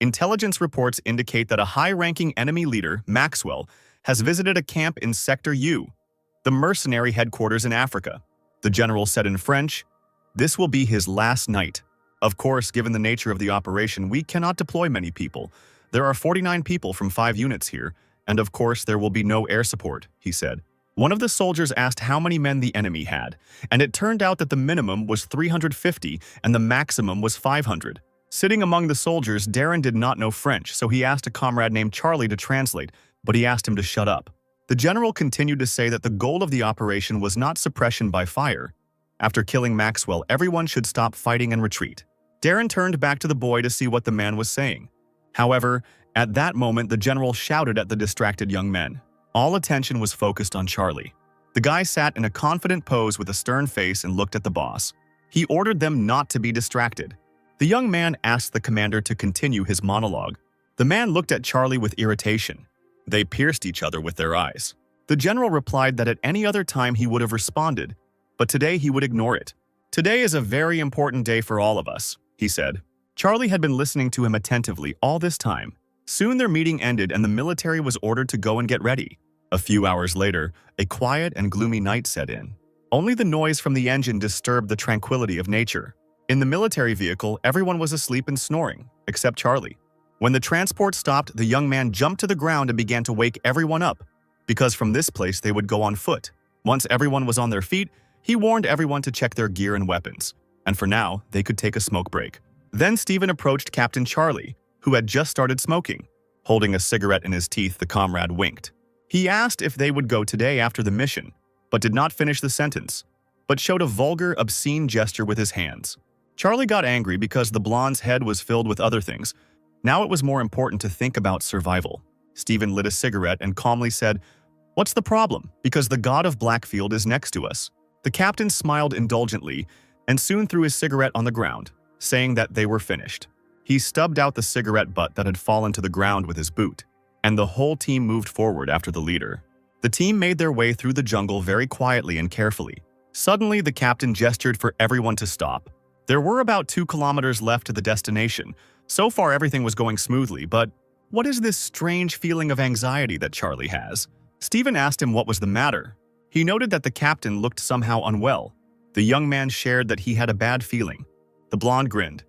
Intelligence reports indicate that a high-ranking enemy leader, Maxwell, has visited a camp in Sector U, the mercenary headquarters in Africa. The general said in French, "This will be his last night. Of course, given the nature of the operation, we cannot deploy many people. There are 49 people from 5 units here, and of course there will be no air support," he said. One of the soldiers asked how many men the enemy had, and it turned out that the minimum was 350 and the maximum was 500. Sitting among the soldiers, Darren did not know French, so he asked a comrade named Charlie to translate, but he asked him to shut up. The general continued to say that the goal of the operation was not suppression by fire. After killing Maxwell, everyone should stop fighting and retreat. Darren turned back to the boy to see what the man was saying. However, at that moment, the general shouted at the distracted young men. All attention was focused on Charlie. The guy sat in a confident pose with a stern face and looked at the boss. He ordered them not to be distracted. The young man asked the commander to continue his monologue. The man looked at Charlie with irritation. They pierced each other with their eyes. The general replied that at any other time he would have responded, but today he would ignore it. "Today is a very important day for all of us," he said. Charlie had been listening to him attentively all this time. Soon their meeting ended and the military was ordered to go and get ready. A few hours later, a quiet and gloomy night set in. Only the noise from the engine disturbed the tranquility of nature. In the military vehicle, everyone was asleep and snoring, except Charlie. When the transport stopped, the young man jumped to the ground and began to wake everyone up, because from this place they would go on foot. Once everyone was on their feet, he warned everyone to check their gear and weapons, and for now, they could take a smoke break. Then Stephen approached Captain Charlie, who had just started smoking. Holding a cigarette in his teeth, the comrade winked. He asked if they would go today after the mission, but did not finish the sentence, but showed a vulgar, obscene gesture with his hands. Charlie got angry because the blonde's head was filled with other things. Now it was more important to think about survival. Stephen lit a cigarette and calmly said, "What's the problem? Because the god of Blackfield is next to us." The captain smiled indulgently and soon threw his cigarette on the ground, saying that they were finished. He stubbed out the cigarette butt that had fallen to the ground with his boot, and the whole team moved forward after the leader. The team made their way through the jungle very quietly and carefully. Suddenly, the captain gestured for everyone to stop. There were about 2 kilometers left to the destination. So far, everything was going smoothly, but what is this strange feeling of anxiety that Charlie has? Stephen asked him what was the matter. He noted that the captain looked somehow unwell. The young man shared that he had a bad feeling. The blonde grinned.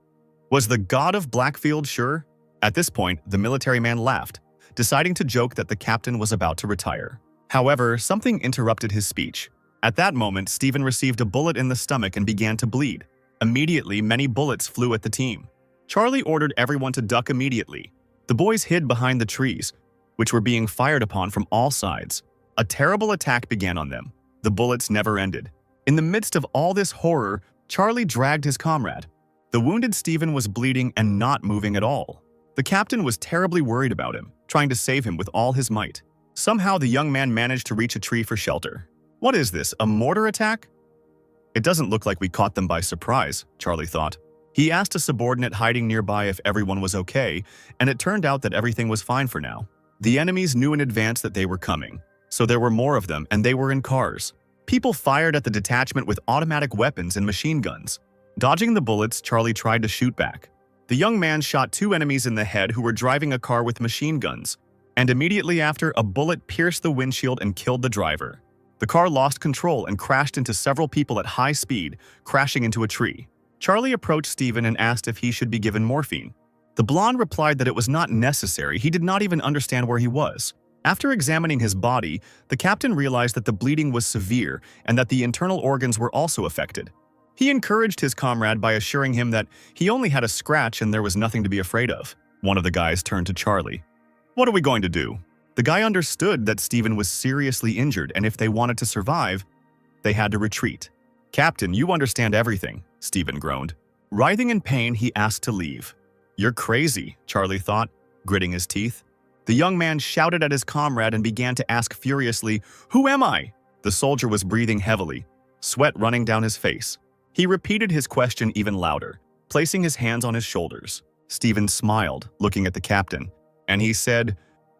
Was the god of Blackfield sure? At this point, the military man laughed, deciding to joke that the captain was about to retire. However, something interrupted his speech. At that moment, Stephen received a bullet in the stomach and began to bleed. Immediately, many bullets flew at the team. Charlie ordered everyone to duck immediately. The boys hid behind the trees, which were being fired upon from all sides. A terrible attack began on them. The bullets never ended. In the midst of all this horror, Charlie dragged his comrade. The wounded Stephen was bleeding and not moving at all. The captain was terribly worried about him, trying to save him with all his might. Somehow, the young man managed to reach a tree for shelter. What is this, a mortar attack? It doesn't look like we caught them by surprise, Charlie thought. He asked a subordinate hiding nearby if everyone was okay, and it turned out that everything was fine for now. The enemies knew in advance that they were coming, so there were more of them and they were in cars. People fired at the detachment with automatic weapons and machine guns. Dodging the bullets, Charlie tried to shoot back. The young man shot 2 enemies in the head who were driving a car with machine guns, and immediately after, a bullet pierced the windshield and killed the driver. The car lost control and crashed into several people at high speed, crashing into a tree. Charlie approached Stephen and asked if he should be given morphine. The blonde replied that it was not necessary. He did not even understand where he was. After examining his body, the captain realized that the bleeding was severe and that the internal organs were also affected. He encouraged his comrade by assuring him that he only had a scratch and there was nothing to be afraid of. One of the guys turned to Charlie. "What are we going to do?" The guy understood that Stephen was seriously injured, and if they wanted to survive, they had to retreat. "Captain, you understand everything," Stephen groaned. Writhing in pain, he asked to leave. "You're crazy," Charlie thought, gritting his teeth. The young man shouted at his comrade and began to ask furiously, "Who am I?" The soldier was breathing heavily, sweat running down his face. He repeated his question even louder, placing his hands on his shoulders. Stephen smiled, looking at the captain, and he said,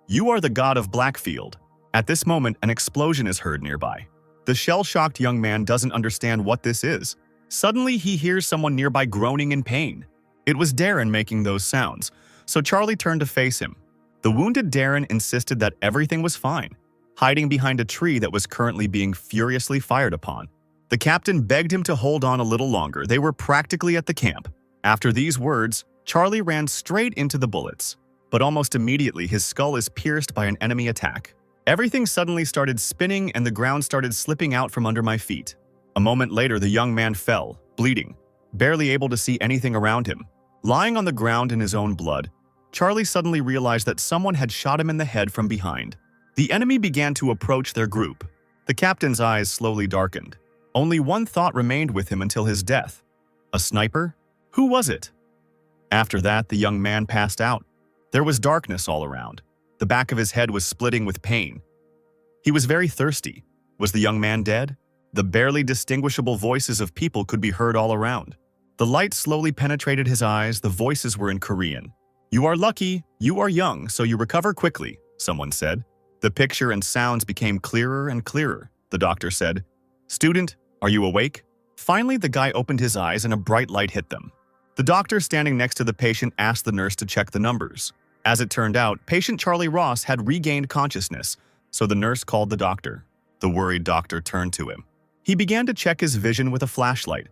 "You are the god of Blackfield." At this moment, an explosion is heard nearby. The shell-shocked young man doesn't understand what this is. Suddenly, he hears someone nearby groaning in pain. It was Darren making those sounds, so Charlie turned to face him. The wounded Darren insisted that everything was fine, hiding behind a tree that was currently being furiously fired upon. The captain begged him to hold on a little longer. They were practically at the camp. After these words, Charlie ran straight into the bullets, but almost immediately his skull is pierced by an enemy attack. Everything suddenly started spinning and the ground started slipping out from under my feet. A moment later, the young man fell, bleeding, barely able to see anything around him. Lying on the ground in his own blood, Charlie suddenly realized that someone had shot him in the head from behind. The enemy began to approach their group. The captain's eyes slowly darkened. Only one thought remained with him until his death. A sniper? Who was it? After that, the young man passed out. There was darkness all around. The back of his head was splitting with pain. He was very thirsty. Was the young man dead? The barely distinguishable voices of people could be heard all around. The light slowly penetrated his eyes. The voices were in Korean. "You are lucky, you are young, so you recover quickly," someone said. The picture and sounds became clearer and clearer. The doctor said, "Student, are you awake?" Finally, the guy opened his eyes and a bright light hit them. The doctor standing next to the patient asked the nurse to check the numbers. As it turned out, patient Charlie Ross had regained consciousness, so the nurse called the doctor. The worried doctor turned to him. He began to check his vision with a flashlight.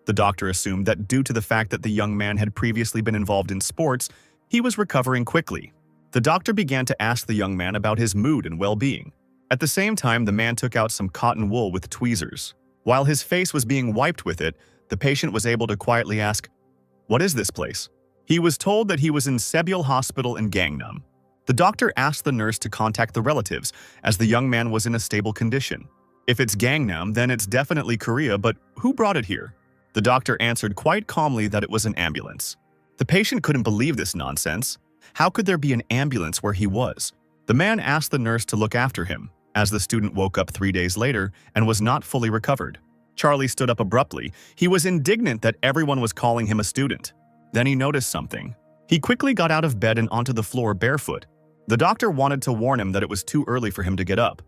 The doctor assumed that due to the fact that the young man had previously been involved in sports, he was recovering quickly. The doctor began to ask the young man about his mood and well-being. At the same time, the man took out some cotton wool with tweezers. While his face was being wiped with it, the patient was able to quietly ask, "What is this place?" He was told that he was in Sebuil Hospital in Gangnam. The doctor asked the nurse to contact the relatives, as the young man was in a stable condition. If it's Gangnam, then it's definitely Korea, but who brought it here? The doctor answered quite calmly that it was an ambulance. The patient couldn't believe this nonsense. How could there be an ambulance where he was? The man asked the nurse to look after him, as the student woke up 3 days later and was not fully recovered. Charlie stood up abruptly. He was indignant that everyone was calling him a student. Then he noticed something. He quickly got out of bed and onto the floor barefoot. The doctor wanted to warn him that it was too early for him to get up,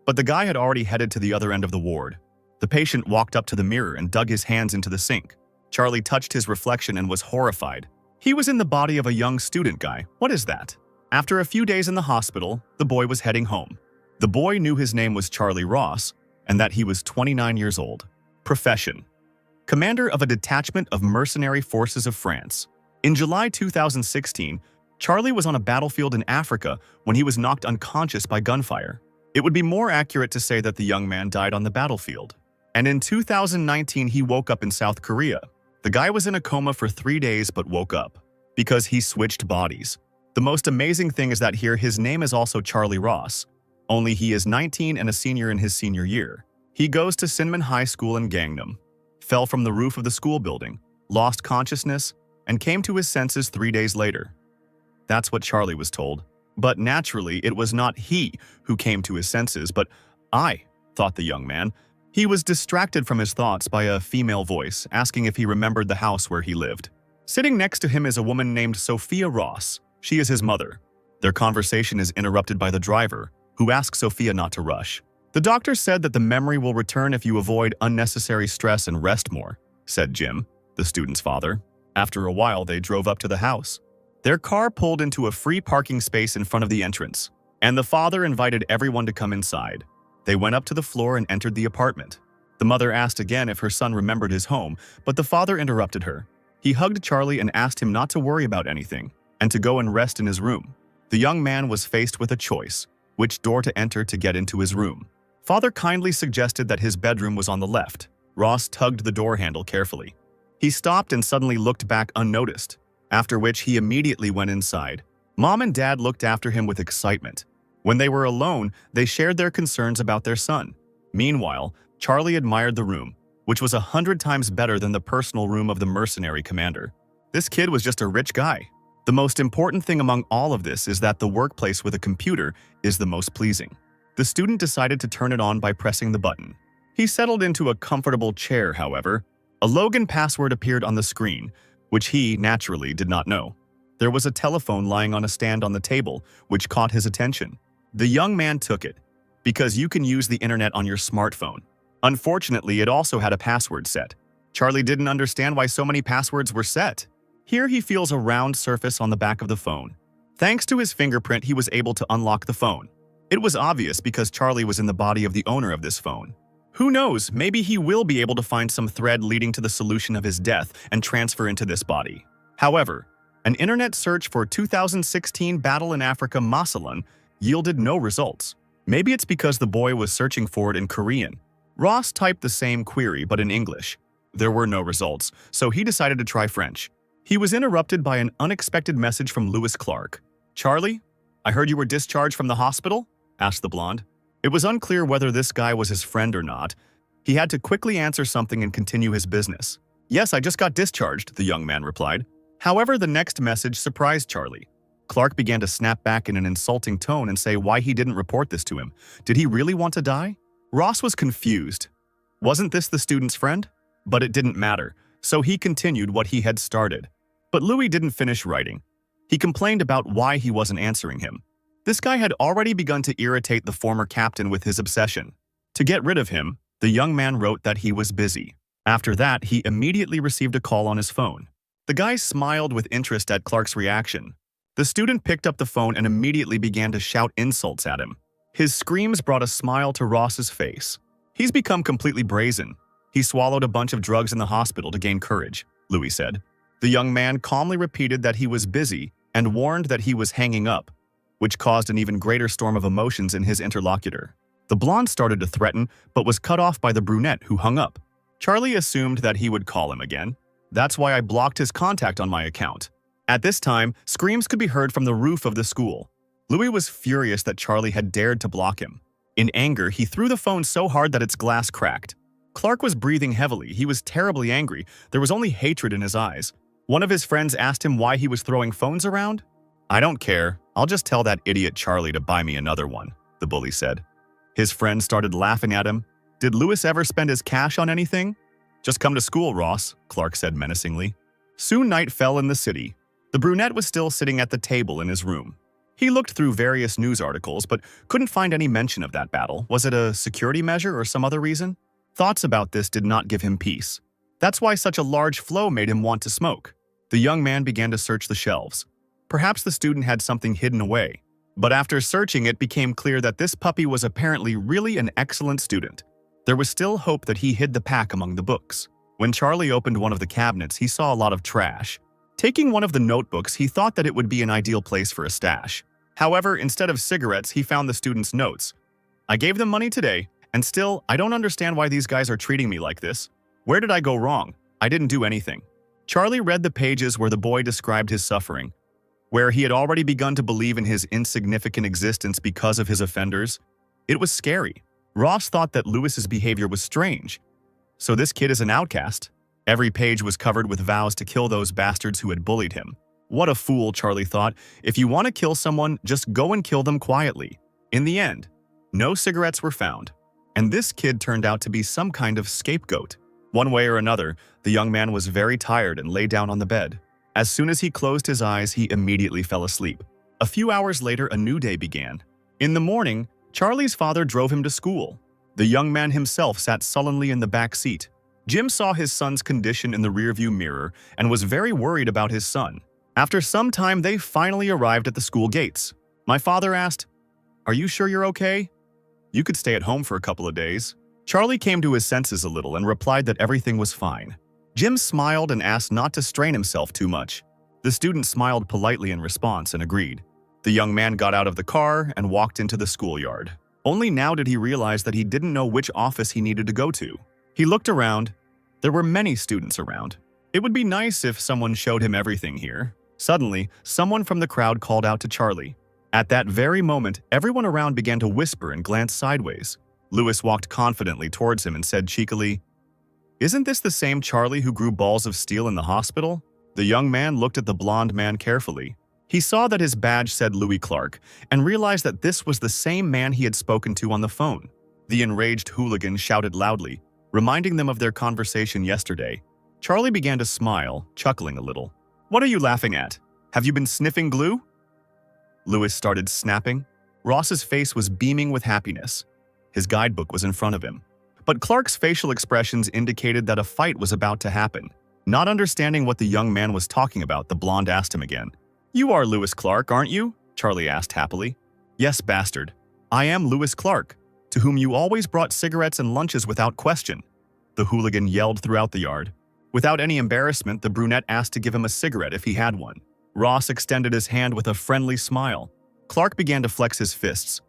but the guy had already headed to the other end of the ward. The patient walked up to the mirror and dug his hands into the sink. Charlie touched his reflection and was horrified. He was in the body of a young student guy. What is that? After a few days in the hospital, the boy was heading home. The boy knew his name was Charlie Ross and that he was 29 years old. Profession: commander of a detachment of mercenary forces of France. In July 2016, Charlie was on a battlefield in Africa when he was knocked unconscious by gunfire. It would be more accurate to say that the young man died on the battlefield. And in 2019, he woke up in South Korea. The guy was in a coma for 3 days but woke up because he switched bodies. The most amazing thing is that here his name is also Charlie Ross, only he is 19 and a senior in his senior year. He goes to Sinman High School in Gangnam, fell from the roof of the school building, lost consciousness, and came to his senses 3 days later. That's what Charlie was told. But naturally, it was not he who came to his senses, but I, thought the young man. He was distracted from his thoughts by a female voice asking if he remembered the house where he lived. Sitting next to him is a woman named Sophia Ross. She is his mother. Their conversation is interrupted by the driver, who asks Sophia not to rush. "The doctor said that the memory will return if you avoid unnecessary stress and rest more," said Jim, the student's father. After a while, they drove up to the house. Their car pulled into a free parking space in front of the entrance, and the father invited everyone to come inside. They went up to the floor and entered the apartment. The mother asked again if her son remembered his home, but the father interrupted her. He hugged Charlie and asked him not to worry about anything, and to go and rest in his room. The young man was faced with a choice, which door to enter to get into his room. Father kindly suggested that his bedroom was on the left. Ross tugged the door handle carefully. He stopped and suddenly looked back unnoticed, after which he immediately went inside. Mom and Dad looked after him with excitement. When they were alone, they shared their concerns about their son. Meanwhile, Charlie admired the room, which was 100 times better than the personal room of the mercenary commander. This kid was just a rich guy. The most important thing among all of this is that the workplace with a computer is the most pleasing. The student decided to turn it on by pressing the button. He settled into a comfortable chair, however. A login password appeared on the screen, which he, naturally, did not know. There was a telephone lying on a stand on the table, which caught his attention. The young man took it, because you can use the internet on your smartphone. Unfortunately, it also had a password set. Charlie didn't understand why so many passwords were set. Here he feels a round surface on the back of the phone. Thanks to his fingerprint, he was able to unlock the phone. It was obvious because Charlie was in the body of the owner of this phone. Who knows, maybe he will be able to find some thread leading to the solution of his death and transfer into this body. However, an internet search for 2016 Battle in Africa Masalan yielded no results. Maybe it's because the boy was searching for it in Korean. Ross typed the same query but in English. There were no results, so he decided to try French. He was interrupted by an unexpected message from Lewis Clark. "Charlie, I heard you were discharged from the hospital?" asked the blonde. It was unclear whether this guy was his friend or not. He had to quickly answer something and continue his business. "Yes, I just got discharged," the young man replied. However, the next message surprised Charlie. Clark began to snap back in an insulting tone and say why he didn't report this to him. Did he really want to die? Ross was confused. Wasn't this the student's friend? But it didn't matter, so he continued what he had started. But Louis didn't finish writing. He complained about why he wasn't answering him. This guy had already begun to irritate the former captain with his obsession. To get rid of him, the young man wrote that he was busy. After that, he immediately received a call on his phone. The guy smiled with interest at Clark's reaction. The student picked up the phone and immediately began to shout insults at him. His screams brought a smile to Ross's face. "He's become completely brazen. He swallowed a bunch of drugs in the hospital to gain courage," Louis said. The young man calmly repeated that he was busy and warned that he was hanging up, which caused an even greater storm of emotions in his interlocutor. The blonde started to threaten, but was cut off by the brunette who hung up. Charlie assumed that he would call him again. "That's why I blocked his contact on my account." At this time, screams could be heard from the roof of the school. Louis was furious that Charlie had dared to block him. In anger, he threw the phone so hard that its glass cracked. Clark was breathing heavily. He was terribly angry. There was only hatred in his eyes. One of his friends asked him why he was throwing phones around. "I don't care. I'll just tell that idiot Charlie to buy me another one," the bully said. His friend started laughing at him. "Did Louis ever spend his cash on anything?" "Just come to school, Ross," Clark said menacingly. Soon night fell in the city. The brunette was still sitting at the table in his room. He looked through various news articles but couldn't find any mention of that battle. Was it a security measure or some other reason? Thoughts about this did not give him peace. That's why such a large flow made him want to smoke. The young man began to search the shelves. Perhaps the student had something hidden away. But after searching, it became clear that this puppy was apparently really an excellent student. There was still hope that he hid the pack among the books. When Charlie opened one of the cabinets, he saw a lot of trash. Taking one of the notebooks, he thought that it would be an ideal place for a stash. However, instead of cigarettes, he found the student's notes. "I gave them money today, and still, I don't understand why these guys are treating me like this. Where did I go wrong? I didn't do anything." Charlie read the pages where the boy described his suffering, where he had already begun to believe in his insignificant existence because of his offenders. It was scary. Ross thought that Lewis's behavior was strange. So this kid is an outcast? Every page was covered with vows to kill those bastards who had bullied him. What a fool, Charlie thought. If you want to kill someone, just go and kill them quietly. In the end, no cigarettes were found. And this kid turned out to be some kind of scapegoat. One way or another, the young man was very tired and lay down on the bed. As soon as he closed his eyes, he immediately fell asleep. A few hours later, a new day began. In the morning, Charlie's father drove him to school. The young man himself sat sullenly in the back seat. Jim saw his son's condition in the rearview mirror and was very worried about his son. After some time, they finally arrived at the school gates. My father asked, "Are you sure you're okay? You could stay at home for a couple of days." Charlie came to his senses a little and replied that everything was fine. Jim smiled and asked not to strain himself too much. The student smiled politely in response and agreed. The young man got out of the car and walked into the schoolyard. Only now did he realize that he didn't know which office he needed to go to. He looked around. There were many students around. It would be nice if someone showed him everything here. Suddenly, someone from the crowd called out to Charlie. At that very moment, everyone around began to whisper and glance sideways. Lewis walked confidently towards him and said cheekily, "Isn't this the same Charlie who grew balls of steel in the hospital?" The young man looked at the blonde man carefully. He saw that his badge said Louis Clark and realized that this was the same man he had spoken to on the phone. The enraged hooligan shouted loudly, reminding them of their conversation yesterday. Charlie began to smile, chuckling a little. "What are you laughing at? Have you been sniffing glue?" Lewis started snapping. Ross's face was beaming with happiness. His guidebook was in front of him. But Clark's facial expressions indicated that a fight was about to happen. Not understanding what the young man was talking about, the blonde asked him again. "You are Lewis Clark, aren't you?" Charlie asked happily. "Yes, bastard. I am Lewis Clark, to whom you always brought cigarettes and lunches without question," the hooligan yelled throughout the yard. Without any embarrassment, the brunette asked to give him a cigarette if he had one. Ross extended his hand with a friendly smile. Clark began to flex his fists.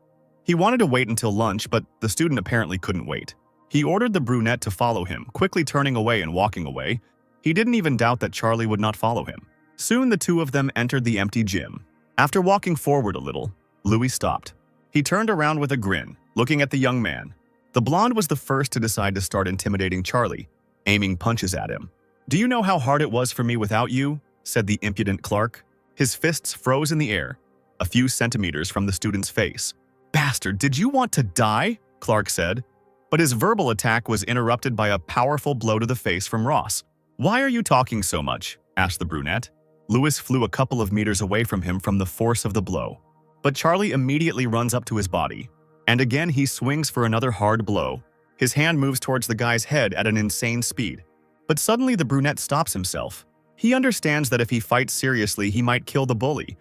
He wanted to wait until lunch, but the student apparently couldn't wait. He ordered the brunette to follow him, quickly turning away and walking away. He didn't even doubt that Charlie would not follow him. Soon the two of them entered the empty gym. After walking forward a little, Louis stopped. He turned around with a grin, looking at the young man. The blonde was the first to decide to start intimidating Charlie, aiming punches at him. "Do you know how hard it was for me without you?" said the impudent Clark. His fists froze in the air, a few centimeters from the student's face. "Bastard, did you want to die?" Clark said. But his verbal attack was interrupted by a powerful blow to the face from Ross. "Why are you talking so much?" asked the brunette. Louis flew a couple of meters away from him from the force of the blow. But Charlie immediately runs up to his body. And again he swings for another hard blow. His hand moves towards the guy's head at an insane speed. But suddenly the brunette stops himself. He understands that if he fights seriously, he might kill the bully.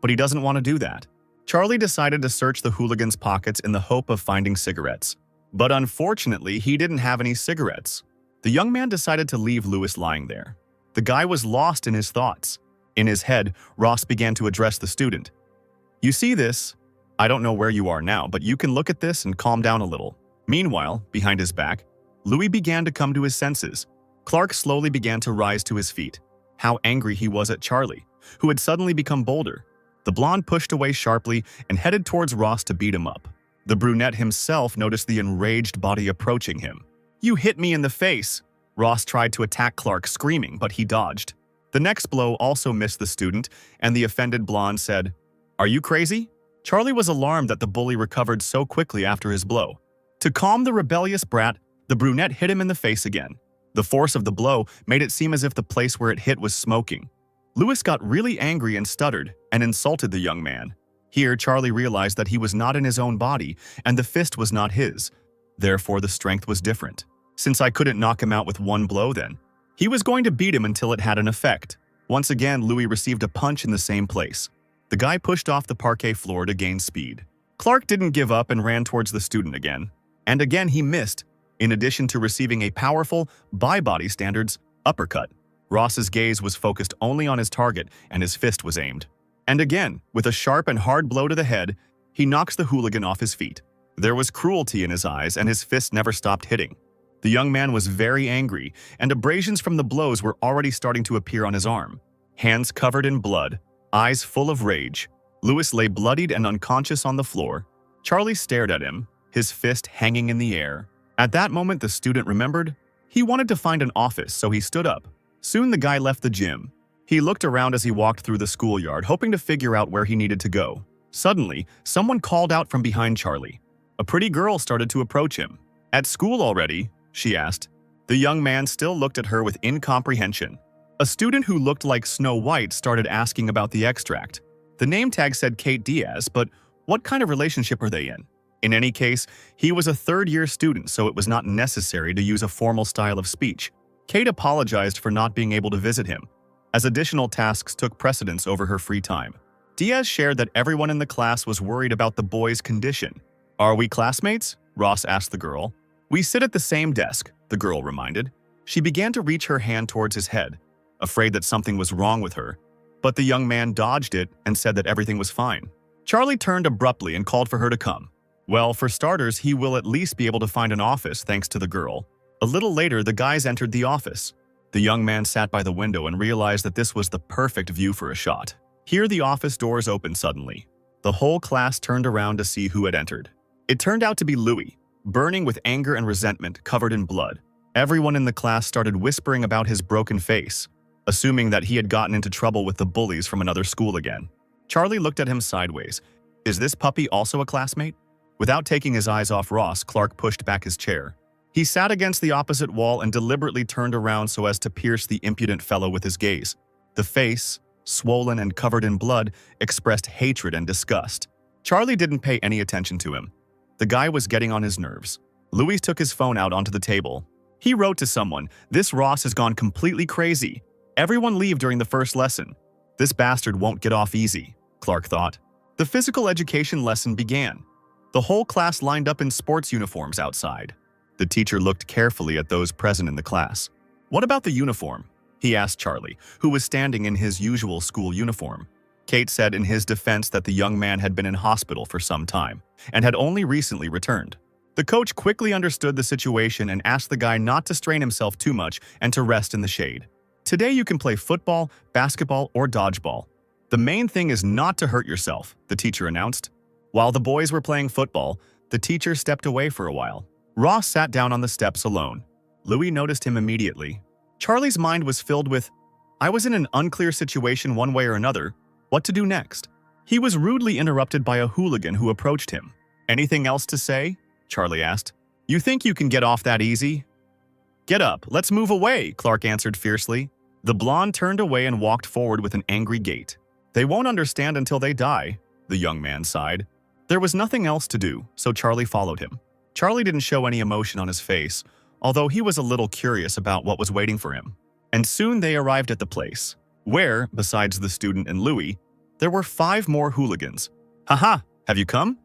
But he doesn't want to do that. Charlie decided to search the hooligan's pockets in the hope of finding cigarettes. But unfortunately, he didn't have any cigarettes. The young man decided to leave Louis lying there. The guy was lost in his thoughts. In his head, Ross began to address the student. "You see this? I don't know where you are now, but you can look at this and calm down a little." Meanwhile, behind his back, Louis began to come to his senses. Clark slowly began to rise to his feet. How angry he was at Charlie, who had suddenly become bolder. The blonde pushed away sharply and headed towards Ross to beat him up. The brunette himself noticed the enraged body approaching him. "You hit me in the face!" Ross tried to attack Clark, screaming, but he dodged. The next blow also missed the student, and the offended blonde said, "Are you crazy?" Charlie was alarmed that the bully recovered so quickly after his blow. To calm the rebellious brat, the brunette hit him in the face again. The force of the blow made it seem as if the place where it hit was smoking. Louis got really angry and stuttered and insulted the young man. Here, Charlie realized that he was not in his own body, and the fist was not his. Therefore, the strength was different. Since I couldn't knock him out with one blow then, he was going to beat him until it had an effect. Once again, Louis received a punch in the same place. The guy pushed off the parquet floor to gain speed. Clark didn't give up and ran towards the student again. And again he missed, in addition to receiving a powerful, by body standards, uppercut. Ross's gaze was focused only on his target, and his fist was aimed. And again, with a sharp and hard blow to the head, he knocks the hooligan off his feet. There was cruelty in his eyes, and his fist never stopped hitting. The young man was very angry, and abrasions from the blows were already starting to appear on his arm. Hands covered in blood, eyes full of rage. Louis lay bloodied and unconscious on the floor. Charlie stared at him, his fist hanging in the air. At that moment, the student remembered. He wanted to find an office, so he stood up. Soon the guy left the gym. He looked around as he walked through the schoolyard, hoping to figure out where he needed to go. Suddenly, someone called out from behind Charlie. A pretty girl started to approach him. "At school already?" she asked. The young man still looked at her with incomprehension. A student who looked like Snow White started asking about the extract. The name tag said Kate Diaz, but what kind of relationship are they in? In any case, he was a third-year student, so it was not necessary to use a formal style of speech. Kate apologized for not being able to visit him, as additional tasks took precedence over her free time. Diaz shared that everyone in the class was worried about the boy's condition. "Are we classmates?" Ross asked the girl. "We sit at the same desk," the girl reminded. She began to reach her hand towards his head, afraid that something was wrong with her. But the young man dodged it and said that everything was fine. Charlie turned abruptly and called for her to come. Well, for starters, he will at least be able to find an office thanks to the girl. A little later, the guys entered the office. The young man sat by the window and realized that this was the perfect view for a shot. Here, the office doors opened suddenly. The whole class turned around to see who had entered. It turned out to be Louis, burning with anger and resentment, covered in blood. Everyone in the class started whispering about his broken face, assuming that he had gotten into trouble with the bullies from another school again. Charlie looked at him sideways. Is this puppy also a classmate? Without taking his eyes off Ross, Clark pushed back his chair. He sat against the opposite wall and deliberately turned around so as to pierce the impudent fellow with his gaze. The face, swollen and covered in blood, expressed hatred and disgust. Charlie didn't pay any attention to him. The guy was getting on his nerves. Louis took his phone out onto the table. He wrote to someone, "This Ross has gone completely crazy. Everyone leave during the first lesson. This bastard won't get off easy," Clark thought. The physical education lesson began. The whole class lined up in sports uniforms outside. The teacher looked carefully at those present in the class. "What about the uniform?" he asked Charlie, who was standing in his usual school uniform. Kate said in his defense that the young man had been in hospital for some time and had only recently returned. The coach quickly understood the situation and asked the guy not to strain himself too much and to rest in the shade. "Today you can play football, basketball, or dodgeball. The main thing is not to hurt yourself," the teacher announced. While the boys were playing football, the teacher stepped away for a while. Ross sat down on the steps alone. Louis noticed him immediately. Charlie's mind was filled with, "I was in an unclear situation one way or another. What to do next?" He was rudely interrupted by a hooligan who approached him. "Anything else to say?" Charlie asked. "You think you can get off that easy?" "Get up, let's move away," Clark answered fiercely. The blonde turned away and walked forward with an angry gait. "They won't understand until they die," the young man sighed. There was nothing else to do, so Charlie followed him. Charlie didn't show any emotion on his face, although he was a little curious about what was waiting for him. And soon they arrived at the place, where, besides the student and Louis, there were 5 more hooligans. "Haha, have you come?"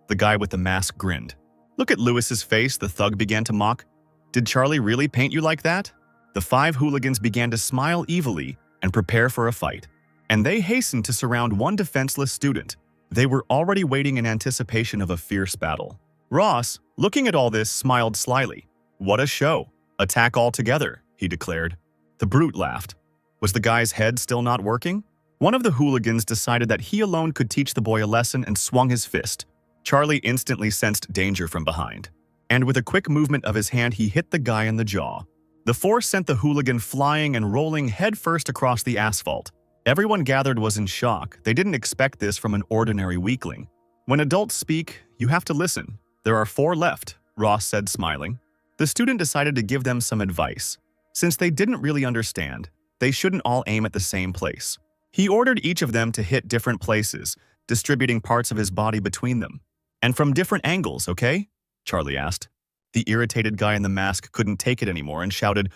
The guy with the mask grinned. "Look at Louis's face," the thug began to mock. "Did Charlie really paint you like that?" The 5 hooligans began to smile evilly and prepare for a fight. And they hastened to surround one defenseless student. They were already waiting in anticipation of a fierce battle. Ross, looking at all this, smiled slyly. "What a show. Attack all together," he declared. The brute laughed. Was the guy's head still not working? One of the hooligans decided that he alone could teach the boy a lesson and swung his fist. Charlie instantly sensed danger from behind, and with a quick movement of his hand, he hit the guy in the jaw. The force sent the hooligan flying and rolling headfirst across the asphalt. Everyone gathered was in shock. They didn't expect this from an ordinary weakling. "When adults speak, you have to listen. There are 4 left," Ross said, smiling. The student decided to give them some advice. Since they didn't really understand, they shouldn't all aim at the same place. He ordered each of them to hit different places, distributing parts of his body between them. "And from different angles, okay?" Charlie asked. The irritated guy in the mask couldn't take it anymore and shouted,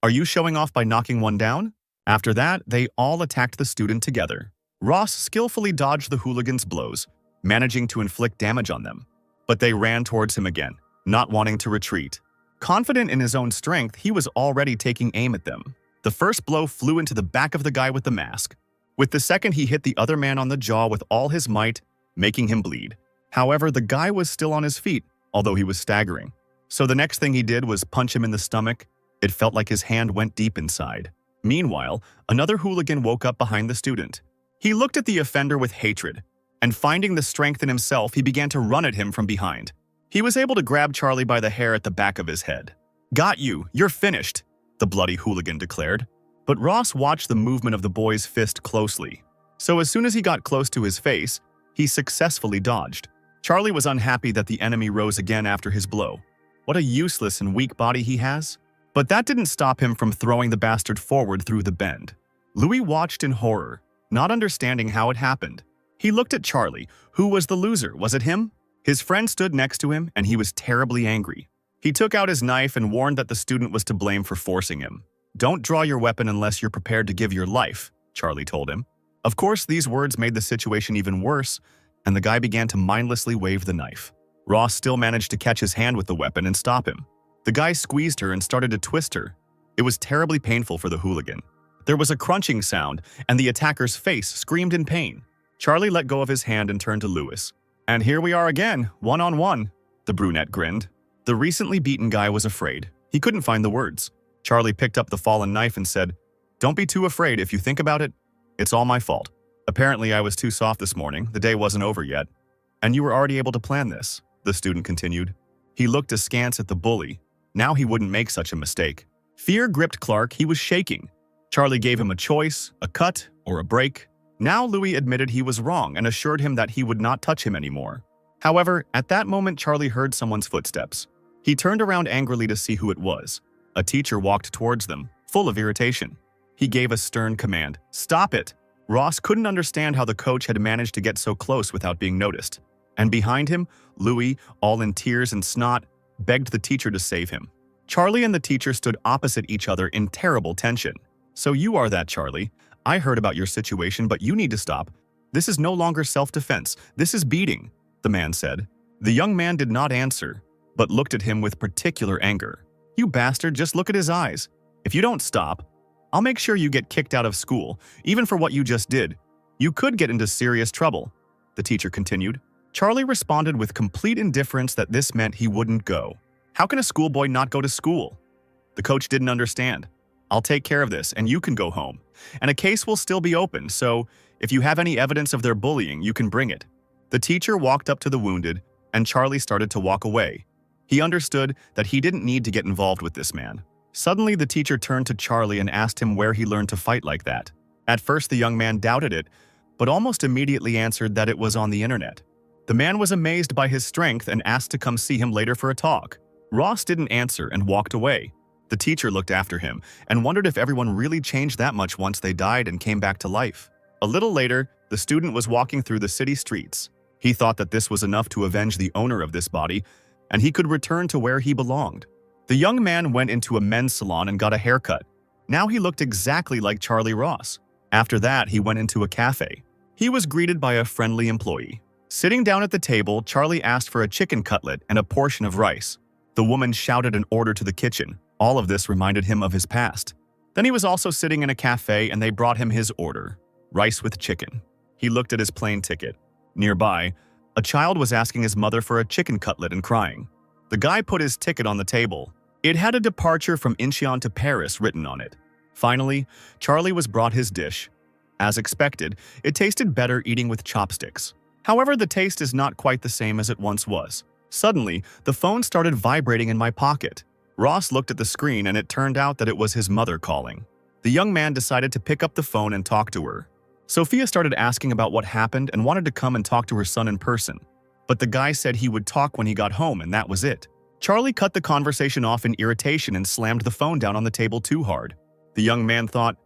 "Are you showing off by knocking one down?" After that, they all attacked the student together. Ross skillfully dodged the hooligans' blows, managing to inflict damage on them. But they ran towards him again, not wanting to retreat. Confident in his own strength, he was already taking aim at them. The first blow flew into the back of the guy with the mask. With the second, he hit the other man on the jaw with all his might, making him bleed. However, the guy was still on his feet, although he was staggering. So the next thing he did was punch him in the stomach. It felt like his hand went deep inside. Meanwhile, another hooligan woke up behind the student. He looked at the offender with hatred, and finding the strength in himself, he began to run at him from behind. He was able to grab Charlie by the hair at the back of his head. "Got you, you're finished," the bloody hooligan declared. But Ross watched the movement of the boy's fist closely. So as soon as he got close to his face, he successfully dodged. Charlie was unhappy that the enemy rose again after his blow. What a useless and weak body he has. But that didn't stop him from throwing the bastard forward through the bend. Louis watched in horror, not understanding how it happened. He looked at Charlie. Who was the loser? Was it him? His friend stood next to him, and he was terribly angry. He took out his knife and warned that the student was to blame for forcing him. "Don't draw your weapon unless you're prepared to give your life," Charlie told him. Of course, these words made the situation even worse, and the guy began to mindlessly wave the knife. Ross still managed to catch his hand with the weapon and stop him. The guy squeezed her and started to twist her. It was terribly painful for the hooligan. There was a crunching sound, and the attacker's face screamed in pain. Charlie let go of his hand and turned to Louis. "And here we are again, one-on-one," the brunette grinned. The recently beaten guy was afraid. He couldn't find the words. Charlie picked up the fallen knife and said, "Don't be too afraid. If you think about it, it's all my fault. Apparently I was too soft this morning. The day wasn't over yet. And you were already able to plan this," the student continued. He looked askance at the bully. Now he wouldn't make such a mistake. Fear gripped Clark. He was shaking. Charlie gave him a choice, a cut, or a break. Now Louis admitted he was wrong and assured him that he would not touch him anymore. However, at that moment Charlie heard someone's footsteps. He turned around angrily to see who it was. A teacher walked towards them, full of irritation. He gave a stern command, "Stop it!" Ross couldn't understand how the coach had managed to get so close without being noticed. And behind him, Louis, all in tears and snot, begged the teacher to save him. Charlie and the teacher stood opposite each other in terrible tension. "So you are that, Charlie. I heard about your situation, but you need to stop. This is no longer self-defense. This is beating," the man said. The young man did not answer, but looked at him with particular anger. "You bastard, just look at his eyes. If you don't stop, I'll make sure you get kicked out of school, even for what you just did. You could get into serious trouble," the teacher continued. Charlie responded with complete indifference that this meant he wouldn't go. How can a schoolboy not go to school? The coach didn't understand. "I'll take care of this, and you can go home. And a case will still be open, so if you have any evidence of their bullying, you can bring it." The teacher walked up to the wounded, and Charlie started to walk away. He understood that he didn't need to get involved with this man. Suddenly, the teacher turned to Charlie and asked him where he learned to fight like that. At first, the young man doubted it, but almost immediately answered that it was on the internet. The man was amazed by his strength and asked to come see him later for a talk. Ross didn't answer and walked away. The teacher looked after him and wondered if everyone really changed that much once they died and came back to life. A little later, the student was walking through the city streets. He thought that this was enough to avenge the owner of this body, and he could return to where he belonged. The young man went into a men's salon and got a haircut. Now he looked exactly like Charlie Ross. After that, he went into a cafe. He was greeted by a friendly employee. Sitting down at the table, Charlie asked for a chicken cutlet and a portion of rice. The woman shouted an order to the kitchen. All of this reminded him of his past. Then he was also sitting in a cafe and they brought him his order, rice with chicken. He looked at his plane ticket. Nearby, a child was asking his mother for a chicken cutlet and crying. The guy put his ticket on the table. It had a departure from Incheon to Paris written on it. Finally, Charlie was brought his dish. As expected, it tasted better eating with chopsticks. However, the taste is not quite the same as it once was. Suddenly, the phone started vibrating in my pocket. Ross looked at the screen and it turned out that it was his mother calling. The young man decided to pick up the phone and talk to her. Sophia started asking about what happened and wanted to come and talk to her son in person. But the guy said he would talk when he got home and that was it. Charlie cut the conversation off in irritation and slammed the phone down on the table too hard. The young man thought,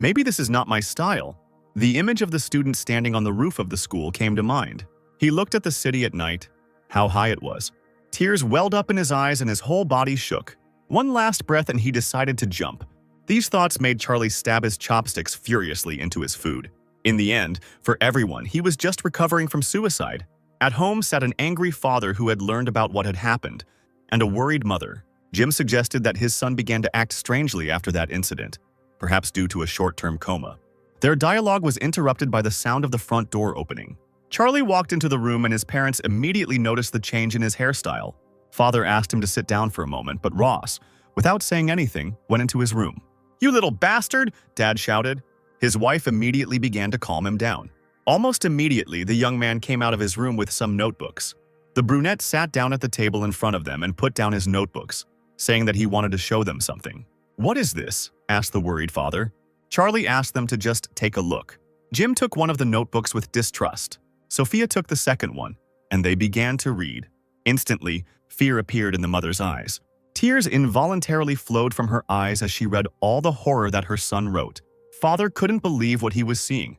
"Maybe this is not my style." The image of the student standing on the roof of the school came to mind. He looked at the city at night, how high it was. Tears welled up in his eyes and his whole body shook. One last breath and he decided to jump. These thoughts made Charlie stab his chopsticks furiously into his food. In the end, for everyone, he was just recovering from suicide. At home sat an angry father who had learned about what had happened, and a worried mother. Jim suggested that his son began to act strangely after that incident, perhaps due to a short-term coma. Their dialogue was interrupted by the sound of the front door opening. Charlie walked into the room and his parents immediately noticed the change in his hairstyle. Father asked him to sit down for a moment, but Ross, without saying anything, went into his room. "You little bastard!" Dad shouted. His wife immediately began to calm him down. Almost immediately, the young man came out of his room with some notebooks. The brunette sat down at the table in front of them and put down his notebooks, saying that he wanted to show them something. "What is this?" asked the worried father. Charlie asked them to just take a look. Jim took one of the notebooks with distrust. Sophia took the second one, and they began to read. Instantly, fear appeared in the mother's eyes. Tears involuntarily flowed from her eyes as she read all the horror that her son wrote. Father couldn't believe what he was seeing.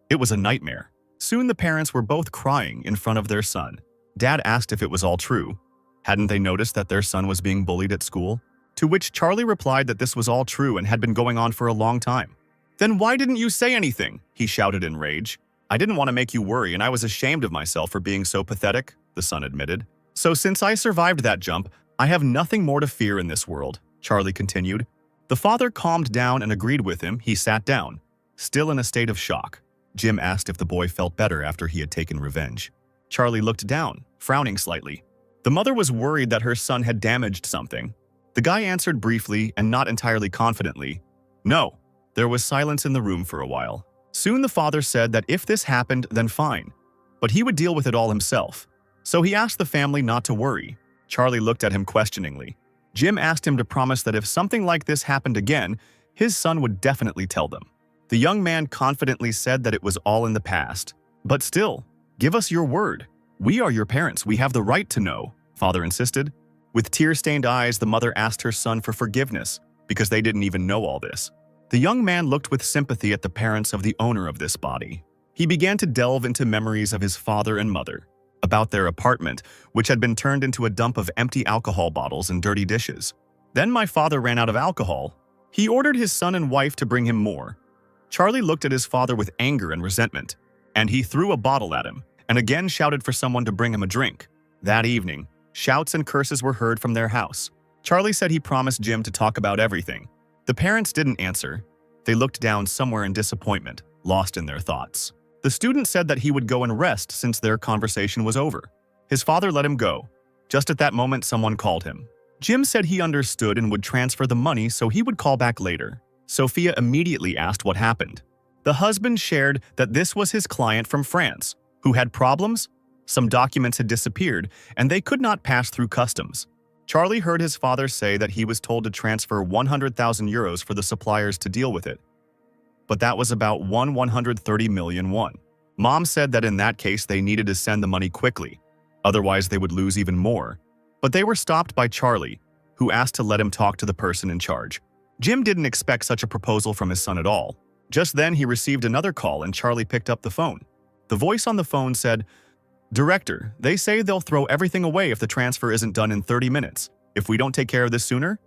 It was a nightmare. Soon the parents were both crying in front of their son. Dad asked if it was all true. Hadn't they noticed that their son was being bullied at school? To which Charlie replied that this was all true and had been going on for a long time. "Then why didn't you say anything?" he shouted in rage. "I didn't want to make you worry and I was ashamed of myself for being so pathetic," the son admitted. "So since I survived that jump, I have nothing more to fear in this world," Charlie continued. The father calmed down and agreed with him. He sat down, still in a state of shock. Jim asked if the boy felt better after he had taken revenge. Charlie looked down, frowning slightly. The mother was worried that her son had damaged something. The guy answered briefly and not entirely confidently, "No." There was silence in the room for a while. Soon the father said that if this happened, then fine, but he would deal with it all himself. So he asked the family not to worry. Charlie looked at him questioningly. Jim asked him to promise that if something like this happened again, his son would definitely tell them. The young man confidently said that it was all in the past. "But still, give us your word. We are your parents. We have the right to know," Father insisted. With tear-stained eyes, the mother asked her son for forgiveness because they didn't even know all this. The young man looked with sympathy at the parents of the owner of this body. He began to delve into memories of his father and mother, about their apartment, which had been turned into a dump of empty alcohol bottles and dirty dishes. Then my father ran out of alcohol. He ordered his son and wife to bring him more. Charlie looked at his father with anger and resentment, and he threw a bottle at him and again shouted for someone to bring him a drink. That evening, shouts and curses were heard from their house. Charlie said he promised Jim to talk about everything. The parents didn't answer. They looked down somewhere in disappointment, lost in their thoughts. The student said that he would go and rest since their conversation was over. His father let him go. Just at that moment, someone called him. Jim said he understood and would transfer the money so he would call back later. Sophia immediately asked what happened. The husband shared that this was his client from France, who had problems. Some documents had disappeared, and they could not pass through customs. Charlie heard his father say that he was told to transfer 100,000 euros for the suppliers to deal with it. But that was about 130 million won. Mom said that in that case they needed to send the money quickly, otherwise they would lose even more. But they were stopped by Charlie, who asked to let him talk to the person in charge. Jim didn't expect such a proposal from his son at all. Just then he received another call and Charlie picked up the phone. The voice on the phone said, "Director, they say they'll throw everything away if the transfer isn't done in 30 minutes. If we don't take care of this sooner?"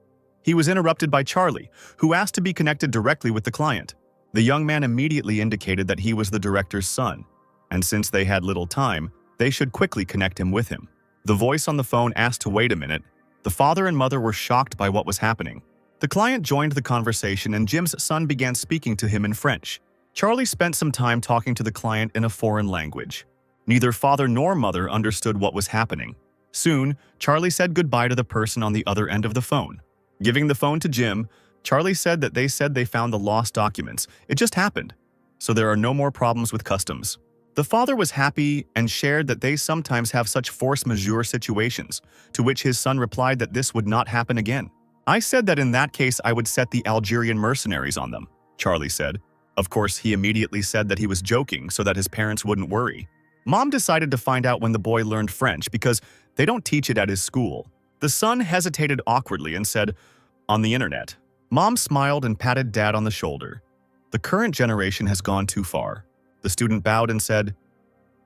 He was interrupted by Charlie, who asked to be connected directly with the client. The young man immediately indicated that he was the director's son, and since they had little time, they should quickly connect him with him. The voice on the phone asked to wait a minute. The father and mother were shocked by what was happening. The client joined the conversation and Jim's son began speaking to him in French. Charlie spent some time talking to the client in a foreign language. Neither father nor mother understood what was happening. Soon, Charlie said goodbye to the person on the other end of the phone. Giving the phone to Jim, Charlie said that they found the lost documents. It just happened. So there are no more problems with customs. The father was happy and shared that they sometimes have such force majeure situations, to which his son replied that this would not happen again. "I said that in that case I would set the Algerian mercenaries on them," Charlie said. Of course, he immediately said that he was joking so that his parents wouldn't worry. Mom decided to find out when the boy learned French because they don't teach it at his school. The son hesitated awkwardly and said, "On the internet." Mom smiled and patted Dad on the shoulder. The current generation has gone too far. The student bowed and said,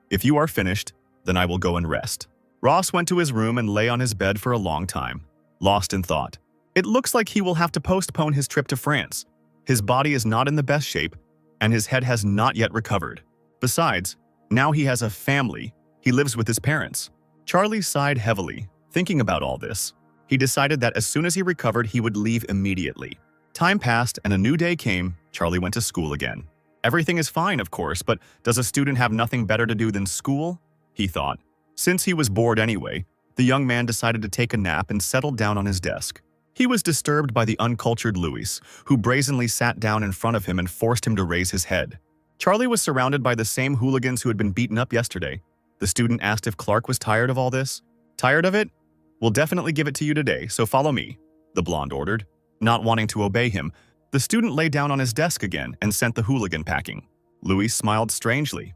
"If you are finished, then I will go and rest." Ross went to his room and lay on his bed for a long time, lost in thought. It looks like he will have to postpone his trip to France. His body is not in the best shape, and his head has not yet recovered. Besides, now he has a family. He lives with his parents. Charlie sighed heavily, thinking about all this. He decided that as soon as he recovered, he would leave immediately. Time passed and a new day came. Charlie went to school again. Everything is fine, of course, but does a student have nothing better to do than school? He thought. Since he was bored anyway, the young man decided to take a nap and settled down on his desk. He was disturbed by the uncultured Louis, who brazenly sat down in front of him and forced him to raise his head. Charlie was surrounded by the same hooligans who had been beaten up yesterday. The student asked if Clark was tired of all this. "Tired of it? We'll definitely give it to you today, so follow me," the blonde ordered. Not wanting to obey him, the student lay down on his desk again and sent the hooligan packing. Louis smiled strangely.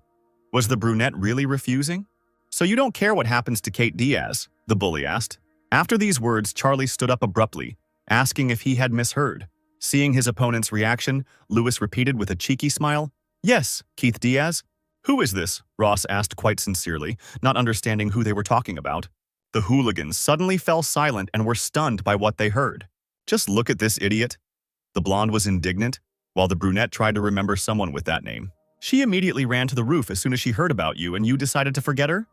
Was the brunette really refusing? "So you don't care what happens to Kate Diaz?" the bully asked. After these words, Charlie stood up abruptly, asking if he had misheard. Seeing his opponent's reaction, Louis repeated with a cheeky smile, "Yes, Keith Diaz." "Who is this?" Ross asked quite sincerely, not understanding who they were talking about. The hooligans suddenly fell silent and were stunned by what they heard. "Just look at this idiot." The blonde was indignant, while the brunette tried to remember someone with that name. "She immediately ran to the roof as soon as she heard about you and you decided to forget her?"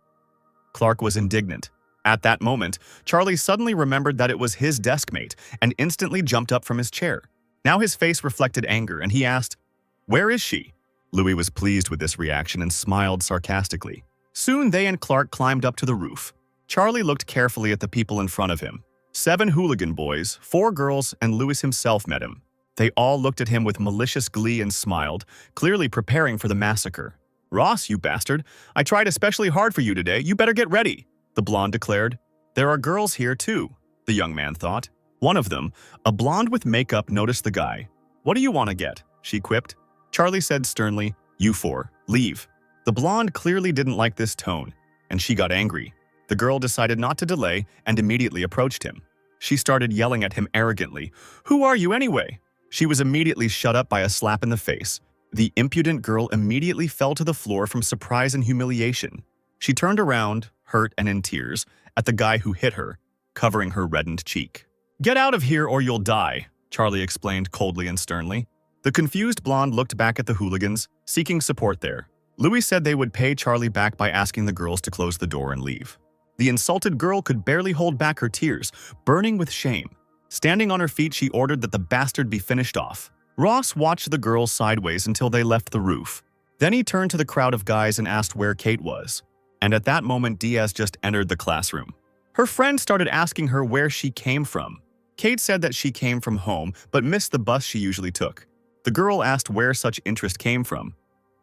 Clark was indignant. At that moment, Charlie suddenly remembered that it was his deskmate and instantly jumped up from his chair. Now his face reflected anger and he asked, "Where is she?" Louis was pleased with this reaction and smiled sarcastically. Soon they and Clark climbed up to the roof. Charlie looked carefully at the people in front of him. 7 hooligan boys, 4 girls, and Louis himself met him. They all looked at him with malicious glee and smiled, clearly preparing for the massacre. "Ross, you bastard, I tried especially hard for you today. You better get ready," the blonde declared. "There are girls here too," the young man thought. One of them, a blonde with makeup, noticed the guy. "What do you want to get?" she quipped. Charlie said sternly, "You 4, leave." The blonde clearly didn't like this tone, and she got angry. The girl decided not to delay and immediately approached him. She started yelling at him arrogantly, "Who are you anyway?" She was immediately shut up by a slap in the face. The impudent girl immediately fell to the floor from surprise and humiliation. She turned around, hurt and in tears, at the guy who hit her, covering her reddened cheek. "Get out of here or you'll die," Charlie explained coldly and sternly. The confused blonde looked back at the hooligans, seeking support there. Louis said they would pay Charlie back by asking the girls to close the door and leave. The insulted girl could barely hold back her tears, burning with shame. Standing on her feet, she ordered that the bastard be finished off. Ross watched the girls sideways until they left the roof. Then he turned to the crowd of guys and asked where Kate was. And at that moment, Diaz just entered the classroom. Her friend started asking her where she came from. Kate said that she came from home, but missed the bus she usually took. The girl asked where such interest came from.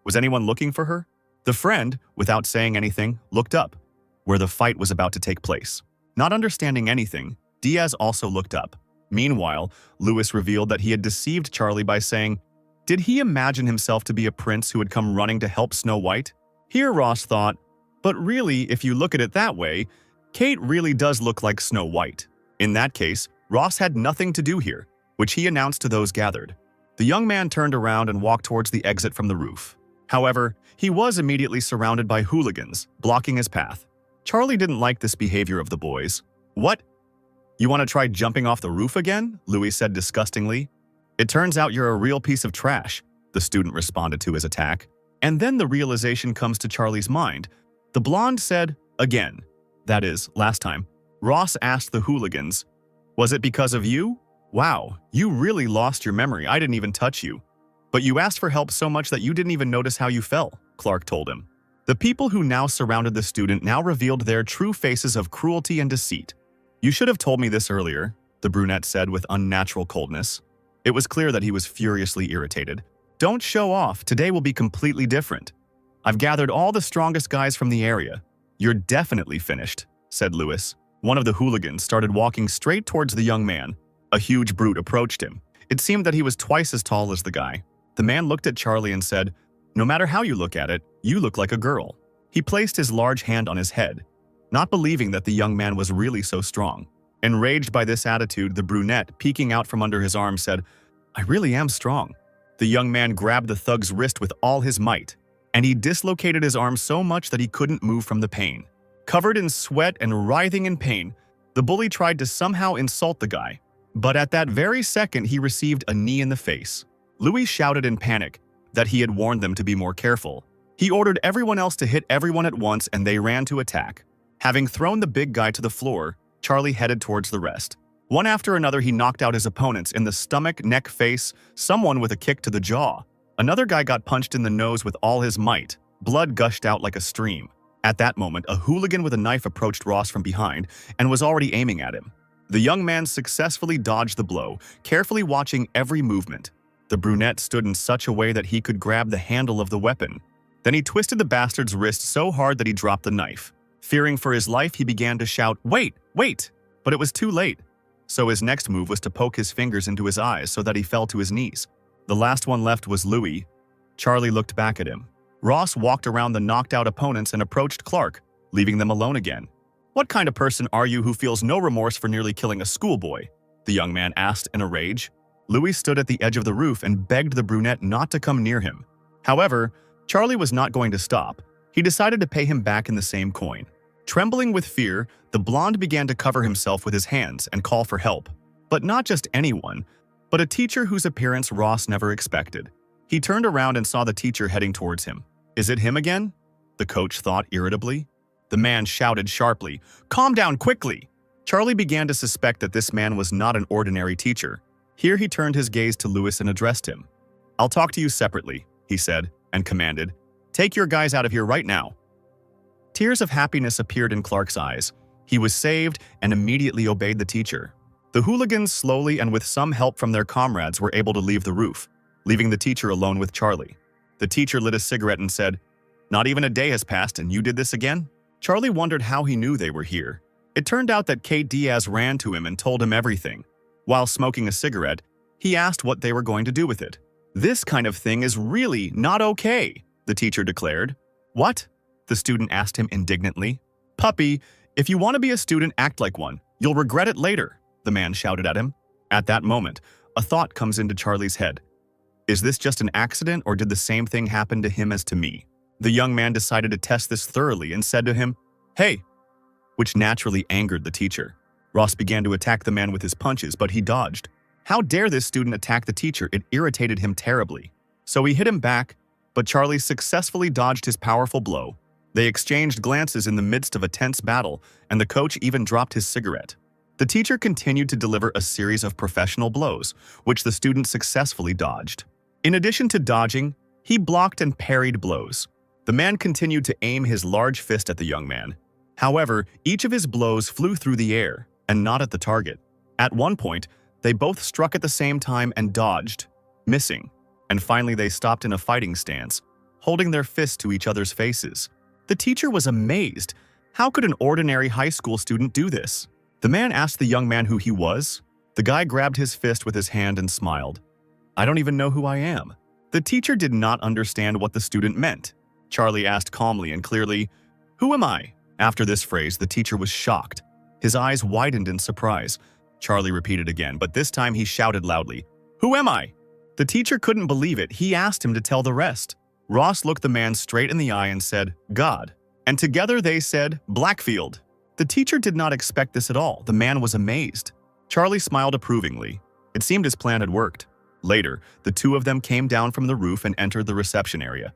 Was anyone looking for her? The friend, without saying anything, looked up, where the fight was about to take place. Not understanding anything, Diaz also looked up. Meanwhile, Louis revealed that he had deceived Charlie by saying, did he imagine himself to be a prince who had come running to help Snow White? Here Ross thought, but really, if you look at it that way, Kate really does look like Snow White. In that case, Ross had nothing to do here, which he announced to those gathered. The young man turned around and walked towards the exit from the roof. However, he was immediately surrounded by hooligans, blocking his path. Charlie didn't like this behavior of the boys. What? You want to try jumping off the roof again? Louis said disgustingly. It turns out you're a real piece of trash, the student responded to his attack. And then the realization comes to Charlie's mind. The blonde said, again. That is, last time. Ross asked the hooligans, was it because of you? Wow, you really lost your memory. I didn't even touch you. But you asked for help so much that you didn't even notice how you fell, Clark told him. The people who now surrounded the student now revealed their true faces of cruelty and deceit. You should have told me this earlier, the brunette said with unnatural coldness. It was clear that he was furiously irritated. Don't show off, today will be completely different. I've gathered all the strongest guys from the area. You're definitely finished, said Louis. One of the hooligans started walking straight towards the young man. A huge brute approached him. It seemed that he was twice as tall as the guy. The man looked at Charlie and said, no matter how you look at it, you look like a girl. He placed his large hand on his head, not believing that the young man was really so strong. Enraged by this attitude, the brunette, peeking out from under his arm, said, I really am strong. The young man grabbed the thug's wrist with all his might, and he dislocated his arm so much that he couldn't move from the pain. Covered in sweat and writhing in pain, the bully tried to somehow insult the guy. But at that very second, he received a knee in the face. Louis shouted in panic that he had warned them to be more careful. He ordered everyone else to hit everyone at once, and they ran to attack. Having thrown the big guy to the floor, Charlie headed towards the rest. One after another, he knocked out his opponents in the stomach, neck, face, someone with a kick to the jaw. Another guy got punched in the nose with all his might. Blood gushed out like a stream. At that moment, a hooligan with a knife approached Ross from behind and was already aiming at him. The young man successfully dodged the blow, carefully watching every movement. The brunette stood in such a way that he could grab the handle of the weapon. Then he twisted the bastard's wrist so hard that he dropped the knife. Fearing for his life, he began to shout, wait, wait! But it was too late. So his next move was to poke his fingers into his eyes so that he fell to his knees. The last one left was Louis. Charlie looked back at him. Ross walked around the knocked-out opponents and approached Clark, leaving them alone again. What kind of person are you who feels no remorse for nearly killing a schoolboy? The young man asked in a rage. Louis stood at the edge of the roof and begged the brunette not to come near him. However, Charlie was not going to stop. He decided to pay him back in the same coin. Trembling with fear, the blonde began to cover himself with his hands and call for help. But not just anyone, but a teacher whose appearance Ross never expected. He turned around and saw the teacher heading towards him. Is it him again? The coach thought irritably. The man shouted sharply, calm down quickly! Charlie began to suspect that this man was not an ordinary teacher. Here he turned his gaze to Louis and addressed him. I'll talk to you separately, he said, and commanded, take your guys out of here right now. Tears of happiness appeared in Clark's eyes. He was saved and immediately obeyed the teacher. The hooligans slowly and with some help from their comrades were able to leave the roof, leaving the teacher alone with Charlie. The teacher lit a cigarette and said, not even a day has passed and you did this again? Charlie wondered how he knew they were here. It turned out that Kate Diaz ran to him and told him everything. While smoking a cigarette, he asked what they were going to do with it. This kind of thing is really not okay, the teacher declared. What? The student asked him indignantly. Puppy, if you want to be a student, act like one. You'll regret it later, the man shouted at him. At that moment, a thought comes into Charlie's head. Is this just an accident or did the same thing happen to him as to me? The young man decided to test this thoroughly and said to him, hey, which naturally angered the teacher. Ross began to attack the man with his punches, but he dodged. How dare this student attack the teacher? It irritated him terribly. So he hit him back, but Charlie successfully dodged his powerful blow. They exchanged glances in the midst of a tense battle, and the coach even dropped his cigarette. The teacher continued to deliver a series of professional blows, which the student successfully dodged. In addition to dodging, he blocked and parried blows. The man continued to aim his large fist at the young man. However, each of his blows flew through the air, and not at the target. At one point, they both struck at the same time and dodged, missing. And finally they stopped in a fighting stance, holding their fists to each other's faces. The teacher was amazed. How could an ordinary high school student do this? The man asked the young man who he was. The guy grabbed his fist with his hand and smiled. I don't even know who I am. The teacher did not understand what the student meant. Charlie asked calmly and clearly, Who am I? After this phrase, the teacher was shocked. His eyes widened in surprise. Charlie repeated again, but this time he shouted loudly, Who am I? The teacher couldn't believe it. He asked him to tell the rest. Ross looked the man straight in the eye and said, God. And together they said, Blackfield. The teacher did not expect this at all. The man was amazed. Charlie smiled approvingly. It seemed his plan had worked. Later, the two of them came down from the roof and entered the reception area.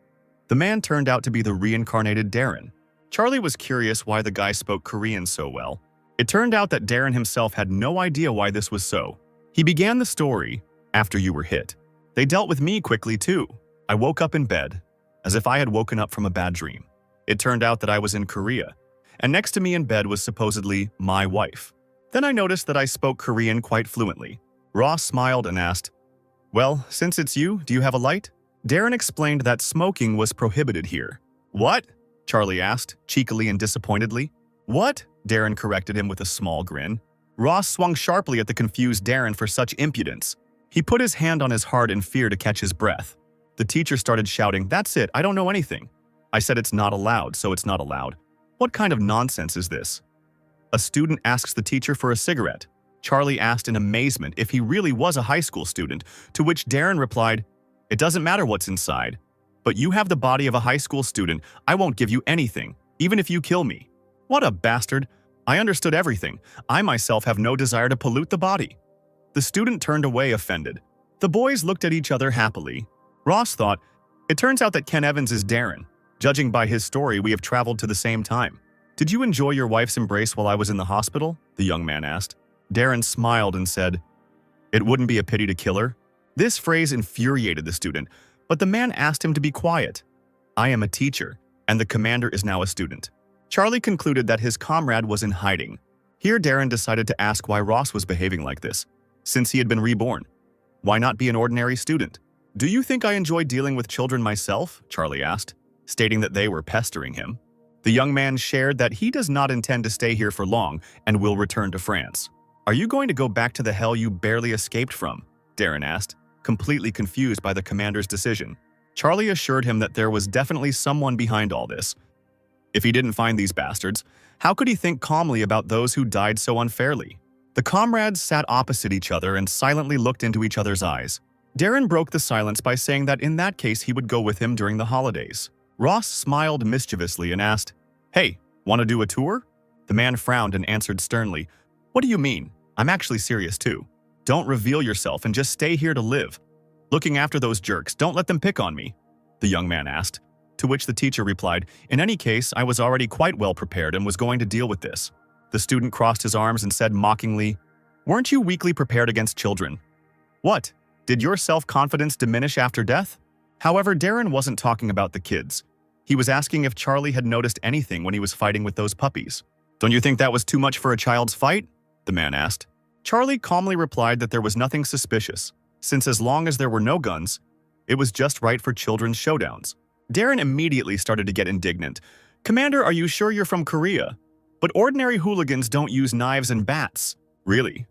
The man turned out to be the reincarnated Darren. Charlie was curious why the guy spoke Korean so well. It turned out that Darren himself had no idea why this was so. He began the story, after you were hit. They dealt with me quickly too. I woke up in bed, as if I had woken up from a bad dream. It turned out that I was in Korea, and next to me in bed was supposedly my wife. Then I noticed that I spoke Korean quite fluently. Ross smiled and asked, Well, since it's you, do you have a light? Darren explained that smoking was prohibited here. What? Charlie asked, cheekily and disappointedly. What? Darren corrected him with a small grin. Ross swung sharply at the confused Darren for such impudence. He put his hand on his heart in fear to catch his breath. The teacher started shouting, That's it, I don't know anything. I said it's not allowed, so it's not allowed. What kind of nonsense is this? A student asks the teacher for a cigarette. Charlie asked in amazement if he really was a high school student, to which Darren replied, It doesn't matter what's inside. But you have the body of a high school student. I won't give you anything, even if you kill me. What a bastard. I understood everything. I myself have no desire to pollute the body. The student turned away offended. The boys looked at each other happily. Ross thought, It turns out that Ken Evans is Darren. Judging by his story, we have traveled to the same time. Did you enjoy your wife's embrace while I was in the hospital? The young man asked. Darren smiled and said, It wouldn't be a pity to kill her. This phrase infuriated the student, but the man asked him to be quiet. I am a teacher, and the commander is now a student. Charlie concluded that his comrade was in hiding. Here Darren decided to ask why Ross was behaving like this, since he had been reborn. Why not be an ordinary student? Do you think I enjoy dealing with children myself? Charlie asked, stating that they were pestering him. The young man shared that he does not intend to stay here for long and will return to France. Are you going to go back to the hell you barely escaped from? Darren asked, completely confused by the commander's decision. Charlie assured him that there was definitely someone behind all this. If he didn't find these bastards, how could he think calmly about those who died so unfairly? The comrades sat opposite each other and silently looked into each other's eyes. Darren broke the silence by saying that in that case he would go with him during the holidays. Ross smiled mischievously and asked, Hey, want to do a tour? The man frowned and answered sternly, What do you mean? I'm actually serious too. Don't reveal yourself and just stay here to live. Looking after those jerks, don't let them pick on me, the young man asked. To which the teacher replied, In any case, I was already quite well prepared and was going to deal with this. The student crossed his arms and said mockingly, Weren't you weakly prepared against children? What? Did your self-confidence diminish after death? However, Darren wasn't talking about the kids. He was asking if Charlie had noticed anything when he was fighting with those puppies. Don't you think that was too much for a child's fight? The man asked. Charlie calmly replied that there was nothing suspicious, since as long as there were no guns, it was just right for children's showdowns. Darren immediately started to get indignant. Commander, are you sure you're from Korea? But ordinary hooligans don't use knives and bats. Really?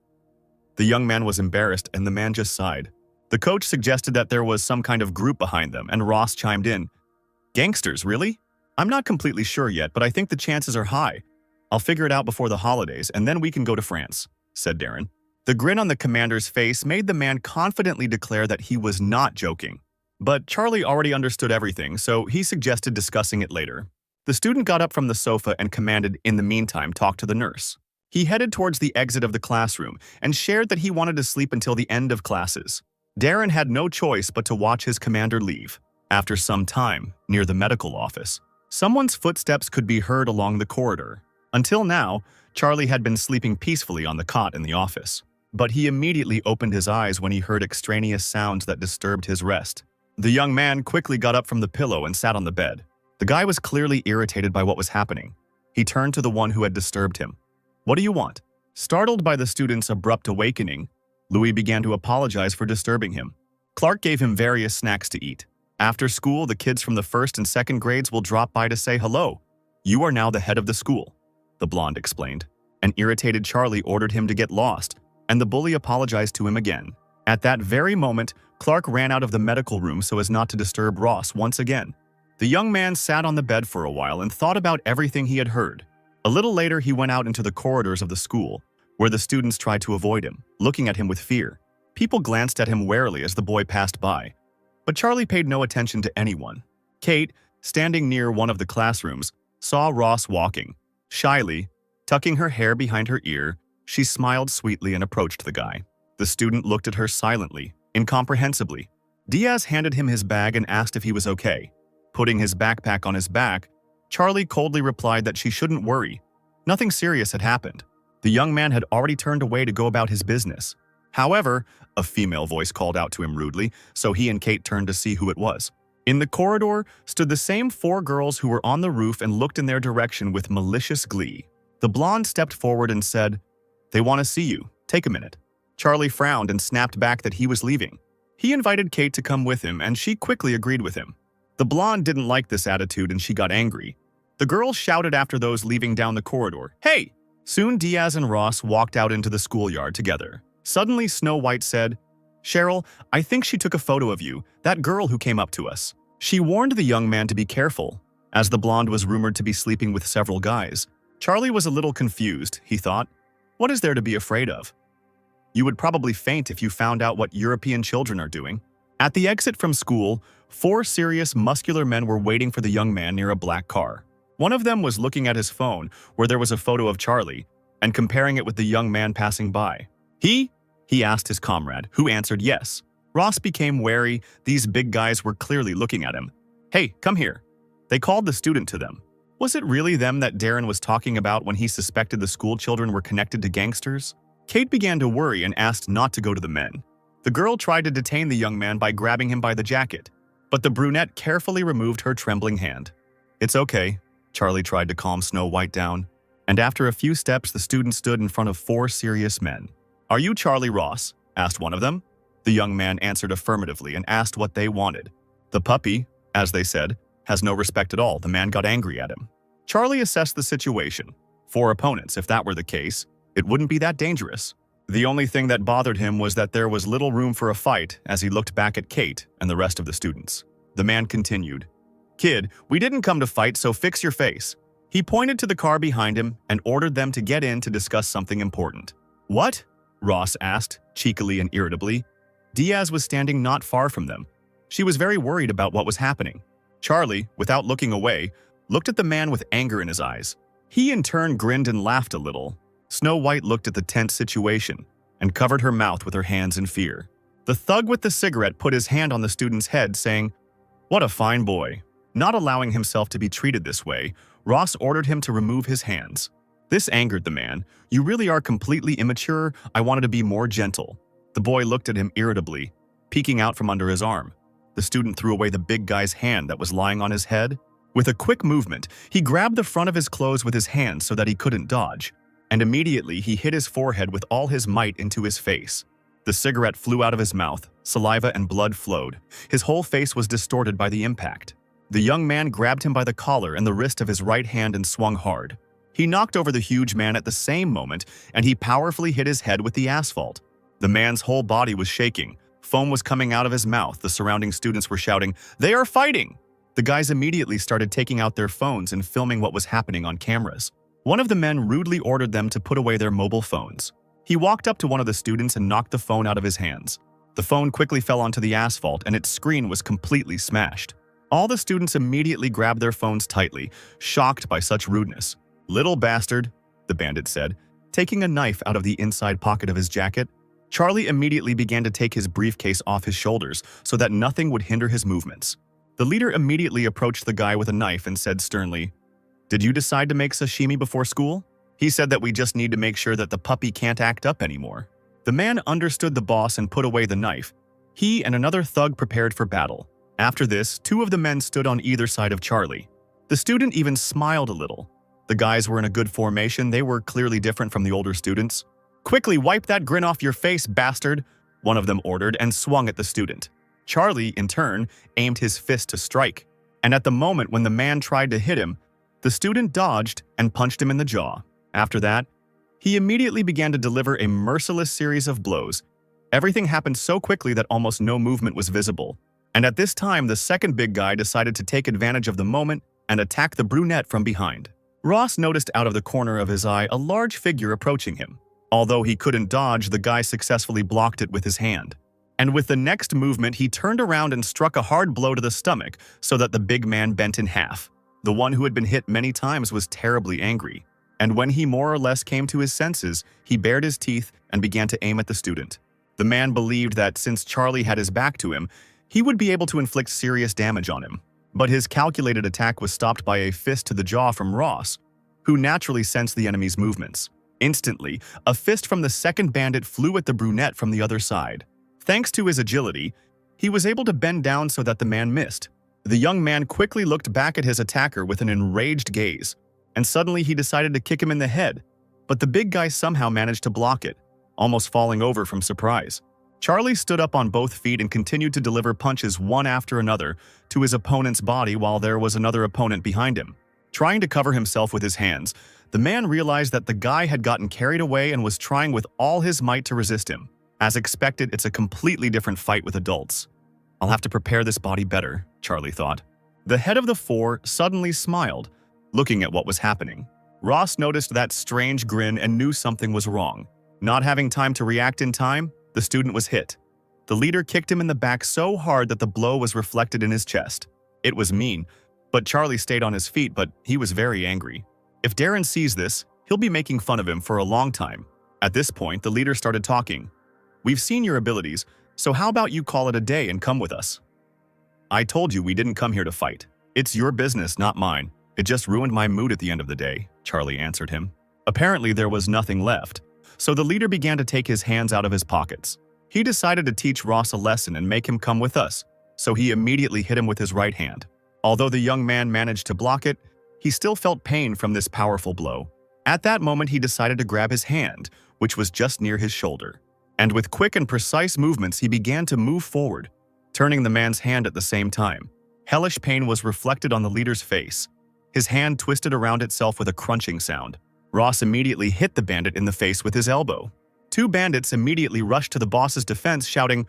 The young man was embarrassed and the man just sighed. The coach suggested that there was some kind of group behind them, and Ross chimed in. Gangsters, really? I'm not completely sure yet, but I think the chances are high. I'll figure it out before the holidays, and then we can go to France, said Darren. The grin on the commander's face made the man confidently declare that he was not joking. But Charlie already understood everything, so he suggested discussing it later. The student got up from the sofa and commanded, in the meantime, talk to the nurse. He headed towards the exit of the classroom and shared that he wanted to sleep until the end of classes. Darren had no choice but to watch his commander leave. After some time, near the medical office, someone's footsteps could be heard along the corridor. Until now, Charlie had been sleeping peacefully on the cot in the office. But he immediately opened his eyes when he heard extraneous sounds that disturbed his rest. The young man quickly got up from the pillow and sat on the bed. The guy was clearly irritated by what was happening. He turned to the one who had disturbed him. "What do you want?" Startled by the student's abrupt awakening, Louis began to apologize for disturbing him. Clark gave him various snacks to eat. After school, the kids from the first and second grades will drop by to say hello. "You are now the head of the school," the blonde explained. An irritated Charlie ordered him to get lost, and the bully apologized to him again. At that very moment, Clark ran out of the medical room so as not to disturb Ross once again. The young man sat on the bed for a while and thought about everything he had heard. A little later, he went out into the corridors of the school, where the students tried to avoid him, looking at him with fear. People glanced at him warily as the boy passed by, but Charlie paid no attention to anyone. Kate, standing near one of the classrooms, saw Ross walking. Shyly, tucking her hair behind her ear, she smiled sweetly and approached the guy. The student looked at her silently, incomprehensibly. Diaz handed him his bag and asked if he was okay. Putting his backpack on his back, Charlie coldly replied that she shouldn't worry. Nothing serious had happened. The young man had already turned away to go about his business. However, a female voice called out to him rudely, so he and Kate turned to see who it was. In the corridor stood the same 4 girls who were on the roof and looked in their direction with malicious glee. The blonde stepped forward and said, "They want to see you. Take a minute." Charlie frowned and snapped back that he was leaving. He invited Kate to come with him, and she quickly agreed with him. The blonde didn't like this attitude and she got angry. The girls shouted after those leaving down the corridor, "Hey!" Soon Diaz and Ross walked out into the schoolyard together. Suddenly Snow White said, "Cheryl, I think she took a photo of you, that girl who came up to us." She warned the young man to be careful, as the blonde was rumored to be sleeping with several guys. Charlie was a little confused, he thought. What is there to be afraid of? You would probably faint if you found out what European children are doing. At the exit from school, 4 serious, muscular men were waiting for the young man near a black car. One of them was looking at his phone, where there was a photo of Charlie, and comparing it with the young man passing by. He asked his comrade, who answered yes. Ross became wary. These big guys were clearly looking at him. "Hey, come here." They called the student to them. Was it really them that Darren was talking about when he suspected the school children were connected to gangsters? Kate began to worry and asked not to go to the men. The girl tried to detain the young man by grabbing him by the jacket, but the brunette carefully removed her trembling hand. "It's okay," Charlie tried to calm Snow White down, and after a few steps the student stood in front of 4 serious men. "Are you Charlie Ross?" asked one of them. The young man answered affirmatively and asked what they wanted. "The puppy," as they said, "has no respect at all." The man got angry at him. Charlie assessed the situation. 4 opponents, if that were the case, it wouldn't be that dangerous. The only thing that bothered him was that there was little room for a fight as he looked back at Kate and the rest of the students. The man continued, "Kid, we didn't come to fight, so fix your face." He pointed to the car behind him and ordered them to get in to discuss something important. "What?" Ross asked, cheekily and irritably. Diaz was standing not far from them. She was very worried about what was happening. Charlie, without looking away, looked at the man with anger in his eyes. He in turn grinned and laughed a little. Snow White looked at the tense situation and covered her mouth with her hands in fear. The thug with the cigarette put his hand on the student's head, saying, "What a fine boy." Not allowing himself to be treated this way, Ross ordered him to remove his hands. This angered the man. "You really are completely immature. I wanted to be more gentle." The boy looked at him irritably, peeking out from under his arm. The student threw away the big guy's hand that was lying on his head. With a quick movement, he grabbed the front of his clothes with his hands so that he couldn't dodge, and immediately he hit his forehead with all his might into his face. The cigarette flew out of his mouth, saliva and blood flowed. His whole face was distorted by the impact. The young man grabbed him by the collar and the wrist of his right hand and swung hard. He knocked over the huge man at the same moment, and he powerfully hit his head with the asphalt. The man's whole body was shaking. Foam was coming out of his mouth. The surrounding students were shouting, "They are fighting!" The guys immediately started taking out their phones and filming what was happening on cameras. One of the men rudely ordered them to put away their mobile phones. He walked up to one of the students and knocked the phone out of his hands. The phone quickly fell onto the asphalt and its screen was completely smashed. All the students immediately grabbed their phones tightly, shocked by such rudeness. "Little bastard," the bandit said, Taking a knife out of the inside pocket of his jacket, Charlie immediately began to take his briefcase off his shoulders so that nothing would hinder his movements. The leader immediately approached the guy with a knife and said sternly, "Did you decide to make sashimi before school?" He said that we just need to make sure that the puppy can't act up anymore. The man understood the boss and put away the knife. He and another thug prepared for battle. After this, two of the men stood on either side of Charlie. The student even smiled a little. The guys were in a good formation. They were clearly different from the older students. "Quickly wipe that grin off your face, bastard," one of them ordered and swung at the student. Charlie, in turn, aimed his fist to strike. And at the moment when the man tried to hit him, the student dodged and punched him in the jaw. After that, he immediately began to deliver a merciless series of blows. Everything happened so quickly that almost no movement was visible. And at this time, the second big guy decided to take advantage of the moment and attack the brunette from behind. Ross noticed out of the corner of his eye a large figure approaching him. Although he couldn't dodge, the guy successfully blocked it with his hand. And with the next movement, he turned around and struck a hard blow to the stomach so that the big man bent in half. The one who had been hit many times was terribly angry. And when he more or less came to his senses, he bared his teeth and began to aim at the student. The man believed that since Charlie had his back to him, he would be able to inflict serious damage on him. But his calculated attack was stopped by a fist to the jaw from Ross, who naturally sensed the enemy's movements. Instantly, a fist from the second bandit flew at the brunette from the other side. Thanks to his agility, he was able to bend down so that the man missed. The young man quickly looked back at his attacker with an enraged gaze, and suddenly he decided to kick him in the head, but the big guy somehow managed to block it, almost falling over from surprise. Charlie stood up on both feet and continued to deliver punches one after another to his opponent's body while there was another opponent behind him. Trying to cover himself with his hands, the man realized that the guy had gotten carried away and was trying with all his might to resist him. As expected, it's a completely different fight with adults. "I'll have to prepare this body better," Charlie thought. The head of the four suddenly smiled, looking at what was happening. Ross noticed that strange grin and knew something was wrong. Not having time to react in time, the student was hit. The leader kicked him in the back so hard that the blow was reflected in his chest. It was mean, but Charlie stayed on his feet, but he was very angry. If Darren sees this, he'll be making fun of him for a long time. At this point, the leader started talking. "We've seen your abilities, so how about you call it a day and come with us?" "I told you we didn't come here to fight. It's your business, not mine. It just ruined my mood at the end of the day," Charlie answered him. Apparently, there was nothing left, so the leader began to take his hands out of his pockets. He decided to teach Ross a lesson and make him come with us, so he immediately hit him with his right hand. Although the young man managed to block it, he still felt pain from this powerful blow. At that moment, he decided to grab his hand, which was just near his shoulder. And with quick and precise movements, he began to move forward, turning the man's hand at the same time. Hellish pain was reflected on the leader's face. His hand twisted around itself with a crunching sound. Ross immediately hit the bandit in the face with his elbow. Two bandits immediately rushed to the boss's defense, shouting,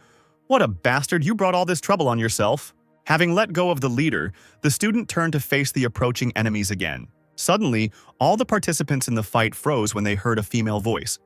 "What a bastard, you brought all this trouble on yourself." Having let go of the leader, the student turned to face the approaching enemies again. Suddenly, all the participants in the fight froze when they heard a female voice.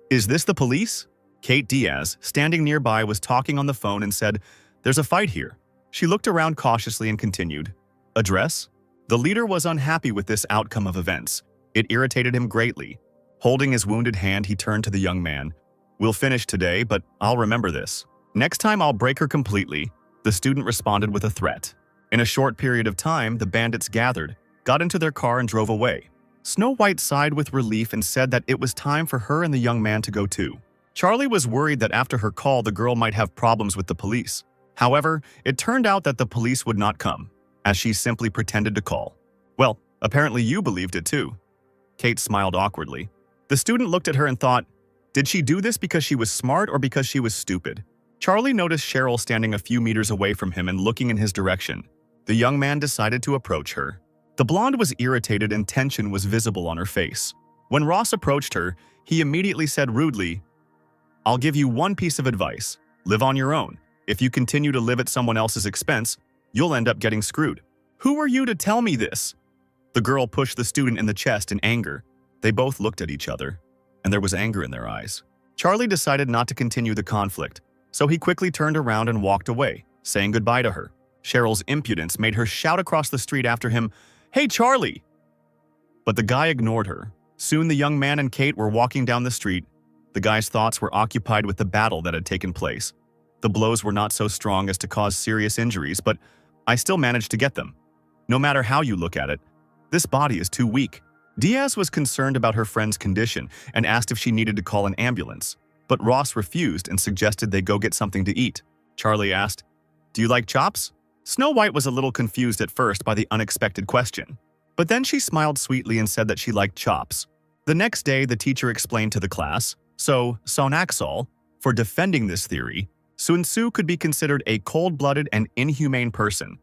"Is this the police?" Kate Diaz, standing nearby, was talking on the phone and said, "There's a fight here." She looked around cautiously and continued, "Address?" The leader was unhappy with this outcome of events. It irritated him greatly. Holding his wounded hand, he turned to the young man. "We'll finish today, but I'll remember this. Next time I'll break her completely." The student responded with a threat. In a short period of time, the bandits gathered, got into their car and drove away. Snow White sighed with relief and said that it was time for her and the young man to go too. Charlie was worried that after her call, the girl might have problems with the police. However, it turned out that the police would not come, as she simply pretended to call. "Well, apparently you believed it too." Kate smiled awkwardly. The student looked at her and thought, did she do this because she was smart or because she was stupid? Charlie noticed Cheryl standing a few meters away from him and looking in his direction. The young man decided to approach her. The blonde was irritated and tension was visible on her face. When Ross approached her, he immediately said rudely, "I'll give you one piece of advice. Live on your own. If you continue to live at someone else's expense, you'll end up getting screwed." "Who are you to tell me this?" The girl pushed the student in the chest in anger. They both looked at each other, and there was anger in their eyes. Charlie decided not to continue the conflict, so he quickly turned around and walked away, saying goodbye to her. Cheryl's impudence made her shout across the street after him, "Hey, Charlie!" But the guy ignored her, Soon the young man and Kate were walking down the street. The guy's thoughts were occupied with the battle that had taken place. The blows were not so strong as to cause serious injuries, but I still managed to get them. No matter how you look at it, this body is too weak. Diaz was concerned about her friend's condition and asked if she needed to call an ambulance, but Ross refused and suggested they go get something to eat. Charlie asked, "Do you like chops?" Snow White was a little confused at first by the unexpected question, but then she smiled sweetly and said that she liked chops. The next day, the teacher explained to the class, so Sonaxol, for defending this theory, Sun Tzu could be considered a cold-blooded and inhumane person.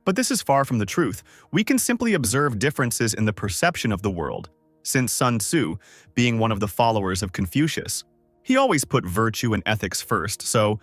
But this is far from the truth. We can simply observe differences in the perception of the world, since Sun Tzu, being one of the followers of Confucius, he always put virtue and ethics first, so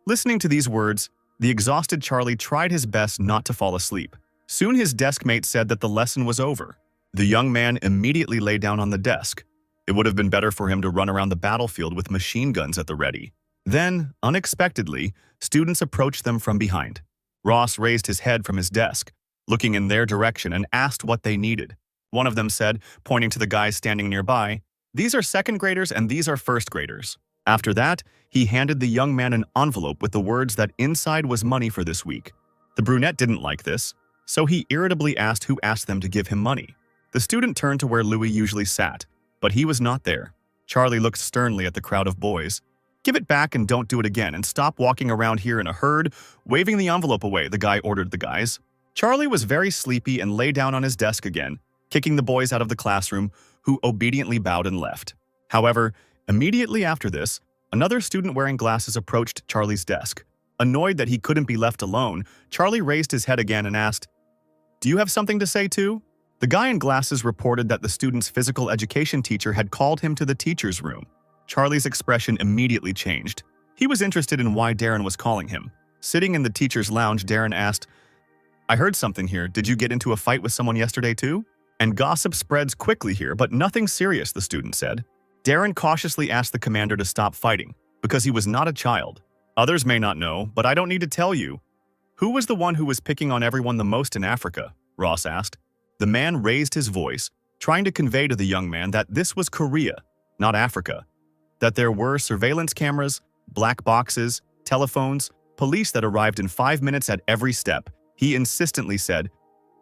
listening to these words, the exhausted Charlie tried his best not to fall asleep. Soon his desk mate said that the lesson was over. The young man immediately lay down on the desk. It would have been better for him to run around the battlefield with machine guns at the ready. Then, unexpectedly, students approached them from behind. Ross raised his head from his desk, looking in their direction, and asked what they needed. One of them said, pointing to the guys standing nearby, "These are second graders and these are first graders." After that, he handed the young man an envelope with the words that inside was money for this week. The brunette didn't like this, so he irritably asked who asked them to give him money. The student turned to where Louis usually sat, but he was not there. Charlie looked sternly at the crowd of boys. "Give it back and don't do it again, and stop walking around here in a herd, waving the envelope away," the guy ordered the guys. Charlie was very sleepy and lay down on his desk again, kicking the boys out of the classroom, who obediently bowed and left. However, immediately after this, another student wearing glasses approached Charlie's desk. Annoyed that he couldn't be left alone, Charlie raised his head again and asked, "Do you have something to say too?" The guy in glasses reported that the student's physical education teacher had called him to the teacher's room. Charlie's expression immediately changed. He was interested in why Darren was calling him. Sitting in the teacher's lounge, Darren asked, "I heard something here. Did you get into a fight with someone yesterday too?" "And gossip spreads quickly here, but nothing serious," the student said. Darren cautiously asked the commander to stop fighting, because he was not a child. "Others may not know, but I don't need to tell you. Who was the one who was picking on everyone the most in Africa?" Ross asked. The man raised his voice, trying to convey to the young man that this was Korea, not Africa. That there were surveillance cameras, black boxes, telephones, police that arrived in 5 minutes at every step. He insistently said,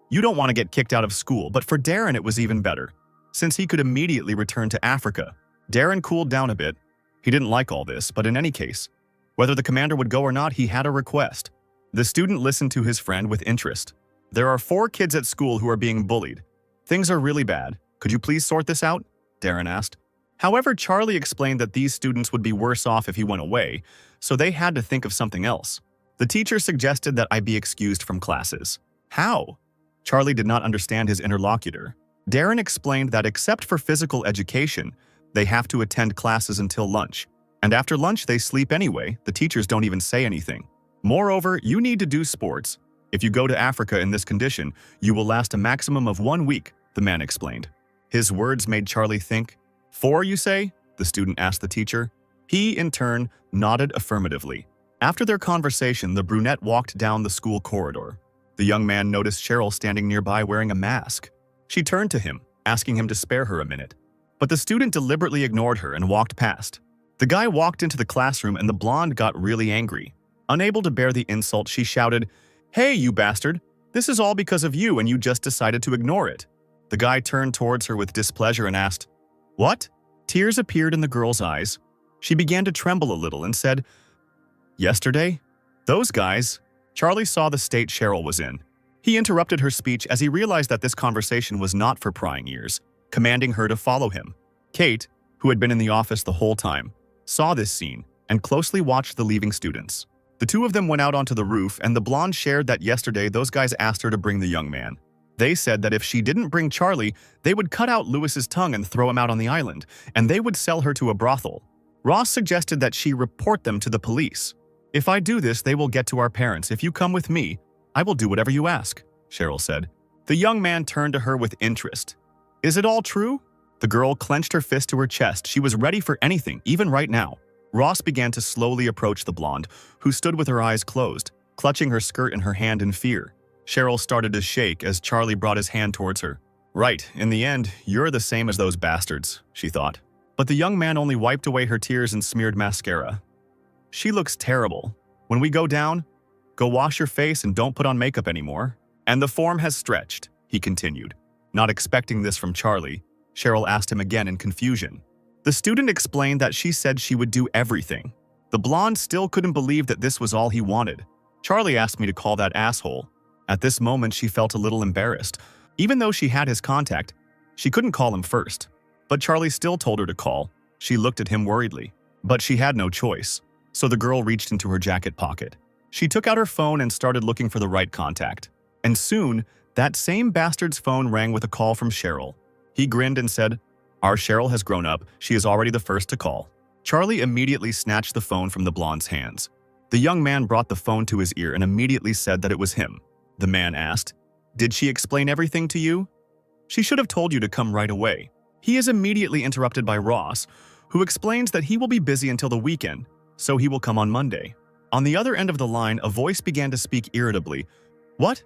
"You don't want to get kicked out of school," but for Darren it was even better, since he could immediately return to Africa. Darren cooled down a bit. He didn't like all this, but in any case, whether the commander would go or not, he had a request. The student listened to his friend with interest. "There are 4 kids at school who are being bullied. Things are really bad. Could you please sort this out?" Darren asked. However, Charlie explained that these students would be worse off if he went away, so they had to think of something else. The teacher suggested that I be excused from classes. How? Charlie did not understand his interlocutor. Darren explained that except for physical education, they have to attend classes until lunch. And after lunch, they sleep anyway. The teachers don't even say anything. Moreover, you need to do sports. If you go to Africa in this condition, you will last a maximum of 1 week, the man explained. His words made Charlie think. 4, you say? The student asked the teacher. He, in turn, nodded affirmatively. After their conversation, the brunette walked down the school corridor. The young man noticed Cheryl standing nearby wearing a mask. She turned to him, asking him to spare her a minute. But the student deliberately ignored her and walked past. The guy walked into the classroom and the blonde got really angry. Unable to bear the insult, she shouted, "Hey, you bastard! This is all because of you and you just decided to ignore it." The guy turned towards her with displeasure and asked, "What?" Tears appeared in the girl's eyes. She began to tremble a little and said, "Yesterday? Those guys." Charlie saw the state Cheryl was in. He interrupted her speech as he realized that this conversation was not for prying ears, commanding her to follow him. Kate, who had been in the office the whole time, saw this scene and closely watched the leaving students. The 2 of them went out onto the roof, and the blonde shared that yesterday those guys asked her to bring the young man. They said that if she didn't bring Charlie, they would cut out Lewis's tongue and throw him out on the island, and they would sell her to a brothel. Ross suggested that she report them to the police. "If I do this, they will get to our parents. If you come with me, I will do whatever you ask," Cheryl said. The young man turned to her with interest. "Is it all true?" The girl clenched her fist to her chest. She was ready for anything, even right now. Ross began to slowly approach the blonde, who stood with her eyes closed, clutching her skirt in her hand in fear. Cheryl started to shake as Charlie brought his hand towards her. Right, in the end, you're the same as those bastards, she thought. But the young man only wiped away her tears and smeared mascara. She looks terrible. When we go down, go wash your face and don't put on makeup anymore. And the form has stretched, he continued. Not expecting this from Charlie, Cheryl asked him again in confusion. The student explained that she said she would do everything. The blonde still couldn't believe that this was all he wanted. Charlie asked me to call that asshole. At this moment, she felt a little embarrassed. Even though she had his contact, she couldn't call him first. But Charlie still told her to call. She looked at him worriedly. But she had no choice. So the girl reached into her jacket pocket. She took out her phone and started looking for the right contact. And soon, that same bastard's phone rang with a call from Cheryl. He grinned and said, "Our Cheryl has grown up. She is already the first to call." Charlie immediately snatched the phone from the blonde's hands. The young man brought the phone to his ear and immediately said that it was him. The man asked, "Did she explain everything to you?" "She should have told you to come right away." He is immediately interrupted by Ross, who explains that he will be busy until the weekend, so he will come on Monday. On the other end of the line, a voice began to speak irritably. "What?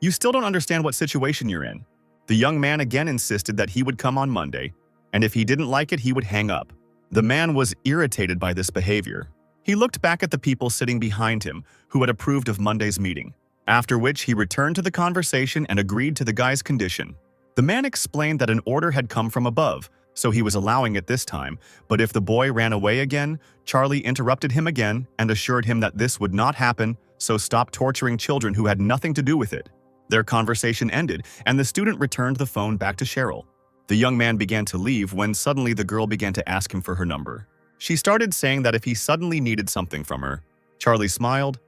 You still don't understand what situation you're in." The young man again insisted that he would come on Monday, and if he didn't like it, he would hang up. The man was irritated by this behavior. He looked back at the people sitting behind him who had approved of Monday's meeting, after which he returned to the conversation and agreed to the guy's condition. The man explained that an order had come from above, so he was allowing it this time, but if the boy ran away again, Charlie interrupted him again and assured him that this would not happen, so stop torturing children who had nothing to do with it. Their conversation ended, and the student returned the phone back to Cheryl. The young man began to leave when suddenly the girl began to ask him for her number. She started saying that if he suddenly needed something from her. Charlie smiled.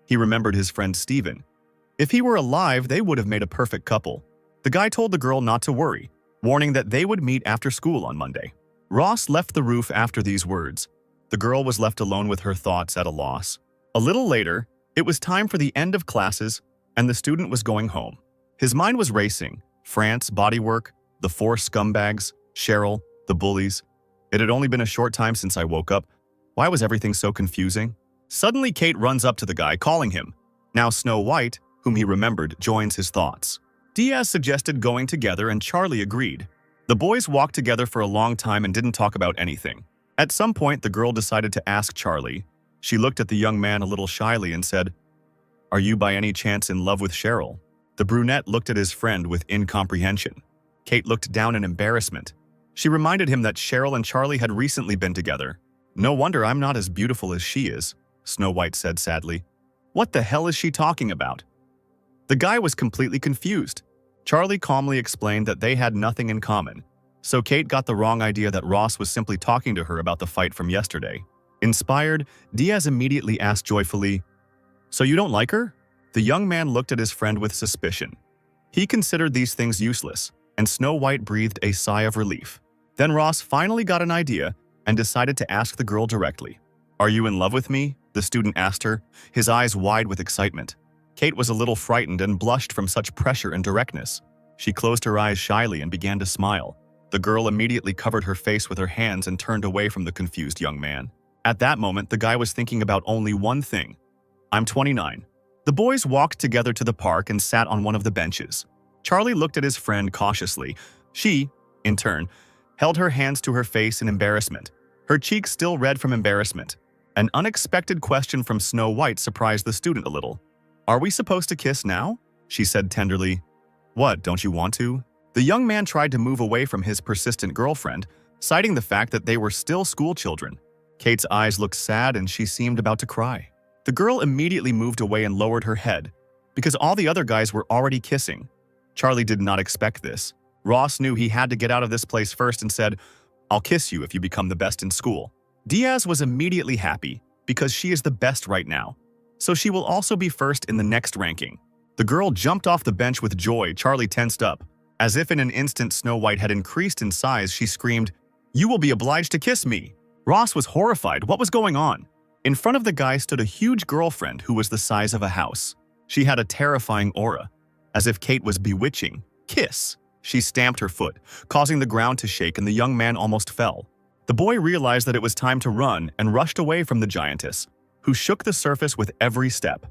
He remembered his friend Steven. If he were alive, they would have made a perfect couple. The guy told the girl not to worry, warning that they would meet after school on Monday. Ross left the roof after these words. The girl was left alone with her thoughts at a loss. A little later, it was time for the end of classes, and the student was going home. His mind was racing. France, bodywork, the four scumbags, Cheryl, the bullies. It had only been a short time since I woke up. Why was everything so confusing? Suddenly, Kate runs up to the guy, calling him. Now Snow White, whom he remembered, joins his thoughts. Diaz suggested going together and Charlie agreed. The boys walked together for a long time and didn't talk about anything. At some point, the girl decided to ask Charlie. She looked at the young man a little shyly and said, "Are you by any chance in love with Cheryl?" The brunette looked at his friend with incomprehension. Kate looked down in embarrassment. She reminded him that Cheryl and Charlie had recently been together. "No wonder I'm not as beautiful as she is," Snow White said sadly. "What the hell is she talking about?" The guy was completely confused. Charlie calmly explained that they had nothing in common, so Kate got the wrong idea that Ross was simply talking to her about the fight from yesterday. Inspired, Diaz immediately asked joyfully, "So you don't like her?" The young man looked at his friend with suspicion. He considered these things useless, and Snow White breathed a sigh of relief. Then Ross finally got an idea and decided to ask the girl directly. "Are you in love with me?" the student asked her, his eyes wide with excitement. Kate was a little frightened and blushed from such pressure and directness. She closed her eyes shyly and began to smile. The girl immediately covered her face with her hands and turned away from the confused young man. At that moment, the guy was thinking about only one thing. "I'm 29. The boys walked together to the park and sat on one of the benches. Charlie looked at his friend cautiously. She, in turn, held her hands to her face in embarrassment, her cheeks still red from embarrassment. An unexpected question from Snow White surprised the student a little. "Are we supposed to kiss now?" she said tenderly. "What, don't you want to?" The young man tried to move away from his persistent girlfriend, citing the fact that they were still school children. Kate's eyes looked sad and she seemed about to cry. The girl immediately moved away and lowered her head, because all the other guys were already kissing. Charlie did not expect this. Ross knew he had to get out of this place first and said, "I'll kiss you if you become the best in school." Diaz was immediately happy, because she is the best right now, so she will also be first in the next ranking. The girl jumped off the bench with joy. Charlie tensed up. As if in an instant Snow White had increased in size, she screamed, "You will be obliged to kiss me." Ross was horrified. What was going on? In front of the guy stood a huge girlfriend who was the size of a house. She had a terrifying aura, as if Kate was bewitching. "Kiss!" She stamped her foot, causing the ground to shake, and the young man almost fell. The boy realized that it was time to run and rushed away from the giantess, who shook the surface with every step.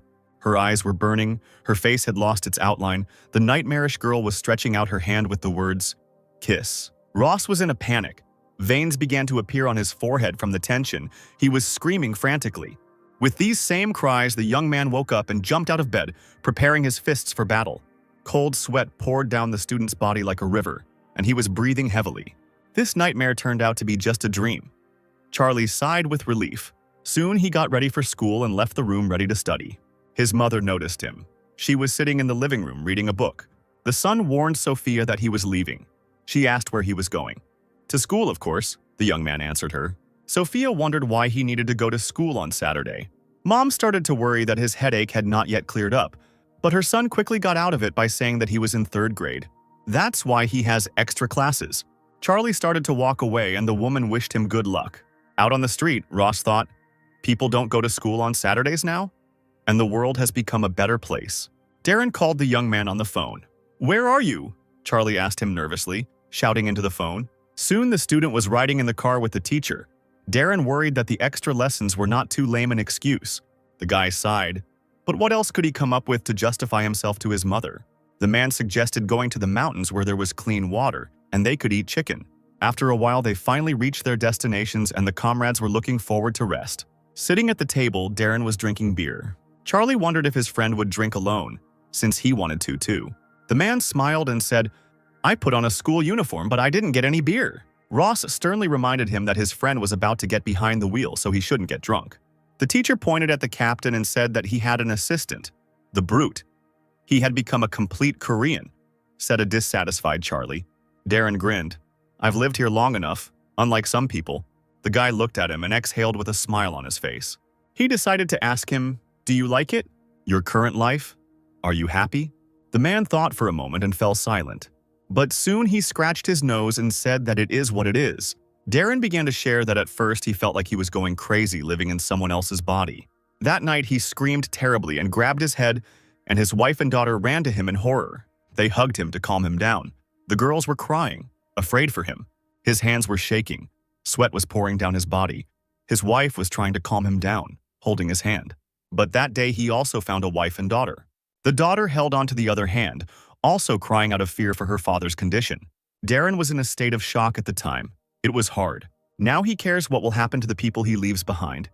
Her eyes were burning, her face had lost its outline. The nightmarish girl was stretching out her hand with the words, "Kiss." Ross was in a panic. Veins began to appear on his forehead from the tension. He was screaming frantically. With these same cries, the young man woke up and jumped out of bed, preparing his fists for battle. Cold sweat poured down the student's body like a river, and he was breathing heavily. This nightmare turned out to be just a dream. Charlie sighed with relief. Soon he got ready for school and left the room ready to study. His mother noticed him. She was sitting in the living room reading a book. The son warned Sophia that he was leaving. She asked where he was going. To school, of course, the young man answered her. Sophia wondered why he needed to go to school on Saturday. Mom started to worry that his headache had not yet cleared up, but her son quickly got out of it by saying that he was in 3rd grade. That's why he has extra classes. Charlie started to walk away and the woman wished him good luck. Out on the street, Ross thought, people don't go to school on Saturdays now? And the world has become a better place. Darren called the young man on the phone. "Where are you?" Charlie asked him nervously, shouting into the phone. Soon the student was riding in the car with the teacher. Darren worried that the extra lessons were not too lame an excuse. The guy sighed. But what else could he come up with to justify himself to his mother? The man suggested going to the mountains where there was clean water, and they could eat chicken. After a while, they finally reached their destinations and the comrades were looking forward to rest. Sitting at the table, Darren was drinking beer. Charlie wondered if his friend would drink alone, since he wanted to too. The man smiled and said, "I put on a school uniform, but I didn't get any beer." Ross sternly reminded him that his friend was about to get behind the wheel, so he shouldn't get drunk. The teacher pointed at the captain and said that he had an assistant. The brute. He had become a complete Korean, said a dissatisfied Charlie. Darren grinned. "I've lived here long enough, unlike some people." The guy looked at him and exhaled with a smile on his face. He decided to ask him, "Do you like it? Your current life? Are you happy?" The man thought for a moment and fell silent. But soon he scratched his nose and said that it is what it is. Darren began to share that at first he felt like he was going crazy living in someone else's body. That night he screamed terribly and grabbed his head, and his wife and daughter ran to him in horror. They hugged him to calm him down. The girls were crying, afraid for him. His hands were shaking. Sweat was pouring down his body. His wife was trying to calm him down, holding his hand. But that day he also found a wife and daughter. The daughter held on to the other hand, also crying out of fear for her father's condition. Darren was in a state of shock at the time. It was hard. Now he cares what will happen to the people he leaves behind.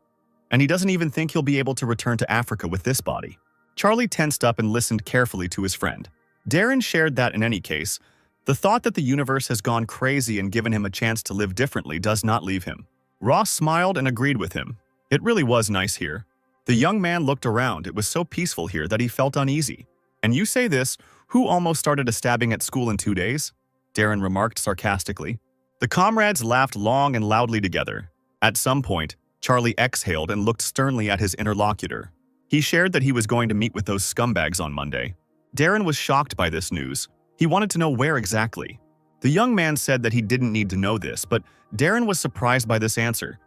And he doesn't even think he'll be able to return to Africa with this body. Charlie tensed up and listened carefully to his friend. Darren shared that in any case, the thought that the universe has gone crazy and given him a chance to live differently does not leave him. Ross smiled and agreed with him. It really was nice here. The young man looked around. It was so peaceful here that he felt uneasy. "And you say this, who almost started a stabbing at school in 2 days?" Darren remarked sarcastically. The comrades laughed long and loudly together. At some point, Charlie exhaled and looked sternly at his interlocutor. He shared that he was going to meet with those scumbags on Monday. Darren was shocked by this news. He wanted to know where exactly. The young man said that he didn't need to know this, but Darren was surprised by this answer.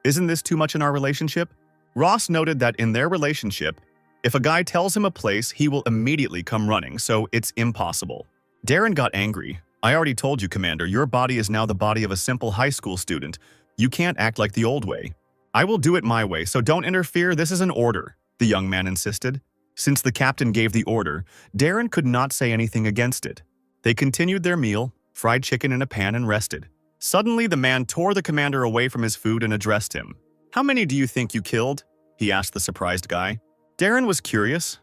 "Isn't this too much in our relationship?" Ross noted that in their relationship, if a guy tells him a place, he will immediately come running, so it's impossible. Darren got angry. "I already told you, Commander, your body is now the body of a simple high school student. You can't act like the old way." "I will do it my way, so don't interfere. This is an order," the young man insisted. Since the captain gave the order, Darren could not say anything against it. They continued their meal, fried chicken in a pan, and rested. Suddenly, the man tore the commander away from his food and addressed him. "How many do you think you killed?" he asked the surprised guy. Darren was curious.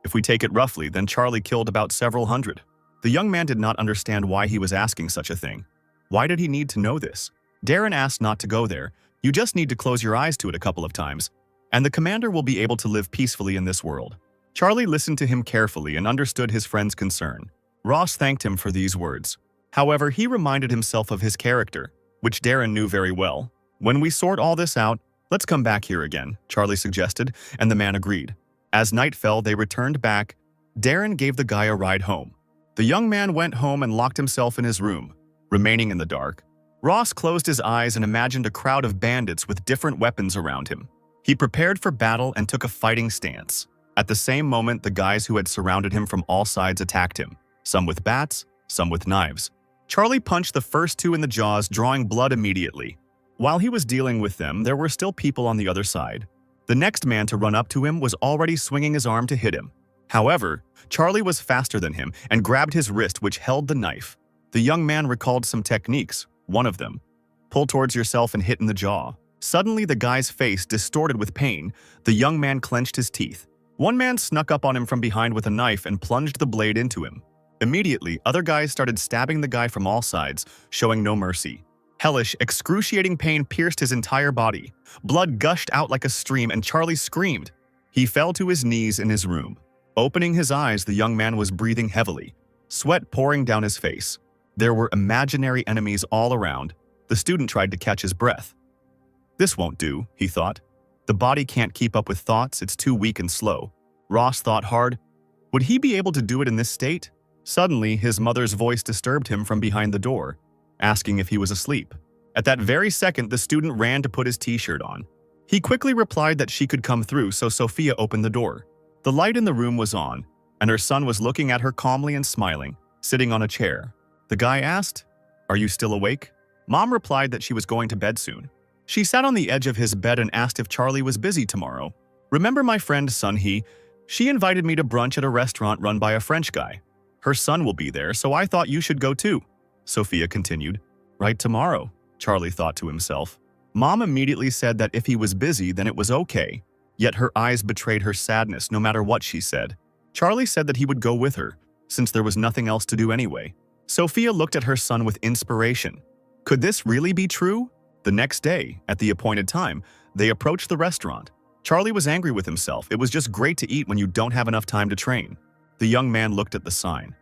If we take it roughly, then Charlie killed about several hundred. The young man did not understand why he was asking such a thing. Why did he need to know this? Darren asked not to go there. You just need to close your eyes to it a couple of times, and the commander will be able to live peacefully in this world. Charlie listened to him carefully and understood his friend's concern. Ross thanked him for these words. However, he reminded himself of his character, which Darren knew very well. "When we sort all this out, let's come back here again," Charlie suggested, and the man agreed. As night fell, they returned back. Darren gave the guy a ride home. The young man went home and locked himself in his room, remaining in the dark. Ross closed his eyes and imagined a crowd of bandits with different weapons around him. He prepared for battle and took a fighting stance. At the same moment, the guys who had surrounded him from all sides attacked him, some with bats, some with knives. Charlie punched the first two in the jaws, drawing blood immediately. While he was dealing with them, there were still people on the other side. The next man to run up to him was already swinging his arm to hit him. However, Charlie was faster than him and grabbed his wrist, which held the knife. The young man recalled some techniques, one of them. Pull towards yourself and hit in the jaw. Suddenly, the guy's face distorted with pain. The young man clenched his teeth. One man snuck up on him from behind with a knife and plunged the blade into him. Immediately, other guys started stabbing the guy from all sides, showing no mercy. Hellish, excruciating pain pierced his entire body. Blood gushed out like a stream and Charlie screamed. He fell to his knees in his room. Opening his eyes, the young man was breathing heavily, sweat pouring down his face. There were imaginary enemies all around. The student tried to catch his breath. This won't do, he thought. The body can't keep up with thoughts, it's too weak and slow. Ross thought hard. Would he be able to do it in this state? Suddenly, his mother's voice disturbed him from behind the door, asking if he was asleep. At that very second, the student ran to put his t-shirt on. He quickly replied that she could come through, so Sophia opened the door. The light in the room was on, and her son was looking at her calmly and smiling, sitting on a chair. The guy asked, "Are you still awake?" Mom replied that she was going to bed soon. She sat on the edge of his bed and asked if Charlie was busy tomorrow. "Remember my friend Sun-hee? She invited me to brunch at a restaurant run by a French guy. Her son will be there, so I thought you should go too," Sophia continued. "Right tomorrow," Charlie thought to himself. Mom immediately said that if he was busy, then it was okay. Yet her eyes betrayed her sadness no matter what she said. Charlie said that he would go with her, since there was nothing else to do anyway. Sophia looked at her son with inspiration. Could this really be true? The next day, at the appointed time, they approached the restaurant. Charlie was angry with himself. It was just great to eat when you don't have enough time to train. The young man looked at the sign.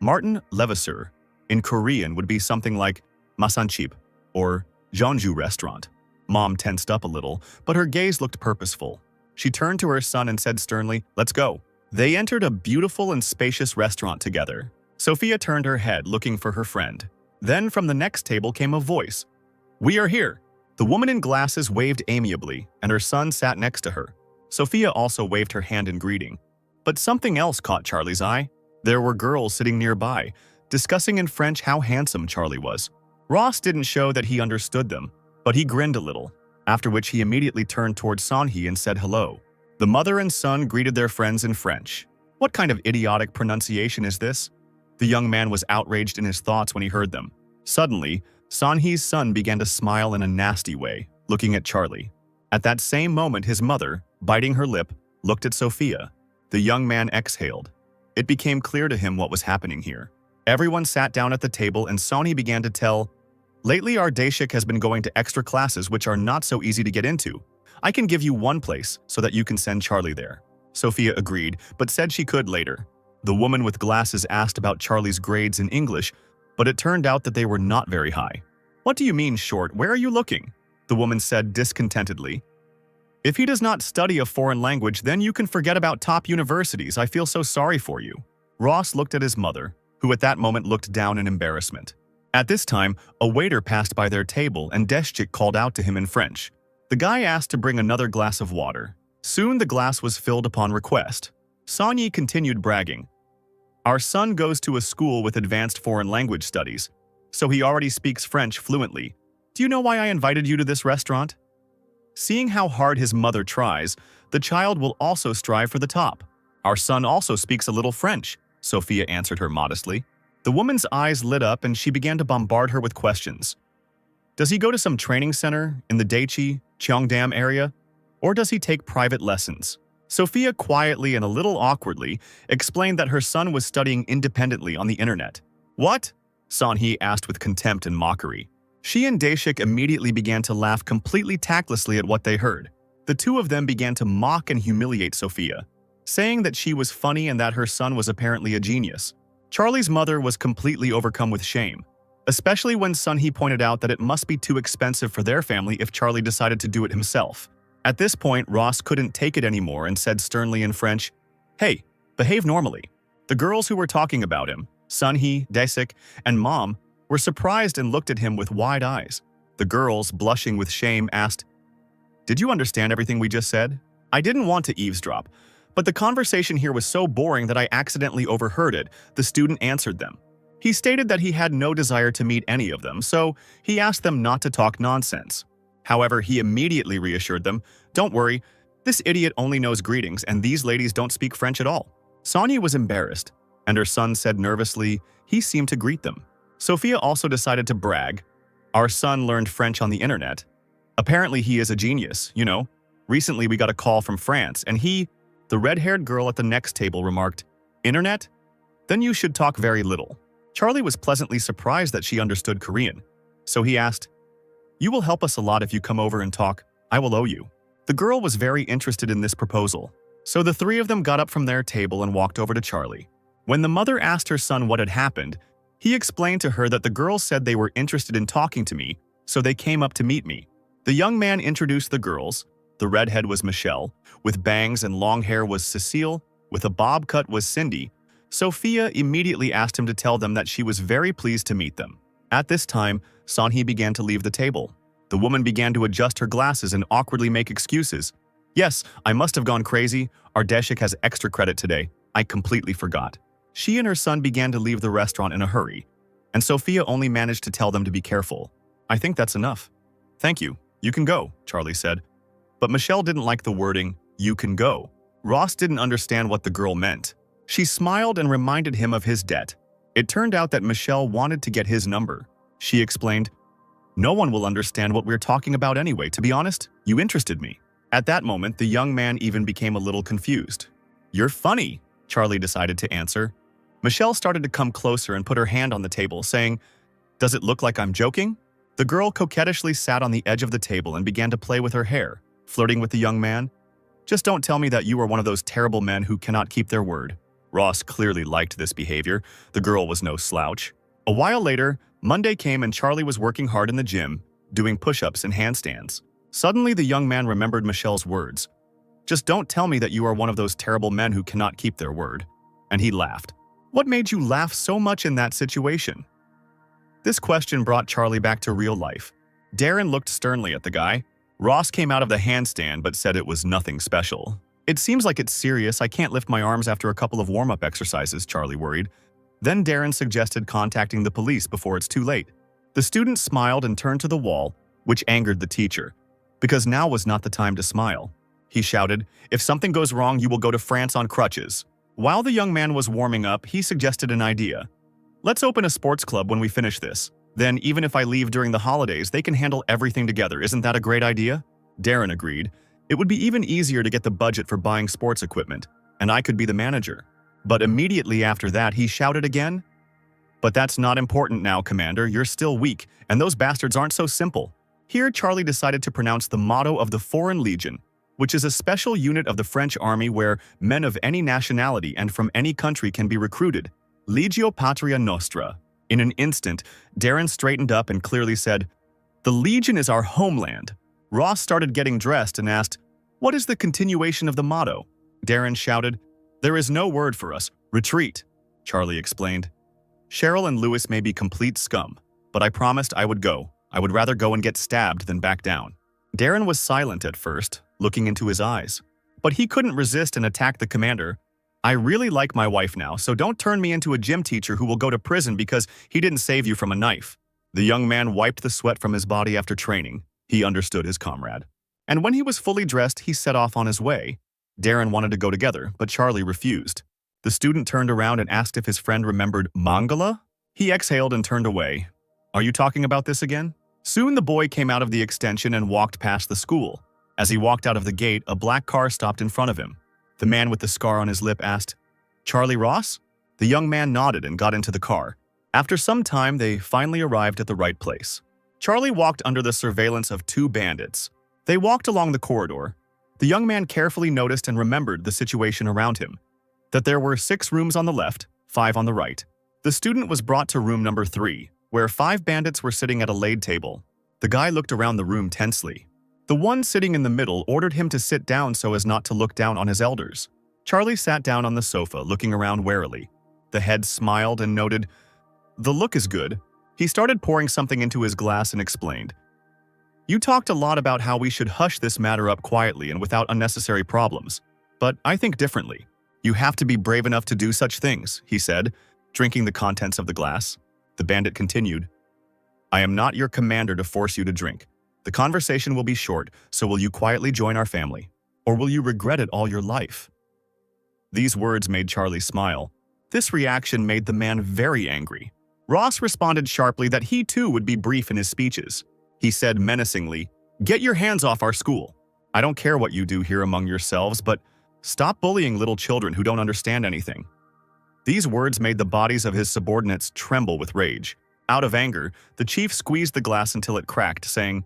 Martin Levasseur, in Korean, would be something like Masanchip or Jeonju restaurant. Mom tensed up a little, but her gaze looked purposeful. She turned to her son and said sternly, "Let's go." They entered a beautiful and spacious restaurant together. Sophia turned her head, looking for her friend. Then from the next table came a voice. "We are here." The woman in glasses waved amiably, and her son sat next to her. Sophia also waved her hand in greeting. But something else caught Charlie's eye. There were girls sitting nearby, discussing in French how handsome Charlie was. Ross didn't show that he understood them, but he grinned a little, after which he immediately turned towards Sun-hee and said hello. The mother and son greeted their friends in French. What kind of idiotic pronunciation is this? The young man was outraged in his thoughts when he heard them. Suddenly, Sun-hee's son began to smile in a nasty way, looking at Charlie. At that same moment, his mother, biting her lip, looked at Sophia. The young man exhaled. It became clear to him what was happening here. Everyone sat down at the table and Sun-hee began to tell, "Lately our Daeshik has been going to extra classes which are not so easy to get into. I can give you one place so that you can send Charlie there." Sophia agreed, but said she could later. The woman with glasses asked about Charlie's grades in English, but it turned out that they were not very high. "What do you mean short? Where are you looking?" The woman said discontentedly. "If he does not study a foreign language, then you can forget about top universities. I feel so sorry for you." Ross looked at his mother, who at that moment looked down in embarrassment. At this time, a waiter passed by their table and Daeshik called out to him in French. The guy asked to bring another glass of water. Soon the glass was filled upon request. Sun-hee continued bragging. "Our son goes to a school with advanced foreign language studies, so he already speaks French fluently. Do you know why I invited you to this restaurant?" Seeing how hard his mother tries, the child will also strive for the top. "Our son also speaks a little French," Sophia answered her modestly. The woman's eyes lit up and she began to bombard her with questions. "Does he go to some training center in the Daechi, Cheongdam area? Or does he take private lessons?" Sophia quietly and a little awkwardly explained that her son was studying independently on the internet. "What?" Sun-hee asked with contempt and mockery. She and Daeshik immediately began to laugh completely tactlessly at what they heard. The two of them began to mock and humiliate Sophia, saying that she was funny and that her son was apparently a genius. Charlie's mother was completely overcome with shame, especially when Sun-hee pointed out that it must be too expensive for their family if Charlie decided to do it himself. At this point, Ross couldn't take it anymore and said sternly in French, "Hey, behave normally." The girls who were talking about him, Sun-hee, Daeshik, and Mom, were surprised and looked at him with wide eyes. The girls, blushing with shame, asked, "Did you understand everything we just said?" "I didn't want to eavesdrop, but the conversation here was so boring that I accidentally overheard it," the student answered them. He stated that he had no desire to meet any of them, so he asked them not to talk nonsense. However, he immediately reassured them, "Don't worry, This idiot only knows greetings, and these ladies don't speak French at all. Sonia was embarrassed, and her son said nervously he seemed to greet them. Sophia also decided to brag. Our son learned French on the internet. Apparently he is a genius, you know. Recently we got a call from France, and the red-haired girl at the next table remarked, "Internet? Then you should talk very little." Charlie was pleasantly surprised that she understood Korean, so he asked, "You will help us a lot if you come over and talk. I will owe you." The girl was very interested in this proposal, so the three of them got up from their table and walked over to Charlie. When the mother asked her son what had happened, he explained to her that the girls said they were interested in talking to me, so they came up to meet me. The young man introduced the girls. The redhead was Michelle, with bangs and long hair was Cecile, with a bob cut was Cindy. Sophia immediately asked him to tell them that she was very pleased to meet them. At this time, Sonhee began to leave the table. The woman began to adjust her glasses and awkwardly make excuses. "Yes, I must have gone crazy. Our Deshik has extra credit today. I completely forgot." She and her son began to leave the restaurant in a hurry, and Sophia only managed to tell them to be careful. "I think that's enough." "Thank you. You can go," Charlie said. But Michelle didn't like the wording, "you can go." Ross didn't understand what the girl meant. She smiled and reminded him of his debt. It turned out that Michelle wanted to get his number. She explained, "No one will understand what we're talking about anyway. To be honest, you interested me." At that moment, the young man even became a little confused. "You're funny," Charlie decided to answer. Michelle started to come closer and put her hand on the table, saying, "Does it look like I'm joking?" The girl coquettishly sat on the edge of the table and began to play with her hair, flirting with the young man. "Just don't tell me that you are one of those terrible men who cannot keep their word." Ross clearly liked this behavior. The girl was no slouch. A while later, Monday came and Charlie was working hard in the gym, doing push-ups and handstands. Suddenly, the young man remembered Michelle's words. "Just don't tell me that you are one of those terrible men who cannot keep their word." And he laughed. "What made you laugh so much in that situation?" This question brought Charlie back to real life. Darren looked sternly at the guy. Ross came out of the handstand but said it was nothing special. "It seems like it's serious. I can't lift my arms after a couple of warm-up exercises," Charlie worried. Then Darren suggested contacting the police before it's too late. The student smiled and turned to the wall, which angered the teacher, because now was not the time to smile. He shouted, "If something goes wrong, you will go to France on crutches." While the young man was warming up, he suggested an idea. "Let's open a sports club when we finish this. Then, even if I leave during the holidays, they can handle everything together. Isn't that a great idea?" Darren agreed. It would be even easier to get the budget for buying sports equipment, and I could be the manager. But immediately after that, he shouted again, "But that's not important now, Commander. You're still weak, and those bastards aren't so simple." Here, Charlie decided to pronounce the motto of the Foreign Legion, which is a special unit of the French army where men of any nationality and from any country can be recruited. Legio Patria Nostra. In an instant, Darren straightened up and clearly said, "The Legion is our homeland." Ross started getting dressed and asked, "What is the continuation of the motto?" Darren shouted, "There is no word for us. Retreat." Charlie explained, "Cheryl and Lewis may be complete scum, but I promised I would go. I would rather go and get stabbed than back down." Darren was silent at first, looking into his eyes. But he couldn't resist and attacked the commander. "I really like my wife now, so don't turn me into a gym teacher who will go to prison because he didn't save you from a knife." The young man wiped the sweat from his body after training. He understood his comrade. And when he was fully dressed, he set off on his way. Darren wanted to go together, but Charlie refused. The student turned around and asked if his friend remembered Mangala. He exhaled and turned away. "Are you talking about this again?" Soon the boy came out of the extension and walked past the school. As he walked out of the gate, a black car stopped in front of him. The man with the scar on his lip asked, "Charlie Ross?" The young man nodded and got into the car. After some time, they finally arrived at the right place. Charlie walked under the surveillance of two bandits. They walked along the corridor. The young man carefully noticed and remembered the situation around him, that there were 6 rooms on the left, 5 on the right. The student was brought to room number 3, where 5 bandits were sitting at a laid table. The guy looked around the room tensely. The one sitting in the middle ordered him to sit down so as not to look down on his elders. Charlie sat down on the sofa, looking around warily. The head smiled and noted, "The look is good." He started pouring something into his glass and explained, "You talked a lot about how we should hush this matter up quietly and without unnecessary problems. But I think differently. You have to be brave enough to do such things," he said, drinking the contents of the glass. The bandit continued, "I am not your commander to force you to drink. The conversation will be short, so will you quietly join our family?" or will you regret it all your life?" These words made Charlie smile. This reaction made the man very angry. Ross responded sharply that he too would be brief in his speeches. He said menacingly, "Get your hands off our school. I don't care what you do here among yourselves, but stop bullying little children who don't understand anything." These words made the bodies of his subordinates tremble with rage. Out of anger, the chief squeezed the glass until it cracked, saying,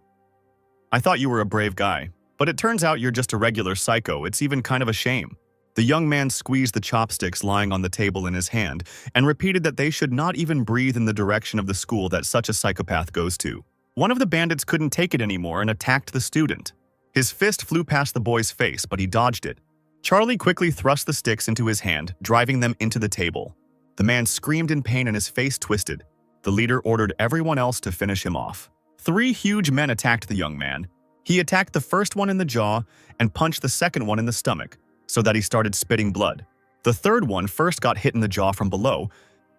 "I thought you were a brave guy, but it turns out you're just a regular psycho. It's even kind of a shame." The young man squeezed the chopsticks lying on the table in his hand and repeated that they should not even breathe in the direction of the school that such a psychopath goes to. One of the bandits couldn't take it anymore and attacked the student. His fist flew past the boy's face, but he dodged it. Charlie quickly thrust the sticks into his hand, driving them into the table. The man screamed in pain and his face twisted. The leader ordered everyone else to finish him off. 3 huge men attacked the young man. He attacked the first one in the jaw and punched the second one in the stomach, so that he started spitting blood. The third one first got hit in the jaw from below,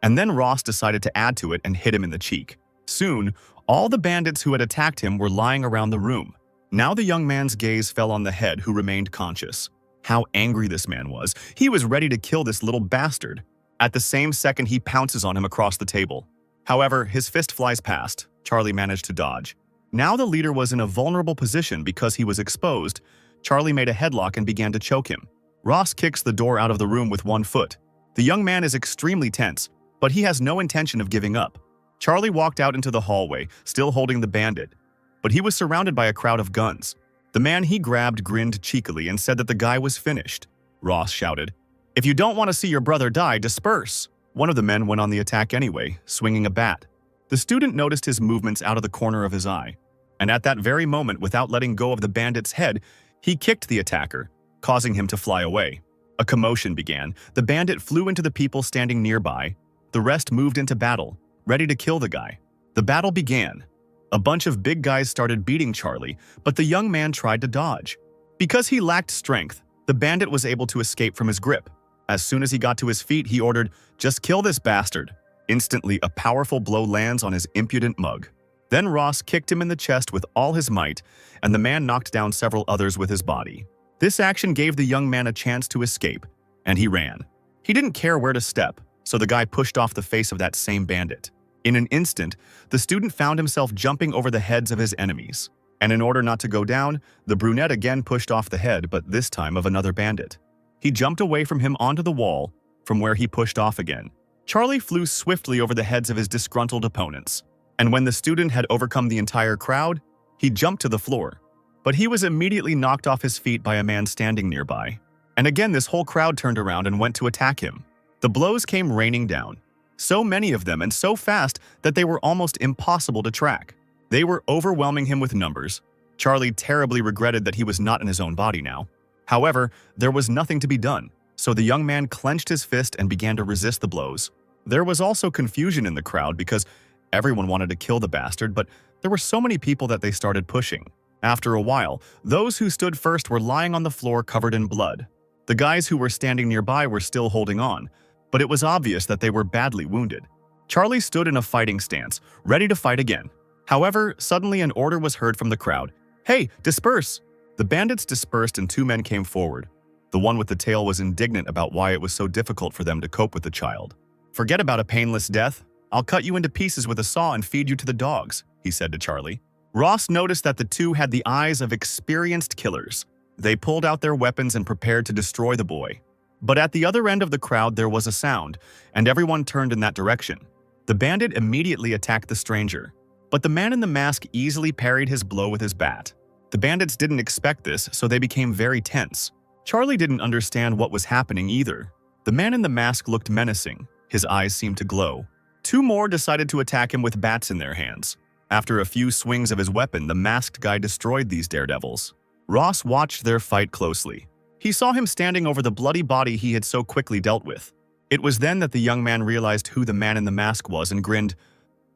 and then Ross decided to add to it and hit him in the cheek. Soon, all the bandits who had attacked him were lying around the room. Now the young man's gaze fell on the head, who remained conscious. How angry this man was. He was ready to kill this little bastard. At the same second, he pounces on him across the table. However, his fist flies past. Charlie managed to dodge. Now the leader was in a vulnerable position because he was exposed. Charlie made a headlock and began to choke him. Ross kicks the door out of the room with one foot. The young man is extremely tense, but he has no intention of giving up. Charlie walked out into the hallway, still holding the bandit, but he was surrounded by a crowd of guns. The man he grabbed grinned cheekily and said that the guy was finished. Ross shouted, "If you don't want to see your brother die, disperse." One of the men went on the attack anyway, swinging a bat. The student noticed his movements out of the corner of his eye, and at that very moment, without letting go of the bandit's head, he kicked the attacker, causing him to fly away. A commotion began. The bandit flew into the people standing nearby. The rest moved into battle, ready to kill the guy. The battle began. A bunch of big guys started beating Charlie, but the young man tried to dodge. Because he lacked strength, the bandit was able to escape from his grip. As soon as he got to his feet, he ordered, "Just kill this bastard." Instantly, a powerful blow lands on his impudent mug. Then Ross kicked him in the chest with all his might, and the man knocked down several others with his body. This action gave the young man a chance to escape, and he ran. He didn't care where to step, so the guy pushed off the face of that same bandit. In an instant, the student found himself jumping over the heads of his enemies. And in order not to go down, the brunette again pushed off the head, but this time of another bandit. He jumped away from him onto the wall, from where he pushed off again. Charlie flew swiftly over the heads of his disgruntled opponents. And when the student had overcome the entire crowd, he jumped to the floor. But he was immediately knocked off his feet by a man standing nearby. And again, this whole crowd turned around and went to attack him. The blows came raining down. So many of them and so fast that they were almost impossible to track. They were overwhelming him with numbers. Charlie terribly regretted that he was not in his own body now. However, there was nothing to be done, so the young man clenched his fist and began to resist the blows. There was also confusion in the crowd because everyone wanted to kill the bastard, but there were so many people that they started pushing. After a while, those who stood first were lying on the floor covered in blood. The guys who were standing nearby were still holding on, but it was obvious that they were badly wounded. Charlie stood in a fighting stance, ready to fight again. However, suddenly an order was heard from the crowd. "Hey, disperse!" The bandits dispersed and 2 men came forward. The one with the tail was indignant about why it was so difficult for them to cope with the child. "Forget about a painless death. I'll cut you into pieces with a saw and feed you to the dogs," he said to Charlie. Ross noticed that the 2 had the eyes of experienced killers. They pulled out their weapons and prepared to destroy the boy. But at the other end of the crowd there was a sound, and everyone turned in that direction. The bandit immediately attacked the stranger, but the man in the mask easily parried his blow with his bat. The bandits didn't expect this, so they became very tense. Charlie didn't understand what was happening either. The man in the mask looked menacing. His eyes seemed to glow. 2 more decided to attack him with bats in their hands. After a few swings of his weapon, the masked guy destroyed these daredevils. Ross watched their fight closely. He saw him standing over the bloody body he had so quickly dealt with. It was then that the young man realized who the man in the mask was and grinned,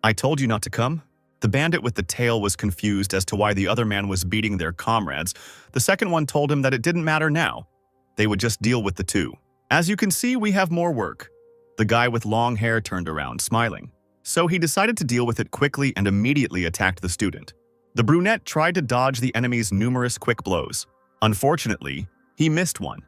"I told you not to come?" The bandit with the tail was confused as to why the other man was beating their comrades. The second one told him that it didn't matter now. They would just deal with the 2. "As you can see, we have more work." The guy with long hair turned around, smiling. So he decided to deal with it quickly and immediately attacked the student. The brunette tried to dodge the enemy's numerous quick blows. Unfortunately, He missed one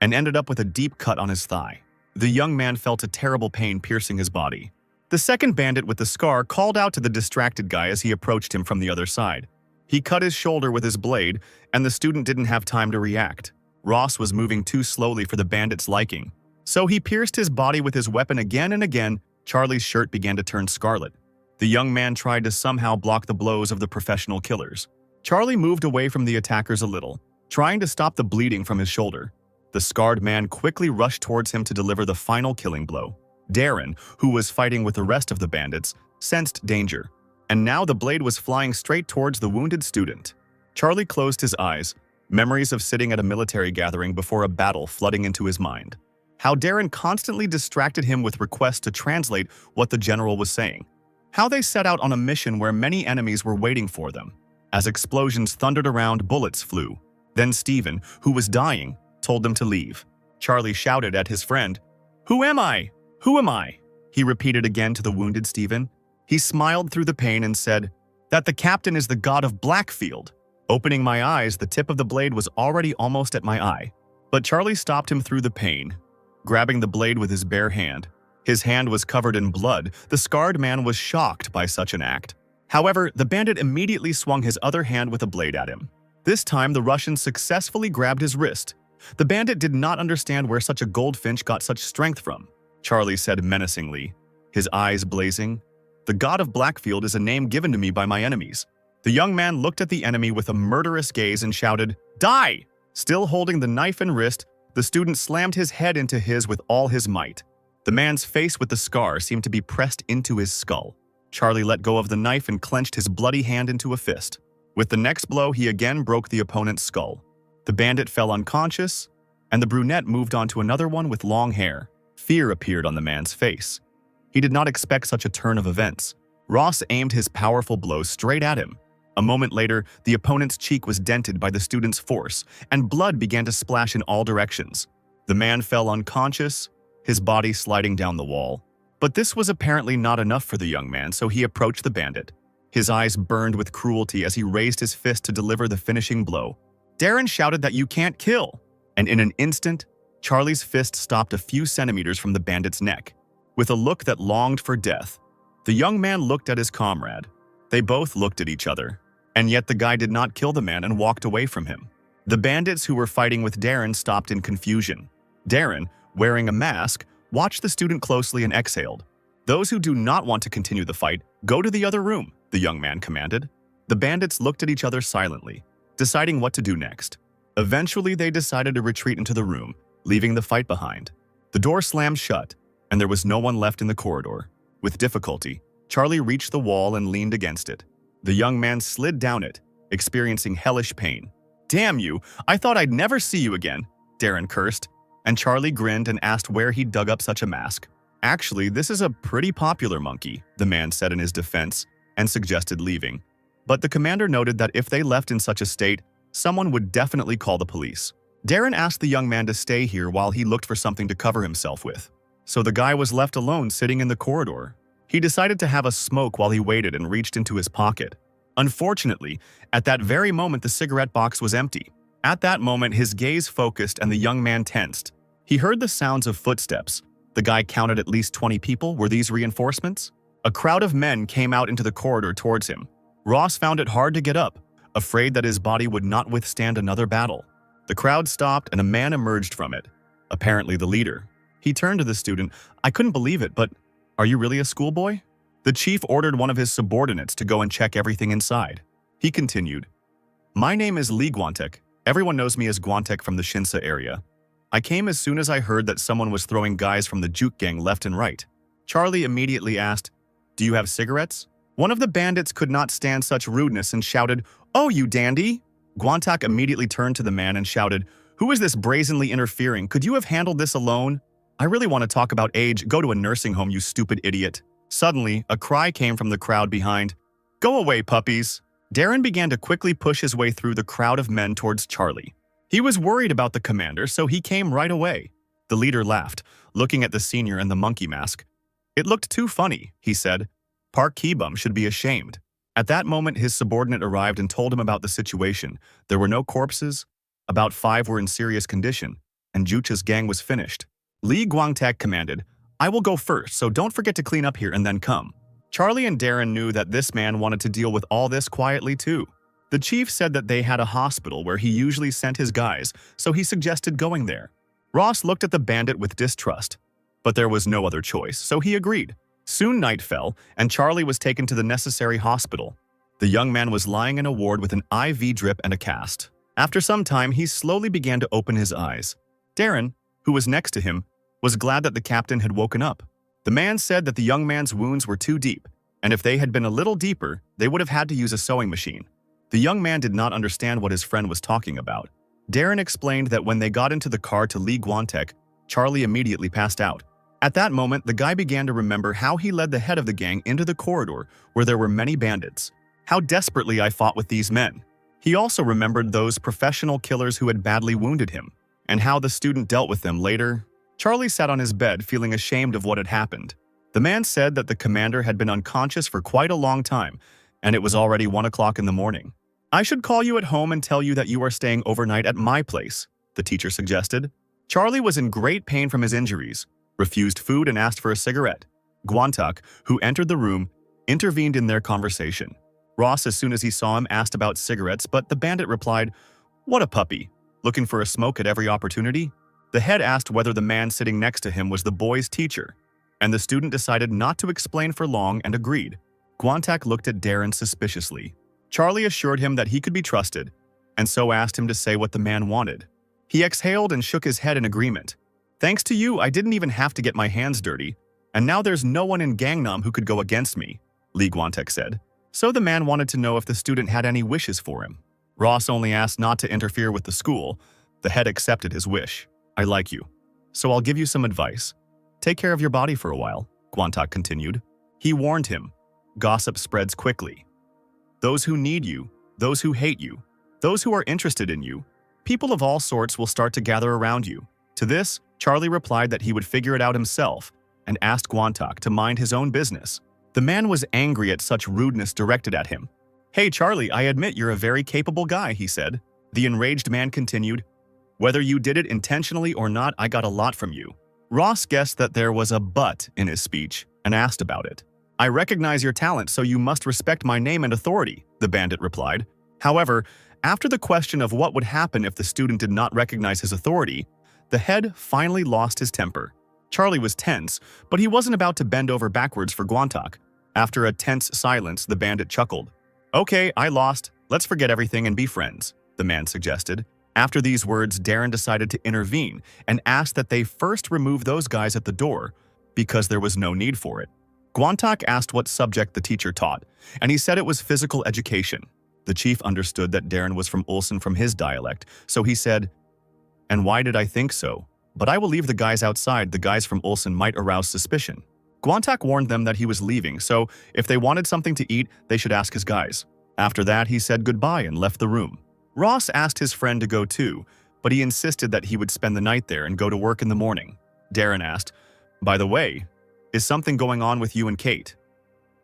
and ended up with a deep cut on his thigh. The young man felt a terrible pain piercing his body. The second bandit with the scar called out to the distracted guy as he approached him from the other side. He cut his shoulder with his blade, and the student didn't have time to react. Ross was moving too slowly for the bandit's liking, so he pierced his body with his weapon again and again. Charlie's shirt began to turn scarlet. The young man tried to somehow block the blows of the professional killers. Charlie moved away from the attackers a little, trying to stop the bleeding from his shoulder. The scarred man quickly rushed towards him to deliver the final killing blow. Darren, who was fighting with the rest of the bandits, sensed danger, and now the blade was flying straight towards the wounded student. Charlie closed his eyes, memories of sitting at a military gathering before a battle flooding into his mind. How Darren constantly distracted him with requests to translate what the general was saying. How they set out on a mission where many enemies were waiting for them. As explosions thundered around, bullets flew. Then Stephen, who was dying, told them to leave. Charlie shouted at his friend, "Who am I? Who am I?" He repeated again to the wounded Stephen. He smiled through the pain and said, "That the captain is the god of Blackfield." Opening my eyes, the tip of the blade was already almost at my eye. But Charlie stopped him through the pain, grabbing the blade with his bare hand. His hand was covered in blood. The scarred man was shocked by such an act. However, the bandit immediately swung his other hand with a blade at him. This time, the Russian successfully grabbed his wrist. The bandit did not understand where such a goldfinch got such strength from. Charlie said menacingly, his eyes blazing, "The god of Blackfield is a name given to me by my enemies." The young man looked at the enemy with a murderous gaze and shouted, "Die!" Still holding the knife and wrist, the student slammed his head into his with all his might. The man's face with the scar seemed to be pressed into his skull. Charlie let go of the knife and clenched his bloody hand into a fist. With the next blow, he again broke the opponent's skull. The bandit fell unconscious, and the brunette moved on to another one with long hair. Fear appeared on the man's face. He did not expect such a turn of events. Ross aimed his powerful blow straight at him. A moment later, the opponent's cheek was dented by the student's force, and blood began to splash in all directions. The man fell unconscious, his body sliding down the wall. But this was apparently not enough for the young man, so he approached the bandit. His eyes burned with cruelty as he raised his fist to deliver the finishing blow. Darren shouted that you can't kill, and in an instant, Charlie's fist stopped a few centimeters from the bandit's neck. With a look that longed for death, the young man looked at his comrade. They both looked at each other, and yet the guy did not kill the man and walked away from him. The bandits who were fighting with Darren stopped in confusion. Darren, wearing a mask, watched the student closely and exhaled. "Those who do not want to continue the fight, go to the other room," the young man commanded. The bandits looked at each other silently, deciding what to do next. Eventually, they decided to retreat into the room, leaving the fight behind. The door slammed shut, and there was no one left in the corridor. With difficulty, Charlie reached the wall and leaned against it. The young man slid down it, experiencing hellish pain. "Damn you, I thought I'd never see you again," Darren cursed, and Charlie grinned and asked where he'd dug up such a mask. "Actually, this is a pretty popular monkey," the man said in his defense, and suggested leaving. But the commander noted that if they left in such a state, someone would definitely call the police. Darren asked the young man to stay here while he looked for something to cover himself with. So the guy was left alone sitting in the corridor. He decided to have a smoke while he waited and reached into his pocket. Unfortunately, at that very moment the cigarette box was empty. At that moment, his gaze focused and the young man tensed. He heard the sounds of footsteps. The guy counted at least 20 people. Were these reinforcements? A crowd of men came out into the corridor towards him. Ross found it hard to get up, afraid that his body would not withstand another battle. The crowd stopped and a man emerged from it, apparently the leader. He turned to the student. "I couldn't believe it, but are you really a schoolboy?" The chief ordered one of his subordinates to go and check everything inside. He continued, "My name is Lee Guantek. Everyone knows me as Guantek from the Shinsa area. I came as soon as I heard that someone was throwing guys from the juke gang left and right." Charlie immediately asked, "Do you have cigarettes?" One of the bandits could not stand such rudeness and shouted, "Oh, you dandy!" Guantek immediately turned to the man and shouted, "Who is this brazenly interfering? Could you have handled this alone? I really want to talk about age. Go to a nursing home, you stupid idiot." Suddenly, a cry came from the crowd behind. "Go away, puppies!" Darren began to quickly push his way through the crowd of men towards Charlie. He was worried about the commander, so he came right away. The leader laughed, looking at the senior and the monkey mask. "It looked too funny," he said. "Park Keebum should be ashamed." At that moment, his subordinate arrived and told him about the situation. There were no corpses, About 5 were in serious condition, and Jucha's gang was finished. Lee Guangtak commanded, "I will go first, so don't forget to clean up here and then come." Charlie and Darren knew that this man wanted to deal with all this quietly too. The chief said that they had a hospital where he usually sent his guys, so he suggested going there. Ross looked at the bandit with distrust, but there was no other choice, so he agreed. Soon night fell, and Charlie was taken to the necessary hospital. The young man was lying in a ward with an IV drip and a cast. After some time, he slowly began to open his eyes. Darren, who was next to him, was glad that the captain had woken up. The man said that the young man's wounds were too deep, and if they had been a little deeper, they would have had to use a sewing machine. The young man did not understand what his friend was talking about. Darren explained that when they got into the car to Lee Guantek, Charlie immediately passed out. At that moment, the guy began to remember how he led the head of the gang into the corridor where there were many bandits. How desperately I fought with these men. He also remembered those professional killers who had badly wounded him, and how the student dealt with them later. Charlie sat on his bed feeling ashamed of what had happened. The man said that the commander had been unconscious for quite a long time, and it was already 1 o'clock in the morning. "I should call you at home and tell you that you are staying overnight at my place," the teacher suggested. Charlie was in great pain from his injuries, refused food and asked for a cigarette. Guantak, who entered the room, intervened in their conversation. Ross, as soon as he saw him, asked about cigarettes, but the bandit replied, "What a puppy, looking for a smoke at every opportunity?" The head asked whether the man sitting next to him was the boy's teacher, and the student decided not to explain for long and agreed. Guantak looked at Darren suspiciously. Charlie assured him that he could be trusted, and so asked him to say what the man wanted. He exhaled and shook his head in agreement. "Thanks to you, I didn't even have to get my hands dirty, and now there's no one in Gangnam who could go against me," Lee Guantek said. So the man wanted to know if the student had any wishes for him. Ross only asked not to interfere with the school. The head accepted his wish. "I like you, so I'll give you some advice. Take care of your body for a while," Guantak continued. He warned him, "Gossip spreads quickly. Those who need you, those who hate you, those who are interested in you, people of all sorts will start to gather around you." To this, Charlie replied that he would figure it out himself and asked Guantak to mind his own business. The man was angry at such rudeness directed at him. "Hey Charlie, I admit you're a very capable guy," he said. The enraged man continued, "Whether you did it intentionally or not, I got a lot from you." Ross guessed that there was a but in his speech and asked about it. "I recognize your talent, so you must respect my name and authority," the bandit replied. However, after the question of what would happen if the student did not recognize his authority, the head finally lost his temper. Charlie was tense, but he wasn't about to bend over backwards for Guantak. After a tense silence, the bandit chuckled. "Okay, I lost. Let's forget everything and be friends," the man suggested. After these words, Darren decided to intervene and asked that they first remove those guys at the door because there was no need for it. Guantak asked what subject the teacher taught, and he said it was physical education. The chief understood that Darren was from Ulsan from his dialect, so he said, "And why did I think so? But I will leave the guys outside. The guys from Ulsan might arouse suspicion." Guantak warned them that he was leaving, so if they wanted something to eat, they should ask his guys. After that, he said goodbye and left the room. Ross asked his friend to go too, but he insisted that he would spend the night there and go to work in the morning. Darren asked, "By the way, is something going on with you and Kate?"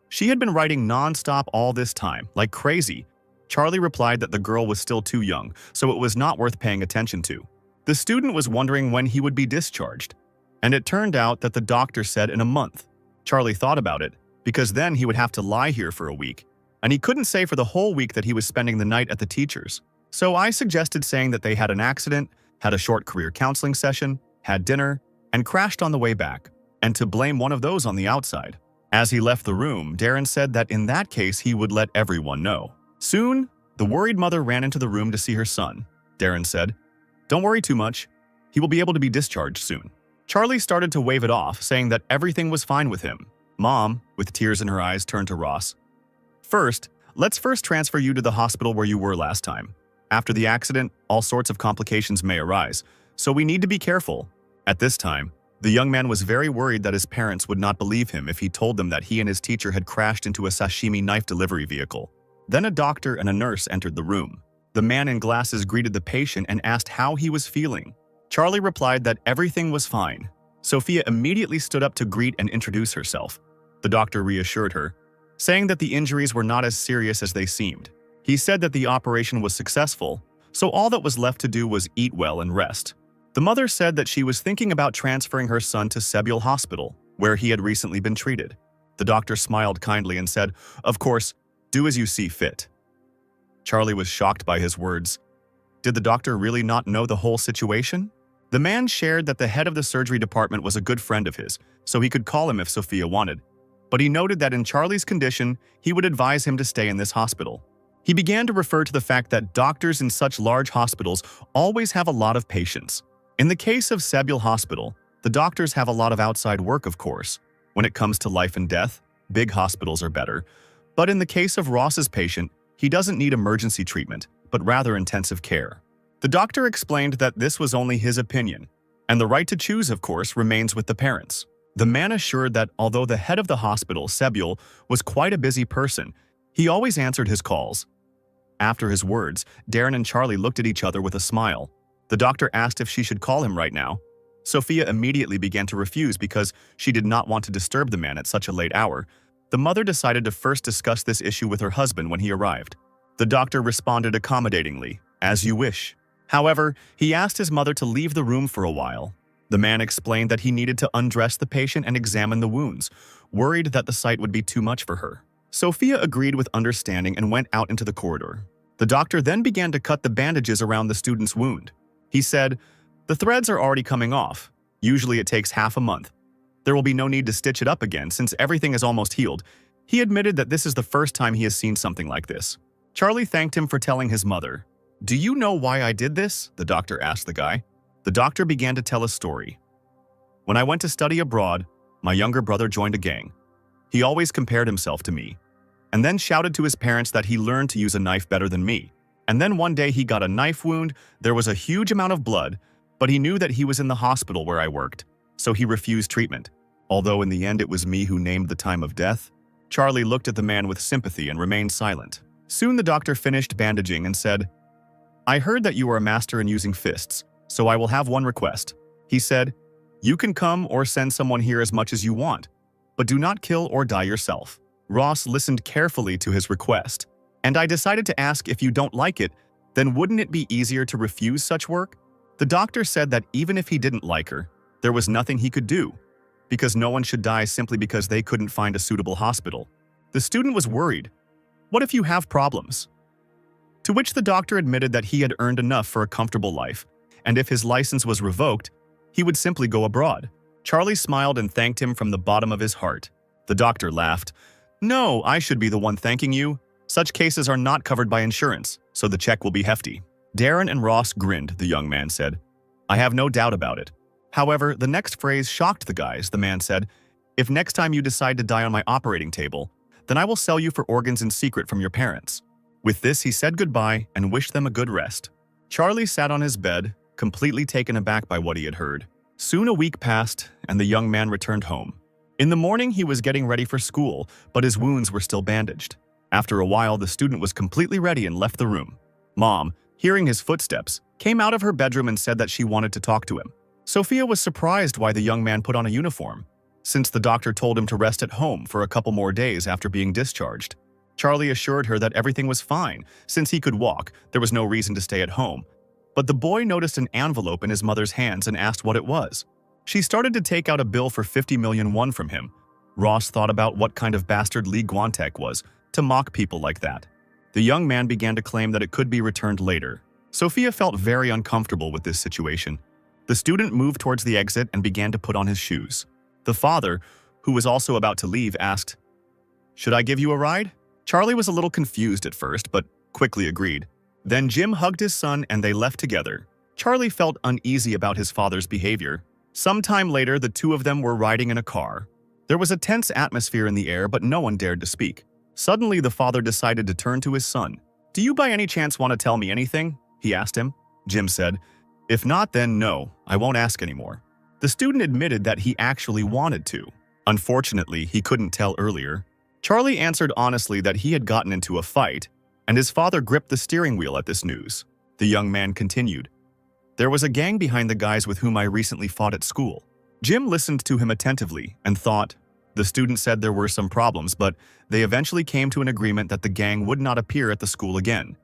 She had been writing non-stop all this time, like crazy. Charlie replied that the girl was still too young, so it was not worth paying attention to. The student was wondering when he would be discharged, and it turned out that the doctor said in a month. Charlie thought about it, because then he would have to lie here for a week, and he couldn't say for the whole week that he was spending the night at the teacher's. So I suggested saying that they had an accident, had a short career counseling session, had dinner, and crashed on the way back, and to blame one of those on the outside. As he left the room, Darren said that in that case he would let everyone know. Soon, the worried mother ran into the room to see her son. Darren said, "Don't worry too much. He will be able to be discharged soon." Charlie started to wave it off, saying that everything was fine with him. Mom, with tears in her eyes, turned to Ross. Let's first transfer you to the hospital where you were last time. After the accident, all sorts of complications may arise, so we need to be careful." At this time, the young man was very worried that his parents would not believe him if he told them that he and his teacher had crashed into a sashimi knife delivery vehicle. Then a doctor and a nurse entered the room. The man in glasses greeted the patient and asked how he was feeling. Charlie replied that everything was fine. Sophia immediately stood up to greet and introduce herself. The doctor reassured her, saying that the injuries were not as serious as they seemed. He said that the operation was successful, so all that was left to do was eat well and rest. The mother said that she was thinking about transferring her son to Sebule Hospital, where he had recently been treated. The doctor smiled kindly and said, "Of course, do as you see fit." Charlie was shocked by his words. Did the doctor really not know the whole situation? The man shared that the head of the surgery department was a good friend of his, so he could call him if Sophia wanted. But he noted that in Charlie's condition, he would advise him to stay in this hospital. He began to refer to the fact that doctors in such large hospitals always have a lot of patients. In the case of Sebule Hospital, the doctors have a lot of outside work, of course. When it comes to life and death, big hospitals are better. But in the case of Ross's patient, he doesn't need emergency treatment, but rather intensive care. The doctor explained that this was only his opinion, and the right to choose, of course, remains with the parents. The man assured that although the head of the hospital, Sebule, was quite a busy person, he always answered his calls. After his words, Darren and Charlie looked at each other with a smile. The doctor asked if she should call him right now. Sophia immediately began to refuse because she did not want to disturb the man at such a late hour. The mother decided to first discuss this issue with her husband when he arrived. The doctor responded accommodatingly, "As you wish." However, he asked his mother to leave the room for a while. The man explained that he needed to undress the patient and examine the wounds, worried that the sight would be too much for her. Sophia agreed with understanding and went out into the corridor. The doctor then began to cut the bandages around the student's wound. He said, "The threads are already coming off. Usually it takes half a month. There will be no need to stitch it up again since everything is almost healed." He admitted that this is the first time he has seen something like this. Charlie thanked him for telling his mother. "Do you know why I did this?" the doctor asked the guy. The doctor began to tell a story. "When I went to study abroad, my younger brother joined a gang. He always compared himself to me, and then shouted to his parents that he learned to use a knife better than me. And then one day he got a knife wound, there was a huge amount of blood, but he knew that he was in the hospital where I worked, so he refused treatment. Although in the end it was me who named the time of death." Charlie looked at the man with sympathy and remained silent. Soon the doctor finished bandaging and said, "I heard that you are a master in using fists, so I will have one request." He said, "You can come or send someone here as much as you want, but do not kill or die yourself." Ross listened carefully to his request. "And I decided to ask if you don't like it, then wouldn't it be easier to refuse such work?" The doctor said that even if he didn't like her, there was nothing he could do, because no one should die simply because they couldn't find a suitable hospital. The student was worried. "What if you have problems?" To which the doctor admitted that he had earned enough for a comfortable life, and if his license was revoked, he would simply go abroad. Charlie smiled and thanked him from the bottom of his heart. The doctor laughed. "No, I should be the one thanking you. Such cases are not covered by insurance, so the check will be hefty." Darren and Ross grinned, the young man said. "I have no doubt about it." However, the next phrase shocked the guys. The man said, "If next time you decide to die on my operating table, then I will sell you for organs in secret from your parents." With this, he said goodbye and wished them a good rest. Charlie sat on his bed, completely taken aback by what he had heard. Soon a week passed, and the young man returned home. In the morning, he was getting ready for school, but his wounds were still bandaged. After a while, the student was completely ready and left the room. Mom, hearing his footsteps, came out of her bedroom and said that she wanted to talk to him. Sophia was surprised why the young man put on a uniform, since the doctor told him to rest at home for a couple more days after being discharged. Charlie assured her that everything was fine. Since he could walk, there was no reason to stay at home. But the boy noticed an envelope in his mother's hands and asked what it was. She started to take out a bill for 50 million won from him. Ross thought about what kind of bastard Lee Guantek was to mock people like that. The young man began to claim that it could be returned later. Sophia felt very uncomfortable with this situation. The student moved towards the exit and began to put on his shoes. The father, who was also about to leave, asked, "Should I give you a ride?" Charlie was a little confused at first, but quickly agreed. Then Jim hugged his son and they left together. Charlie felt uneasy about his father's behavior. Sometime later, the two of them were riding in a car. There was a tense atmosphere in the air, but no one dared to speak. Suddenly, the father decided to turn to his son. "Do you by any chance want to tell me anything?" he asked him. Jim said, "If not, then no, I won't ask anymore." The student admitted that he actually wanted to. Unfortunately, he couldn't tell earlier. Charlie answered honestly that he had gotten into a fight, and his father gripped the steering wheel at this news. The young man continued, "There was a gang behind the guys with whom I recently fought at school." Jim listened to him attentively and thought. The student said there were some problems, but they eventually came to an agreement that the gang would not appear at the school again.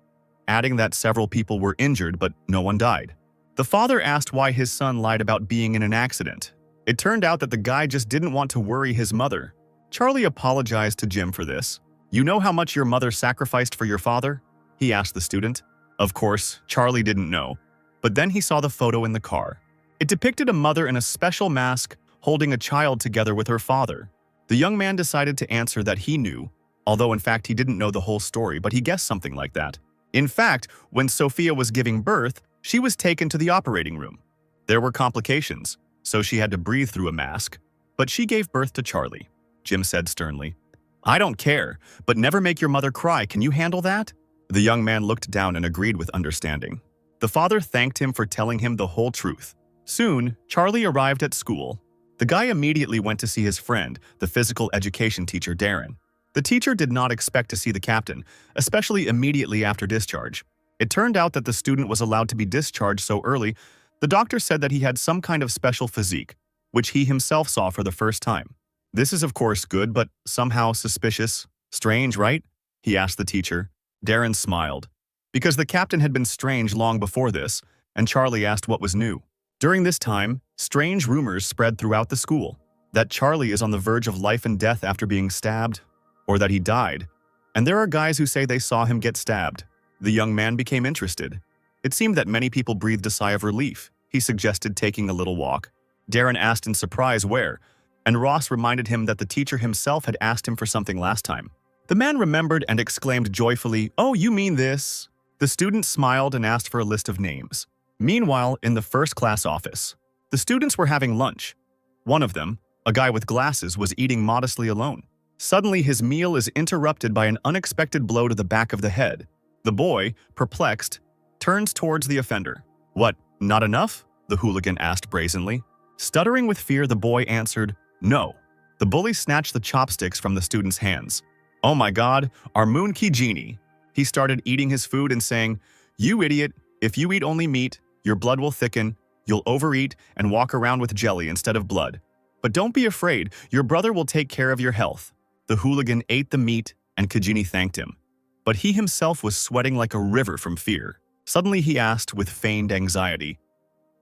adding that several people were injured but no one died. The father asked why his son lied about being in an accident. It turned out that the guy just didn't want to worry his mother. Charlie apologized to Jim for this. "You know how much your mother sacrificed for your father?" he asked the student. Of course, Charlie didn't know, but then he saw the photo in the car. It depicted a mother in a special mask holding a child together with her father. The young man decided to answer that he knew, although in fact he didn't know the whole story, but he guessed something like that. In fact, when Sophia was giving birth, she was taken to the operating room. There were complications, so she had to breathe through a mask, but she gave birth to Charlie. Jim said sternly, "I don't care, but never make your mother cry. Can you handle that?" The young man looked down and agreed with understanding. The father thanked him for telling him the whole truth. Soon, Charlie arrived at school. The guy immediately went to see his friend, the physical education teacher Darren. The teacher did not expect to see the captain, especially immediately after discharge. It turned out that the student was allowed to be discharged so early. The doctor said that he had some kind of special physique, which he himself saw for the first time. "This is of course good, but somehow suspicious. Strange, right?" he asked the teacher. Darren smiled, because the captain had been strange long before this, and Charlie asked what was new. During this time, strange rumors spread throughout the school that Charlie is on the verge of life and death after being stabbed, or that he died, and there are guys who say they saw him get stabbed. The young man became interested. It seemed that many people breathed a sigh of relief. He suggested taking a little walk. Darren asked in surprise where, and Ross reminded him that the teacher himself had asked him for something last time. The man remembered and exclaimed joyfully, "Oh, you mean this?" The student smiled and asked for a list of names. Meanwhile, in the first class office, the students were having lunch. One of them, a guy with glasses, was eating modestly alone. Suddenly, his meal is interrupted by an unexpected blow to the back of the head. The boy, perplexed, turns towards the offender. "What, not enough?" the hooligan asked brazenly. Stuttering with fear, the boy answered, "No." The bully snatched the chopsticks from the student's hands. "Oh my God, our moon key genie." He started eating his food and saying, "You idiot, if you eat only meat, your blood will thicken, you'll overeat and walk around with jelly instead of blood. But don't be afraid, your brother will take care of your health." The hooligan ate the meat and Kajini thanked him. But he himself was sweating like a river from fear. Suddenly he asked with feigned anxiety,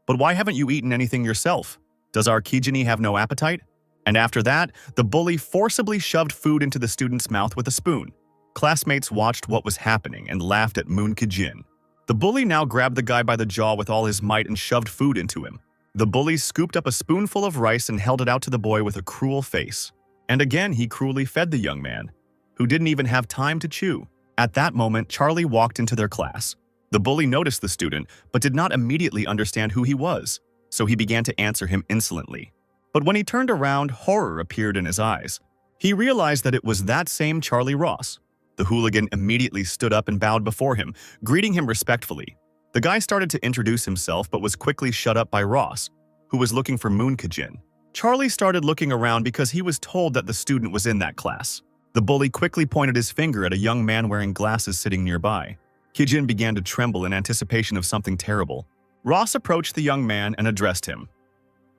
"But why haven't you eaten anything yourself? Does our Kijini have no appetite?" And after that, the bully forcibly shoved food into the student's mouth with a spoon. Classmates watched what was happening and laughed at Moon Kijin. The bully now grabbed the guy by the jaw with all his might and shoved food into him. The bully scooped up a spoonful of rice and held it out to the boy with a cruel face. And again he cruelly fed the young man, who didn't even have time to chew. At that moment, Charlie walked into their class. The bully noticed the student, but did not immediately understand who he was, so he began to answer him insolently. But when he turned around, horror appeared in his eyes. He realized that it was that same Charlie Ross. The hooligan immediately stood up and bowed before him, greeting him respectfully. The guy started to introduce himself but was quickly shut up by Ross, who was looking for Moon Kijin. Charlie started looking around because he was told that the student was in that class. The bully quickly pointed his finger at a young man wearing glasses sitting nearby. Kijin began to tremble in anticipation of something terrible. Ross approached the young man and addressed him.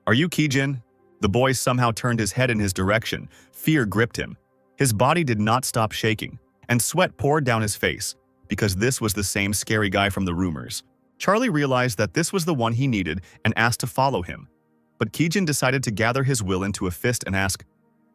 "Are you Kijin?" The boy somehow turned his head in his direction. Fear gripped him. His body did not stop shaking, and sweat poured down his face, because this was the same scary guy from the rumors. Charlie realized that this was the one he needed and asked to follow him. But Kijin decided to gather his will into a fist and ask,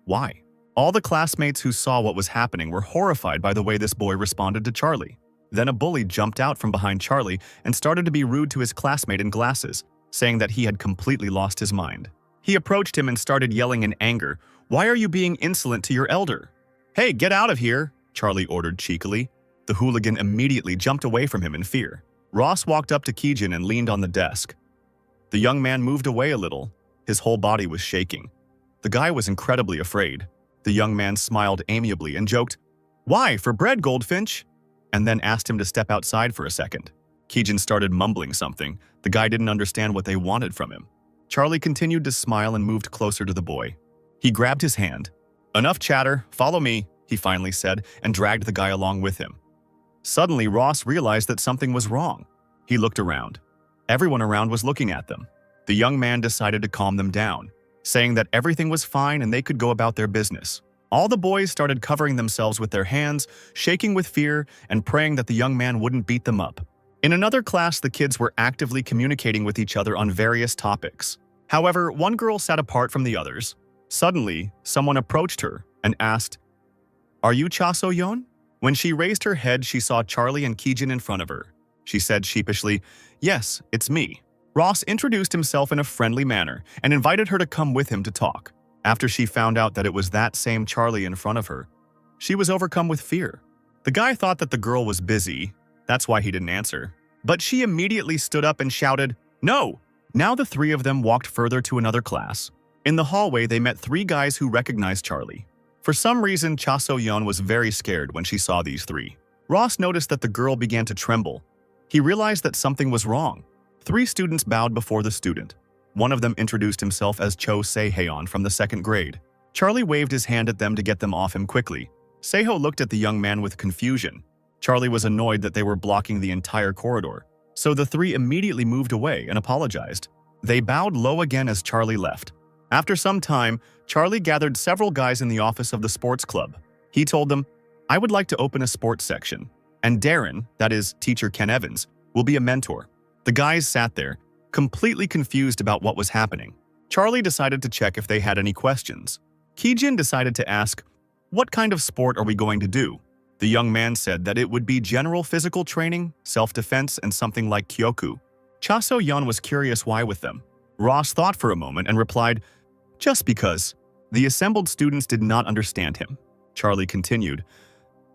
"Why?" All the classmates who saw what was happening were horrified by the way this boy responded to Charlie. Then a bully jumped out from behind Charlie and started to be rude to his classmate in glasses, saying that he had completely lost his mind. He approached him and started yelling in anger, "Why are you being insolent to your elder?" "Hey, get out of here," Charlie ordered cheekily. The hooligan immediately jumped away from him in fear. Ross walked up to Kijin and leaned on the desk. The young man moved away a little. His whole body was shaking. The guy was incredibly afraid. The young man smiled amiably and joked, "Why, for bread, Goldfinch?" and then asked him to step outside for a second. Kijin started mumbling something. The guy didn't understand what they wanted from him. Charlie continued to smile and moved closer to the boy. He grabbed his hand. "Enough chatter, follow me," he finally said, and dragged the guy along with him. Suddenly, Ross realized that something was wrong. He looked around. Everyone around was looking at them. The young man decided to calm them down, saying that everything was fine and they could go about their business. All the boys started covering themselves with their hands, shaking with fear, and praying that the young man wouldn't beat them up. In another class, the kids were actively communicating with each other on various topics. However, one girl sat apart from the others. Suddenly, someone approached her and asked, "Are you Cha So-yeon?" When she raised her head, she saw Charlie and Kijin in front of her. She said sheepishly, "Yes, it's me." Ross introduced himself in a friendly manner and invited her to come with him to talk. After she found out that it was that same Charlie in front of her, she was overcome with fear. The guy thought that the girl was busy, that's why he didn't answer. But she immediately stood up and shouted, "No!" Now the three of them walked further to another class. In the hallway, they met three guys who recognized Charlie. For some reason, Cha So-yeon was very scared when she saw these three. Ross noticed that the girl began to tremble. He realized that something was wrong. Three students bowed before the student. One of them introduced himself as Cho Se-heon from the 2nd grade. Charlie waved his hand at them to get them off him quickly. Se-ho looked at the young man with confusion. Charlie was annoyed that they were blocking the entire corridor, so the three immediately moved away and apologized. They bowed low again as Charlie left. After some time, Charlie gathered several guys in the office of the sports club. He told them, "I would like to open a sports section, and Darren, that is, teacher Ken Evans, will be a mentor." The guys sat there, completely confused about what was happening. Charlie decided to check if they had any questions. Kijin decided to ask, "What kind of sport are we going to do?" The young man said that it would be general physical training, self-defense, and something like kyoku. Cha So-yeon was curious why with them. Ross thought for a moment and replied, "Just because." The assembled students did not understand him. Charlie continued,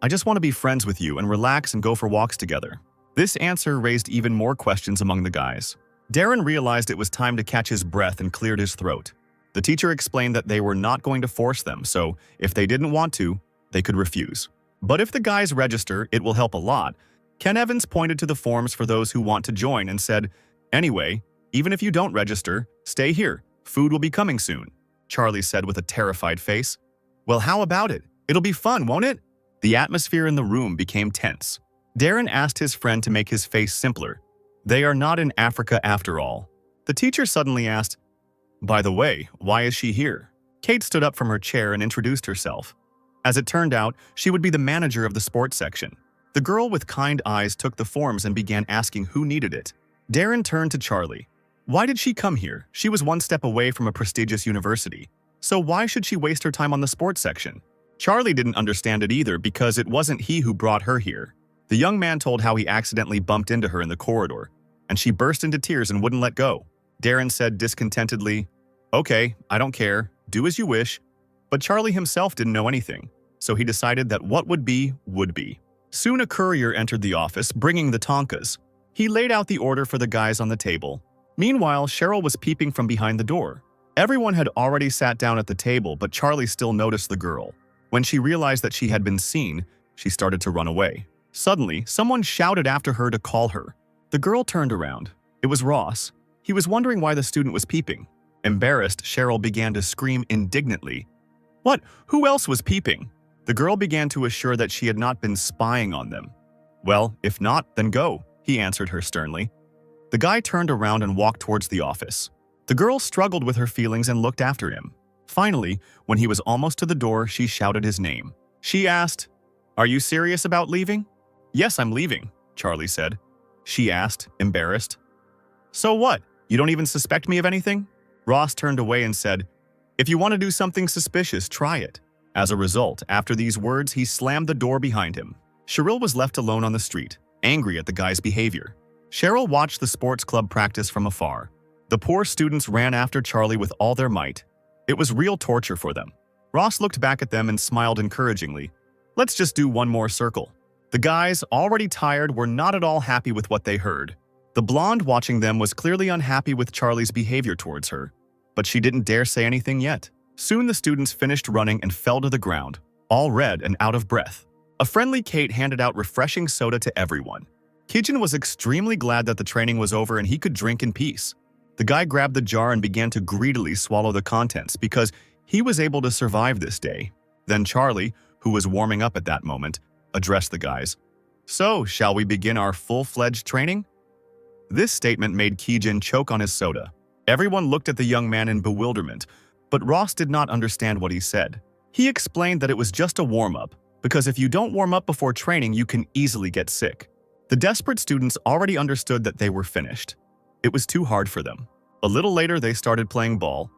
"I just want to be friends with you and relax and go for walks together." This answer raised even more questions among the guys. Darren realized it was time to catch his breath and cleared his throat. The teacher explained that they were not going to force them, so if they didn't want to, they could refuse. But if the guys register, it will help a lot. Ken Evans pointed to the forms for those who want to join and said, "Anyway, even if you don't register, stay here. Food will be coming soon," Charlie said with a terrified face. "Well, how about it? It'll be fun, won't it?" The atmosphere in the room became tense. Darren asked his friend to make his face simpler. "They are not in Africa after all." The teacher suddenly asked, "By the way, why is she here?" Kate stood up from her chair and introduced herself. As it turned out, she would be the manager of the sports section. The girl with kind eyes took the forms and began asking who needed it. Darren turned to Charlie. Why did she come here? She was one step away from a prestigious university. So why should she waste her time on the sports section? Charlie didn't understand it either because it wasn't he who brought her here. The young man told how he accidentally bumped into her in the corridor, and she burst into tears and wouldn't let go. Darren said discontentedly, "Okay, I don't care. Do as you wish." But Charlie himself didn't know anything, so he decided that what would be, would be. Soon a courier entered the office, bringing the tonkas. He laid out the order for the guys on the table. Meanwhile, Cheryl was peeping from behind the door. Everyone had already sat down at the table, but Charlie still noticed the girl. When she realized that she had been seen, she started to run away. Suddenly, someone shouted after her to call her. The girl turned around. It was Ross. He was wondering why the student was peeping. Embarrassed, Cheryl began to scream indignantly. "What? Who else was peeping?" The girl began to assure that she had not been spying on them. "Well, if not, then go," he answered her sternly. The guy turned around and walked towards the office. The girl struggled with her feelings and looked after him. Finally, when he was almost to the door, she shouted his name. She asked, "Are you serious about leaving?" "Yes, I'm leaving," Charlie said. She asked, embarrassed. "So what? You don't even suspect me of anything?" Ross turned away and said, "If you want to do something suspicious, try it." As a result, after these words, he slammed the door behind him. Cheryl was left alone on the street, angry at the guy's behavior. Cheryl watched the sports club practice from afar. The poor students ran after Charlie with all their might. It was real torture for them. Ross looked back at them and smiled encouragingly. "Let's just do one more circle." The guys, already tired, were not at all happy with what they heard. The blonde watching them was clearly unhappy with Charlie's behavior towards her, but she didn't dare say anything yet. Soon the students finished running and fell to the ground, all red and out of breath. A friendly Kate handed out refreshing soda to everyone. Kijin was extremely glad that the training was over and he could drink in peace. The guy grabbed the jar and began to greedily swallow the contents because he was able to survive this day. Then Charlie, who was warming up at that moment, addressed the guys. "So, shall we begin our full-fledged training?" This statement made Kijin choke on his soda. Everyone looked at the young man in bewilderment, but Ross did not understand what he said. He explained that it was just a warm-up, because if you don't warm up before training, you can easily get sick. The desperate students already understood that they were finished. It was too hard for them. A little later, they started playing ball,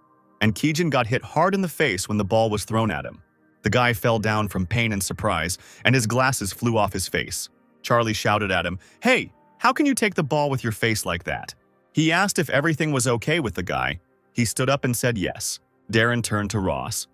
and Kijin got hit hard in the face when the ball was thrown at him. The guy fell down from pain and surprise, and his glasses flew off his face. Charlie shouted at him, "Hey, how can you take the ball with your face like that?" He asked if everything was okay with the guy. He stood up and said yes. Darren turned to Ross.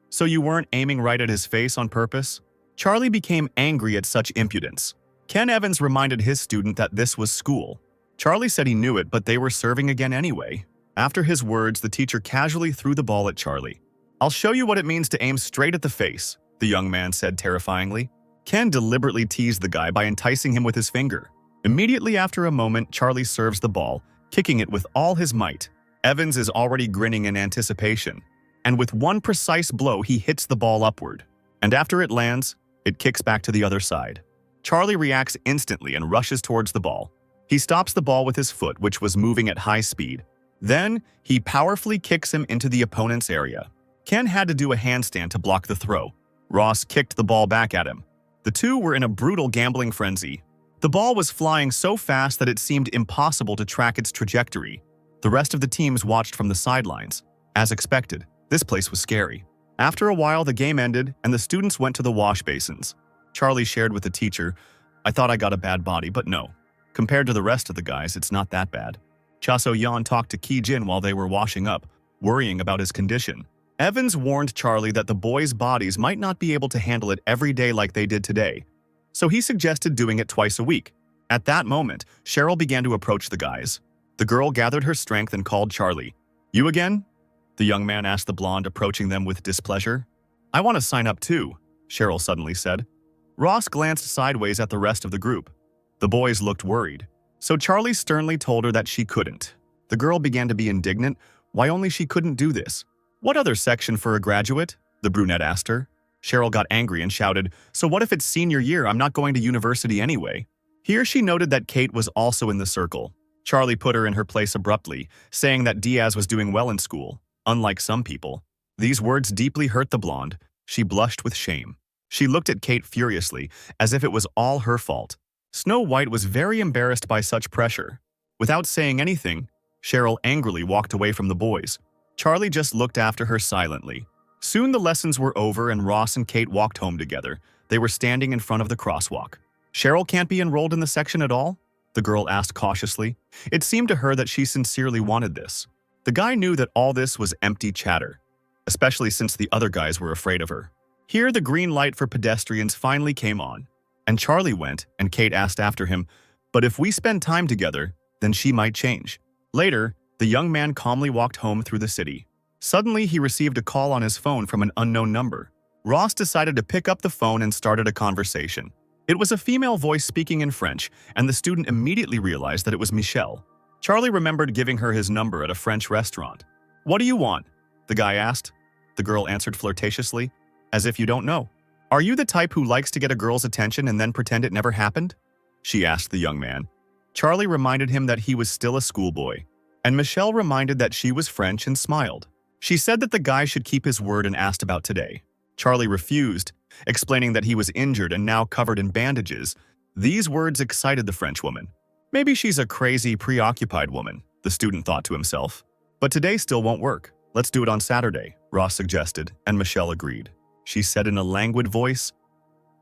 "So you weren't aiming right at his face on purpose?" Charlie became angry at such impudence. Ken Evans reminded his student that this was school. Charlie said he knew it, but they were serving again anyway. After his words, the teacher casually threw the ball at Charlie. "I'll show you what it means to aim straight at the face," the young man said terrifyingly. Ken deliberately teased the guy by enticing him with his finger. Immediately after a moment, Charlie serves the ball, kicking it with all his might. Evans is already grinning in anticipation, and with one precise blow, he hits the ball upward. And after it lands, it kicks back to the other side. Charlie reacts instantly and rushes towards the ball. He stops the ball with his foot, which was moving at high speed. Then, he powerfully kicks him into the opponent's area. Ken had to do a handstand to block the throw. Ross kicked the ball back at him. The two were in a brutal gambling frenzy. The ball was flying so fast that it seemed impossible to track its trajectory. The rest of the teams watched from the sidelines. As expected, this place was scary. After a while, the game ended, and the students went to the wash basins. Charlie shared with the teacher, "I thought I got a bad body, but no. Compared to the rest of the guys, it's not that bad." Cha So-yeon talked to Ki-jin while they were washing up, worrying about his condition. Evans warned Charlie that the boys' bodies might not be able to handle it every day like they did today, so he suggested doing it twice a week. At that moment, Cheryl began to approach the guys. The girl gathered her strength and called Charlie. "You again?" the young man asked the blonde, approaching them with displeasure. "I want to sign up too," Cheryl suddenly said. Ross glanced sideways at the rest of the group. The boys looked worried, so Charlie sternly told her that she couldn't. The girl began to be indignant. Why only she couldn't do this? "What other section for a graduate?" the brunette asked her. Cheryl got angry and shouted, "So what if it's senior year? I'm not going to university anyway." Here she noted that Kate was also in the circle. Charlie put her in her place abruptly, saying that Diaz was doing well in school, unlike some people. These words deeply hurt the blonde. She blushed with shame. She looked at Kate furiously, as if it was all her fault. Snow White was very embarrassed by such pressure. Without saying anything, Cheryl angrily walked away from the boys. Charlie just looked after her silently. Soon the lessons were over and Ross and Kate walked home together. They were standing in front of the crosswalk. "Cheryl can't be enrolled in the section at all?" the girl asked cautiously. It seemed to her that she sincerely wanted this. The guy knew that all this was empty chatter, especially since the other guys were afraid of her. Here the green light for pedestrians finally came on, and Charlie went, and Kate asked after him, "But if we spend time together, then she might change." Later, the young man calmly walked home through the city. Suddenly, he received a call on his phone from an unknown number. Ross decided to pick up the phone and started a conversation. It was a female voice speaking in French, and the student immediately realized that it was Michelle. Charlie remembered giving her his number at a French restaurant. "What do you want?" the guy asked. The girl answered flirtatiously, "As if you don't know." "Are you the type who likes to get a girl's attention and then pretend it never happened?" she asked the young man. Charlie reminded him that he was still a schoolboy, and Michelle reminded that she was French and smiled. She said that the guy should keep his word and asked about today. Charlie refused, explaining that he was injured and now covered in bandages. These words excited the French woman. Maybe she's a crazy, preoccupied woman, the student thought to himself. But today still won't work. "Let's do it on Saturday," Ross suggested, and Michelle agreed. She said in a languid voice,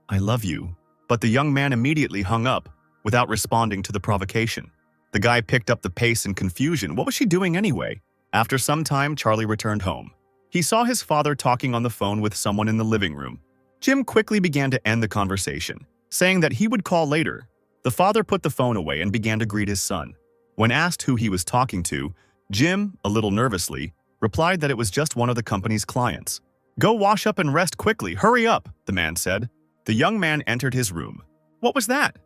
"I love you." But the young man immediately hung up, without responding to the provocation. The guy picked up the pace in confusion. What was she doing anyway? After some time, Charlie returned home. He saw his father talking on the phone with someone in the living room. Jim quickly began to end the conversation, saying that he would call later. The father put the phone away and began to greet his son. When asked who he was talking to, Jim, a little nervously, replied that it was just one of the company's clients. "Go wash up and rest quickly, hurry up," the man said. The young man entered his room. "What was that?"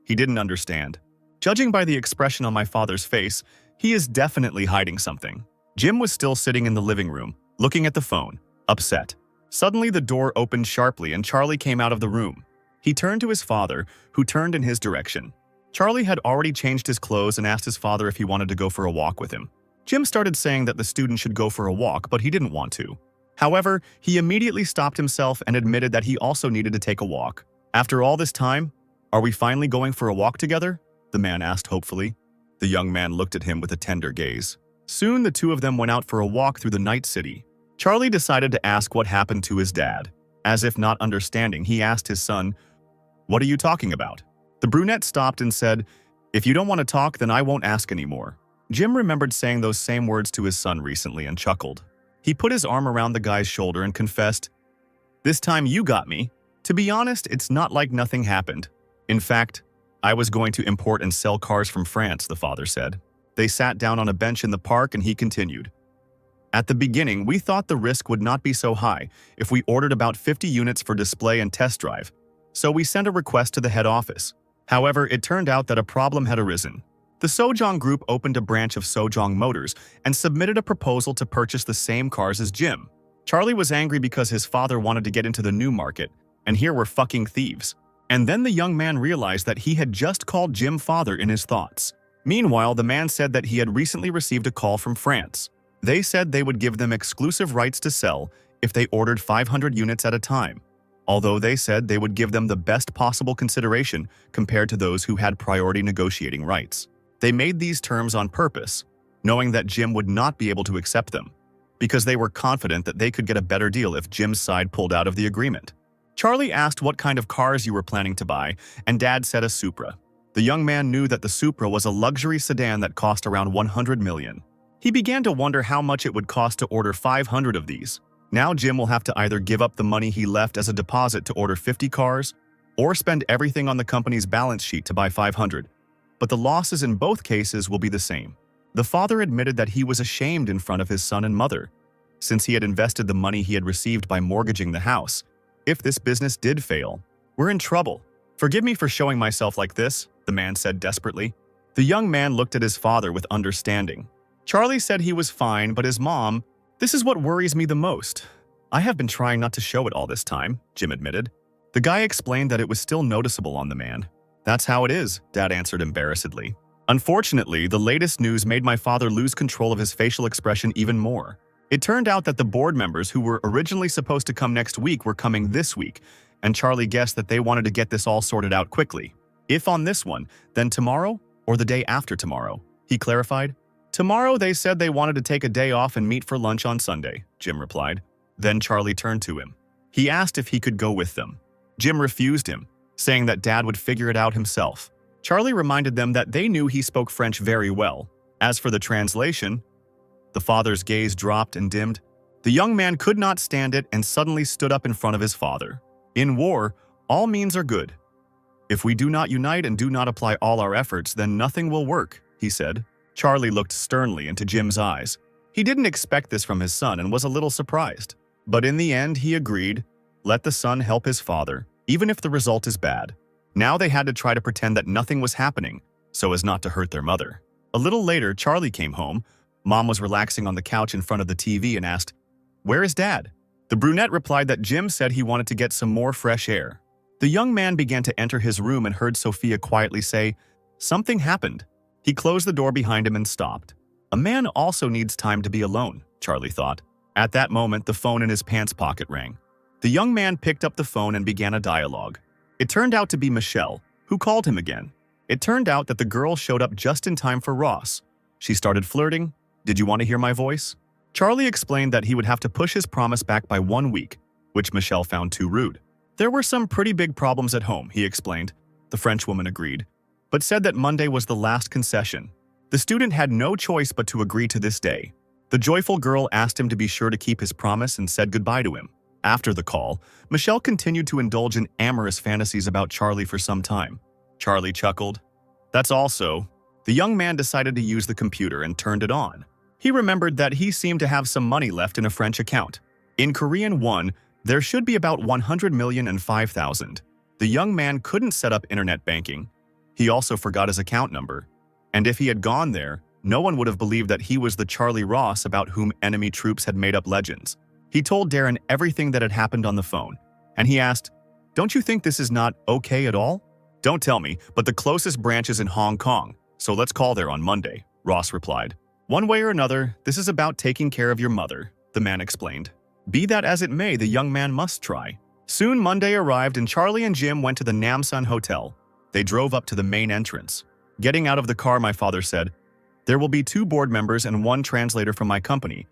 He didn't understand. Judging by the expression on my father's face, he is definitely hiding something. Jim was still sitting in the living room, looking at the phone, upset. Suddenly the door opened sharply and Charlie came out of the room. He turned to his father, who turned in his direction. Charlie had already changed his clothes and asked his father if he wanted to go for a walk with him. Jim started saying that the student should go for a walk, but he didn't want to. However, he immediately stopped himself and admitted that he also needed to take a walk. After all this time, are we finally going for a walk together? The man asked hopefully. The young man looked at him with a tender gaze. Soon the two of them went out for a walk through the night city. Charlie decided to ask what happened to his dad. As if not understanding, he asked his son, "What are you talking about?" The brunette stopped and said, "If you don't want to talk, then I won't ask anymore." Jim remembered saying those same words to his son recently and chuckled. He put his arm around the guy's shoulder and confessed, "This time you got me. To be honest, it's not like nothing happened. In fact, I was going to import and sell cars from France," the father said. They sat down on a bench in the park and he continued. "At the beginning, we thought the risk would not be so high if we ordered about 50 units for display and test drive, so we sent a request to the head office. However, it turned out that a problem had arisen. The Sojong Group opened a branch of Sojong Motors and submitted a proposal to purchase the same cars as Jim. Charlie was angry because his father wanted to get into the new market, and here were fucking thieves. And then the young man realized that he had just called Jim father in his thoughts. Meanwhile, the man said that he had recently received a call from France. They said they would give them exclusive rights to sell if they ordered 500 units at a time, although they said they would give them the best possible consideration compared to those who had priority negotiating rights. They made these terms on purpose, knowing that Jim would not be able to accept them, because they were confident that they could get a better deal if Jim's side pulled out of the agreement. Charlie asked what kind of cars you were planning to buy, and Dad said a Supra. The young man knew that the Supra was a luxury sedan that cost around 100 million. He began to wonder how much it would cost to order 500 of these. Now Jim will have to either give up the money he left as a deposit to order 50 cars, or spend everything on the company's balance sheet to buy 500. But the losses in both cases will be the same. The father admitted that he was ashamed in front of his son and mother, since he had invested the money he had received by mortgaging the house. If this business did fail, we're in trouble. "Forgive me for showing myself like this," the man said desperately. The young man looked at his father with understanding. Charlie said he was fine, but his mom, "This is what worries me the most. I have been trying not to show it all this time," Jim admitted. The guy explained that it was still noticeable on the man. "That's how it is," Dad answered embarrassedly. "Unfortunately, the latest news made my father lose control of his facial expression even more. It turned out that the board members who were originally supposed to come next week were coming this week, and Charlie guessed that they wanted to get this all sorted out quickly. If on this one, then tomorrow or the day after tomorrow," he clarified. "Tomorrow they said they wanted to take a day off and meet for lunch on Sunday," Jim replied. Then Charlie turned to him. He asked if he could go with them. Jim refused him, saying that Dad would figure it out himself. Charlie reminded them that they knew he spoke French very well. As for the translation, the father's gaze dropped and dimmed. The young man could not stand it and suddenly stood up in front of his father. "In war, all means are good. If we do not unite and do not apply all our efforts, then nothing will work," he said. Charlie looked sternly into Jim's eyes. He didn't expect this from his son and was a little surprised. But in the end, he agreed. Let the son help his father, even if the result is bad. Now they had to try to pretend that nothing was happening, so as not to hurt their mother. A little later, Charlie came home. Mom was relaxing on the couch in front of the TV and asked, "Where is Dad?" The brunette replied that Jim said he wanted to get some more fresh air. The young man began to enter his room and heard Sophia quietly say, "Something happened." He closed the door behind him and stopped. A man also needs time to be alone, Charlie thought. At that moment, the phone in his pants pocket rang. The young man picked up the phone and began a dialogue. It turned out to be Michelle, who called him again. It turned out that the girl showed up just in time for Ross. She started flirting. "Did you want to hear my voice?" Charlie explained that he would have to push his promise back by 1 week, which Michelle found too rude. There were some pretty big problems at home, he explained. The Frenchwoman agreed, but said that Monday was the last concession. The student had no choice but to agree to this day. The joyful girl asked him to be sure to keep his promise and said goodbye to him. After the call, Michelle continued to indulge in amorous fantasies about Charlie for some time. Charlie chuckled. "That's also." The young man decided to use the computer and turned it on. He remembered that he seemed to have some money left in a French account. In Korean won, there should be about 100 million and 5,000. The young man couldn't set up internet banking. He also forgot his account number. And if he had gone there, no one would have believed that he was the Charlie Ross about whom enemy troops had made up legends. He told Darren everything that had happened on the phone, and he asked, "Don't you think this is not okay at all?" "Don't tell me, but the closest branch is in Hong Kong, so let's call there on Monday," Ross replied. "One way or another, this is about taking care of your mother," the man explained. Be that as it may, the young man must try. Soon Monday arrived and Charlie and Jim went to the Namsan Hotel. They drove up to the main entrance. Getting out of the car, my father said, "There will be 2 board members and 1 translator from my company.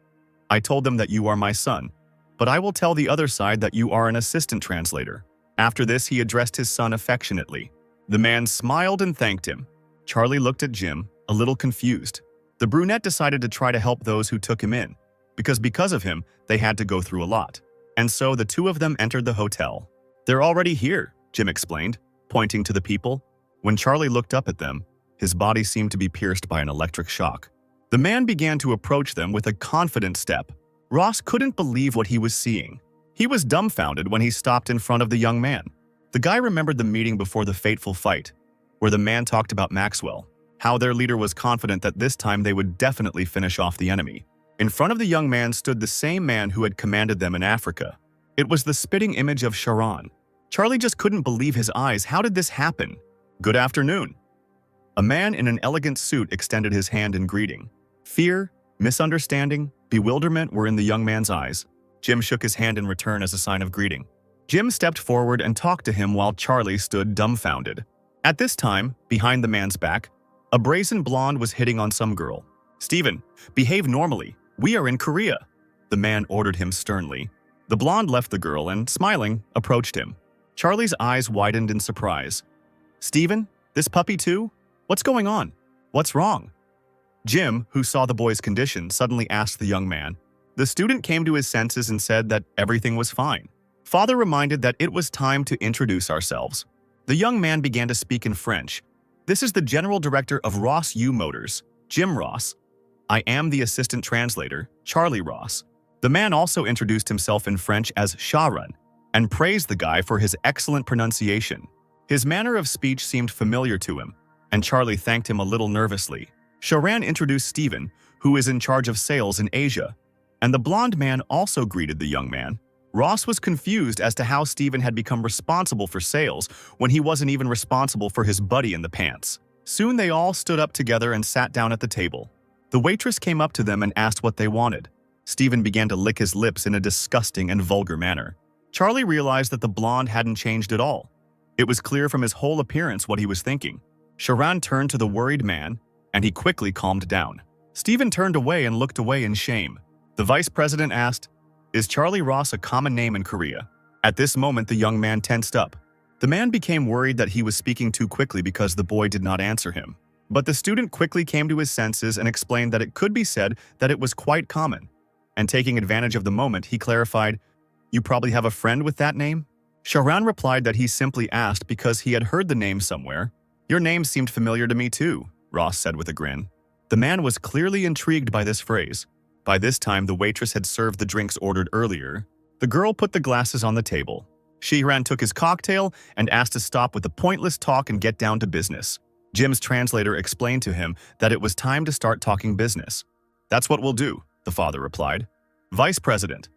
I told them that you are my son, but I will tell the other side that you are an assistant translator." After this, he addressed his son affectionately. The man smiled and thanked him. Charlie looked at Jim, a little confused. The brunette decided to try to help those who took him in, because of him, they had to go through a lot. And so the 2 of them entered the hotel. "They're already here," Jim explained, pointing to the people. When Charlie looked up at them, his body seemed to be pierced by an electric shock. The man began to approach them with a confident step. Ross couldn't believe what he was seeing. He was dumbfounded when he stopped in front of the young man. The guy remembered the meeting before the fateful fight, where the man talked about Maxwell, how their leader was confident that this time they would definitely finish off the enemy. In front of the young man stood the same man who had commanded them in Africa. It was the spitting image of Sharon. Charlie just couldn't believe his eyes. How did this happen? "Good afternoon." A man in an elegant suit extended his hand in greeting. Fear, misunderstanding, bewilderment were in the young man's eyes. Jim shook his hand in return as a sign of greeting. Jim stepped forward and talked to him while Charlie stood dumbfounded. At this time, behind the man's back, a brazen blonde was hitting on some girl. "Stephen, behave normally. We are in Korea," the man ordered him sternly. The blonde left the girl and, smiling, approached him. Charlie's eyes widened in surprise. "Stephen, this puppy too? What's going on? What's wrong?" Jim, who saw the boy's condition, suddenly asked the young man. The student came to his senses and said that everything was fine. Father reminded that it was time to introduce ourselves. The young man began to speak in French. "This is the general director of Ross U Motors, Jim Ross. I am the assistant translator, Charlie Ross." The man also introduced himself in French as Sharon and praised the guy for his excellent pronunciation. His manner of speech seemed familiar to him, and Charlie thanked him a little nervously. Sharon introduced Stephen, who is in charge of sales in Asia, and the blonde man also greeted the young man. Ross was confused as to how Stephen had become responsible for sales when he wasn't even responsible for his buddy in the pants. Soon they all stood up together and sat down at the table. The waitress came up to them and asked what they wanted. Stephen began to lick his lips in a disgusting and vulgar manner. Charlie realized that the blonde hadn't changed at all. It was clear from his whole appearance what he was thinking. Sharon turned to the worried man, and he quickly calmed down. Stephen turned away and looked away in shame. The vice president asked, "Is Charlie Ross a common name in Korea?" At this moment, the young man tensed up. The man became worried that he was speaking too quickly because the boy did not answer him. But the student quickly came to his senses and explained that it could be said that it was quite common. And taking advantage of the moment, he clarified, "You probably have a friend with that name?" Sharon replied that he simply asked because he had heard the name somewhere. "Your name seemed familiar to me too," Ross said with a grin. The man was clearly intrigued by this phrase. By this time, the waitress had served the drinks ordered earlier. The girl put the glasses on the table. Sharon took his cocktail and asked to stop with the pointless talk and get down to business. Jim's translator explained to him that it was time to start talking business. "That's what we'll do," the father replied. "Vice President,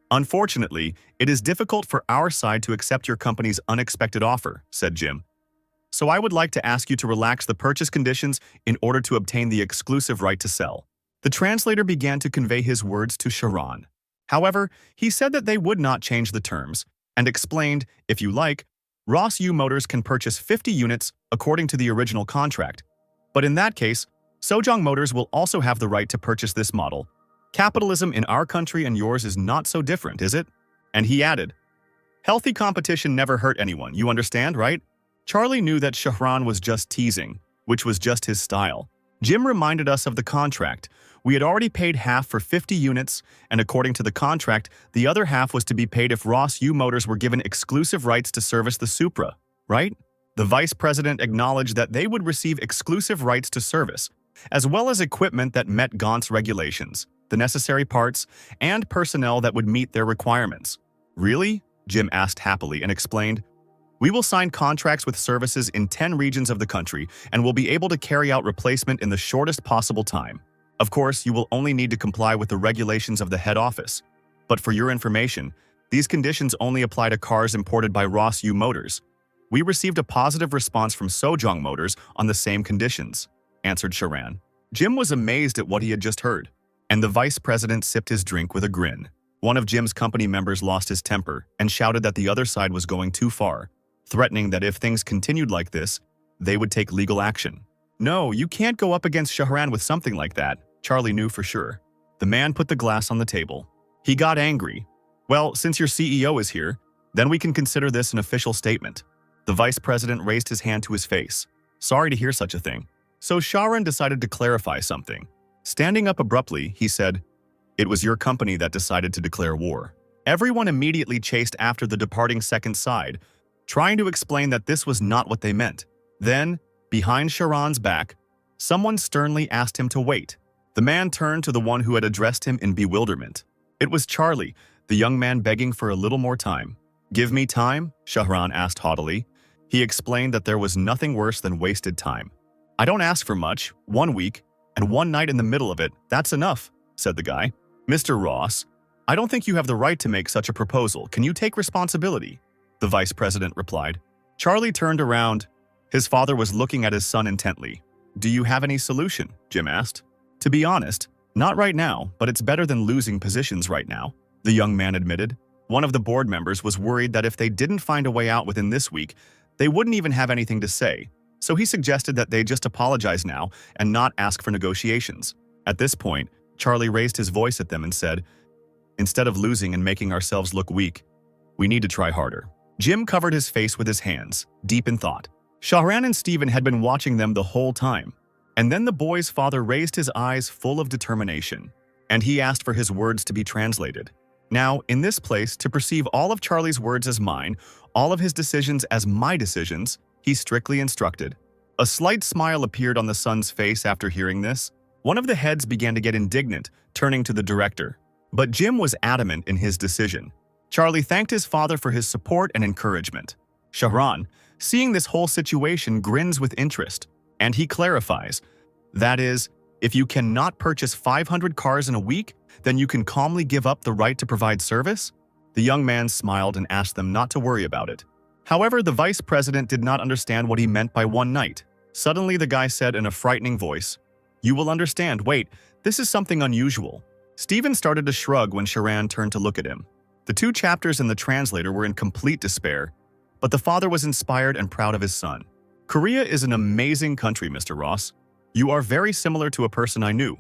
unfortunately, it is difficult for our side to accept your company's unexpected offer," said Jim. "So I would like to ask you to relax the purchase conditions in order to obtain the exclusive right to sell." The translator began to convey his words to Sharon. However, he said that they would not change the terms, and explained, "If you like, Ross U Motors can purchase 50 units according to the original contract. But in that case, Sojong Motors will also have the right to purchase this model. Capitalism in our country and yours is not so different, is it?" And he added, "Healthy competition never hurt anyone, you understand, right?" Charlie knew that Shahran was just teasing, which was just his style. Jim reminded us of the contract. We had already paid half for 50 units, and according to the contract, the other half was to be paid if Ross U Motors were given exclusive rights to service the Supra, right? The vice president acknowledged that they would receive exclusive rights to service, as well as equipment that met Gaunt's regulations, the necessary parts, and personnel that would meet their requirements. "Really?" Jim asked happily and explained, "We will sign contracts with services in 10 regions of the country and will be able to carry out replacement in the shortest possible time. Of course, you will only need to comply with the regulations of the head office. But for your information, these conditions only apply to cars imported by Ross U Motors. We received a positive response from Sojong Motors on the same conditions," answered Sharon. Jim was amazed at what he had just heard, and the vice president sipped his drink with a grin. One of Jim's company members lost his temper and shouted that the other side was going too far, threatening that if things continued like this, they would take legal action. No, you can't go up against Shahran with something like that, Charlie knew for sure. The man put the glass on the table. He got angry. Well, since your CEO is here, then we can consider this an official statement. The vice president raised his hand to his face. Sorry to hear such a thing. So Shahran decided to clarify something. Standing up abruptly, he said, "It was your company that decided to declare war." Everyone immediately chased after the departing second side, trying to explain that this was not what they meant. Then, behind Shahran's back, someone sternly asked him to wait. The man turned to the one who had addressed him in bewilderment. It was Charlie, the young man begging for a little more time. "Give me time?" Shahran asked haughtily. He explained that there was nothing worse than wasted time. "I don't ask for much, 1 week, and 1 night in the middle of it, that's enough," said the guy. "Mr. Ross, I don't think you have the right to make such a proposal. Can you take responsibility?" The vice president replied. Charlie turned around. His father was looking at his son intently. "Do you have any solution?" Jim asked. "To be honest, not right now, but it's better than losing positions right now," the young man admitted. One of the board members was worried that if they didn't find a way out within this week, they wouldn't even have anything to say, so he suggested that they just apologize now and not ask for negotiations. At this point, Charlie raised his voice at them and said, "Instead of losing and making ourselves look weak, we need to try harder." Jim covered his face with his hands, deep in thought. Shahran and Stephen had been watching them the whole time. And then the boy's father raised his eyes full of determination, and he asked for his words to be translated. Now, in this place, to perceive all of Charlie's words as mine, all of his decisions as my decisions, he strictly instructed. A slight smile appeared on the son's face after hearing this. One of the heads began to get indignant, turning to the director. But Jim was adamant in his decision. Charlie thanked his father for his support and encouragement. Shahran, seeing this whole situation, grins with interest, and he clarifies. That is, if you cannot purchase 500 cars in a week, then you can calmly give up the right to provide service? The young man smiled and asked them not to worry about it. However, the vice president did not understand what he meant by 1 night. Suddenly, the guy said in a frightening voice, "You will understand. Wait, this is something unusual." Stephen started to shrug when Shahran turned to look at him. The 2 chapters and the translator were in complete despair, but the father was inspired and proud of his son. "Korea is an amazing country, Mr. Ross. You are very similar to a person I knew,"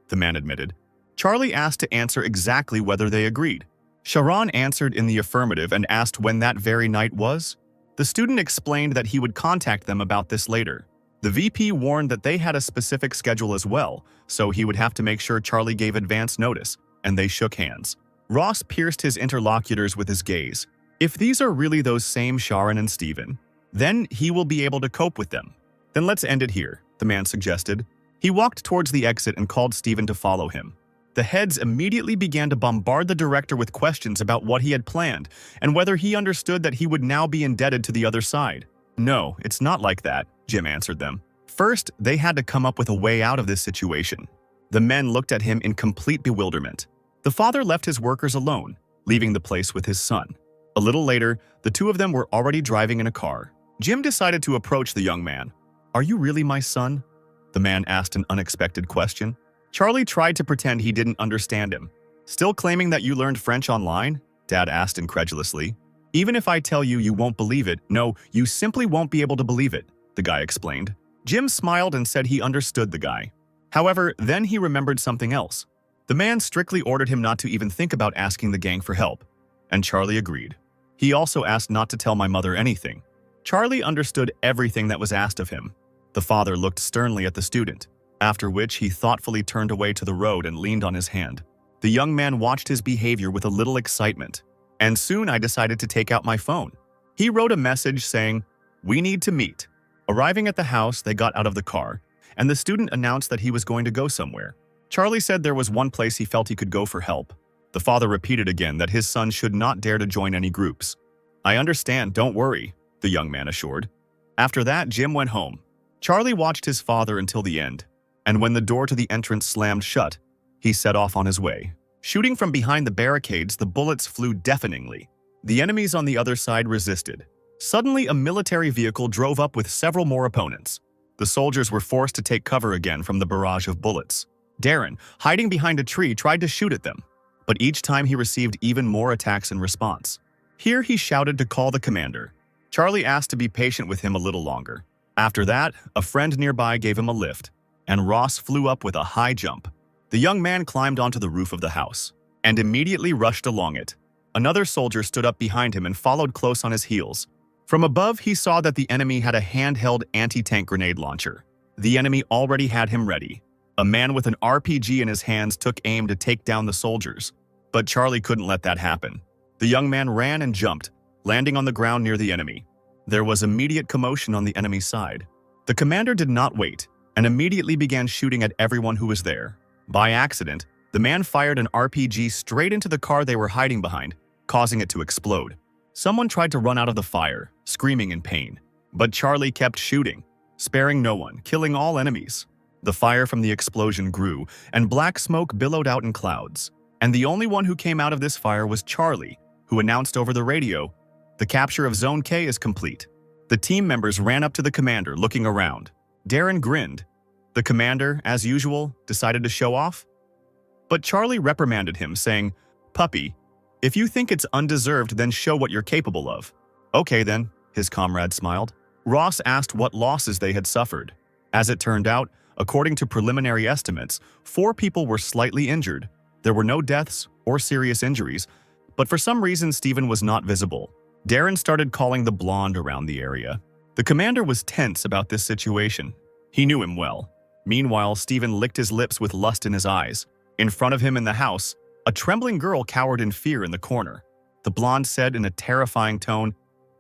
the man admitted. Charlie asked to answer exactly whether they agreed. Shahran answered in the affirmative and asked when that very night was. The student explained that he would contact them about this later. The VP warned that they had a specific schedule as well, so he would have to make sure Charlie gave advance notice, and they shook hands. Ross pierced his interlocutors with his gaze. If these are really those same Shahran and Stephen, then he will be able to cope with them. "Then let's end it here," the man suggested. He walked towards the exit and called Stephen to follow him. The heads immediately began to bombard the director with questions about what he had planned and whether he understood that he would now be indebted to the other side. "No, it's not like that," Jim answered them. First, they had to come up with a way out of this situation. The men looked at him in complete bewilderment. The father left his workers alone, leaving the place with his son. A little later, the 2 of them were already driving in a car. Jim decided to approach the young man. "Are you really my son?" the man asked an unexpected question. Charlie tried to pretend he didn't understand him. "Still claiming that you learned French online?" Dad asked incredulously. "Even if I tell you, you won't believe it. No, you simply won't be able to believe it," the guy explained. Jim smiled and said he understood the guy. However, then he remembered something else. The man strictly ordered him not to even think about asking the gang for help, and Charlie agreed. He also asked not to tell my mother anything. Charlie understood everything that was asked of him. The father looked sternly at the student, after which he thoughtfully turned away to the road and leaned on his hand. The young man watched his behavior with a little excitement, and soon I decided to take out my phone. He wrote a message saying, "We need to meet." Arriving at the house, they got out of the car, and the student announced that he was going to go somewhere. Charlie said there was one place he felt he could go for help. The father repeated again that his son should not dare to join any groups. "I understand, don't worry," the young man assured. After that, Jim went home. Charlie watched his father until the end, and when the door to the entrance slammed shut, he set off on his way. Shooting from behind the barricades, the bullets flew deafeningly. The enemies on the other side resisted. Suddenly, a military vehicle drove up with several more opponents. The soldiers were forced to take cover again from the barrage of bullets. Darren, hiding behind a tree, tried to shoot at them. but each time he received even more attacks in response. Here he shouted to call the commander. Charlie asked to be patient with him a little longer. After that, a friend nearby gave him a lift, and Ross flew up with a high jump. The young man climbed onto the roof of the house and immediately rushed along it. Another soldier stood up behind him and followed close on his heels. From above, he saw that the enemy had a handheld anti-tank grenade launcher. The enemy already had him ready. A man with an RPG in his hands took aim to take down the soldiers, but Charlie couldn't let that happen. The young man ran and jumped, landing on the ground near the enemy. There was immediate commotion on the enemy side. The commander did not wait and immediately began shooting at everyone who was there. By accident, the man fired an RPG straight into the car they were hiding behind, causing it to explode. Someone tried to run out of the fire, screaming in pain, but Charlie kept shooting, sparing no one, killing all enemies. The fire from the explosion grew, and black smoke billowed out in clouds. And the only one who came out of this fire was Charlie, who announced over the radio, "The capture of Zone K is complete." The team members ran up to the commander, looking around. Darren grinned. The commander, as usual, decided to show off. But Charlie reprimanded him, saying, "Puppy, if you think it's undeserved, then show what you're capable of." "Okay then," his comrade smiled. Ross asked what losses they had suffered. As it turned out, according to preliminary estimates, 4 people were slightly injured. There were no deaths or serious injuries, but for some reason Stephen was not visible. Darren started calling the blonde around the area. The commander was tense about this situation. He knew him well. Meanwhile, Stephen licked his lips with lust in his eyes. In front of him in the house, a trembling girl cowered in fear in the corner. The blonde said in a terrifying tone,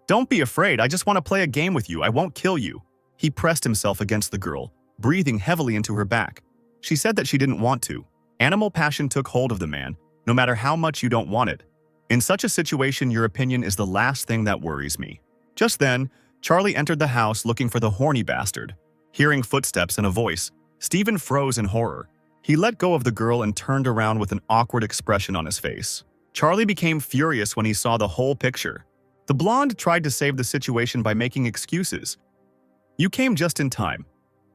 "Don't be afraid, I just want to play a game with you, I won't kill you." He pressed himself against the girl, breathing heavily into her back. She said that she didn't want to. Animal passion took hold of the man, no matter how much you don't want it. In such a situation, your opinion is the last thing that worries me. Just then, Charlie entered the house looking for the horny bastard. Hearing footsteps and a voice, Stephen froze in horror. He let go of the girl and turned around with an awkward expression on his face. Charlie became furious when he saw the whole picture. The blonde tried to save the situation by making excuses. "You came just in time.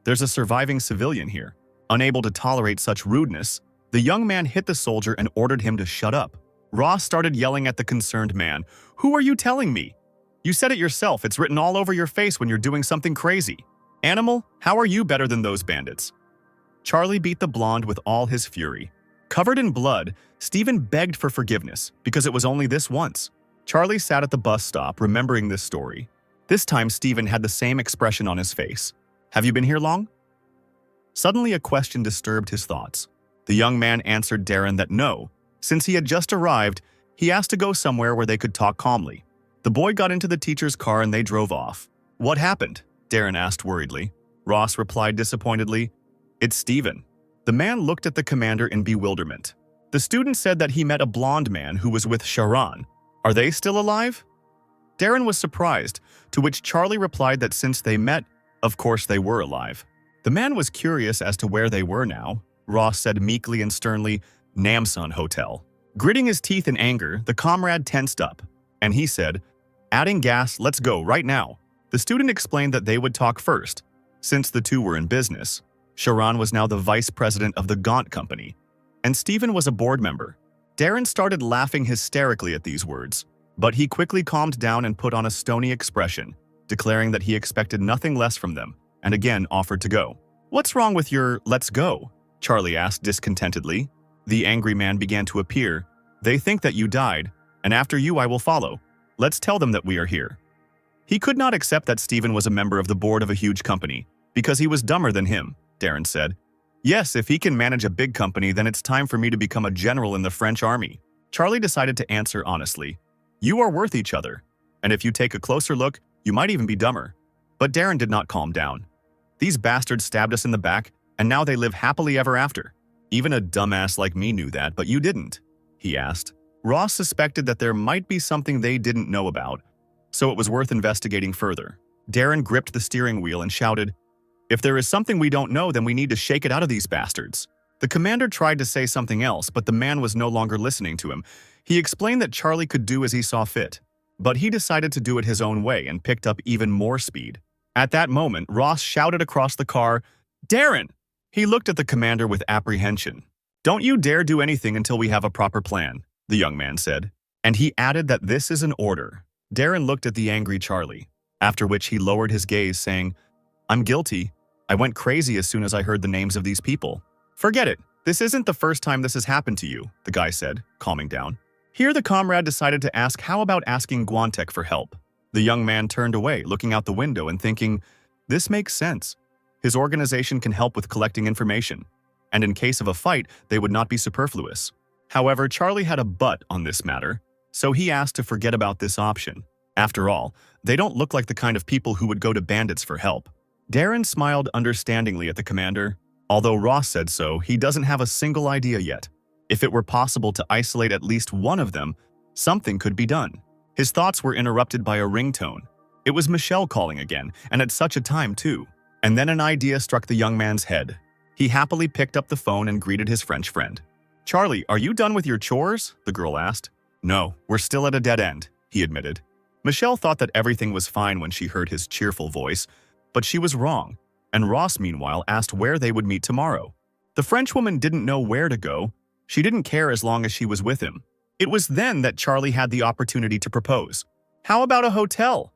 There's a surviving civilian here." Unable to tolerate such rudeness, the young man hit the soldier and ordered him to shut up. Ross started yelling at the concerned man, "Who are you telling me? You said it yourself, it's written all over your face when you're doing something crazy. Animal, how are you better than those bandits?" Charlie beat the blonde with all his fury. Covered in blood, Stephen begged for forgiveness because it was only this once. Charlie sat at the bus stop, remembering this story. This time, Stephen had the same expression on his face. "Have you been here long?" Suddenly, a question disturbed his thoughts. The young man answered Darren that no. Since he had just arrived, he asked to go somewhere where they could talk calmly. The boy got into the teacher's car and they drove off. "What happened?" Darren asked worriedly. Ross replied disappointedly, "It's Stephen." The man looked at the commander in bewilderment. The student said that he met a blonde man who was with Sharon. "Are they still alive?" Darren was surprised, to which Charlie replied that since they met, of course they were alive. The man was curious as to where they were now. Ross said meekly and sternly, "Namsan Hotel." Gritting his teeth in anger, the comrade tensed up, and he said, "Adding gas, let's go right now." The student explained that they would talk first, since the two were in business. Sharon was now the vice president of the Gaunt Company, and Stephen was a board member. Darren started laughing hysterically at these words, but he quickly calmed down and put on a stony expression, declaring that he expected nothing less from them, and again offered to go. "What's wrong with your 'let's go'?" Charlie asked discontentedly. The angry man began to appear. "They think that you died, and after you I will follow. Let's tell them that we are here." He could not accept that Stephen was a member of the board of a huge company, because he was dumber than him, Darren said. "Yes, if he can manage a big company, then it's time for me to become a general in the French army." Charlie decided to answer honestly. "You are worth each other, and if you take a closer look, you might even be dumber." But Darren did not calm down. "These bastards stabbed us in the back, and now they live happily ever after. Even a dumbass like me knew that, but you didn't," he asked. Ross suspected that there might be something they didn't know about, so it was worth investigating further. Darren gripped the steering wheel and shouted, "If there is something we don't know, then we need to shake it out of these bastards." The commander tried to say something else, but the man was no longer listening to him. He explained that Charlie could do as he saw fit, but he decided to do it his own way and picked up even more speed. At that moment, Ross shouted across the car, "Darren!" He looked at the commander with apprehension. Don't you dare do anything until we have a proper plan, the young man said. And he added that this is an order. Darren looked at the angry Charlie, after which he lowered his gaze, saying, I'm guilty. I went crazy as soon as I heard the names of these people. Forget it. This isn't the first time this has happened to you, the guy said, calming down. Here the comrade decided to ask how about asking Guantek for help. The young man turned away, looking out the window and thinking, this makes sense. His organization can help with collecting information, and in case of a fight, they would not be superfluous. However, Charlie had a but on this matter, so he asked to forget about this option. After all, they don't look like the kind of people who would go to bandits for help. Darren smiled understandingly at the commander. Although Ross said so, he doesn't have a single idea yet. If it were possible to isolate at least one of them, something could be done. His thoughts were interrupted by a ringtone. It was Michelle calling again, and at such a time too. And then an idea struck the young man's head. He happily picked up the phone and greeted his French friend. Charlie, are you done with your chores? The girl asked. No, we're still at a dead end, he admitted. Michelle thought that everything was fine when she heard his cheerful voice, but she was wrong, and Ross meanwhile asked where they would meet tomorrow. The Frenchwoman didn't know where to go. She didn't care as long as she was with him. It was then that Charlie had the opportunity to propose. How about a hotel?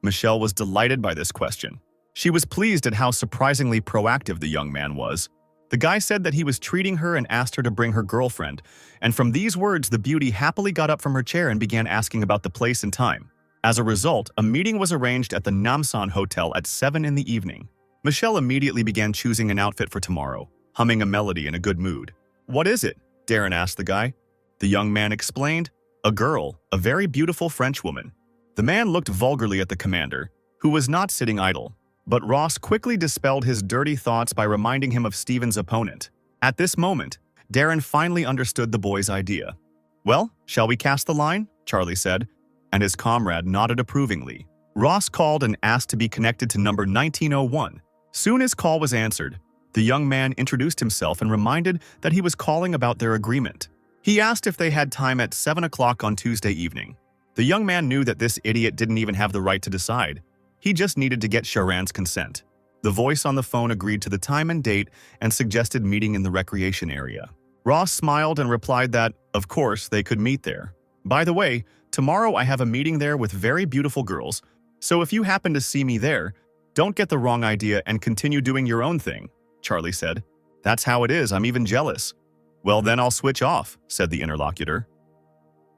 Michelle was delighted by this question. She was pleased at how surprisingly proactive the young man was. The guy said that he was treating her and asked her to bring her girlfriend, and from these words the beauty happily got up from her chair and began asking about the place and time. As a result, a meeting was arranged at the Namsan Hotel at 7 in the evening. Michelle immediately began choosing an outfit for tomorrow, humming a melody in a good mood. What is it? Darren asked the guy. The young man explained, a girl, a very beautiful French woman. The man looked vulgarly at the commander, who was not sitting idle. But Ross quickly dispelled his dirty thoughts by reminding him of Steven's opponent. At this moment, Darren finally understood the boy's idea. Well, shall we cast the line? Charlie said, and his comrade nodded approvingly. Ross called and asked to be connected to number 1901. Soon his call was answered. The young man introduced himself and reminded that he was calling about their agreement. He asked if they had time at 7 o'clock on Tuesday evening. The young man knew that this idiot didn't even have the right to decide. He just needed to get Sharan's consent. The voice on the phone agreed to the time and date and suggested meeting in the recreation area. Ross smiled and replied that, of course, they could meet there. By the way, tomorrow I have a meeting there with very beautiful girls, so if you happen to see me there, don't get the wrong idea and continue doing your own thing, Charlie said. That's how it is, I'm even jealous. Well, then I'll switch off, said the interlocutor.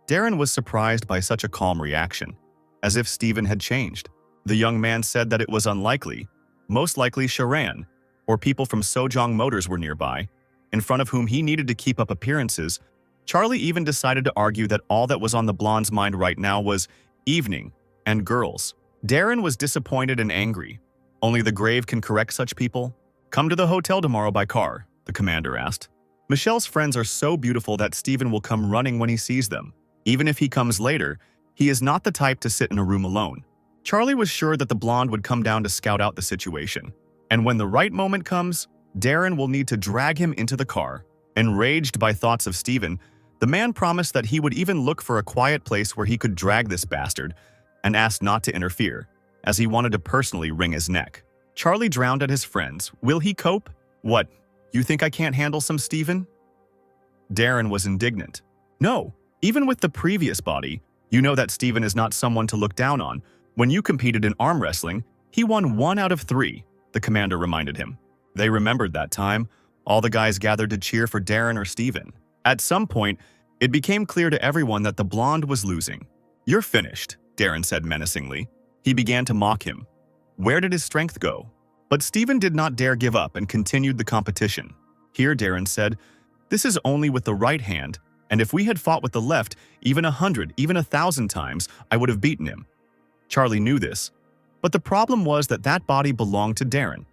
Darren was surprised by such a calm reaction, as if Steven had changed. The young man said that it was unlikely. Most likely Sharan, or people from Sojong Motors were nearby, in front of whom he needed to keep up appearances. Charlie even decided to argue that all that was on the blonde's mind right now was evening and girls. Darren was disappointed and angry. Only the grave can correct such people. Come to the hotel tomorrow by car, the commander asked. Michelle's friends are so beautiful that Steven will come running when he sees them. Even if he comes later, he is not the type to sit in a room alone. Charlie was sure that the blonde would come down to scout out the situation. And when the right moment comes, Darren will need to drag him into the car. Enraged by thoughts of Steven, the man promised that he would even look for a quiet place where he could drag this bastard, and asked not to interfere, as he wanted to personally wring his neck. Charlie drowned at his friends. Will he cope? What, you think I can't handle some Steven? Darren was indignant. No, even with the previous body, you know that Steven is not someone to look down on. When you competed in arm wrestling, he won 1 out of 3, the commander reminded him. They remembered that time. All the guys gathered to cheer for Darren or Steven. At some point, it became clear to everyone that the blonde was losing. You're finished, Darren said menacingly. He began to mock him. Where did his strength go? But Steven did not dare give up and continued the competition. Here, Darren said, this is only with the right hand, and if we had fought with the left, even 100, even 1,000 times, I would have beaten him. Charlie knew this, but the problem was that that body belonged to Darren,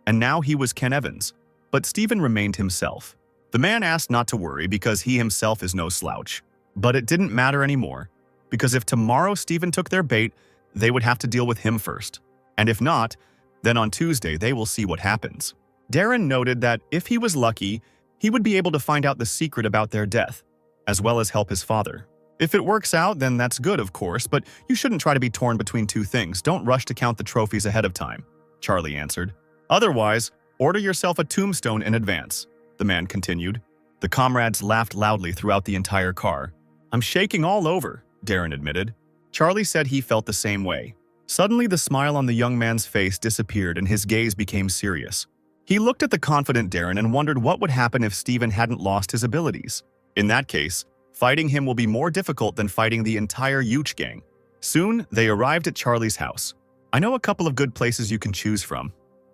and now he was Ken Evans, but Steven remained himself. The man asked not to worry because he himself is no slouch. But it didn't matter anymore, because if tomorrow Steven took their bait, they would have to deal with him first. And if not, then on Tuesday they will see what happens. Darren noted that if he was lucky, he would be able to find out the secret about their death, as well as help his father. If it works out, then that's good, of course, but you shouldn't try to be torn between two things. Don't rush to count the trophies ahead of time, Charlie answered. Otherwise, order yourself a tombstone in advance, the man continued. The comrades laughed loudly throughout the entire car. "I'm shaking all over," Darren admitted. Charlie said he felt the same way. Suddenly, the smile on the young man's face disappeared and his gaze became serious. He looked at the confident Darren and wondered what would happen if Steven hadn't lost his abilities. In that case, fighting him will be more difficult than fighting the entire Yuch gang. Soon, they arrived at Charlie's house. "I know a couple of good places you can choose from.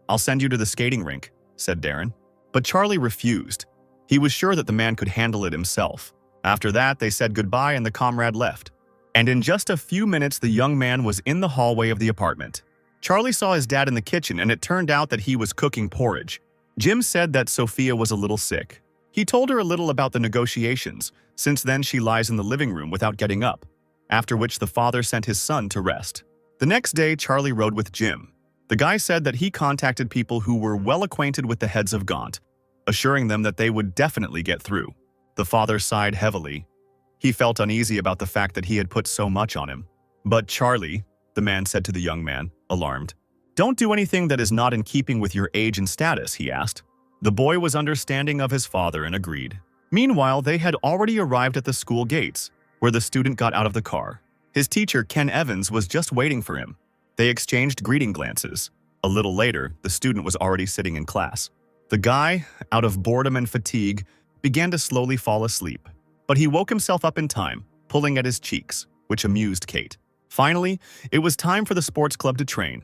I'll send you to the skating rink," said Darren. But Charlie refused. He was sure that the man could handle it himself. After that, they said goodbye and the comrade left. And in just a few minutes, the young man was in the hallway of the apartment. Charlie saw his dad in the kitchen, and it turned out that he was cooking porridge. Jim said that Sophia was a little sick. He told her a little about the negotiations. Since then, she lies in the living room without getting up, after which the father sent his son to rest. The next day, Charlie rode with Jim. The guy said that he contacted people who were well acquainted with the heads of Gaunt, assuring them that they would definitely get through. The father sighed heavily. He felt uneasy about the fact that he had put so much on him. "But Charlie," the man said to the young man, alarmed, "don't do anything that is not in keeping with your age and status," he asked. The boy was understanding of his father and agreed. Meanwhile, they had already arrived at the school gates, where the student got out of the car. His teacher, Ken Evans, was just waiting for him. They exchanged greeting glances. A little later, the student was already sitting in class. The guy, out of boredom and fatigue, began to slowly fall asleep. But he woke himself up in time, pulling at his cheeks, which amused Kate. Finally, it was time for the sports club to train.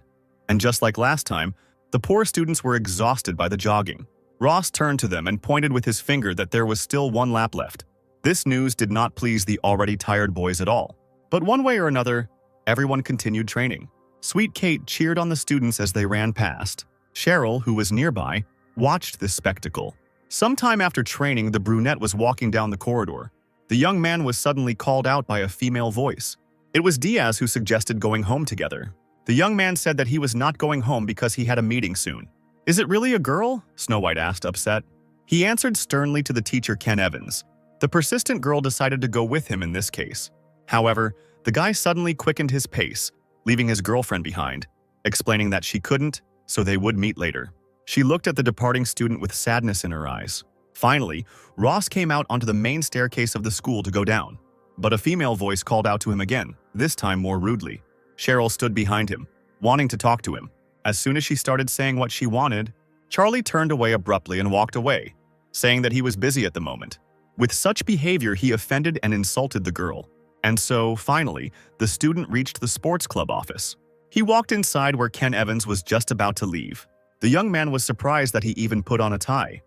And just like last time, the poor students were exhausted by the jogging. Ross turned to them and pointed with his finger that there was still one lap left. This news did not please the already tired boys at all. But one way or another, everyone continued training. Sweet Kate cheered on the students as they ran past. Cheryl, who was nearby, watched this spectacle. Sometime after training, the brunette was walking down the corridor. The young man was suddenly called out by a female voice. It was Diaz who suggested going home together. The young man said that he was not going home because he had a meeting soon. "Is it really a girl?" Snow White asked, upset. He answered sternly to the teacher, Ken Evans. The persistent girl decided to go with him in this case. However, the guy suddenly quickened his pace, leaving his girlfriend behind, explaining that she couldn't, so they would meet later. She looked at the departing student with sadness in her eyes. Finally, Ross came out onto the main staircase of the school to go down. But a female voice called out to him again, this time more rudely. Cheryl stood behind him, wanting to talk to him. As soon as she started saying what she wanted, Charlie turned away abruptly and walked away, saying that he was busy at the moment. With such behavior, he offended and insulted the girl. And so, finally, the student reached the sports club office. He walked inside where Ken Evans was just about to leave. The young man was surprised that he even put on a tie.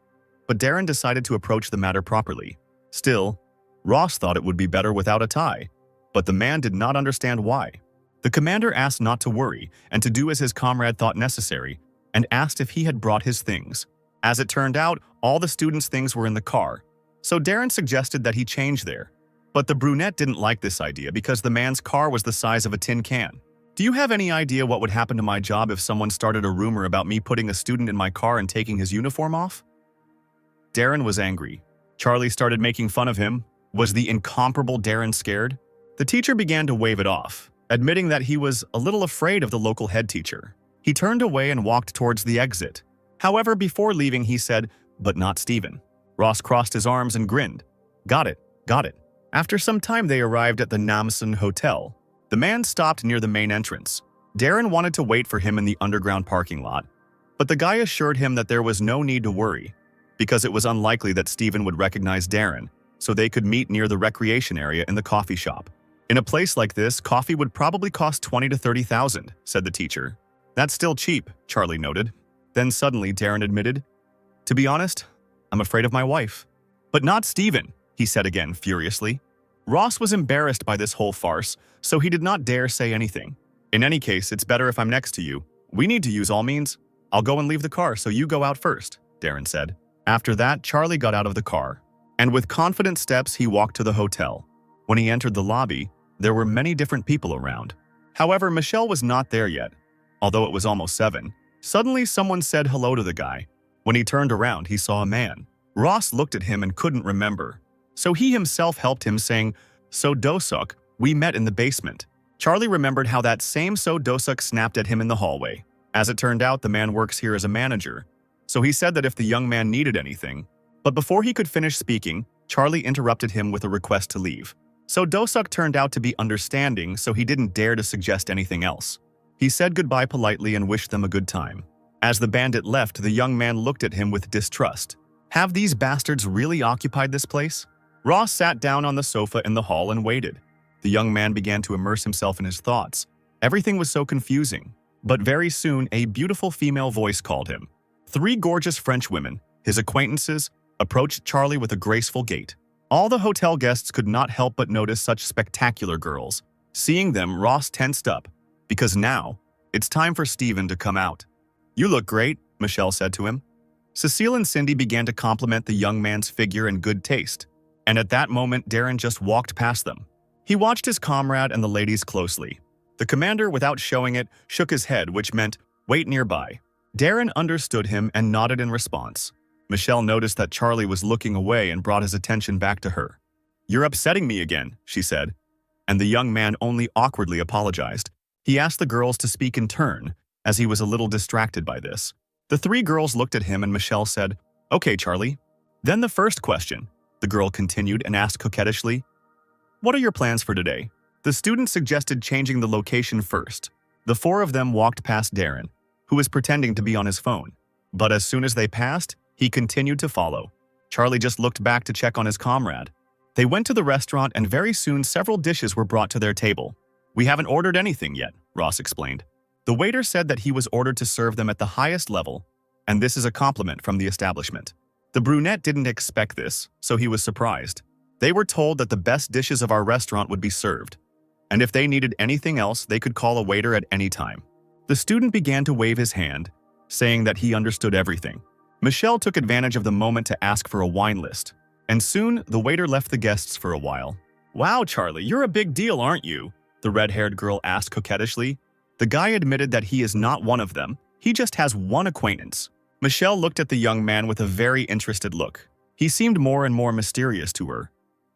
But Darren decided to approach the matter properly. Still, Ross thought it would be better without a tie, but the man did not understand why. The commander asked not to worry and to do as his comrade thought necessary, and asked if he had brought his things. As it turned out, all the students' things were in the car, so Darren suggested that he change there. But the brunette didn't like this idea because the man's car was the size of a tin can. "Do you have any idea what would happen to my job if someone started a rumor about me putting a student in my car and taking his uniform off?" Darren was angry. Charlie started making fun of him. Was the incomparable Darren scared? The teacher began to wave it off, admitting that he was a little afraid of the local head teacher. He turned away and walked towards the exit. However, before leaving, he said, "But not Steven." Ross crossed his arms and grinned. "Got it, got it." After some time, they arrived at the Namsen Hotel. The man stopped near the main entrance. Darren wanted to wait for him in the underground parking lot, but the guy assured him that there was no need to worry, because it was unlikely that Steven would recognize Darren, so they could meet near the recreation area in the coffee shop. "In a place like this, coffee would probably cost $20,000 to $30,000, said the teacher. "That's still cheap," Charlie noted. Then suddenly Darren admitted, "To be honest, I'm afraid of my wife." "But not Steven," he said again furiously. Ross was embarrassed by this whole farce, so he did not dare say anything. "In any case, it's better if I'm next to you. We need to use all means. I'll go and leave the car, so you go out first," Darren said. After that, Charlie got out of the car, and with confident steps he walked to the hotel. When he entered the lobby, there were many different people around. However, Michelle was not there yet, although it was almost 7. Suddenly, someone said hello to the guy. When he turned around, he saw a man. Ross looked at him and couldn't remember, so he himself helped him, saying, "So Dosuk, we met in the basement." Charlie remembered how that same So Dosuk snapped at him in the hallway. As it turned out, the man works here as a manager, so he said that if the young man needed anything, But before he could finish speaking, Charlie interrupted him with a request to leave. So Do-suk turned out to be understanding, so he didn't dare to suggest anything else. He said goodbye politely and wished them a good time. As the bandit left, the young man looked at him with distrust. Have these bastards really occupied this place? Ross sat down on the sofa in the hall and waited. The young man began to immerse himself in his thoughts. Everything was so confusing. But very soon, a beautiful female voice called him. 3 gorgeous French women, his acquaintances, approached Charlie with a graceful gait. All the hotel guests could not help but notice such spectacular girls. Seeing them, Ross tensed up, because now, it's time for Steven to come out. You look great, Michelle said to him. Cecile and Cindy began to compliment the young man's figure and good taste. And at that moment, Darren just walked past them. He watched his comrade and the ladies closely. The commander, without showing it, shook his head, which meant, wait nearby. Darren understood him and nodded in response. Michelle noticed that Charlie was looking away and brought his attention back to her. You're upsetting me again, she said. And the young man only awkwardly apologized. He asked the girls to speak in turn, as he was a little distracted by this. The 3 girls looked at him and Michelle said, Okay, Charlie. Then the first question, the girl continued and asked coquettishly, What are your plans for today? The student suggested changing the location first. The 4 of them walked past Darren, who was pretending to be on his phone. But as soon as they passed, he continued to follow. Charlie just looked back to check on his comrade. They went to the restaurant and very soon several dishes were brought to their table. We haven't ordered anything yet, Ross explained. The waiter said that he was ordered to serve them at the highest level, and this is a compliment from the establishment. The brunette didn't expect this, so he was surprised. They were told that the best dishes of our restaurant would be served, and if they needed anything else, they could call a waiter at any time. The student began to wave his hand, saying that he understood everything. Michelle took advantage of the moment to ask for a wine list, and soon the waiter left the guests for a while. Wow, Charlie, you're a big deal, aren't you? The red-haired girl asked coquettishly. The guy admitted that he is not one of them, he just has one acquaintance. Michelle looked at the young man with a very interested look. He seemed more and more mysterious to her.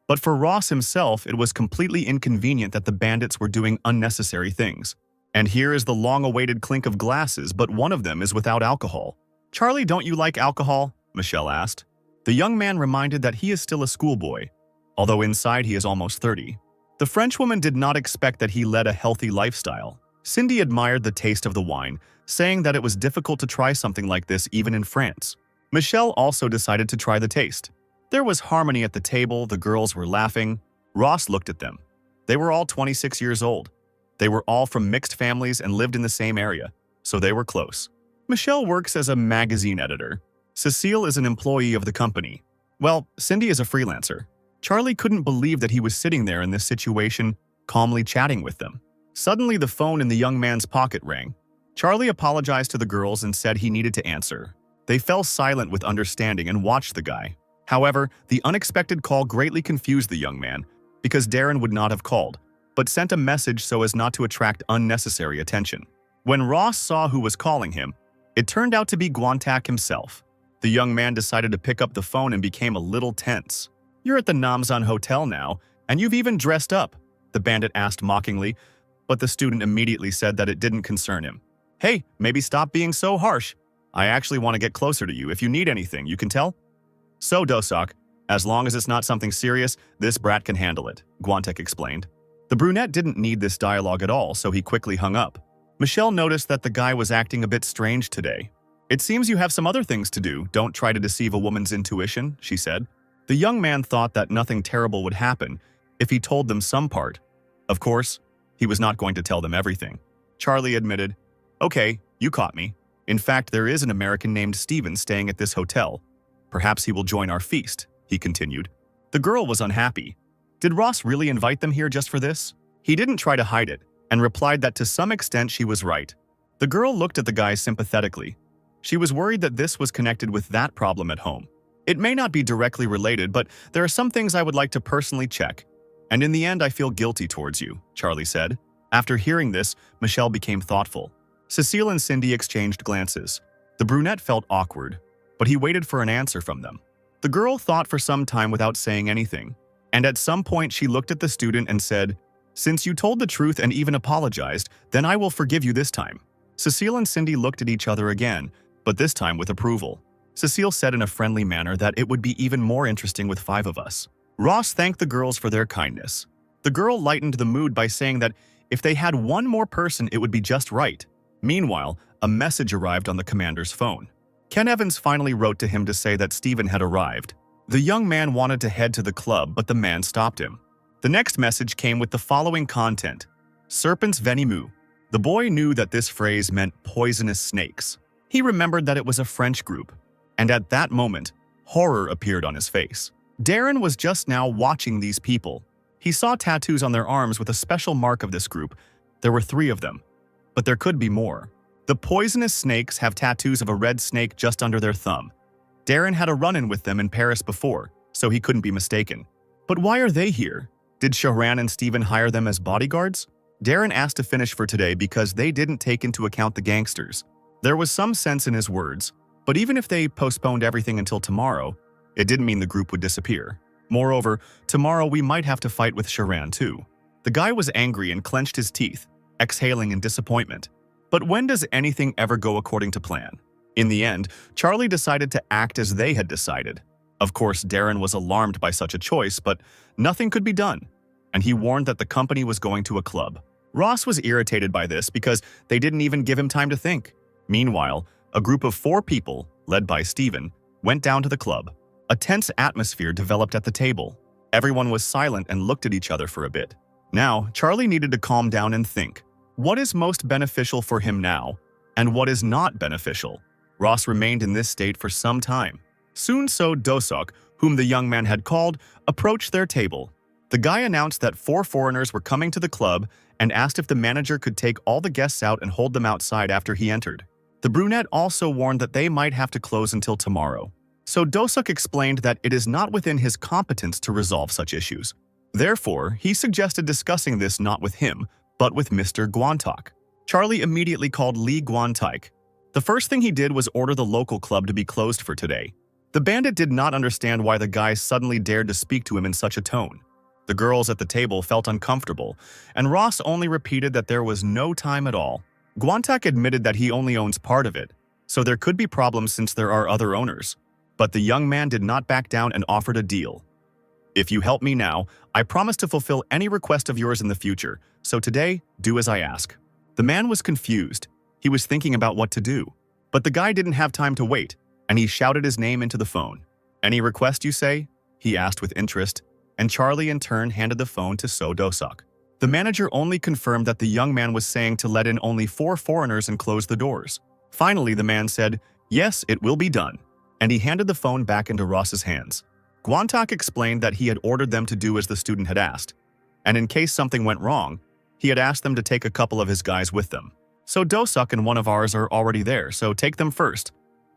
But for Ross himself, it was completely inconvenient that the bandits were doing unnecessary things. And here is the long-awaited clink of glasses, but one of them is without alcohol. Charlie, don't you like alcohol? Michelle asked. The young man reminded that he is still a schoolboy, although inside he is almost 30. The Frenchwoman did not expect that he led a healthy lifestyle. Cindy admired the taste of the wine, saying that it was difficult to try something like this even in France. Michelle also decided to try the taste. There was harmony at the table, the girls were laughing. Ross looked at them. They were all 26 years old. They were all from mixed families and lived in the same area, so they were close. Michelle works as a magazine editor. Cecile is an employee of the company. Well, Cindy is a freelancer. Charlie couldn't believe that he was sitting there in this situation, calmly chatting with them. Suddenly, the phone in the young man's pocket rang. Charlie apologized to the girls and said he needed to answer. They fell silent with understanding and watched the guy. However, the unexpected call greatly confused the young man, because Darren would not have called, but sent a message so as not to attract unnecessary attention. When Ross saw who was calling him, it turned out to be Gwantak himself. The young man decided to pick up the phone and became a little tense. You're at the Namsan Hotel now, and you've even dressed up, the bandit asked mockingly, but the student immediately said that it didn't concern him. Hey, maybe stop being so harsh. I actually want to get closer to you. If you need anything, you can tell. So, Do-suk, as long as it's not something serious, this brat can handle it, Gwantak explained. The brunette didn't need this dialogue at all, so he quickly hung up. Michelle noticed that the guy was acting a bit strange today. It seems you have some other things to do. Don't try to deceive a woman's intuition, she said. The young man thought that nothing terrible would happen if he told them some part. Of course, he was not going to tell them everything. Charlie admitted, Okay, you caught me. In fact, there is an American named Steven staying at this hotel. Perhaps he will join our feast, he continued. The girl was unhappy. Did Ross really invite them here just for this? He didn't try to hide it, and replied that to some extent she was right. The girl looked at the guy sympathetically. She was worried that this was connected with that problem at home. It may not be directly related, but there are some things I would like to personally check. And in the end, I feel guilty towards you, Charlie said. After hearing this, Michelle became thoughtful. Cecile and Cindy exchanged glances. The brunette felt awkward, but he waited for an answer from them. The girl thought for some time without saying anything, and at some point she looked at the student and said, Since you told the truth and even apologized, then I will forgive you this time. Cecile and Cindy looked at each other again, but this time with approval. Cecile said in a friendly manner that it would be even more interesting with 5 of us. Ross thanked the girls for their kindness. The girl lightened the mood by saying that if they had one more person, it would be just right. Meanwhile, a message arrived on the commander's phone. Ken Evans finally wrote to him to say that Steven had arrived. The young man wanted to head to the club, but the man stopped him. The next message came with the following content: Serpents venimeux. The boy knew that this phrase meant poisonous snakes. He remembered that it was a French group, and at that moment, horror appeared on his face. Darren was just now watching these people. He saw tattoos on their arms with a special mark of this group. There were 3 of them, but there could be more. The poisonous snakes have tattoos of a red snake just under their thumb. Darren had a run-in with them in Paris before, so he couldn't be mistaken. But why are they here? Did Shahran and Steven hire them as bodyguards? Darren asked to finish for today because they didn't take into account the gangsters. There was some sense in his words, but even if they postponed everything until tomorrow, it didn't mean the group would disappear. Moreover, tomorrow we might have to fight with Shahran too. The guy was angry and clenched his teeth, exhaling in disappointment. But when does anything ever go according to plan? In the end, Charlie decided to act as they had decided. Of course, Darren was alarmed by such a choice, but nothing could be done, and he warned that the company was going to a club. Ross was irritated by this because they didn't even give him time to think. Meanwhile, a group of 4 people, led by Steven, went down to the club. A tense atmosphere developed at the table. Everyone was silent and looked at each other for a bit. Now, Charlie needed to calm down and think. What is most beneficial for him now, and what is not beneficial? Ross remained in this state for some time. Soon So Dosok, whom the young man had called, approached their table. The guy announced that 4 foreigners were coming to the club and asked if the manager could take all the guests out and hold them outside after he entered. The brunette also warned that they might have to close until tomorrow. So Dosok explained that it is not within his competence to resolve such issues. Therefore, he suggested discussing this not with him, but with Mr. Guantok. Charlie immediately called Lee Guantaik. The first thing he did was order the local club to be closed for today. The bandit did not understand why the guy suddenly dared to speak to him in such a tone. The girls at the table felt uncomfortable, and Ross only repeated that there was no time at all. Guantak admitted that he only owns part of it, so there could be problems since there are other owners. But the young man did not back down and offered a deal. If you help me now, I promise to fulfill any request of yours in the future, so today, do as I ask. The man was confused. He was thinking about what to do. But the guy didn't have time to wait, and he shouted his name into the phone. Any request, you say? He asked with interest, and Charlie in turn handed the phone to So Dosok. The manager only confirmed that the young man was saying to let in only 4 foreigners and close the doors. Finally, the man said, "Yes, it will be done," and he handed the phone back into Ross's hands. Guantak explained that he had ordered them to do as the student had asked, and in case something went wrong, he had asked them to take a couple of his guys with them. So Dosok and one of ours are already there, so take them first.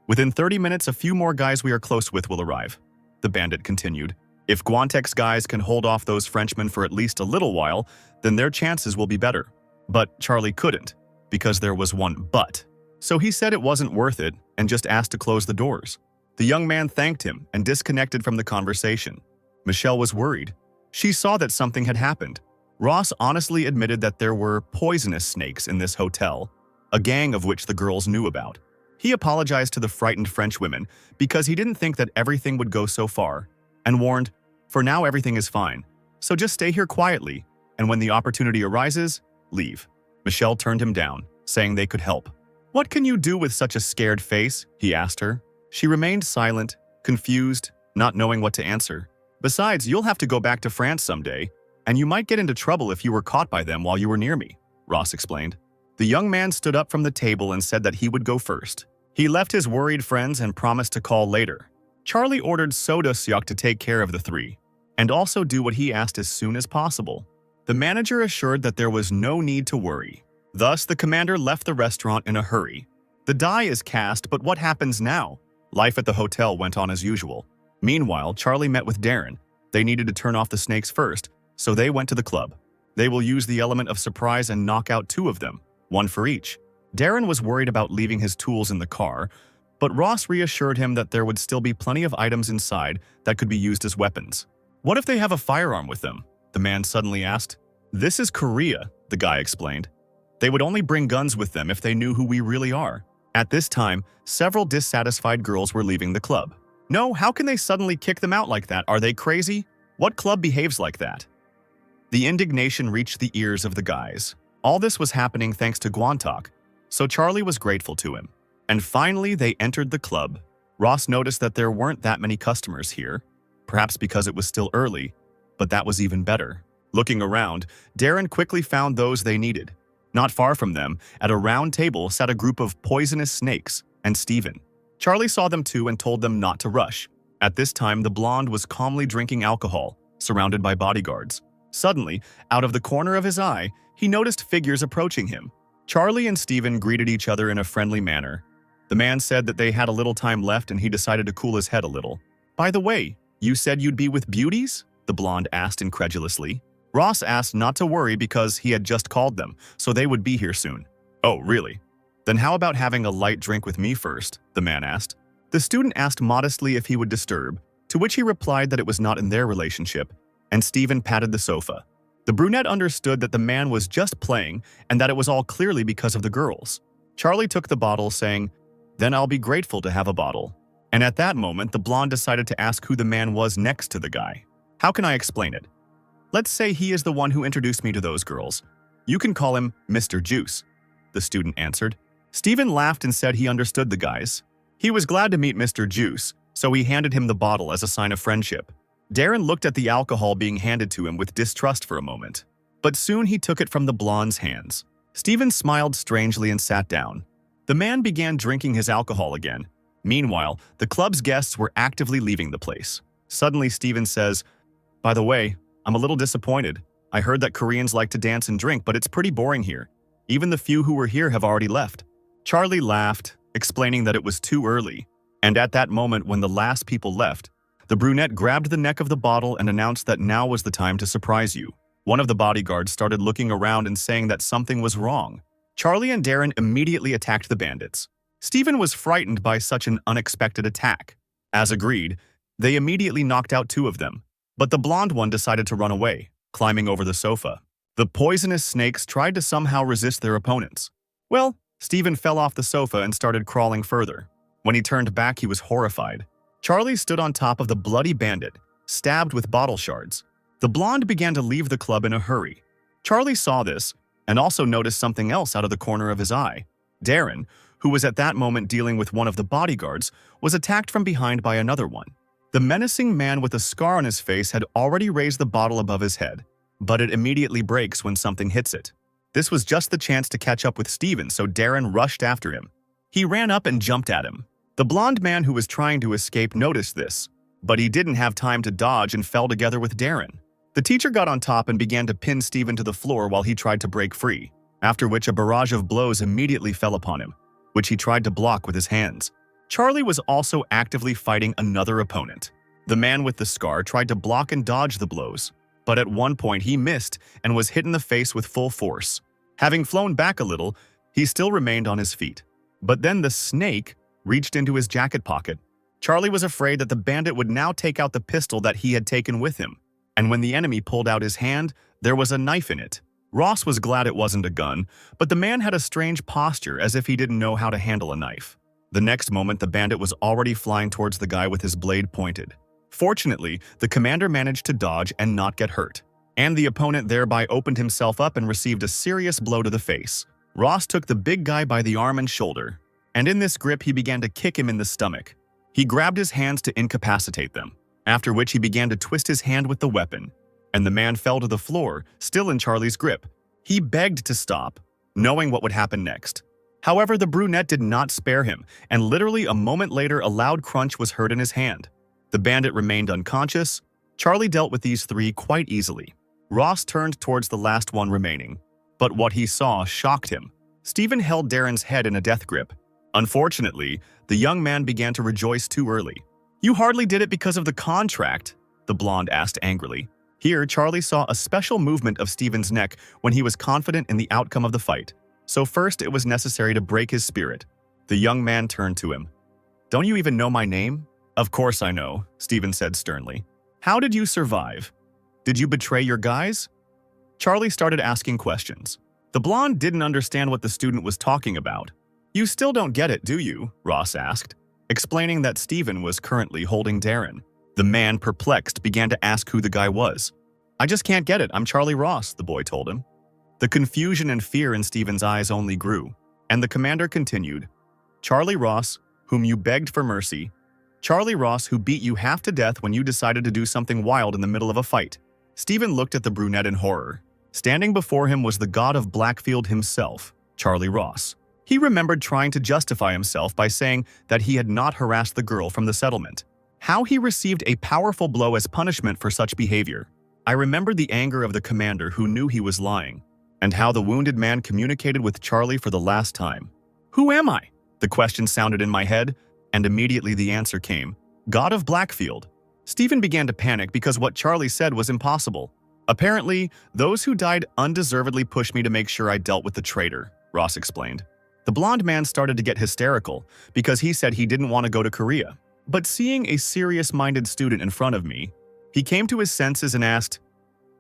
Within 30 minutes, a few more guys we are close with will arrive. The bandit continued. If Guantak's guys can hold off those Frenchmen for at least a little while, then their chances will be better. But Charlie couldn't, because there was one but. So he said it wasn't worth it and just asked to close the doors. The young man thanked him and disconnected from the conversation. Michelle was worried. She saw that something had happened. Ross honestly admitted that there were poisonous snakes in this hotel, a gang of which the girls knew about. He apologized to the frightened French women because he didn't think that everything would go so far, and warned, "For now everything is fine, so just stay here quietly, and when the opportunity arises, leave." Michelle turned him down, saying they could help. "What can you do with such a scared face?" he asked her. She remained silent, confused, not knowing what to answer. "Besides, you'll have to go back to France someday, and you might get into trouble if you were caught by them while you were near me," Ross explained. The young man stood up from the table and said that he would go first. He left his worried friends and promised to call later. Charlie ordered Soda Syok to take care of the 3, and also do what he asked as soon as possible. The manager assured that there was no need to worry. Thus, the commander left the restaurant in a hurry. The die is cast, but what happens now? Life at the hotel went on as usual. Meanwhile, Charlie met with Darren. They needed to turn off the snakes first, so they went to the club. They will use the element of surprise and knock out 2 of them, 1 for each. Darren was worried about leaving his tools in the car, but Ross reassured him that there would still be plenty of items inside that could be used as weapons. "What if they have a firearm with them?" the man suddenly asked. "This is Korea," the guy explained. "They would only bring guns with them if they knew who we really are. At this time, several dissatisfied girls were leaving the club. No, how can they suddenly kick them out like that? Are they crazy? What club behaves like that? The indignation reached the ears of the guys. All this was happening thanks to Guantok, so Charlie was grateful to him. And finally, they entered the club. Ross noticed that there weren't that many customers here, perhaps because it was still early, but that was even better. Looking around, Darren quickly found those they needed. Not far from them, at a round table, sat a group of poisonous snakes and Steven. Charlie saw them too and told them not to rush. At this time, the blonde was calmly drinking alcohol, surrounded by bodyguards. Suddenly, out of the corner of his eye, he noticed figures approaching him. Charlie and Steven greeted each other in a friendly manner. The man said that they had a little time left and he decided to cool his head a little. "By the way, you said you'd be with beauties?" the blonde asked incredulously. Ross asked not to worry because he had just called them, so they would be here soon. "Oh, really? Then how about having a light drink with me first?" the man asked. The student asked modestly if he would disturb, to which he replied that it was not in their relationship, and Steven patted the sofa. The brunette understood that the man was just playing and that it was all clearly because of the girls. Charlie took the bottle, saying, "Then I'll be grateful to have a bottle." And at that moment, the blonde decided to ask who the man was next to the guy. "How can I explain it? Let's say he is the one who introduced me to those girls. You can call him Mr. Juice," the student answered. Steven laughed and said he understood the guys. He was glad to meet Mr. Juice, so he handed him the bottle as a sign of friendship. Darren looked at the alcohol being handed to him with distrust for a moment, but soon he took it from the blonde's hands. Steven smiled strangely and sat down. The man began drinking his alcohol again. Meanwhile, the club's guests were actively leaving the place. Suddenly, Steven says, "By the way, I'm a little disappointed. I heard that Koreans like to dance and drink, but it's pretty boring here. Even the few who were here have already left." Charlie laughed, explaining that it was too early. And at that moment, when the last people left, the brunette grabbed the neck of the bottle and announced that now was the time to surprise you. One of the bodyguards started looking around and saying that something was wrong. Charlie and Darren immediately attacked the bandits. Steven was frightened by such an unexpected attack. As agreed, they immediately knocked out two of them, but the blonde one decided to run away, climbing over the sofa. The poisonous snakes tried to somehow resist their opponents. Well, Steven fell off the sofa and started crawling further. When he turned back, he was horrified. Charlie stood on top of the bloody bandit, stabbed with bottle shards. The blonde began to leave the club in a hurry. Charlie saw this and also noticed something else out of the corner of his eye. Darren, who was at that moment dealing with one of the bodyguards, was attacked from behind by another one. The menacing man with a scar on his face had already raised the bottle above his head, but it immediately breaks when something hits it. This was just the chance to catch up with Steven, so Darren rushed after him. He ran up and jumped at him. The blonde man who was trying to escape noticed this, but he didn't have time to dodge and fell together with Darren. The teacher got on top and began to pin Steven to the floor while he tried to break free, after which a barrage of blows immediately fell upon him, which he tried to block with his hands. Charlie was also actively fighting another opponent. The man with the scar tried to block and dodge the blows, but at one point he missed and was hit in the face with full force. Having flown back a little, he still remained on his feet. But then the snake reached into his jacket pocket. Charlie was afraid that the bandit would now take out the pistol that he had taken with him, and when the enemy pulled out his hand, there was a knife in it. Ross was glad it wasn't a gun, but the man had a strange posture as if he didn't know how to handle a knife. The next moment, the bandit was already flying towards the guy with his blade pointed. Fortunately, the commander managed to dodge and not get hurt, and the opponent thereby opened himself up and received a serious blow to the face. Ross took the big guy by the arm and shoulder, and in this grip he began to kick him in the stomach. He grabbed his hands to incapacitate them, after which he began to twist his hand with the weapon, and the man fell to the floor, still in Charlie's grip. He begged to stop, knowing what would happen next. However, the brunette did not spare him, and literally a moment later a loud crunch was heard in his hand. The bandit remained unconscious. Charlie dealt with these three quite easily. Ross turned towards the last one remaining, but what he saw shocked him. Steven held Darren's head in a death grip. Unfortunately, the young man began to rejoice too early. "You hardly did it because of the contract," the blonde asked angrily. Here, Charlie saw a special movement of Steven's neck when he was confident in the outcome of the fight. So first, it was necessary to break his spirit. The young man turned to him. "Don't you even know my name?" "Of course I know," Steven said sternly. "How did you survive? Did you betray your guys?" Charlie started asking questions. The blonde didn't understand what the student was talking about. "You still don't get it, do you?" Ross asked, explaining that Steven was currently holding Darren. The man, perplexed, began to ask who the guy was. "I just can't get it. I'm Charlie Ross," the boy told him. The confusion and fear in Steven's eyes only grew, and the commander continued. "Charlie Ross, whom you begged for mercy. Charlie Ross, who beat you half to death when you decided to do something wild in the middle of a fight." Steven looked at the brunette in horror. Standing before him was the god of Blackfield himself, Charlie Ross. He remembered trying to justify himself by saying that he had not harassed the girl from the settlement. How he received a powerful blow as punishment for such behavior. I remembered the anger of the commander who knew he was lying, and how the wounded man communicated with Charlie for the last time. "Who am I?" The question sounded in my head, and immediately the answer came. "God of Blackfield." Steven began to panic because what Charlie said was impossible. "Apparently, those who died undeservedly pushed me to make sure I dealt with the traitor," Ross explained. The blonde man started to get hysterical because he said he didn't want to go to Korea. But seeing a serious-minded student in front of me, he came to his senses and asked,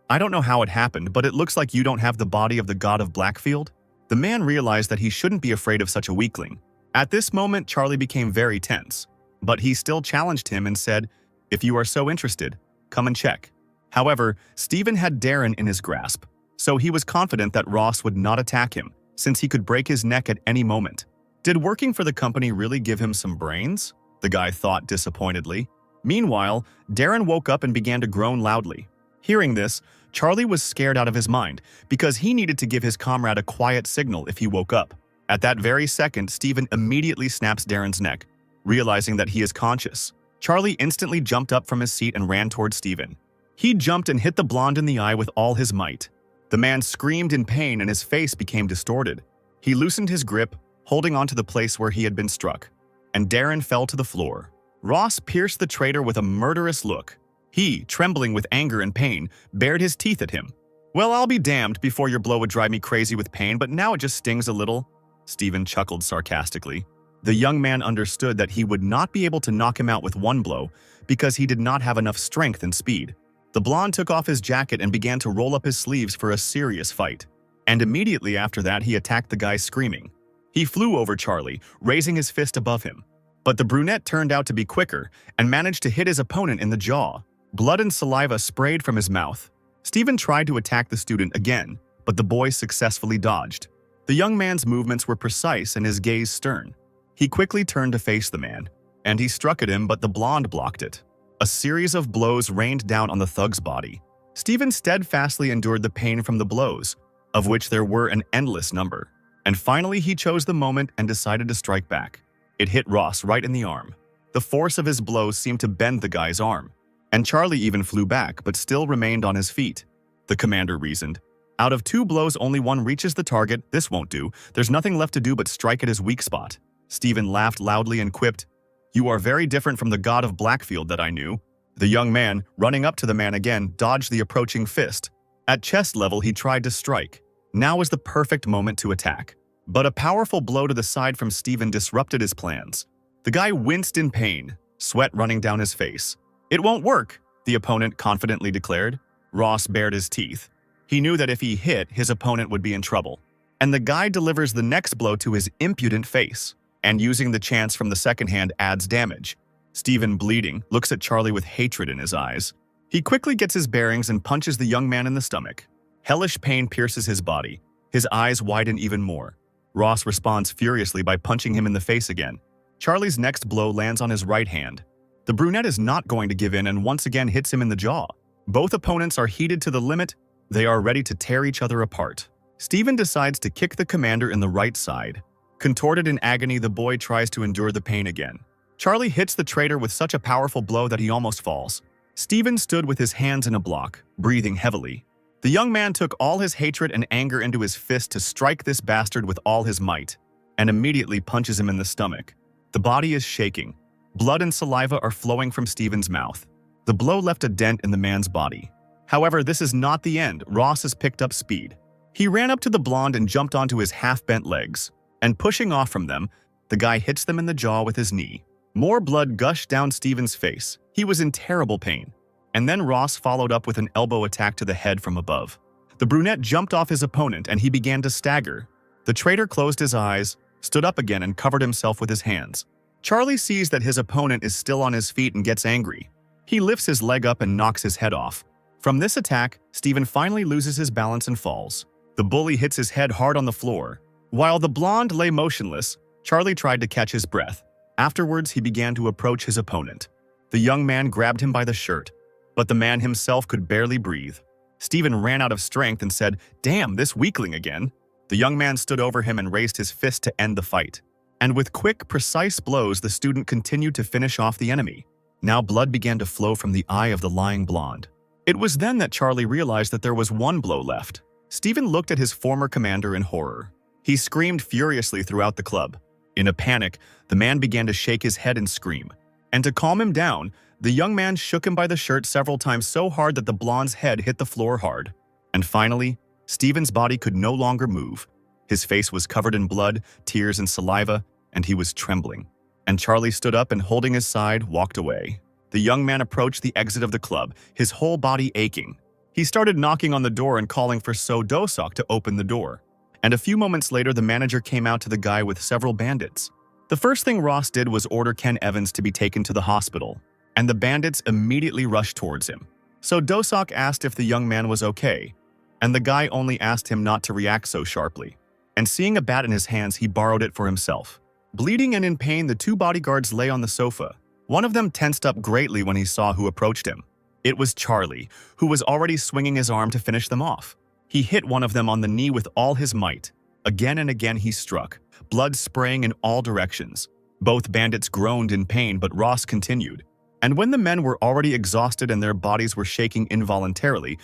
"I don't know how it happened, but it looks like you don't have the body of the god of Blackfield?" The man realized that he shouldn't be afraid of such a weakling. At this moment, Charlie became very tense, but he still challenged him and said, "If you are so interested, come and check." However, Steven had Darren in his grasp, so he was confident that Ross would not attack him, since he could break his neck at any moment. Did working for the company really give him some brains? The guy thought disappointedly. Meanwhile, Darren woke up and began to groan loudly. Hearing this, Charlie was scared out of his mind because he needed to give his comrade a quiet signal if he woke up. At that very second, Steven immediately snaps Darren's neck, realizing that he is conscious. Charlie instantly jumped up from his seat and ran towards Steven. He jumped and hit the blonde in the eye with all his might. The man screamed in pain and his face became distorted. He loosened his grip, holding onto the place where he had been struck, and Darren fell to the floor. Ross pierced the traitor with a murderous look. He, trembling with anger and pain, bared his teeth at him. "Well, I'll be damned. Before your blow would drive me crazy with pain, but now it just stings a little." Steven chuckled sarcastically. The young man understood that he would not be able to knock him out with one blow because he did not have enough strength and speed. The blonde took off his jacket and began to roll up his sleeves for a serious fight. And immediately after that, he attacked the guy screaming. He flew over Charlie, raising his fist above him. But the brunette turned out to be quicker and managed to hit his opponent in the jaw. Blood and saliva sprayed from his mouth. Steven tried to attack the student again, but the boy successfully dodged. The young man's movements were precise and his gaze stern. He quickly turned to face the man, and he struck at him, but the blonde blocked it. A series of blows rained down on the thug's body. Steven steadfastly endured the pain from the blows, of which there were an endless number. And finally, he chose the moment and decided to strike back. It hit Ross right in the arm. The force of his blows seemed to bend the guy's arm, and Charlie even flew back but still remained on his feet. The commander reasoned. "Out of 2 blows, only one reaches the target. This won't do. There's nothing left to do but strike at his weak spot." Steven laughed loudly and quipped, "You are very different from the god of Blackfield that I knew." The young man, running up to the man again, dodged the approaching fist. At chest level, he tried to strike. Now was the perfect moment to attack. But a powerful blow to the side from Steven disrupted his plans. The guy winced in pain, sweat running down his face. "It won't work," the opponent confidently declared. Ross bared his teeth. He knew that if he hit, his opponent would be in trouble. And the guy delivers the next blow to his impudent face, and using the chance from the second hand adds damage. Steven, bleeding, looks at Charlie with hatred in his eyes. He quickly gets his bearings and punches the young man in the stomach. Hellish pain pierces his body. His eyes widen even more. Ross responds furiously by punching him in the face again. Charlie's next blow lands on his right hand. The brunette is not going to give in and once again hits him in the jaw. Both opponents are heated to the limit. They are ready to tear each other apart. Steven decides to kick the commander in the right side. Contorted in agony, the boy tries to endure the pain again. Charlie hits the traitor with such a powerful blow that he almost falls. Steven stood with his hands in a block, breathing heavily. The young man took all his hatred and anger into his fist to strike this bastard with all his might, and immediately punches him in the stomach. The body is shaking. Blood and saliva are flowing from Steven's mouth. The blow left a dent in the man's body. However, this is not the end. Ross has picked up speed. He ran up to the blonde and jumped onto his half-bent legs, and pushing off from them, the guy hits them in the jaw with his knee. More blood gushed down Steven's face. He was in terrible pain. And then Ross followed up with an elbow attack to the head from above. The brunette jumped off his opponent and he began to stagger. The traitor closed his eyes, stood up again and covered himself with his hands. Charlie sees that his opponent is still on his feet and gets angry. He lifts his leg up and knocks his head off. From this attack, Steven finally loses his balance and falls. The bully hits his head hard on the floor. While the blonde lay motionless, Charlie tried to catch his breath. Afterwards, he began to approach his opponent. The young man grabbed him by the shirt, but the man himself could barely breathe. Steven ran out of strength and said, "Damn, this weakling again." The young man stood over him and raised his fist to end the fight. And with quick, precise blows, the student continued to finish off the enemy. Now blood began to flow from the eye of the lying blonde. It was then that Charlie realized that there was one blow left. Steven looked at his former commander in horror. He screamed furiously throughout the club. In a panic, the man began to shake his head and scream. And to calm him down, the young man shook him by the shirt several times so hard that the blonde's head hit the floor hard. And finally, Steven's body could no longer move. His face was covered in blood, tears, and saliva, and he was trembling. And Charlie stood up and, holding his side, walked away. The young man approached the exit of the club, his whole body aching. He started knocking on the door and calling for So Do-sok to open the door. And a few moments later, the manager came out to the guy with several bandits. The first thing Ross did was order Ken Evans to be taken to the hospital, and the bandits immediately rushed towards him. So Do-sok asked if the young man was okay, and the guy only asked him not to react so sharply. And seeing a bat in his hands, he borrowed it for himself. Bleeding and in pain, the two bodyguards lay on the sofa. One of them tensed up greatly when he saw who approached him. It was Charlie, who was already swinging his arm to finish them off. He hit one of them on the knee with all his might. Again and again he struck, blood spraying in all directions. Both bandits groaned in pain, but Ross continued. And when the men were already exhausted and their bodies were shaking involuntarily,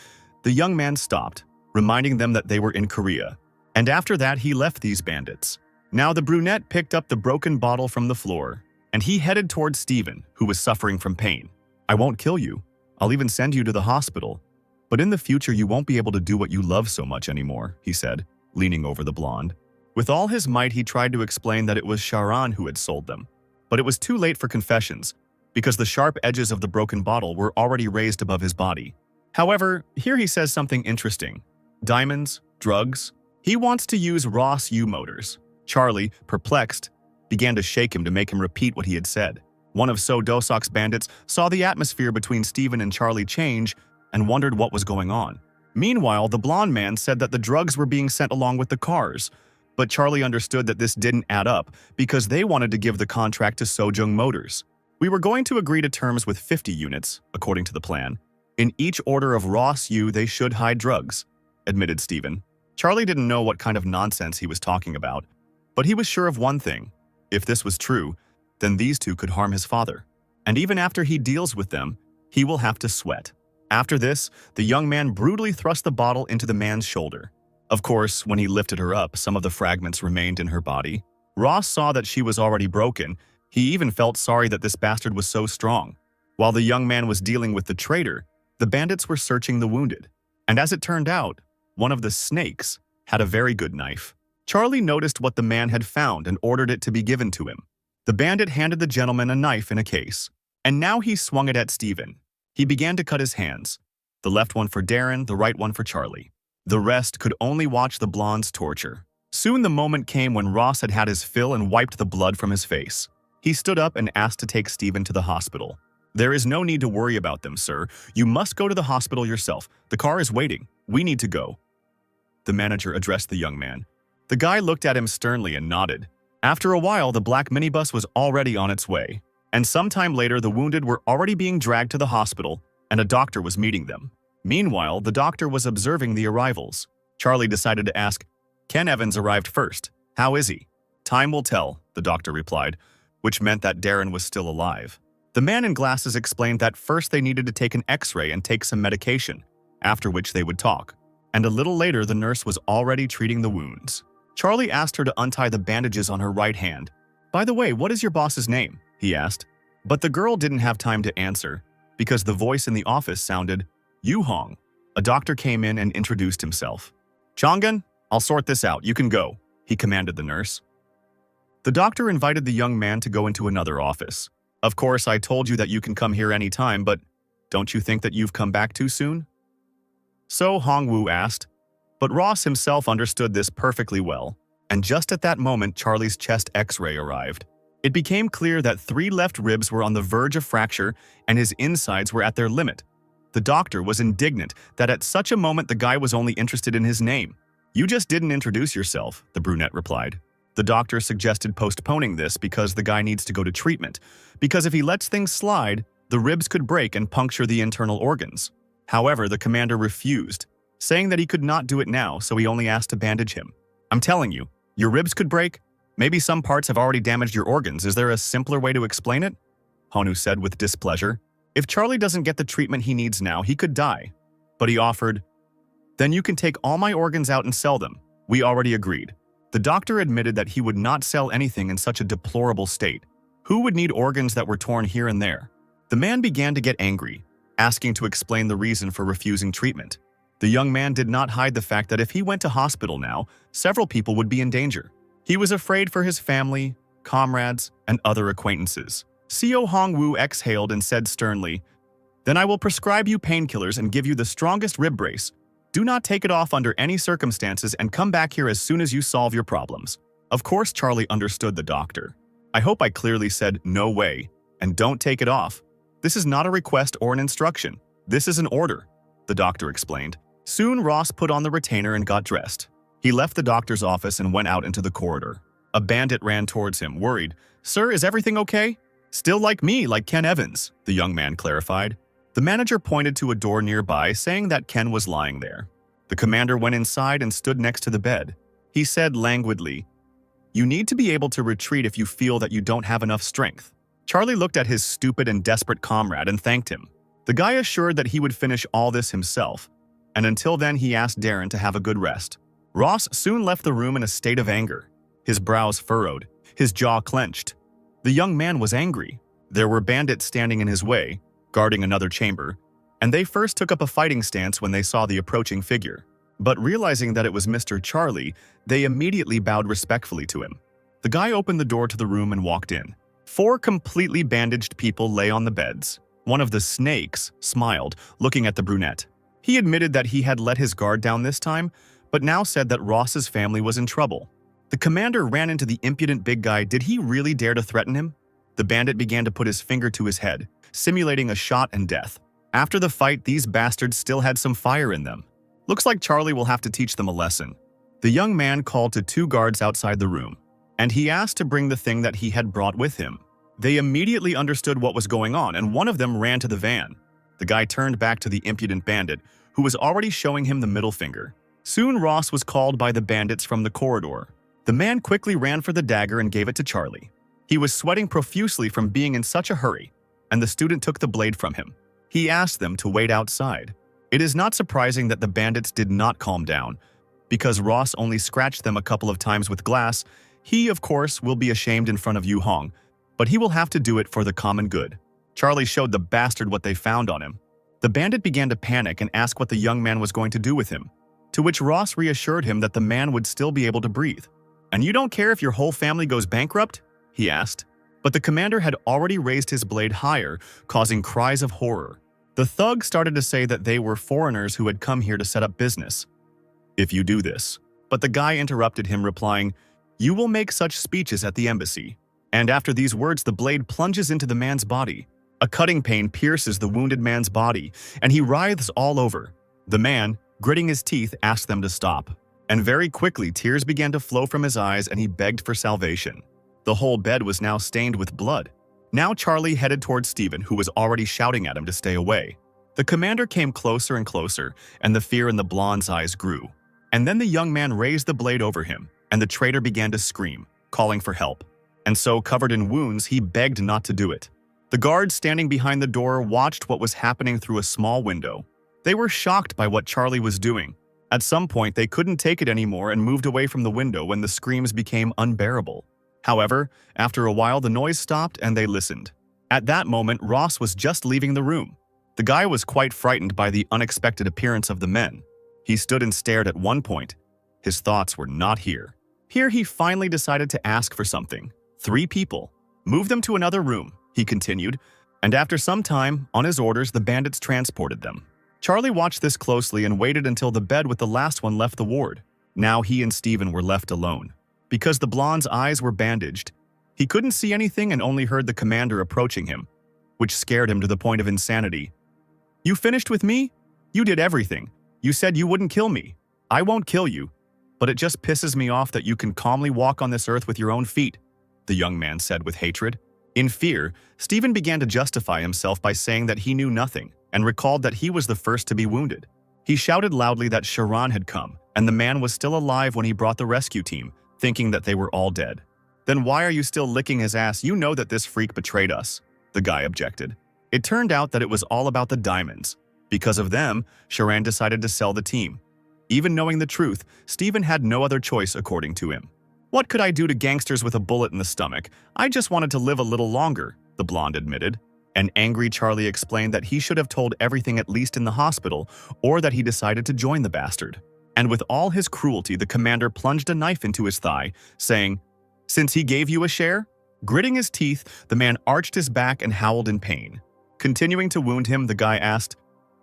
the young man stopped, reminding them that they were in Korea. And after that, he left these bandits. Now the brunette picked up the broken bottle from the floor, and he headed towards Steven, who was suffering from pain. "I won't kill you. I'll even send you to the hospital. But in the future, you won't be able to do what you love so much anymore," he said, leaning over the blonde. With all his might, he tried to explain that it was Sharon who had sold them. But it was too late for confessions, because the sharp edges of the broken bottle were already raised above his body. However, here he says something interesting. Diamonds, drugs. He wants to use Ross U motors. Charlie, perplexed, began to shake him to make him repeat what he had said. One of So Do-sok's bandits saw the atmosphere between Steven and Charlie change and wondered what was going on. Meanwhile, the blonde man said that the drugs were being sent along with the cars, but Charlie understood that this didn't add up because they wanted to give the contract to Sojung Motors. "We were going to agree to terms with 50 units, according to the plan. In each order of Ross U, they should hide drugs," admitted Steven. Charlie didn't know what kind of nonsense he was talking about, but he was sure of one thing. If this was true, then these two could harm his father. And even after he deals with them, he will have to sweat. After this, the young man brutally thrust the bottle into the man's shoulder. Of course, when he lifted her up, some of the fragments remained in her body. Ross saw that she was already broken. He even felt sorry that this bastard was so strong. While the young man was dealing with the traitor, the bandits were searching the wounded. And as it turned out, one of the snakes had a very good knife. Charlie noticed what the man had found and ordered it to be given to him. The bandit handed the gentleman a knife in a case, and now he swung it at Steven. He began to cut his hands, the left one for Darren, the right one for Charlie. The rest could only watch the blonde's torture. Soon the moment came when Ross had had his fill and wiped the blood from his face. He stood up and asked to take Steven to the hospital. "There is no need to worry about them, sir. You must go to the hospital yourself. The car is waiting. We need to go." The manager addressed the young man. The guy looked at him sternly and nodded. After a while, the black minibus was already on its way, and sometime later the wounded were already being dragged to the hospital, and a doctor was meeting them. Meanwhile, the doctor was observing the arrivals. Charlie decided to ask, "Ken Evans arrived first. How is he?" "Time will tell," the doctor replied, which meant that Darren was still alive. The man in glasses explained that first they needed to take an X-ray and take some medication, after which they would talk. And a little later, the nurse was already treating the wounds. Charlie asked her to untie the bandages on her right hand. "By the way, what is your boss's name?" he asked. But the girl didn't have time to answer, because the voice in the office sounded, "Yu Hong." A doctor came in and introduced himself. "Chongan, I'll sort this out. You can go," he commanded the nurse. The doctor invited the young man to go into another office. "Of course, I told you that you can come here anytime, but don't you think that you've come back too soon?" So Hongwoo asked, but Ross himself understood this perfectly well. and just at that moment, Charlie's chest X-ray arrived. It became clear that 3 left ribs were on the verge of fracture and his insides were at their limit. The doctor was indignant that at such a moment the guy was only interested in his name. "You just didn't introduce yourself," the brunette replied. The doctor suggested postponing this because the guy needs to go to treatment, because if he lets things slide, the ribs could break and puncture the internal organs. However, the commander refused, saying that he could not do it now, so he only asked to bandage him. "I'm telling you, your ribs could break. Maybe some parts have already damaged your organs. Is there a simpler way to explain it?" Honu said with displeasure. If Charlie doesn't get the treatment he needs now, he could die. But he offered, "Then you can take all my organs out and sell them. We already agreed." The doctor admitted that he would not sell anything in such a deplorable state. Who would need organs that were torn here and there? The man began to get angry, asking to explain the reason for refusing treatment. The young man did not hide the fact that if he went to hospital now, several people would be in danger. He was afraid for his family, comrades, and other acquaintances. Seo Hongwoo exhaled and said sternly, "Then I will prescribe you painkillers and give you the strongest rib brace. Do not take it off under any circumstances and come back here as soon as you solve your problems." Of course, Charlie understood the doctor. "I hope I clearly said no way, and don't take it off. This is not a request or an instruction. This is an order," the doctor explained. Soon Ross put on the retainer and got dressed. He left the doctor's office and went out into the corridor. A bandit ran towards him, worried. "Sir, is everything okay?" "Still like me, like Ken Evans," the young man clarified. The manager pointed to a door nearby, saying that Ken was lying there. The commander went inside and stood next to the bed. He said languidly, "You need to be able to retreat if you feel that you don't have enough strength." Charlie looked at his stupid and desperate comrade and thanked him. The guy assured that he would finish all this himself, and until then he asked Darren to have a good rest. Ross soon left the room in a state of anger. His brows furrowed, his jaw clenched. The young man was angry. There were bandits standing in his way, guarding another chamber, and they first took up a fighting stance when they saw the approaching figure. But realizing that it was Mr. Charlie, they immediately bowed respectfully to him. The guy opened the door to the room and walked in. 4 completely bandaged people lay on the beds. One of the snakes smiled, looking at the brunette. He admitted that he had let his guard down this time, but now said that Ross's family was in trouble. The commander ran into the impudent big guy. Did he really dare to threaten him? The bandit began to put his finger to his head, simulating a shot and death. After the fight, these bastards still had some fire in them. Looks like Charlie will have to teach them a lesson. The young man called to 2 guards outside the room, and he asked to bring the thing that he had brought with him. They immediately understood what was going on, and one of them ran to the van. The guy turned back to the impudent bandit, who was already showing him the middle finger. Soon Ross was called by the bandits from the corridor. The man quickly ran for the dagger and gave it to Charlie. He was sweating profusely from being in such a hurry, and the student took the blade from him. He asked them to wait outside. It is not surprising that the bandits did not calm down. Because Ross only scratched them a couple of times with glass, he, of course, will be ashamed in front of Yu Hong, but he will have to do it for the common good. Charlie showed the bastard what they found on him. The bandit began to panic and ask what the young man was going to do with him, to which Ross reassured him that the man would still be able to breathe. "And you don't care if your whole family goes bankrupt?" he asked. But the commander had already raised his blade higher, causing cries of horror. The thug started to say that they were foreigners who had come here to set up business. "If you do this." But the guy interrupted him, replying, "You will make such speeches at the embassy." And after these words, the blade plunges into the man's body. A cutting pain pierces the wounded man's body, and he writhes all over. The man, gritting his teeth, asked them to stop. And very quickly, tears began to flow from his eyes, and he begged for salvation. The whole bed was now stained with blood. Now Charlie headed towards Stephen, who was already shouting at him to stay away. The commander came closer and closer, and the fear in the blonde's eyes grew. And then the young man raised the blade over him, and the traitor began to scream, calling for help. And so, covered in wounds, he begged not to do it. The guards standing behind the door watched what was happening through a small window. They were shocked by what Charlie was doing. At some point, they couldn't take it anymore and moved away from the window when the screams became unbearable. However, after a while, the noise stopped and they listened. At that moment, Ross was just leaving the room. The guy was quite frightened by the unexpected appearance of the men. He stood and stared at one point. His thoughts were not here. Here he finally decided to ask for something. 3 people. "Move them to another room," he continued, and after some time, on his orders, the bandits transported them. Charlie watched this closely and waited until the bed with the last one left the ward. Now he and Stephen were left alone. Because the blonde's eyes were bandaged, he couldn't see anything and only heard the commander approaching him, which scared him to the point of insanity. "You finished with me? You did everything. You said you wouldn't kill me. I won't kill you, but it just pisses me off that you can calmly walk on this earth with your own feet," the young man said with hatred. In fear, Stephen began to justify himself by saying that he knew nothing and recalled that he was the first to be wounded. He shouted loudly that Sharan had come, and the man was still alive when he brought the rescue team, thinking that they were all dead. "Then why are you still licking his ass? You know that this freak betrayed us," the guy objected. It turned out that it was all about the diamonds. Because of them, Sharan decided to sell the team. Even knowing the truth, Stephen had no other choice according to him. "What could I do to gangsters with a bullet in the stomach? I just wanted to live a little longer," the blonde admitted. An angry Charlie explained that he should have told everything at least in the hospital, or that he decided to join the bastard. And with all his cruelty, the commander plunged a knife into his thigh, saying, "Since he gave you a share?" Gritting his teeth, the man arched his back and howled in pain. Continuing to wound him, the guy asked,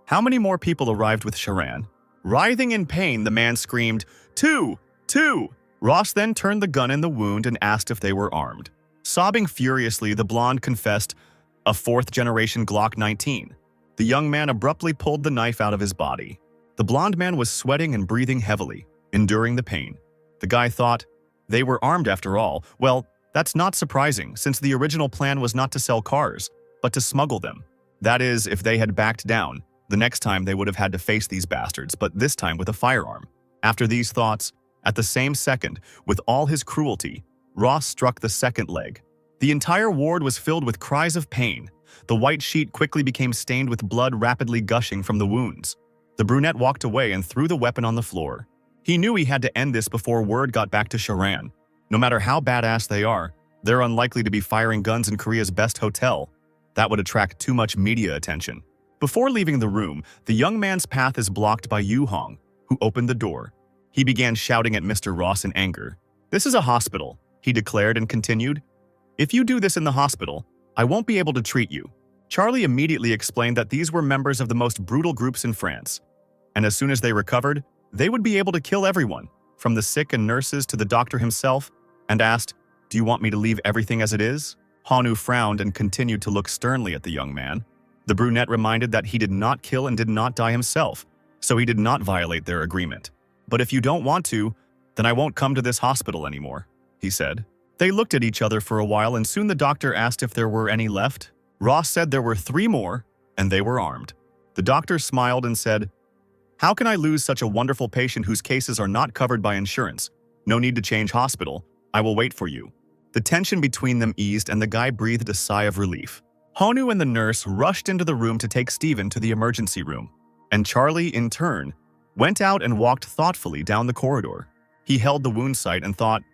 "How many more people arrived with Sharan?" Writhing in pain, the man screamed, Two! Ross then turned the gun in the wound and asked if they were armed. Sobbing furiously, the blonde confessed, "A fourth-generation Glock 19. The young man abruptly pulled the knife out of his body. The blonde man was sweating and breathing heavily, enduring the pain. The guy thought, they were armed after all. Well, that's not surprising, since the original plan was not to sell cars, but to smuggle them. That is, if they had backed down, the next time they would have had to face these bastards, but this time with a firearm. After these thoughts, at the same second, with all his cruelty, Ross struck the second leg. The entire ward was filled with cries of pain. The white sheet quickly became stained with blood rapidly gushing from the wounds. The brunette walked away and threw the weapon on the floor. He knew he had to end this before word got back to Sharan. No matter how badass they are, they're unlikely to be firing guns in Korea's best hotel. That would attract too much media attention. Before leaving the room, the young man's path is blocked by Yu Hong, who opened the door. He began shouting at Mr. Ross in anger. "This is a hospital," he declared and continued. "If you do this in the hospital, I won't be able to treat you." Charlie immediately explained that these were members of the most brutal groups in France, and as soon as they recovered, they would be able to kill everyone, from the sick and nurses to the doctor himself, and asked, "Do you want me to leave everything as it is?" Hanu frowned and continued to look sternly at the young man. The brunette reminded that he did not kill and did not die himself, so he did not violate their agreement. "But if you don't want to, then I won't come to this hospital anymore," he said. They looked at each other for a while and soon the doctor asked if there were any left. Ross said there were 3 more, and they were armed. The doctor smiled and said, "How can I lose such a wonderful patient whose cases are not covered by insurance? No need to change hospital. I will wait for you." The tension between them eased and the guy breathed a sigh of relief. Honu and the nurse rushed into the room to take Stephen to the emergency room, and Charlie, in turn, went out and walked thoughtfully down the corridor. He held the wound site and thought,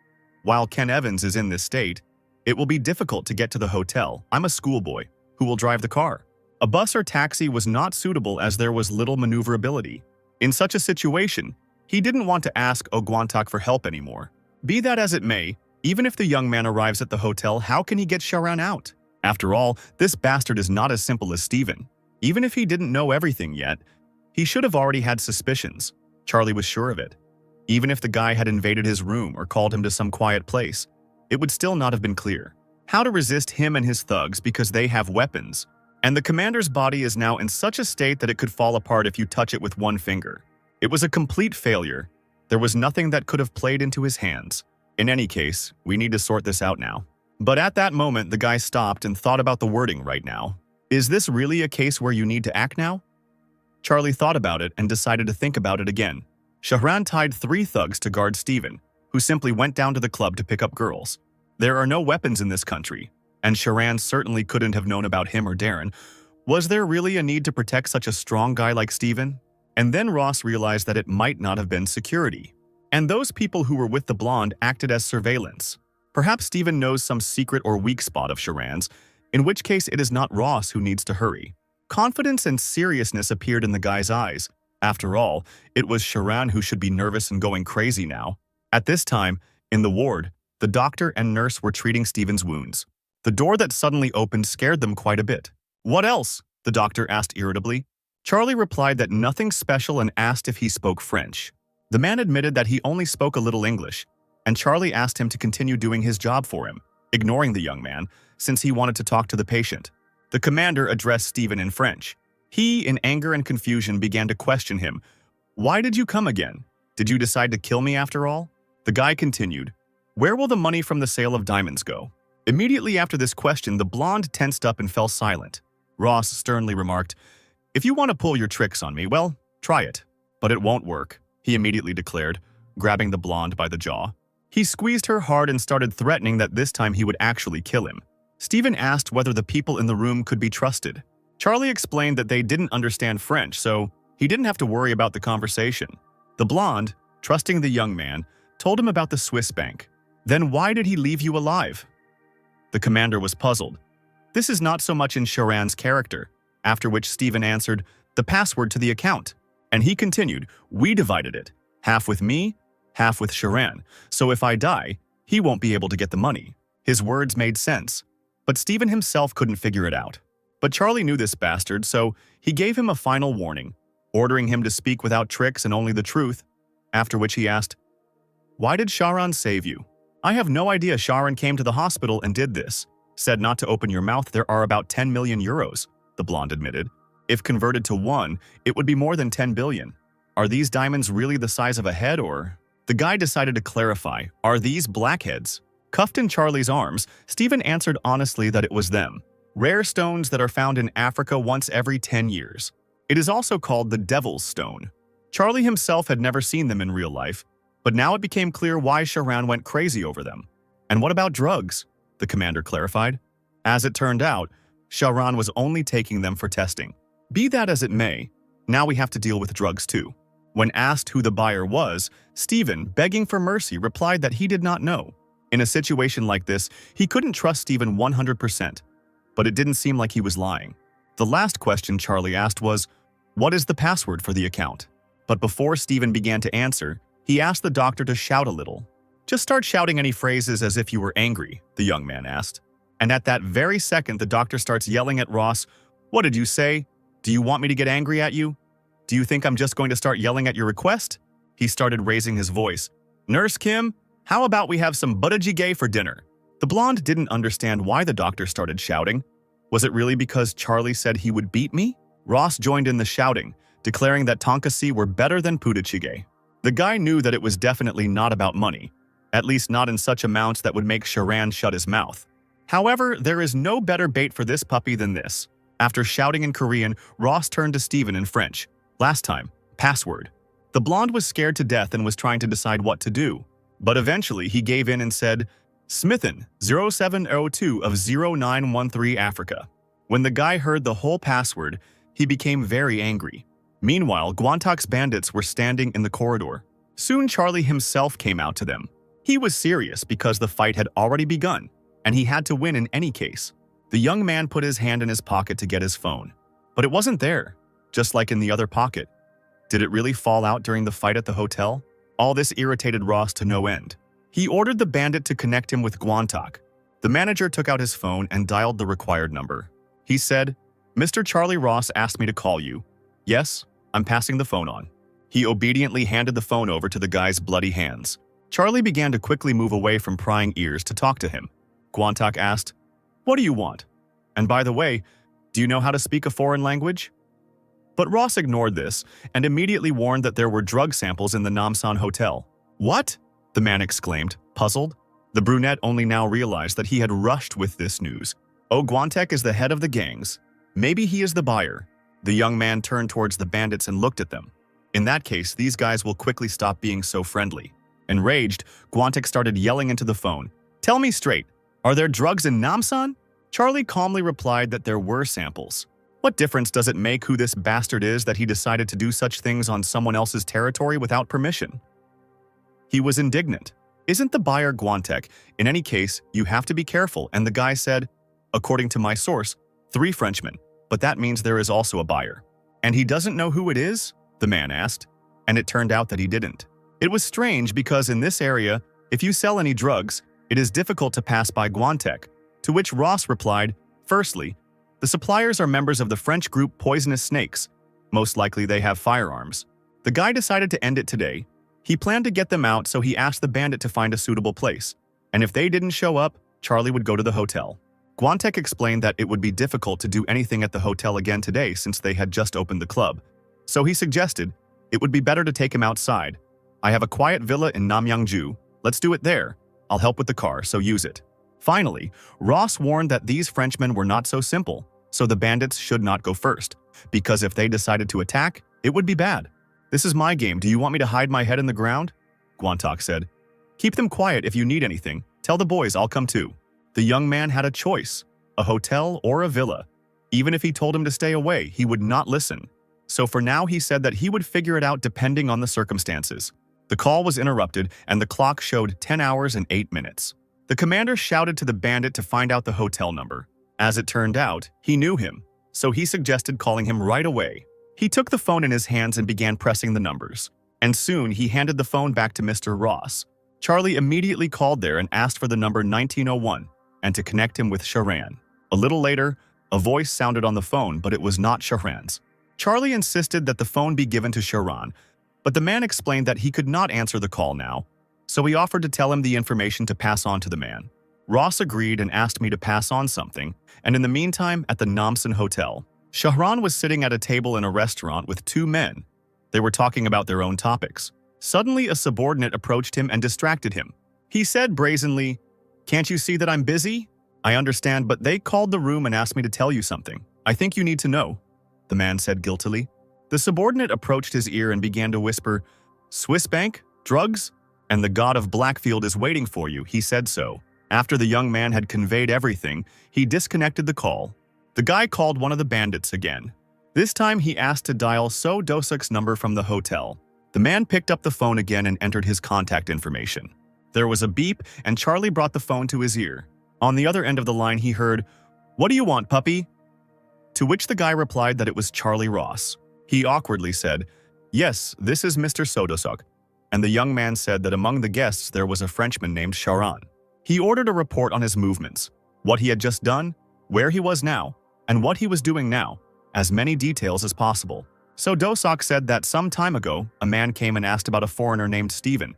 while Ken Evans is in this state, it will be difficult to get to the hotel. I'm a schoolboy. Who will drive the car? A bus or taxi was not suitable as there was little maneuverability. In such a situation, he didn't want to ask Ogwantak for help anymore. Be that as it may, even if the young man arrives at the hotel, how can he get Sharan out? After all, this bastard is not as simple as Stephen. Even if he didn't know everything yet, he should have already had suspicions. Charlie was sure of it. Even if the guy had invaded his room or called him to some quiet place, it would still not have been clear how to resist him and his thugs because they have weapons. And the commander's body is now in such a state that it could fall apart if you touch it with one finger. It was a complete failure. There was nothing that could have played into his hands. In any case, we need to sort this out now. But at that moment, the guy stopped and thought about the wording right now. Is this really a case where you need to act now? Charlie thought about it and decided to think about it again. Shahran tied 3 thugs to guard Stephen, who simply went down to the club to pick up girls. There are no weapons in this country, and Shahran certainly couldn't have known about him or Darren. Was there really a need to protect such a strong guy like Stephen? And then Ross realized that it might not have been security. And those people who were with the blonde acted as surveillance. Perhaps Stephen knows some secret or weak spot of Shahran's, in which case it is not Ross who needs to hurry. Confidence and seriousness appeared in the guy's eyes. After all, it was Shahran who should be nervous and going crazy now. At this time, in the ward, the doctor and nurse were treating Stephen's wounds. The door that suddenly opened scared them quite a bit. "What else?" the doctor asked irritably. Charlie replied that nothing special and asked if he spoke French. The man admitted that he only spoke a little English. and Charlie asked him to continue doing his job for him, ignoring the young man, since he wanted to talk to the patient. The commander addressed Stephen in French. He, in anger and confusion, began to question him. "Why did you come again? Did you decide to kill me after all?" The guy continued, "Where will the money from the sale of diamonds go?" Immediately after this question, the blonde tensed up and fell silent. Ross sternly remarked, "If you want to pull your tricks on me, well, try it. But it won't work," he immediately declared, grabbing the blonde by the jaw. He squeezed her hard and started threatening that this time he would actually kill him. Stephen asked whether the people in the room could be trusted. Charlie explained that they didn't understand French, so he didn't have to worry about the conversation. The blonde, trusting the young man, told him about the Swiss bank. "Then why did he leave you alive?" The commander was puzzled. This is not so much in Sharan's character, after which Stephen answered, "The password to the account." And he continued, "We divided it, half with me, half with Sharan, so if I die, he won't be able to get the money." His words made sense, but Stephen himself couldn't figure it out. But Charlie knew this bastard, so he gave him a final warning, ordering him to speak without tricks and only the truth, after which he asked, "Why did Sharan save you?" "I have no idea. Sharan came to the hospital and did this. Said not to open your mouth. There are about 10 million euros, the blonde admitted. If converted to one, it would be more than 10 billion. Are these diamonds really the size of a head, or? The guy decided to clarify, "Are these blackheads?" Cuffed in Charlie's arms, Stephen answered honestly that it was them. Rare stones that are found in Africa once every 10 years. It is also called the Devil's Stone. Charlie himself had never seen them in real life, but now it became clear why Sharan went crazy over them. "And what about drugs?" the commander clarified. As it turned out, Sharan was only taking them for testing. Be that as it may, now we have to deal with drugs too. When asked who the buyer was, Stephen, begging for mercy, replied that he did not know. In a situation like this, he couldn't trust Stephen 100%, but it didn't seem like he was lying. The last question Charlie asked was, "What is the password for the account?" But before Stephen began to answer, he asked the doctor to shout a little. "Just start shouting any phrases as if you were angry," the young man asked. And at that very second, the doctor starts yelling at Ross, "What did you say? Do you want me to get angry at you? Do you think I'm just going to start yelling at your request?" He started raising his voice. "Nurse Kim, how about we have some butter-jjigae for dinner?" The blonde didn't understand why the doctor started shouting. Was it really because Charlie said he would beat me? Ross joined in the shouting, declaring that tonkatsu were better than butter-jjigae. The guy knew that it was definitely not about money, at least not in such amounts that would make Sharan shut his mouth. However, there is no better bait for this puppy than this. After shouting in Korean, Ross turned to Stephen in French. Last time, password. The blonde was scared to death and was trying to decide what to do. But eventually, he gave in and said, "Smithen, 0702 of 0913 Africa." When the guy heard the whole password, he became very angry. Meanwhile, Guantak's bandits were standing in the corridor. Soon Charlie himself came out to them. He was serious because the fight had already begun, and he had to win in any case. The young man put his hand in his pocket to get his phone. But it wasn't there, just like in the other pocket. Did it really fall out during the fight at the hotel? All this irritated Ross to no end. He ordered the bandit to connect him with Guantak. The manager took out his phone and dialed the required number. He said, "Mr. Charlie Ross asked me to call you." "Yes, I'm passing the phone on." He obediently handed the phone over to the guy's bloody hands. Charlie began to quickly move away from prying ears to talk to him. Guantak asked, "What do you want? And by the way, do you know how to speak a foreign language?" But Ross ignored this and immediately warned that there were drug samples in the Namsan hotel. "What?" the man exclaimed, puzzled. The brunette only now realized that he had rushed with this news. "Oh, Guantak is the head of the gangs. Maybe he is the buyer." The young man turned towards the bandits and looked at them. In that case, these guys will quickly stop being so friendly. Enraged, Guantak started yelling into the phone, "Tell me straight, are there drugs in Namsan?" Charlie calmly replied that there were samples. What difference does it make who this bastard is that he decided to do such things on someone else's territory without permission? He was indignant. "Isn't the buyer Guantak? In any case, you have to be careful," and the guy said, "According to my source, 3 Frenchmen, but that means there is also a buyer." "And he doesn't know who it is?" the man asked, and it turned out that he didn't. It was strange because in this area, if you sell any drugs, it is difficult to pass by Guantak, to which Ross replied, "Firstly, the suppliers are members of the French group Poisonous Snakes. Most likely they have firearms." The guy decided to end it today, He planned to get them out, so he asked the bandit to find a suitable place, and if they didn't show up, Charlie would go to the hotel. Guantek explained that it would be difficult to do anything at the hotel again today since they had just opened the club, so he suggested it would be better to take him outside. I have a quiet villa in Namyangju. Let's do it there. I'll help with the car, so use it. Finally, Ross warned that these Frenchmen were not so simple, so the bandits should not go first, because if they decided to attack, it would be bad. This is my game. Do you want me to hide my head in the ground? Guantok said. Keep them quiet if you need anything. Tell the boys I'll come too. The young man had a choice, a hotel or a villa. Even if he told him to stay away, he would not listen. So for now, he said that he would figure it out depending on the circumstances. The call was interrupted and the clock showed 10 hours and 8 minutes. The commander shouted to the bandit to find out the hotel number. As it turned out, he knew him, so he suggested calling him right away. He took the phone in his hands and began pressing the numbers. And soon, he handed the phone back to Mr. Ross. Charlie immediately called there and asked for the number 1901 and to connect him with Sharan. A little later, a voice sounded on the phone, but it was not Sharan's. Charlie insisted that the phone be given to Sharan, but the man explained that he could not answer the call now, so he offered to tell him the information to pass on to the man. Ross agreed and asked me to pass on something, and in the meantime, at the Namsan Hotel, Shahran was sitting at a table in a restaurant with 2 men. They were talking about their own topics. Suddenly, a subordinate approached him and distracted him. He said brazenly, "Can't you see that I'm busy?" "I understand, but they called the room and asked me to tell you something. I think you need to know," the man said guiltily. The subordinate approached his ear and began to whisper, "Swiss bank? Drugs? And the god of Blackfield is waiting for you," he said so. After the young man had conveyed everything, he disconnected the call. The guy called one of the bandits again. This time he asked to dial So Dosuk's number from the hotel. The man picked up the phone again and entered his contact information. There was a beep and Charlie brought the phone to his ear. On the other end of the line he heard, "What do you want, puppy?" To which the guy replied that it was Charlie Ross. He awkwardly said, "Yes, this is Mr. Sodosuk." And the young man said that among the guests there was a Frenchman named Sharan. He ordered a report on his movements, what he had just done, where he was now, and what he was doing now, as many details as possible. So Dosok said that some time ago, a man came and asked about a foreigner named Steven,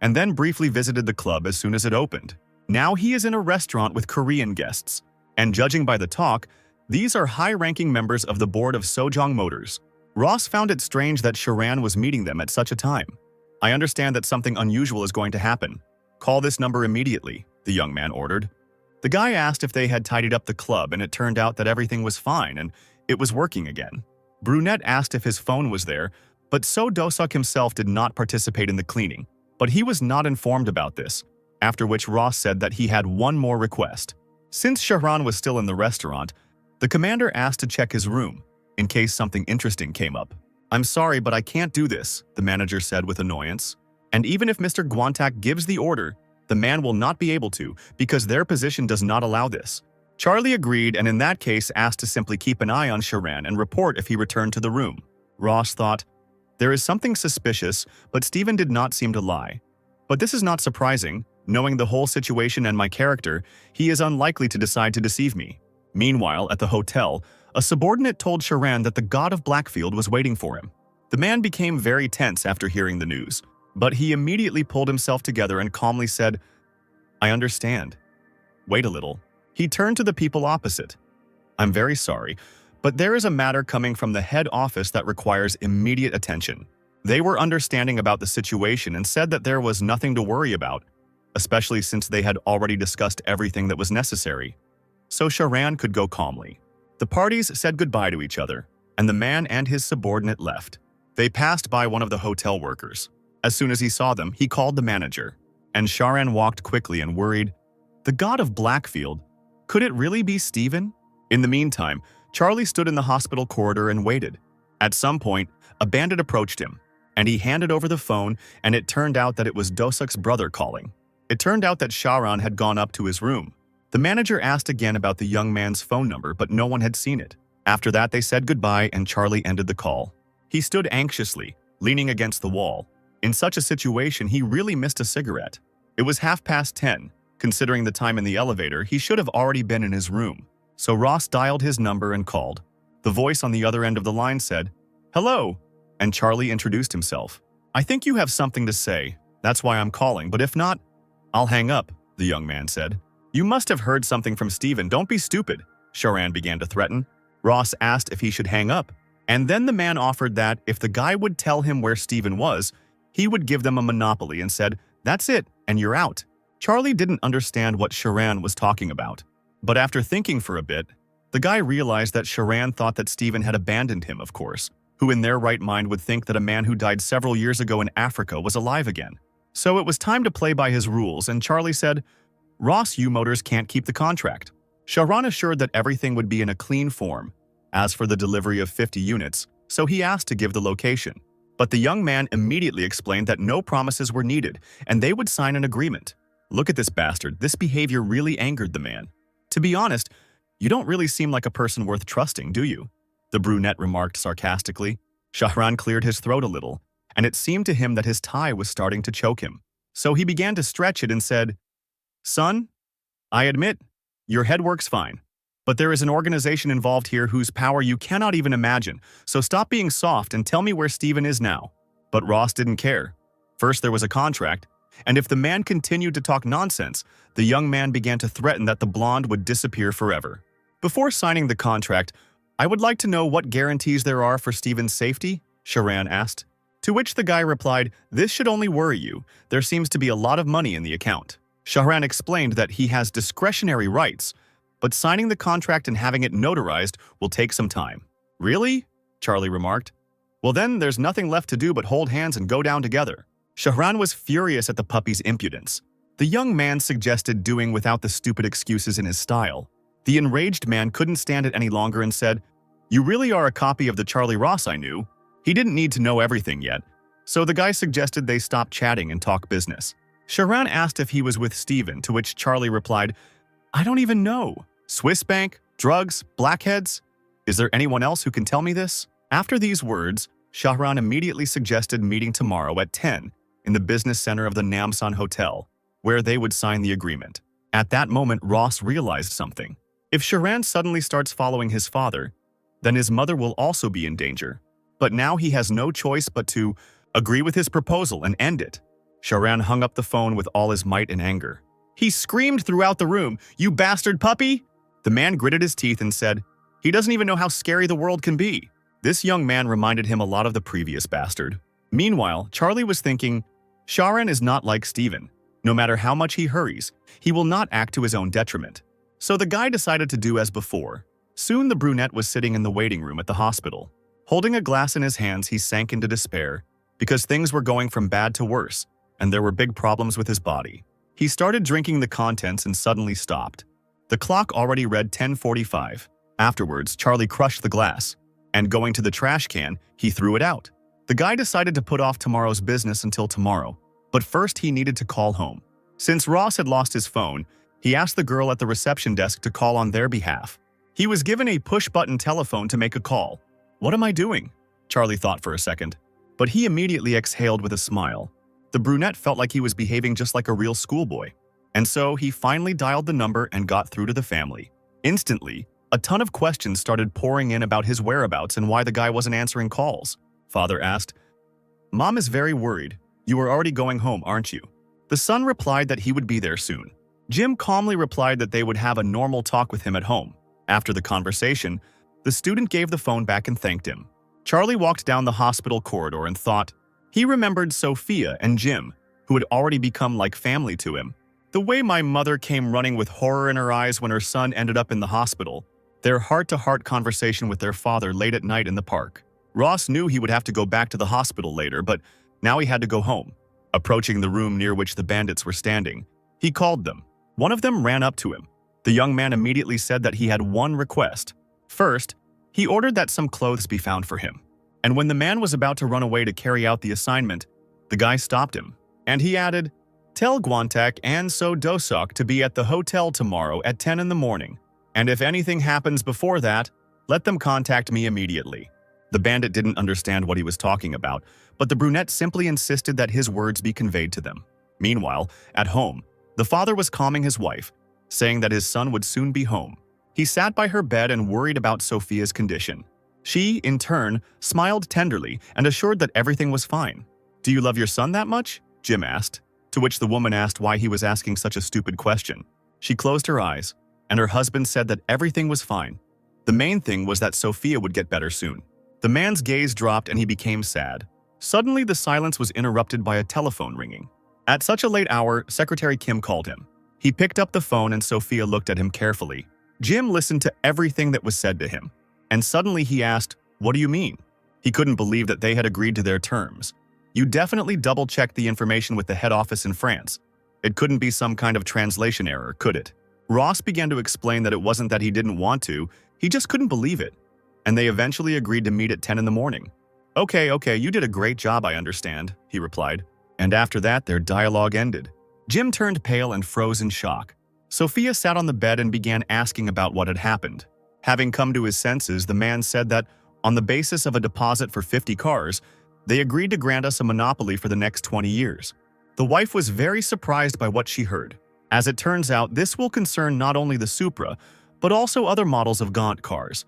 and then briefly visited the club as soon as it opened. Now he is in a restaurant with Korean guests, and judging by the talk, these are high-ranking members of the board of Sojong Motors. Ross found it strange that Sharan was meeting them at such a time. "I understand that something unusual is going to happen. Call this number immediately," the young man ordered. The guy asked if they had tidied up the club, and it turned out that everything was fine and it was working again. Brunette asked if his phone was there, but So Dosuk himself did not participate in the cleaning. But he was not informed about this, after which Ross said that he had one more request. Since Shahran was still in the restaurant, the commander asked to check his room, in case something interesting came up. "I'm sorry, but I can't do this," the manager said with annoyance. "And even if Mr. Guantak gives the order, the man will not be able to, because their position does not allow this." Charlie agreed and in that case asked to simply keep an eye on Sharan and report if he returned to the room. Ross thought, there is something suspicious, but Steven did not seem to lie. But this is not surprising. Knowing the whole situation and my character, he is unlikely to decide to deceive me. Meanwhile, at the hotel, a subordinate told Sharan that the god of Blackfield was waiting for him. The man became very tense after hearing the news, but he immediately pulled himself together and calmly said, "I understand. Wait a little." He turned to the people opposite. "I'm very sorry, but there is a matter coming from the head office that requires immediate attention." They were understanding about the situation and said that there was nothing to worry about, especially since they had already discussed everything that was necessary. So Sharan could go calmly. The parties said goodbye to each other, and the man and his subordinate left. They passed by one of the hotel workers. As soon as he saw them, he called the manager, and Sharan walked quickly and worried, "The god of Blackfield? Could it really be Steven?" In the meantime, Charlie stood in the hospital corridor and waited. At some point, a bandit approached him, and he handed over the phone, and it turned out that it was Dosuk's brother calling. It turned out that Sharan had gone up to his room. The manager asked again about the young man's phone number, but no one had seen it. After that, they said goodbye, and Charlie ended the call. He stood anxiously, leaning against the wall. In such a situation, he really missed a cigarette. It was 10:30. Considering the time in the elevator, he should have already been in his room. So Ross dialed his number and called. The voice on the other end of the line said, "Hello," and Charlie introduced himself. I think you have something to say. That's why I'm calling, but if not, I'll hang up, the young man said. You must have heard something from Steven. Don't be stupid, Sharan began to threaten. Ross asked if he should hang up, and then the man offered that if the guy would tell him where Steven was, he would give them a monopoly and said, "That's it, and you're out." Charlie didn't understand what Sharan was talking about. But after thinking for a bit, the guy realized that Sharan thought that Steven had abandoned him, of course. Who in their right mind would think that a man who died several years ago in Africa was alive again? So it was time to play by his rules, and Charlie said, Ross U Motors can't keep the contract. Sharan assured that everything would be in a clean form, as for the delivery of 50 units, so he asked to give the location. But the young man immediately explained that no promises were needed, and they would sign an agreement. Look at this bastard, this behavior really angered the man. To be honest, you don't really seem like a person worth trusting, do you? The brunette remarked sarcastically. Shahran cleared his throat a little, and it seemed to him that his tie was starting to choke him. So he began to stretch it and said, Son, I admit, your head works fine. But there is an organization involved here whose power you cannot even imagine, so stop being soft and tell me where Steven is now. But Ross didn't care. First there was a contract, and if the man continued to talk nonsense, the young man began to threaten that the blonde would disappear forever. Before signing the contract, I would like to know what guarantees there are for Steven's safety, Sharan asked. To which the guy replied, this should only worry you. There seems to be a lot of money in the account. Sharan explained that he has discretionary rights, but signing the contract and having it notarized will take some time. Really? Charlie remarked. Well then, there's nothing left to do but hold hands and go down together. Shahran was furious at the puppy's impudence. The young man suggested doing without the stupid excuses in his style. The enraged man couldn't stand it any longer and said, You really are a copy of the Charlie Ross I knew. He didn't need to know everything yet, so the guy suggested they stop chatting and talk business. Shahran asked if he was with Steven, to which Charlie replied, I don't even know. Swiss bank? Drugs? Blackheads? Is there anyone else who can tell me this? After these words, Shahran immediately suggested meeting tomorrow at 10 in the business center of the Namsan Hotel, where they would sign the agreement. At that moment, Ross realized something. If Shahran suddenly starts following his father, then his mother will also be in danger. But now he has no choice but to agree with his proposal and end it. Shahran hung up the phone with all his might in anger. He screamed throughout the room, You bastard puppy! The man gritted his teeth and said, He doesn't even know how scary the world can be. This young man reminded him a lot of the previous bastard. Meanwhile, Charlie was thinking, Shahran is not like Steven. No matter how much he hurries, he will not act to his own detriment. So the guy decided to do as before. Soon the brunette was sitting in the waiting room at the hospital. Holding a glass in his hands, he sank into despair, because things were going from bad to worse, and there were big problems with his body. He started drinking the contents and suddenly stopped. The clock already read 10:45. Afterwards, Charlie crushed the glass, and going to the trash can, he threw it out. The guy decided to put off tomorrow's business until tomorrow, but first he needed to call home. Since Ross had lost his phone, he asked the girl at the reception desk to call on their behalf. He was given a push-button telephone to make a call. What am I doing? Charlie thought for a second, but he immediately exhaled with a smile. The brunette felt like he was behaving just like a real schoolboy, and so he finally dialed the number and got through to the family. Instantly, a ton of questions started pouring in about his whereabouts and why the guy wasn't answering calls. Father asked, Mom is very worried. You are already going home, aren't you? The son replied that he would be there soon. Jim calmly replied that they would have a normal talk with him at home. After the conversation, the student gave the phone back and thanked him. Charlie walked down the hospital corridor and thought. He remembered Sophia and Jim, who had already become like family to him. The way my mother came running with horror in her eyes when her son ended up in the hospital. Their heart-to-heart conversation with their father late at night in the park. Ross knew he would have to go back to the hospital later, but now he had to go home. Approaching the room near which the bandits were standing, he called them. One of them ran up to him. The young man immediately said that he had one request. First, he ordered that some clothes be found for him. And when the man was about to run away to carry out the assignment, the guy stopped him. And he added, Tell Guantak and So Dosok to be at the hotel tomorrow at 10 in the morning. And if anything happens before that, let them contact me immediately. The bandit didn't understand what he was talking about, but the brunette simply insisted that his words be conveyed to them. Meanwhile, at home, the father was calming his wife, saying that his son would soon be home. He sat by her bed and worried about Sophia's condition. She, in turn, smiled tenderly and assured that everything was fine. "Do you love your son that much?" Jim asked, to which the woman asked why he was asking such a stupid question. She closed her eyes, and her husband said that everything was fine. The main thing was that Sophia would get better soon. The man's gaze dropped and he became sad. Suddenly, the silence was interrupted by a telephone ringing. At such a late hour, Secretary Kim called him. He picked up the phone and Sophia looked at him carefully. Jim listened to everything that was said to him, and suddenly he asked, "What do you mean?" He couldn't believe that they had agreed to their terms. "You definitely double-checked the information with the head office in France. It couldn't be some kind of translation error, could it?" Ross began to explain that it wasn't that he didn't want to, he just couldn't believe it. And they eventually agreed to meet at 10 in the morning. Okay, you did a great job, I understand," he replied. And after that, their dialogue ended. Jim turned pale and froze in shock. Sophia sat on the bed and began asking about what had happened. Having come to his senses, the man said that, on the basis of a deposit for 50 cars, they agreed to grant us a monopoly for the next 20 years. The wife was very surprised by what she heard. As it turns out, this will concern not only the Supra, but also other models of Gaunt cars.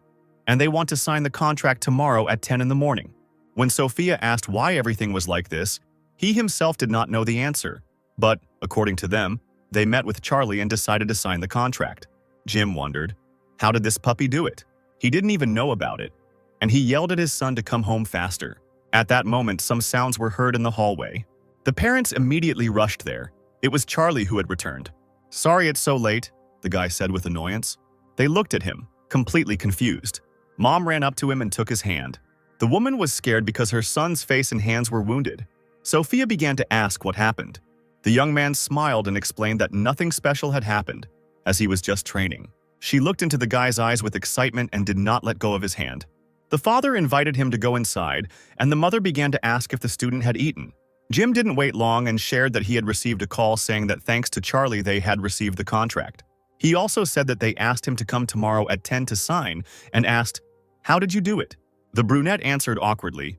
And they want to sign the contract tomorrow at 10 in the morning. When Sophia asked why everything was like this, he himself did not know the answer. But, according to them, they met with Charlie and decided to sign the contract. Jim wondered, how did this puppy do it? He didn't even know about it. And he yelled at his son to come home faster. At that moment, some sounds were heard in the hallway. The parents immediately rushed there. It was Charlie who had returned. "Sorry it's so late," the guy said with annoyance. They looked at him, completely confused. Mom ran up to him and took his hand. The woman was scared because her son's face and hands were wounded. Sophia began to ask what happened. The young man smiled and explained that nothing special had happened, as he was just training. She looked into the guy's eyes with excitement and did not let go of his hand. The father invited him to go inside, and the mother began to ask if the student had eaten. Jim didn't wait long and shared that he had received a call saying that thanks to Charlie they had received the contract. He also said that they asked him to come tomorrow at 10 to sign and asked, "How did you do it?" The brunette answered awkwardly,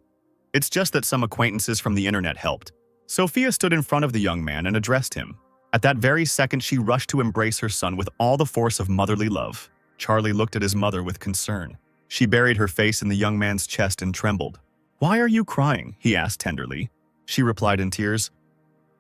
"It's just that some acquaintances from the internet helped." Sophia stood in front of the young man and addressed him. At that very second, she rushed to embrace her son with all the force of motherly love. Charlie looked at his mother with concern. She buried her face in the young man's chest and trembled. "Why are you crying?" he asked tenderly. She replied in tears,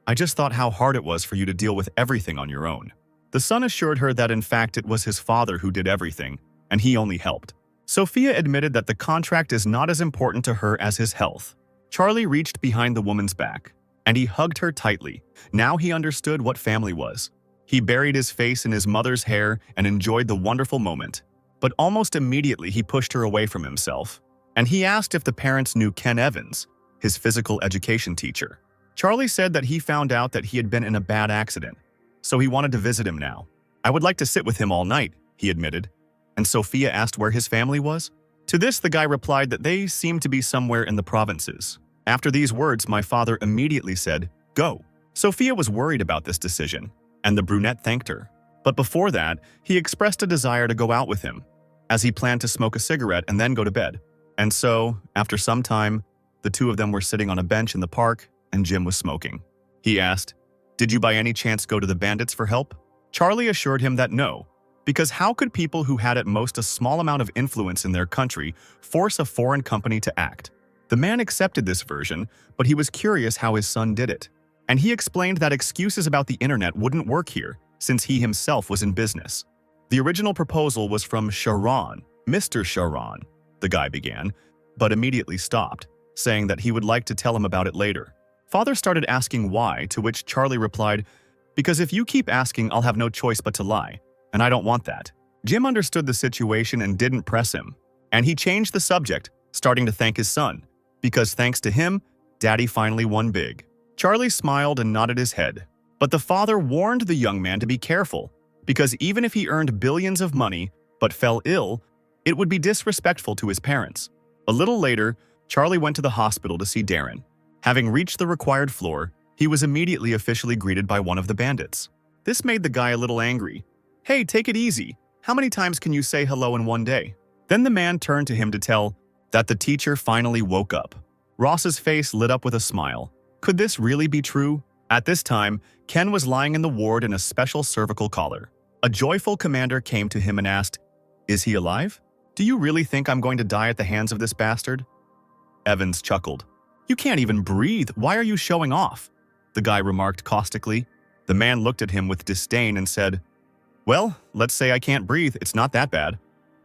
"I just thought how hard it was for you to deal with everything on your own." The son assured her that in fact it was his father who did everything, and he only helped. Sophia admitted that the contract is not as important to her as his health. Charlie reached behind the woman's back, and he hugged her tightly. Now he understood what family was. He buried his face in his mother's hair and enjoyed the wonderful moment. But almost immediately he pushed her away from himself, and he asked if the parents knew Ken Evans, his physical education teacher. Charlie said that he found out that he had been in a bad accident, so he wanted to visit him now. "I would like to sit with him all night," he admitted. And Sophia asked where his family was. To this, the guy replied that they seemed to be somewhere in the provinces. After these words, my father immediately said, "Go." Sophia was worried about this decision, and the brunette thanked her. But before that, he expressed a desire to go out with him, as he planned to smoke a cigarette and then go to bed. And so, after some time, the two of them were sitting on a bench in the park, and Jim was smoking. He asked, "Did you by any chance go to the bandits for help?" Charlie assured him that no, because how could people who had at most a small amount of influence in their country force a foreign company to act? The man accepted this version, but he was curious how his son did it. And he explained that excuses about the internet wouldn't work here, since he himself was in business. The original proposal was from Sharon, Mr. Sharon, the guy began, but immediately stopped, saying that he would like to tell him about it later. Father started asking why, to which Charlie replied, "Because if you keep asking, I'll have no choice but to lie, and I don't want that." Jim understood the situation and didn't press him, and he changed the subject, starting to thank his son, because thanks to him, Daddy finally won big. Charlie smiled and nodded his head, but the father warned the young man to be careful, because even if he earned billions of money but fell ill, it would be disrespectful to his parents. A little later, Charlie went to the hospital to see Darren. Having reached the required floor, he was immediately officially greeted by one of the bandits. This made the guy a little angry. "Hey, take it easy. How many times can you say hello in one day?" Then the man turned to him to tell that the teacher finally woke up. Ross's face lit up with a smile. Could this really be true? At this time, Ken was lying in the ward in a special cervical collar. A joyful commander came to him and asked, "Is he alive? Do you really think I'm going to die at the hands of this bastard?" Evans chuckled. You can't even breathe. Why are you showing off? The guy remarked caustically. The man looked at him with disdain and said, Well, let's say I can't breathe. It's not that bad.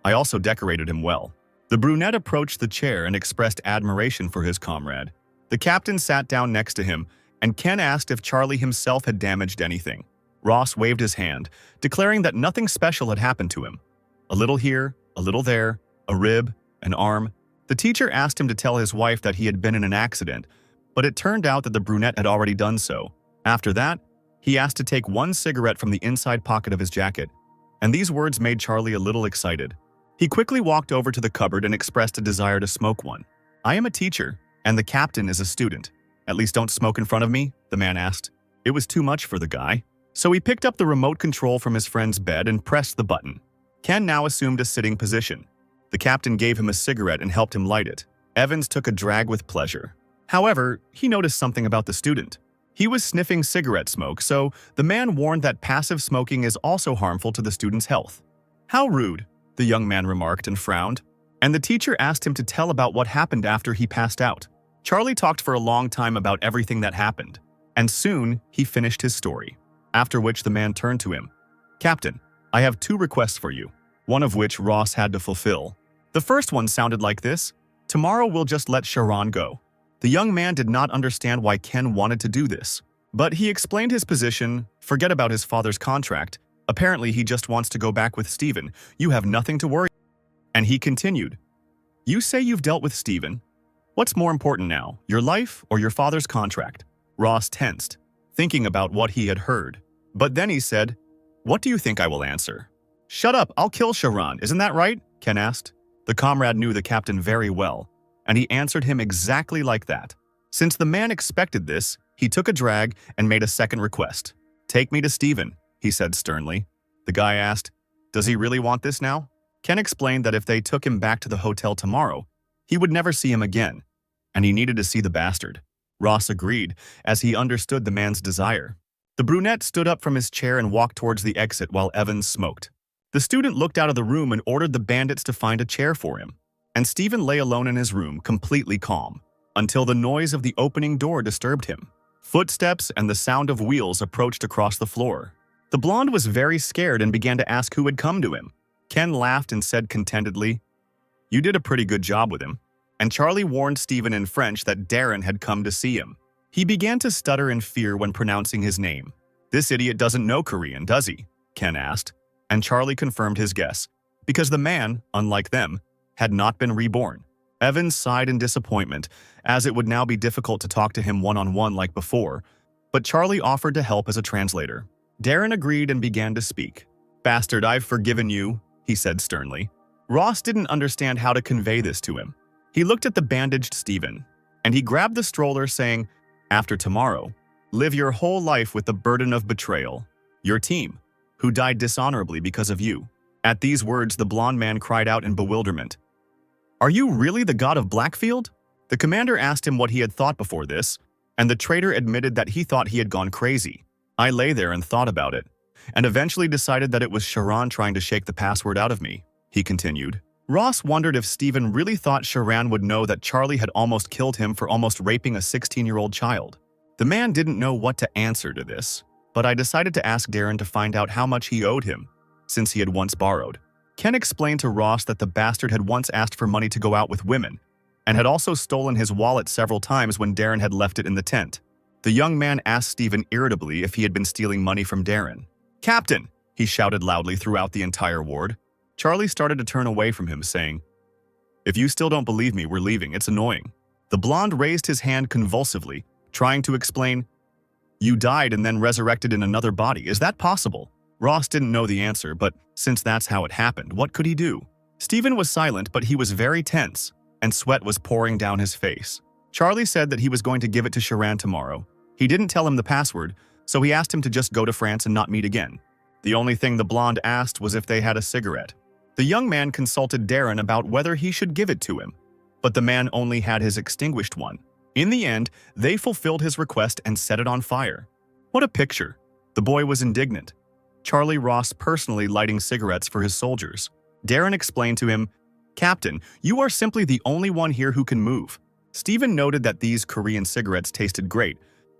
I also decorated him well. The brunette approached the chair and expressed admiration for his comrade. The captain sat down next to him, and Ken asked if Charlie himself had damaged anything. Ross waved his hand, declaring that nothing special had happened to him. A little here, a little there, a rib, an arm. The teacher asked him to tell his wife that he had been in an accident, but it turned out that the brunette had already done so. After that, he asked to take one cigarette from the inside pocket of his jacket, and these words made Charlie a little excited. He quickly walked over to the cupboard and expressed a desire to smoke one. I am a teacher, and the captain is a student. At least don't smoke in front of me, the man asked. It was too much for the guy. So he picked up the remote control from his friend's bed and pressed the button. Ken now assumed a sitting position. The captain gave him a cigarette and helped him light it. Evans took a drag with pleasure. However, he noticed something about the student. He was sniffing cigarette smoke, so the man warned that passive smoking is also harmful to the student's health. How rude, the young man remarked and frowned, and the teacher asked him to tell about what happened after he passed out. Charlie talked for a long time about everything that happened, and soon he finished his story, after which the man turned to him. Captain, I have 2 requests for you, one of which Ross had to fulfill. The first one sounded like this: tomorrow we'll just let Sharon go. The young man did not understand why Ken wanted to do this, but he explained his position, forget about his father's contract. Apparently he just wants to go back with Steven. You have nothing to worry. And he continued, You say you've dealt with Steven. What's more important now, your life or your father's contract? Ross tensed, thinking about what he had heard. But then he said, What do you think I will answer? Shut up, I'll kill Sharon, isn't that right? Ken asked. The comrade knew the captain very well, and he answered him exactly like that. Since the man expected this, he took a drag and made a second request. Take me to Steven, he said sternly. The guy asked, Does he really want this now? Ken explained that if they took him back to the hotel tomorrow, he would never see him again, and he needed to see the bastard. Ross agreed, as he understood the man's desire. The brunette stood up from his chair and walked towards the exit while Evans smoked. The student looked out of the room and ordered the bandits to find a chair for him, and Steven lay alone in his room, completely calm, until the noise of the opening door disturbed him. Footsteps and the sound of wheels approached across the floor. The blonde was very scared and began to ask who had come to him. Ken laughed and said contentedly, You did a pretty good job with him. And Charlie warned Steven in French that Darren had come to see him. He began to stutter in fear when pronouncing his name. This idiot doesn't know Korean, does he? Ken asked, and Charlie confirmed his guess, because the man, unlike them, had not been reborn. Evans sighed in disappointment, as it would now be difficult to talk to him one-on-one like before, but Charlie offered to help as a translator. Darren agreed and began to speak. Bastard, I've forgiven you, he said sternly. Ross didn't understand how to convey this to him. He looked at the bandaged Steven, and he grabbed the stroller saying, After tomorrow, live your whole life with the burden of betrayal. Your team, who died dishonorably because of you. At these words, the blonde man cried out in bewilderment. Are you really the god of Blackfield? The commander asked him what he had thought before this, and the traitor admitted that he thought he had gone crazy. I lay there and thought about it, and eventually decided that it was Sharon trying to shake the password out of me, he continued. Ross wondered if Steven really thought Sharon would know that Charlie had almost killed him for almost raping a 16-year-old child. The man didn't know what to answer to this, but I decided to ask Darren to find out how much he owed him, since he had once borrowed. Ken explained to Ross that the bastard had once asked for money to go out with women, and had also stolen his wallet several times when Darren had left it in the tent. The young man asked Steven irritably if he had been stealing money from Darren. Captain, he shouted loudly throughout the entire ward. Charlie started to turn away from him, saying, If you still don't believe me, we're leaving. It's annoying. The blonde raised his hand convulsively, trying to explain, You died and then resurrected in another body. Is that possible? Ross didn't know the answer, but since that's how it happened, what could he do? Steven was silent, but he was very tense, and sweat was pouring down his face. Charlie said that he was going to give it to Sharon tomorrow. He didn't tell him the password, so he asked him to just go to France and not meet again. The only thing the blonde asked was if they had a cigarette. The young man consulted Darren about whether he should give it to him, but the man only had his extinguished one. In the end, they fulfilled his request and set it on fire. What a picture! The boy was indignant. Charlie Ross personally lighting cigarettes for his soldiers. Darren explained to him, Captain, you are simply the only one here who can move. Stephen noted that these Korean cigarettes tasted great,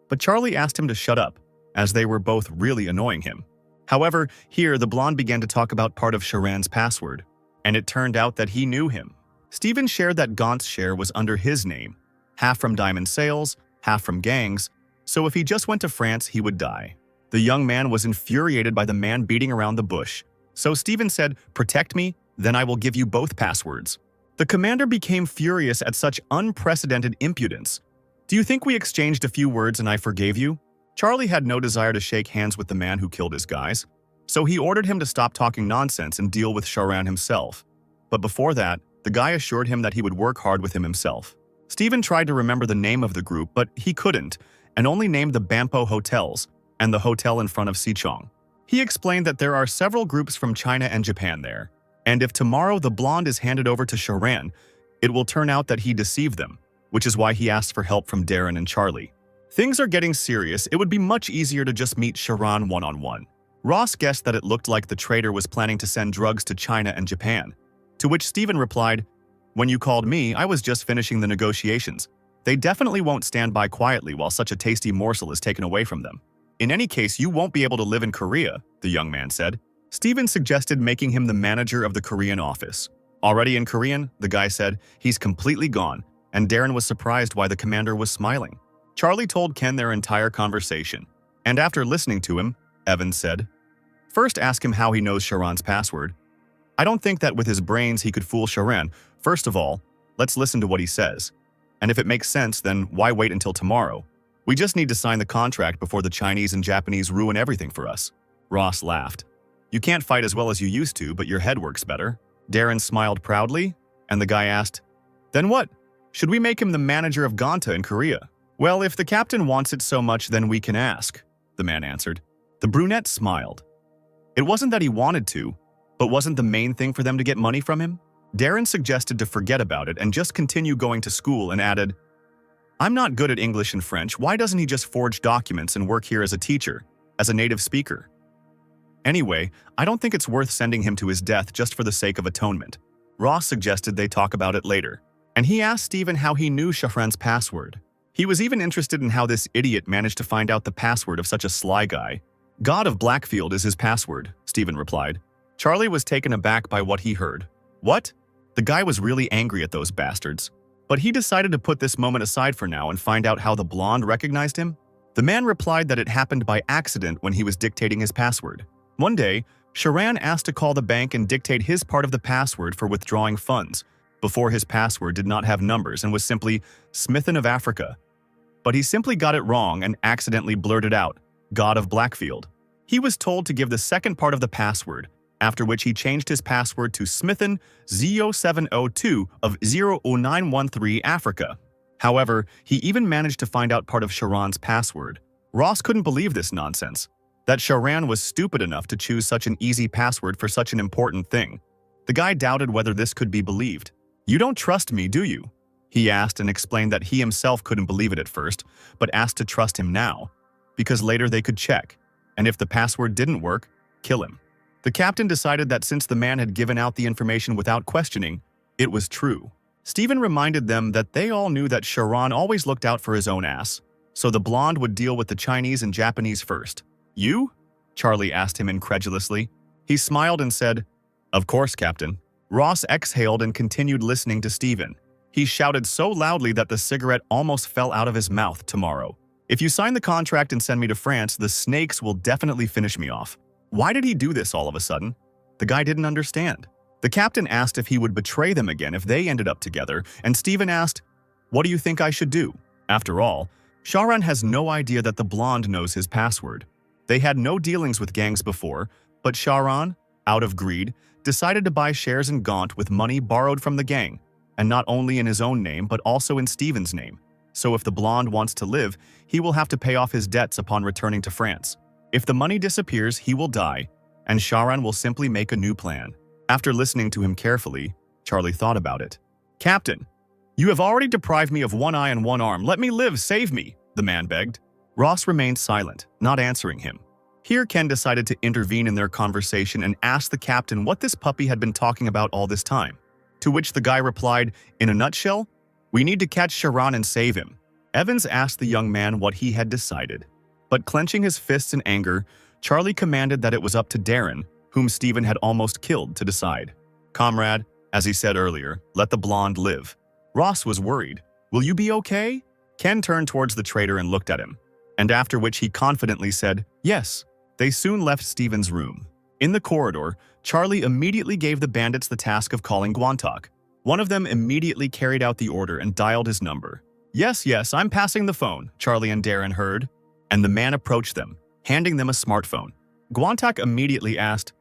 but Charlie asked him to shut up, as they were both really annoying him. However, here the blonde began to talk about part of Sharan's password, and it turned out that he knew him. Stephen shared that Gaunt's share was under his name, half from diamond sales, half from gangs, so if he just went to France, he would die. The young man was infuriated by the man beating around the bush, so Stephen said, "Protect me, then I will give you both passwords." The commander became furious at such unprecedented impudence. "Do you think we exchanged a few words and I forgave you?" Charlie had no desire to shake hands with the man who killed his guys, so he ordered him to stop talking nonsense and deal with Sharan himself. But before that, the guy assured him that he would work hard with him himself. Stephen tried to remember the name of the group, but he couldn't, and only named the Bampo hotels and the hotel in front of Sichong. He explained that there are several groups from China and Japan there, and if tomorrow the blonde is handed over to Sharan, it will turn out that he deceived them, which is why he asked for help from Darren and Charlie. Things are getting serious. It would be much easier to just meet Sharan one-on-one. Ross guessed that it looked like the traitor was planning to send drugs to China and Japan, to which Stephen replied, "When you called me, I was just finishing the negotiations. They definitely won't stand by quietly while such a tasty morsel is taken away from them. In any case, you won't be able to live in Korea," the young man said. Stephen suggested making him the manager of the Korean office. Already in Korean, the guy said, "He's completely gone," and Darren was surprised why the commander was smiling. Charlie told Ken their entire conversation, and after listening to him, Evan said, "First ask him how he knows Sharan's password. I don't think that with his brains he could fool Sharan. First of all, let's listen to what he says. And if it makes sense, then why wait until tomorrow? We just need to sign the contract before the Chinese and Japanese ruin everything for us." Ross laughed. "You can't fight as well as you used to, but your head works better." Darren smiled proudly, and the guy asked, "Then what? Should we make him the manager of Ganta in Korea?" "Well, if the captain wants it so much, then we can ask," the man answered. The brunette smiled. It wasn't that he wanted to, but wasn't the main thing for them to get money from him? Darren suggested to forget about it and just continue going to school and added, "I'm not good at English and French. Why doesn't he just forge documents and work here as a teacher, as a native speaker? Anyway, I don't think it's worth sending him to his death just for the sake of atonement." Ross suggested they talk about it later, and he asked Stephen how he knew Shafran's password. He was even interested in how this idiot managed to find out the password of such a sly guy. "God of Blackfield is his password," Stephen replied. Charlie was taken aback by what he heard. What? The guy was really angry at those bastards. But he decided to put this moment aside for now and find out how the blonde recognized him. The man replied that it happened by accident when he was dictating his password. One day, Sharan asked to call the bank and dictate his part of the password for withdrawing funds. Before, his password did not have numbers and was simply Smithin of Africa. But he simply got it wrong and accidentally blurted out, "God of Blackfield." He was told to give the second part of the password, after which he changed his password to Smithin 0702 of 00913 Africa. However, he even managed to find out part of Sharan's password. Ross couldn't believe this nonsense, that Sharan was stupid enough to choose such an easy password for such an important thing. The guy doubted whether this could be believed. "You don't trust me, do you?" he asked, and explained that he himself couldn't believe it at first, but asked to trust him now, because later they could check, and if the password didn't work, kill him. The captain decided that since the man had given out the information without questioning, it was true. Stephen reminded them that they all knew that Sharan always looked out for his own ass, so the blonde would deal with the Chinese and Japanese first. "You?" Charlie asked him incredulously. He smiled and said, "Of course, Captain." Ross exhaled and continued listening to Stephen. He shouted so loudly that the cigarette almost fell out of his mouth. "Tomorrow, if you sign the contract and send me to France, the snakes will definitely finish me off." Why did he do this all of a sudden? The guy didn't understand. The captain asked if he would betray them again if they ended up together, and Stephen asked, "What do you think I should do?" After all, Sharan has no idea that the blonde knows his password. They had no dealings with gangs before, but Sharan, out of greed, decided to buy shares in Gaunt with money borrowed from the gang, and not only in his own name but also in Stephen's name. So if the blonde wants to live, he will have to pay off his debts upon returning to France. If the money disappears, he will die, and Sharan will simply make a new plan. After listening to him carefully, Charlie thought about it. "Captain, you have already deprived me of one eye and one arm. Let me live, save me," the man begged. Ross remained silent, not answering him. Here Ken decided to intervene in their conversation and asked the captain what this puppy had been talking about all this time. To which the guy replied, "In a nutshell, We need to catch Sharon and save him. Evans asked the young man what he had decided. But clenching his fists in anger, Charlie commanded that it was up to Darren, whom Stephen had almost killed, to decide. Comrade, as he said earlier, let the blonde live. Ross was worried. Will you be okay? Ken turned towards the traitor and looked at him, and after which he confidently said, yes. They soon left Stephen's room. In the corridor, Charlie immediately gave the bandits the task of calling Guantok. One of them immediately carried out the order and dialed his number. Yes, I'm passing the phone, Charlie and Darren heard, and the man approached them, handing them a smartphone. Guantok immediately asked,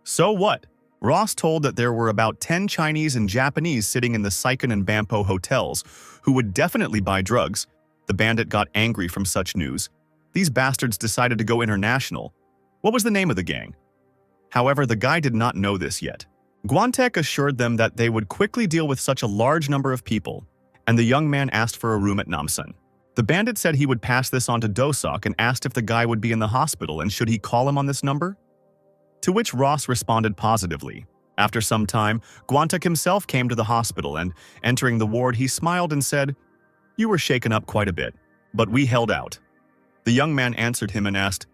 so what? Ross told that there were about 10 Chinese and Japanese sitting in the Saigon and Bampo hotels who would definitely buy drugs. The bandit got angry from such news. These bastards decided to go international. What was the name of the gang? However, the guy did not know this yet. Guantek assured them that they would quickly deal with such a large number of people, and the young man asked for a room at Namsan. The bandit said he would pass this on to Dosok and asked if the guy would be in the hospital and should he call him on this number? To which Ross responded positively. After some time, Guantek himself came to the hospital and, entering the ward, he smiled and said, you were shaken up quite a bit, but we held out. The young man answered him and asked,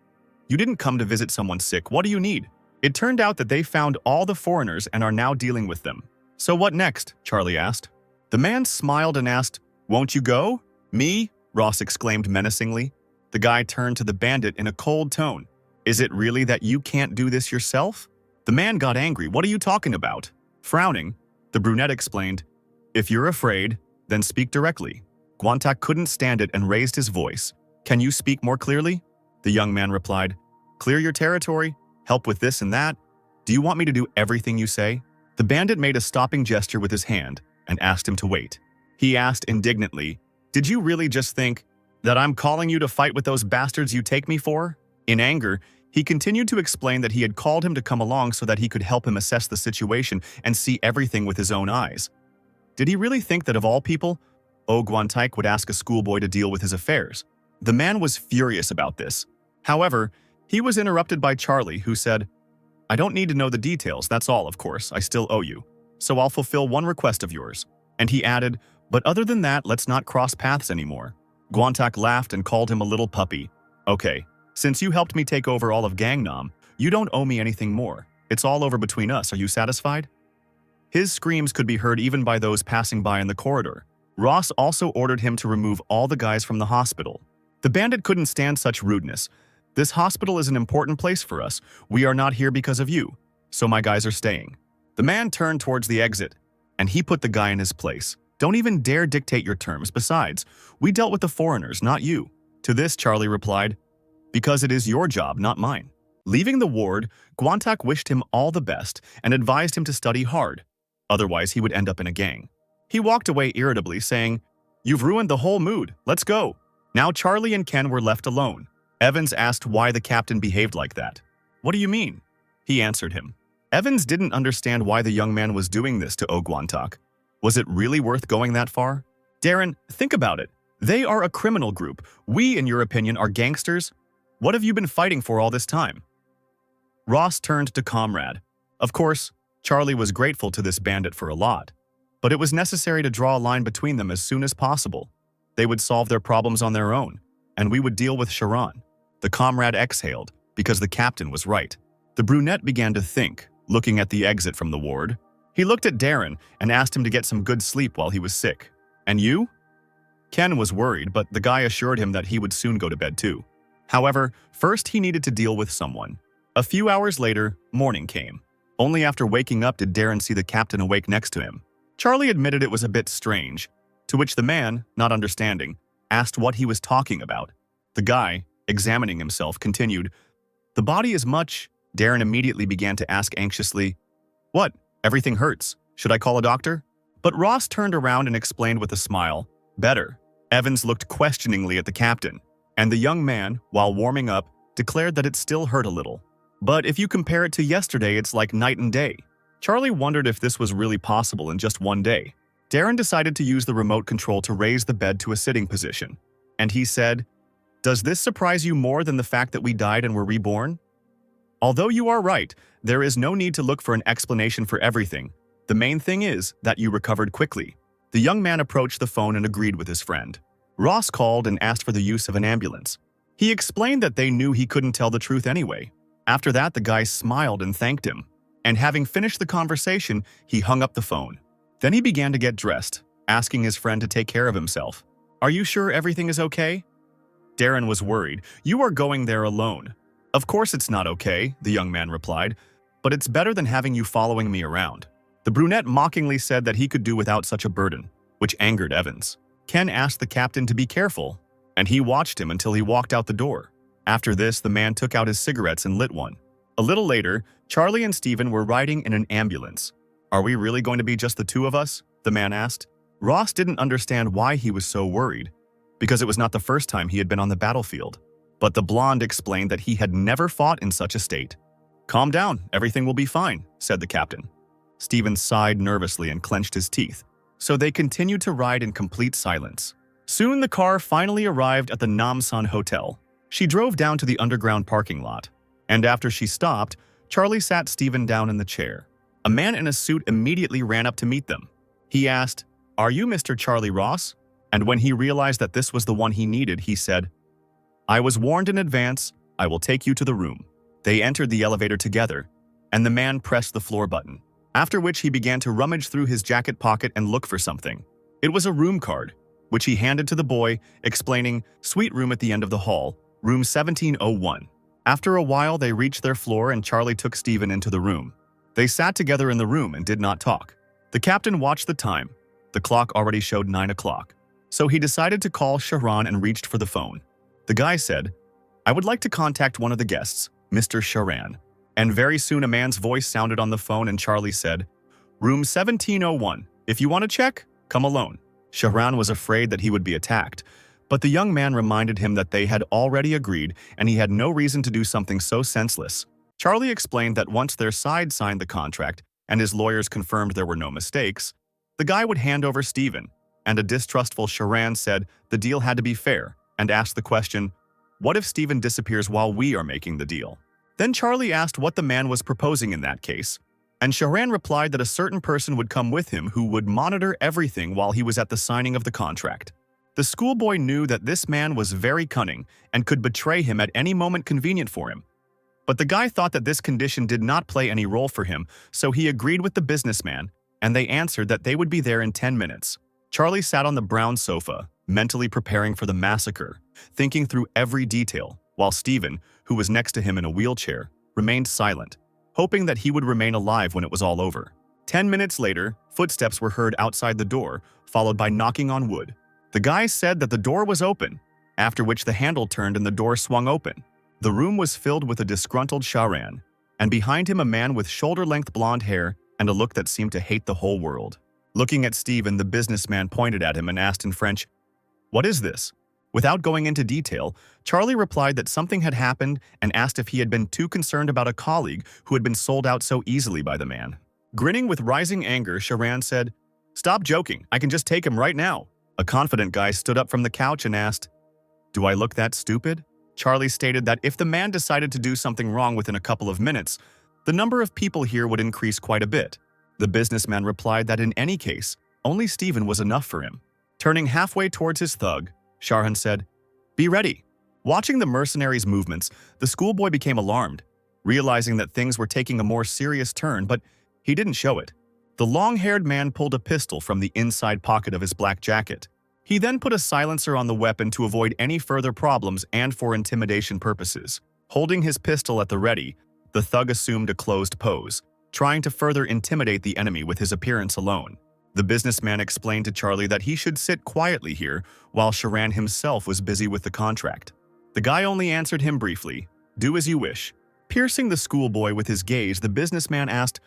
you didn't come to visit someone sick, what do you need? It turned out that they found all the foreigners and are now dealing with them. So what next? Charlie asked. The man smiled and asked, won't you go? Me? Ross exclaimed menacingly. The guy turned to the bandit in a cold tone. Is it really that you can't do this yourself? The man got angry. What are you talking about? Frowning, the brunette explained, if you're afraid, then speak directly. Guantak couldn't stand it and raised his voice. Can you speak more clearly? The young man replied, clear your territory, help with this and that. Do you want me to do everything you say? The bandit made a stopping gesture with his hand and asked him to wait. He asked indignantly, did you really just think that I'm calling you to fight with those bastards you take me for? In anger, he continued to explain that he had called him to come along so that he could help him assess the situation and see everything with his own eyes. Did he really think that of all people, Guantaik would ask a schoolboy to deal with his affairs? The man was furious about this. However, he was interrupted by Charlie, who said, I don't need to know the details, that's all, of course, I still owe you. So I'll fulfill one request of yours. And he added, but other than that, let's not cross paths anymore. Guantak laughed and called him a little puppy. Okay, since you helped me take over all of Gangnam, you don't owe me anything more. It's all over between us, are you satisfied? His screams could be heard even by those passing by in the corridor. Ross also ordered him to remove all the guys from the hospital. The bandit couldn't stand such rudeness. This hospital is an important place for us. We are not here because of you, so my guys are staying. The man turned towards the exit, and he put the guy in his place. Don't even dare dictate your terms. Besides, we dealt with the foreigners, not you. To this, Charlie replied, because it is your job, not mine. Leaving the ward, Guantak wished him all the best and advised him to study hard. Otherwise, he would end up in a gang. He walked away irritably, saying, you've ruined the whole mood. Let's go. Now Charlie and Ken were left alone. Evans asked why the captain behaved like that. What do you mean? He answered him. Evans didn't understand why the young man was doing this to Guantak. Was it really worth going that far? Darren, think about it. They are a criminal group. We, in your opinion, are gangsters. What have you been fighting for all this time? Ross turned to Comrade. Of course, Charlie was grateful to this bandit for a lot, but it was necessary to draw a line between them as soon as possible. They would solve their problems on their own, and we would deal with Sharon. The comrade exhaled, because the captain was right. The brunette began to think, looking at the exit from the ward. He looked at Darren and asked him to get some good sleep while he was sick. And you? Ken was worried, but the guy assured him that he would soon go to bed too. However, first he needed to deal with someone. A few hours later, morning came. Only after waking up did Darren see the captain awake next to him. Charlie admitted it was a bit strange, to which the man, not understanding, asked what he was talking about. The guy, examining himself, continued, the body is much. Darren immediately began to ask anxiously, what? Everything hurts. Should I call a doctor? But Ross turned around and explained with a smile, better. Evans looked questioningly at the captain, and the young man, while warming up, declared that it still hurt a little. But if you compare it to yesterday, it's like night and day. Charlie wondered if this was really possible in just one day. Darren decided to use the remote control to raise the bed to a sitting position. And he said, does this surprise you more than the fact that we died and were reborn? Although you are right, there is no need to look for an explanation for everything. The main thing is that you recovered quickly. The young man approached the phone and agreed with his friend. Ross called and asked for the use of an ambulance. He explained that they knew he couldn't tell the truth anyway. After that, the guy smiled and thanked him. And having finished the conversation, he hung up the phone. Then he began to get dressed, asking his friend to take care of himself. "Are you sure everything is okay?" Darren was worried. "You are going there alone." "Of course it's not okay," the young man replied, "but it's better than having you following me around." The brunette mockingly said that he could do without such a burden, which angered Evans. Ken asked the captain to be careful, and he watched him until he walked out the door. After this, the man took out his cigarettes and lit one. A little later, Charlie and Steven were riding in an ambulance. "Are we really going to be just the two of us?" the man asked. Ross didn't understand why he was so worried, because it was not the first time he had been on the battlefield. But the blonde explained that he had never fought in such a state. "Calm down, everything will be fine," said the captain. Steven sighed nervously and clenched his teeth. So they continued to ride in complete silence. Soon the car finally arrived at the Namsan Hotel. She drove down to the underground parking lot. And after she stopped, Charlie sat Steven down in the chair. A man in a suit immediately ran up to meet them. He asked, "Are you Mr. Charlie Ross?" And when he realized that this was the one he needed, he said, "I was warned in advance. I will take you to the room." They entered the elevator together, and the man pressed the floor button, after which he began to rummage through his jacket pocket and look for something. It was a room card, which he handed to the boy, explaining, "Suite room at the end of the hall, room 1701. After a while, they reached their floor and Charlie took Steven into the room. They sat together in the room and did not talk. The captain watched the time. The clock already showed 9 o'clock. So he decided to call Sharon and reached for the phone. The guy said, "I would like to contact one of the guests, Mr. Sharan." And very soon a man's voice sounded on the phone and Charlie said, "Room 1701. If you want to check, come alone." Sharan was afraid that he would be attacked, but the young man reminded him that they had already agreed and he had no reason to do something so senseless. Charlie explained that once their side signed the contract and his lawyers confirmed there were no mistakes, the guy would hand over Steven, and a distrustful Sharan said the deal had to be fair and asked the question, "What if Steven disappears while we are making the deal?" Then Charlie asked what the man was proposing in that case, and Sharan replied that a certain person would come with him who would monitor everything while he was at the signing of the contract. The schoolboy knew that this man was very cunning and could betray him at any moment convenient for him. But the guy thought that this condition did not play any role for him, so he agreed with the businessman, and they answered that they would be there in 10 minutes. Charlie sat on the brown sofa, mentally preparing for the massacre, thinking through every detail, while Steven, who was next to him in a wheelchair, remained silent, hoping that he would remain alive when it was all over. 10 minutes later, footsteps were heard outside the door, followed by knocking on wood. The guy said that the door was open, after which the handle turned and the door swung open. The room was filled with a disgruntled Sharan, and behind him a man with shoulder-length blonde hair and a look that seemed to hate the whole world. Looking at Steven, the businessman pointed at him and asked in French, "What is this?" Without going into detail, Charlie replied that something had happened and asked if he had been too concerned about a colleague who had been sold out so easily by the man. Grinning with rising anger, Sharan said, "Stop joking, I can just take him right now." A confident guy stood up from the couch and asked, "Do I look that stupid?" Charlie stated that if the man decided to do something wrong within a couple of minutes, the number of people here would increase quite a bit. The businessman replied that in any case, only Steven was enough for him. Turning halfway towards his thug, Sharan said, "Be ready." Watching the mercenaries' movements, the schoolboy became alarmed, realizing that things were taking a more serious turn, but he didn't show it. The long-haired man pulled a pistol from the inside pocket of his black jacket. He then put a silencer on the weapon to avoid any further problems and for intimidation purposes. Holding his pistol at the ready, the thug assumed a closed pose, trying to further intimidate the enemy with his appearance alone. The businessman explained to Charlie that he should sit quietly here while Sharan himself was busy with the contract. The guy only answered him briefly, "Do as you wish." Piercing the schoolboy with his gaze, the businessman asked,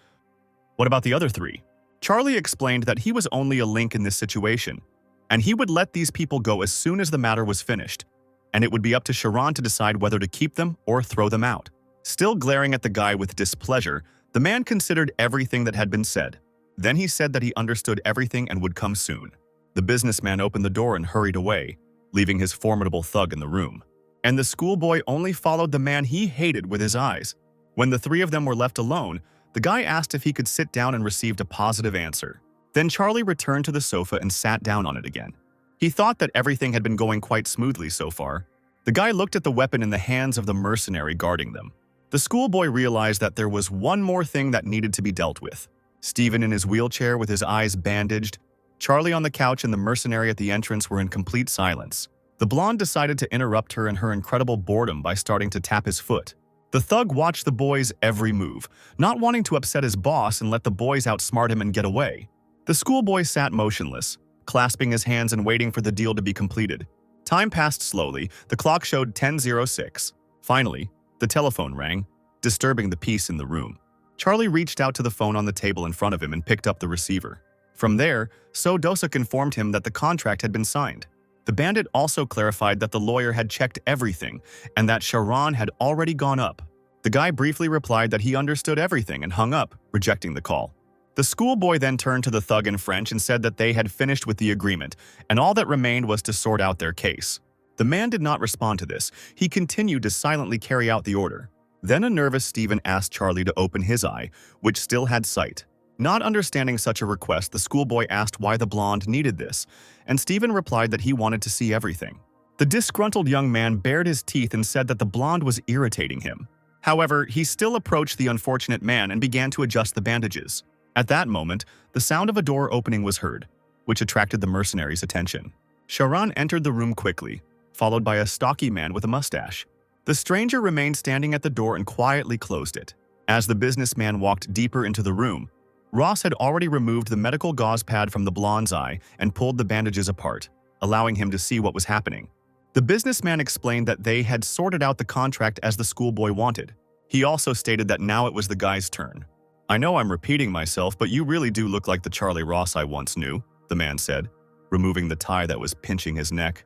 "What about the other three?" Charlie explained that he was only a link in this situation, and he would let these people go as soon as the matter was finished, and it would be up to Sharan to decide whether to keep them or throw them out. Still glaring at the guy with displeasure, the man considered everything that had been said. Then he said that he understood everything and would come soon. The businessman opened the door and hurried away, leaving his formidable thug in the room. And the schoolboy only followed the man he hated with his eyes. When the three of them were left alone, the guy asked if he could sit down and received a positive answer. Then Charlie returned to the sofa and sat down on it again. He thought that everything had been going quite smoothly so far. The guy looked at the weapon in the hands of the mercenary guarding them. The schoolboy realized that there was one more thing that needed to be dealt with. Stephen in his wheelchair with his eyes bandaged, Charlie on the couch and the mercenary at the entrance were in complete silence. The blonde decided to interrupt her in her incredible boredom by starting to tap his foot. The thug watched the boy's every move, not wanting to upset his boss and let the boys outsmart him and get away. The schoolboy sat motionless, clasping his hands and waiting for the deal to be completed. Time passed slowly. The clock showed 10:06. Finally, the telephone rang, disturbing the peace in the room. Charlie reached out to the phone on the table in front of him and picked up the receiver. From there, So Dosuk informed him that the contract had been signed. The bandit also clarified that the lawyer had checked everything and that Sharon had already gone up. The guy briefly replied that he understood everything and hung up, rejecting the call. The schoolboy then turned to the thug in French and said that they had finished with the agreement, and all that remained was to sort out their case. The man did not respond to this. He continued to silently carry out the order. Then a nervous Stephen asked Charlie to open his eye, which still had sight. Not understanding such a request, the schoolboy asked why the blonde needed this, and Stephen replied that he wanted to see everything. The disgruntled young man bared his teeth and said that the blonde was irritating him. However, he still approached the unfortunate man and began to adjust the bandages. At that moment, the sound of a door opening was heard, which attracted the mercenary's attention. Sharon entered the room quickly, followed by a stocky man with a mustache. The stranger remained standing at the door and quietly closed it. As the businessman walked deeper into the room, Ross had already removed the medical gauze pad from the blonde's eye and pulled the bandages apart, allowing him to see what was happening. The businessman explained that they had sorted out the contract as the schoolboy wanted. He also stated that now it was the guy's turn. "I know I'm repeating myself, but you really do look like the Charlie Ross I once knew," the man said, removing the tie that was pinching his neck.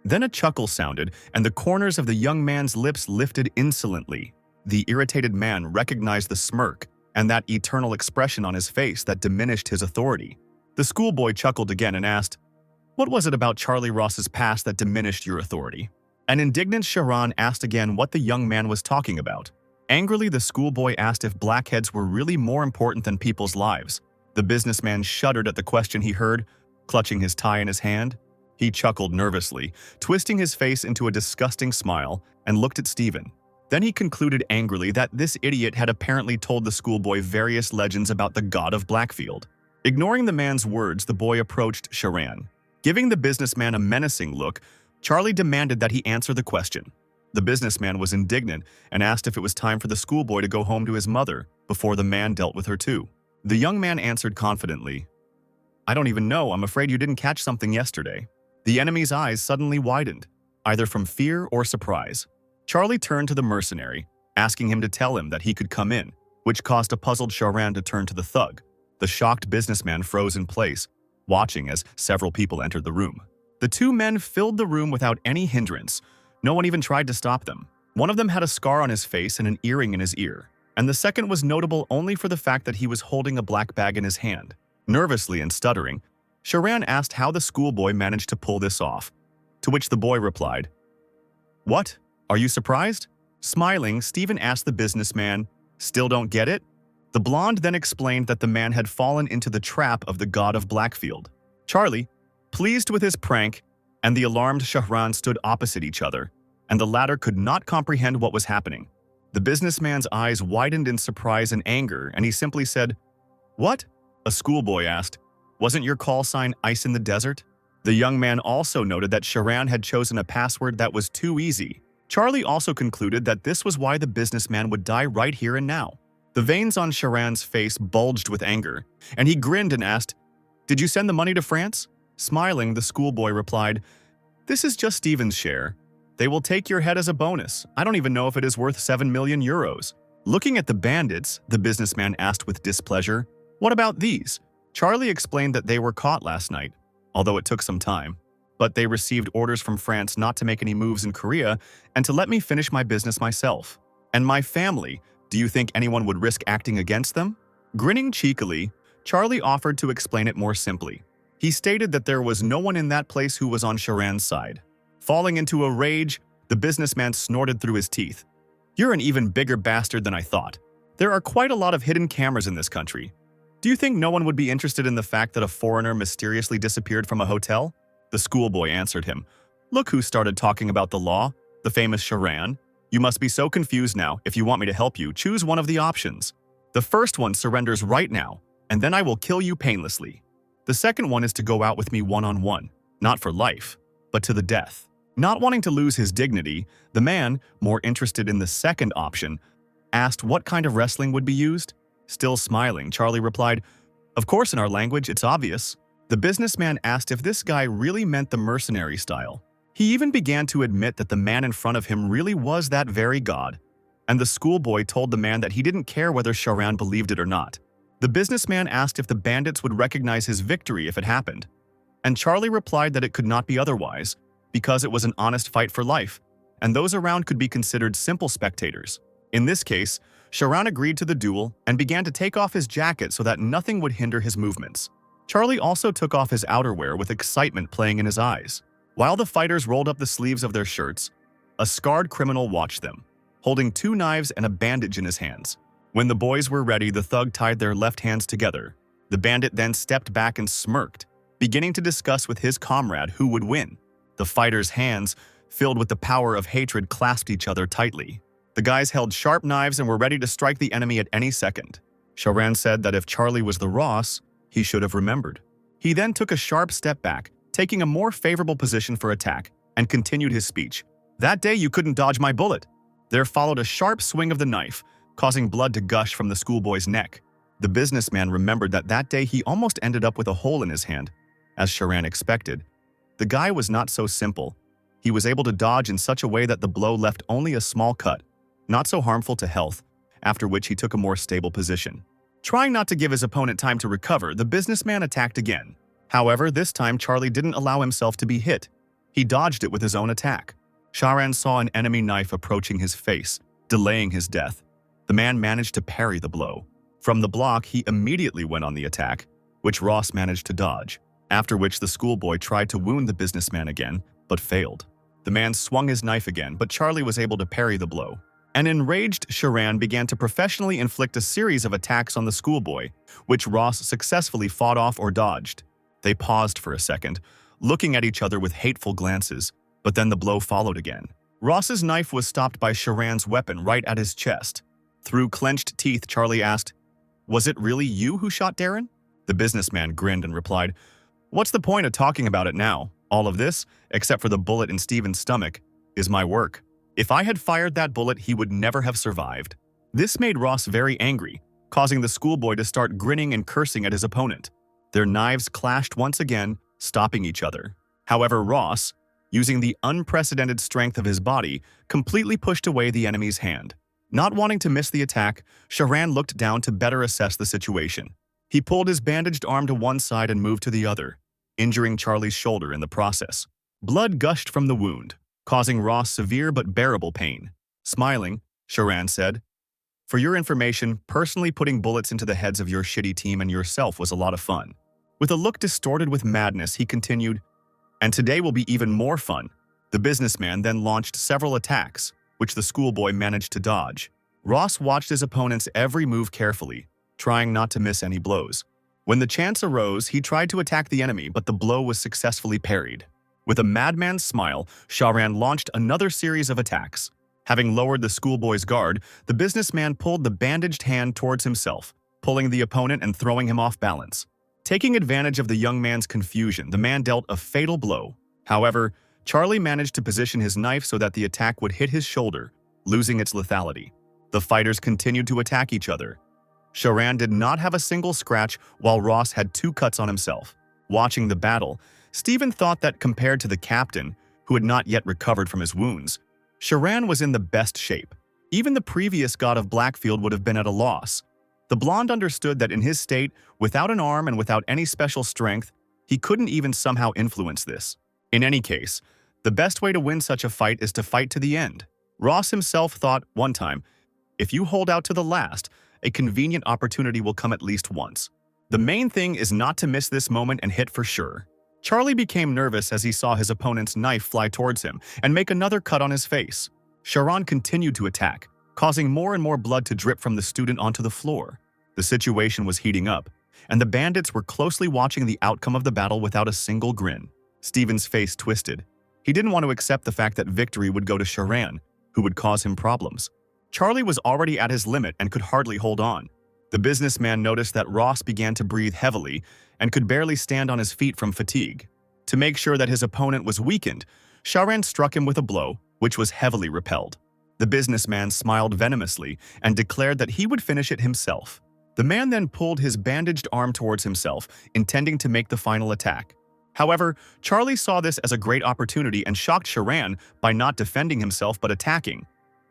Then a chuckle sounded, and the corners of the young man's lips lifted insolently. The irritated man recognized the smirk and that eternal expression on his face that diminished his authority. The schoolboy chuckled again and asked, "What was it about Charlie Ross's past that diminished your authority?" An indignant Sharon asked again what the young man was talking about. Angrily, the schoolboy asked if blackheads were really more important than people's lives. The businessman shuddered at the question he heard, clutching his tie in his hand. He chuckled nervously, twisting his face into a disgusting smile, and looked at Stephen. Then he concluded angrily that this idiot had apparently told the schoolboy various legends about the god of Blackfield. Ignoring the man's words, the boy approached Sharon. Giving the businessman a menacing look, Charlie demanded that he answer the question. The businessman was indignant and asked if it was time for the schoolboy to go home to his mother before the man dealt with her too. The young man answered confidently, "I don't even know. I'm afraid you didn't catch something yesterday." The enemy's eyes suddenly widened, either from fear or surprise. Charlie turned to the mercenary, asking him to tell him that he could come in, which caused a puzzled Sharon to turn to the thug. The shocked businessman froze in place, watching as several people entered the room. The two men filled the room without any hindrance. No one even tried to stop them. One of them had a scar on his face and an earring in his ear, and the second was notable only for the fact that he was holding a black bag in his hand. Nervously and stuttering, Sharon asked how the schoolboy managed to pull this off, to which the boy replied, "What? Are you surprised?" Smiling, Stephen asked the businessman, "Still don't get it?" The blonde then explained that the man had fallen into the trap of the god of Blackfield. Charlie, pleased with his prank, and the alarmed Shahran stood opposite each other, and the latter could not comprehend what was happening. The businessman's eyes widened in surprise and anger, and he simply said, "What?" A schoolboy asked, "Wasn't your call sign Ice in the Desert?" The young man also noted that Sharon had chosen a password that was too easy. Charlie also concluded that this was why the businessman would die right here and now. The veins on Sharon's face bulged with anger, and he grinned and asked, "Did you send the money to France?" Smiling, the schoolboy replied, "This is just Stephen's share. They will take your head as a bonus. I don't even know if it is worth 7 million euros. Looking at the bandits, the businessman asked with displeasure, "What about these?" Charlie explained that they were caught last night, although it took some time. But they received orders from France not to make any moves in Korea and to let me finish my business myself. And my family, do you think anyone would risk acting against them? Grinning cheekily, Charlie offered to explain it more simply. He stated that there was no one in that place who was on Sharon's side. Falling into a rage, the businessman snorted through his teeth. "You're an even bigger bastard than I thought. There are quite a lot of hidden cameras in this country. Do you think no one would be interested in the fact that a foreigner mysteriously disappeared from a hotel? The schoolboy answered him. Look who started talking about the law, the famous Sharan. You must be so confused now. If you want me to help you, choose one of the options. The first one surrenders right now, and then I will kill you painlessly. The second one is to go out with me one-on-one, not for life, but to the death. Not wanting to lose his dignity, the man, more interested in the second option, asked what kind of wrestling would be used. Still smiling, Charlie replied, "Of course, in our language, it's obvious." The businessman asked if this guy really meant the mercenary style. He even began to admit that the man in front of him really was that very god. And the schoolboy told the man that he didn't care whether Sharan believed it or not. The businessman asked if the bandits would recognize his victory if it happened. And Charlie replied that it could not be otherwise, because it was an honest fight for life, and those around could be considered simple spectators. In this case, Sharan agreed to the duel and began to take off his jacket so that nothing would hinder his movements. Charlie also took off his outerwear with excitement playing in his eyes. While the fighters rolled up the sleeves of their shirts, a scarred criminal watched them, holding 2 knives and a bandage in his hands. When the boys were ready, the thug tied their left hands together. The bandit then stepped back and smirked, beginning to discuss with his comrade who would win. The fighters' hands, filled with the power of hatred, clasped each other tightly. The guys held sharp knives and were ready to strike the enemy at any second. Sharan said that if Charlie was the Ross, he should have remembered. He then took a sharp step back, taking a more favorable position for attack, and continued his speech. "That day you couldn't dodge my bullet." There followed a sharp swing of the knife, causing blood to gush from the schoolboy's neck. The businessman remembered that that day he almost ended up with a hole in his hand. As Sharan expected, the guy was not so simple. He was able to dodge in such a way that the blow left only a small cut, not so harmful to health, after which he took a more stable position. Trying not to give his opponent time to recover, the businessman attacked again. However, this time Charlie didn't allow himself to be hit. He dodged it with his own attack. Sharan saw an enemy knife approaching his face, delaying his death. The man managed to parry the blow. From the block, he immediately went on the attack, which Ross managed to dodge, after which the schoolboy tried to wound the businessman again, but failed. The man swung his knife again, but Charlie was able to parry the blow. An enraged Sharan began to professionally inflict a series of attacks on the schoolboy, which Ross successfully fought off or dodged. They paused for a second, looking at each other with hateful glances, but then the blow followed again. Ross's knife was stopped by Sharan's weapon right at his chest. Through clenched teeth, Charlie asked, "Was it really you who shot Darren?" The businessman grinned and replied, "What's the point of talking about it now? All of this, except for the bullet in Steven's stomach, is my work. If I had fired that bullet, he would never have survived." This made Ross very angry, causing the schoolboy to start grinning and cursing at his opponent. Their knives clashed once again, stopping each other. However, Ross, using the unprecedented strength of his body, completely pushed away the enemy's hand. Not wanting to miss the attack, Sharan looked down to better assess the situation. He pulled his bandaged arm to one side and moved to the other, injuring Charlie's shoulder in the process. Blood gushed from the wound, causing Ross severe but bearable pain. Smiling, Sharan said, "For your information, personally putting bullets into the heads of your shitty team and yourself was a lot of fun." With a look distorted with madness, he continued, "And today will be even more fun." The businessman then launched several attacks, which the schoolboy managed to dodge. Ross watched his opponent's every move carefully, trying not to miss any blows. When the chance arose, he tried to attack the enemy, but the blow was successfully parried. With a madman's smile, Sharan launched another series of attacks. Having lowered the schoolboy's guard, the businessman pulled the bandaged hand towards himself, pulling the opponent and throwing him off balance. Taking advantage of the young man's confusion, the man dealt a fatal blow. However, Charlie managed to position his knife so that the attack would hit his shoulder, losing its lethality. The fighters continued to attack each other. Sharan did not have a single scratch, while Ross had 2 cuts on himself. Watching the battle, Stephen thought that compared to the captain, who had not yet recovered from his wounds, Sharan was in the best shape. Even the previous god of Blackfield would have been at a loss. The blonde understood that in his state, without an arm and without any special strength, he couldn't even somehow influence this. In any case, the best way to win such a fight is to fight to the end. Ross himself thought one time, "If you hold out to the last, a convenient opportunity will come at least once. The main thing is not to miss this moment and hit for sure." Charlie became nervous as he saw his opponent's knife fly towards him and make another cut on his face. Sharan continued to attack, causing more and more blood to drip from the student onto the floor. The situation was heating up, and the bandits were closely watching the outcome of the battle without a single grin. Steven's face twisted. He didn't want to accept the fact that victory would go to Sharan, who would cause him problems. Charlie was already at his limit and could hardly hold on. The businessman noticed that Ross began to breathe heavily and could barely stand on his feet from fatigue. To make sure that his opponent was weakened, Sharan struck him with a blow, which was heavily repelled. The businessman smiled venomously and declared that he would finish it himself. The man then pulled his bandaged arm towards himself, intending to make the final attack. However, Charlie saw this as a great opportunity and shocked Sharan by not defending himself but attacking.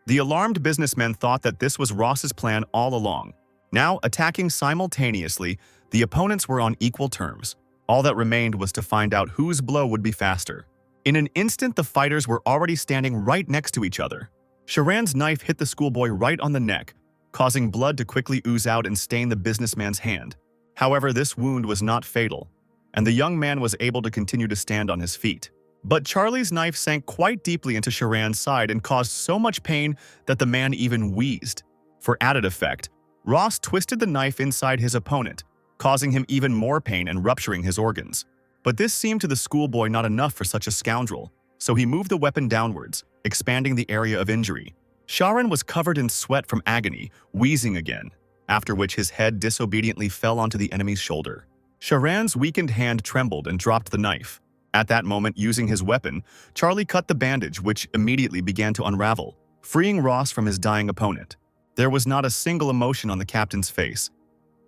The alarmed businessman thought that this was Ross's plan all along. Now, attacking simultaneously, the opponents were on equal terms. All that remained was to find out whose blow would be faster. In an instant, the fighters were already standing right next to each other. Sharan's knife hit the schoolboy right on the neck, causing blood to quickly ooze out and stain the businessman's hand. However, this wound was not fatal, and the young man was able to continue to stand on his feet. But Charlie's knife sank quite deeply into Sharan's side and caused so much pain that the man even wheezed. For added effect, Ross twisted the knife inside his opponent, causing him even more pain and rupturing his organs. But this seemed to the schoolboy not enough for such a scoundrel, so he moved the weapon downwards, expanding the area of injury. Sharan was covered in sweat from agony, wheezing again, after which his head disobediently fell onto the enemy's shoulder. Sharan's weakened hand trembled and dropped the knife. At that moment, using his weapon, Charlie cut the bandage, which immediately began to unravel, freeing Ross from his dying opponent. There was not a single emotion on the captain's face.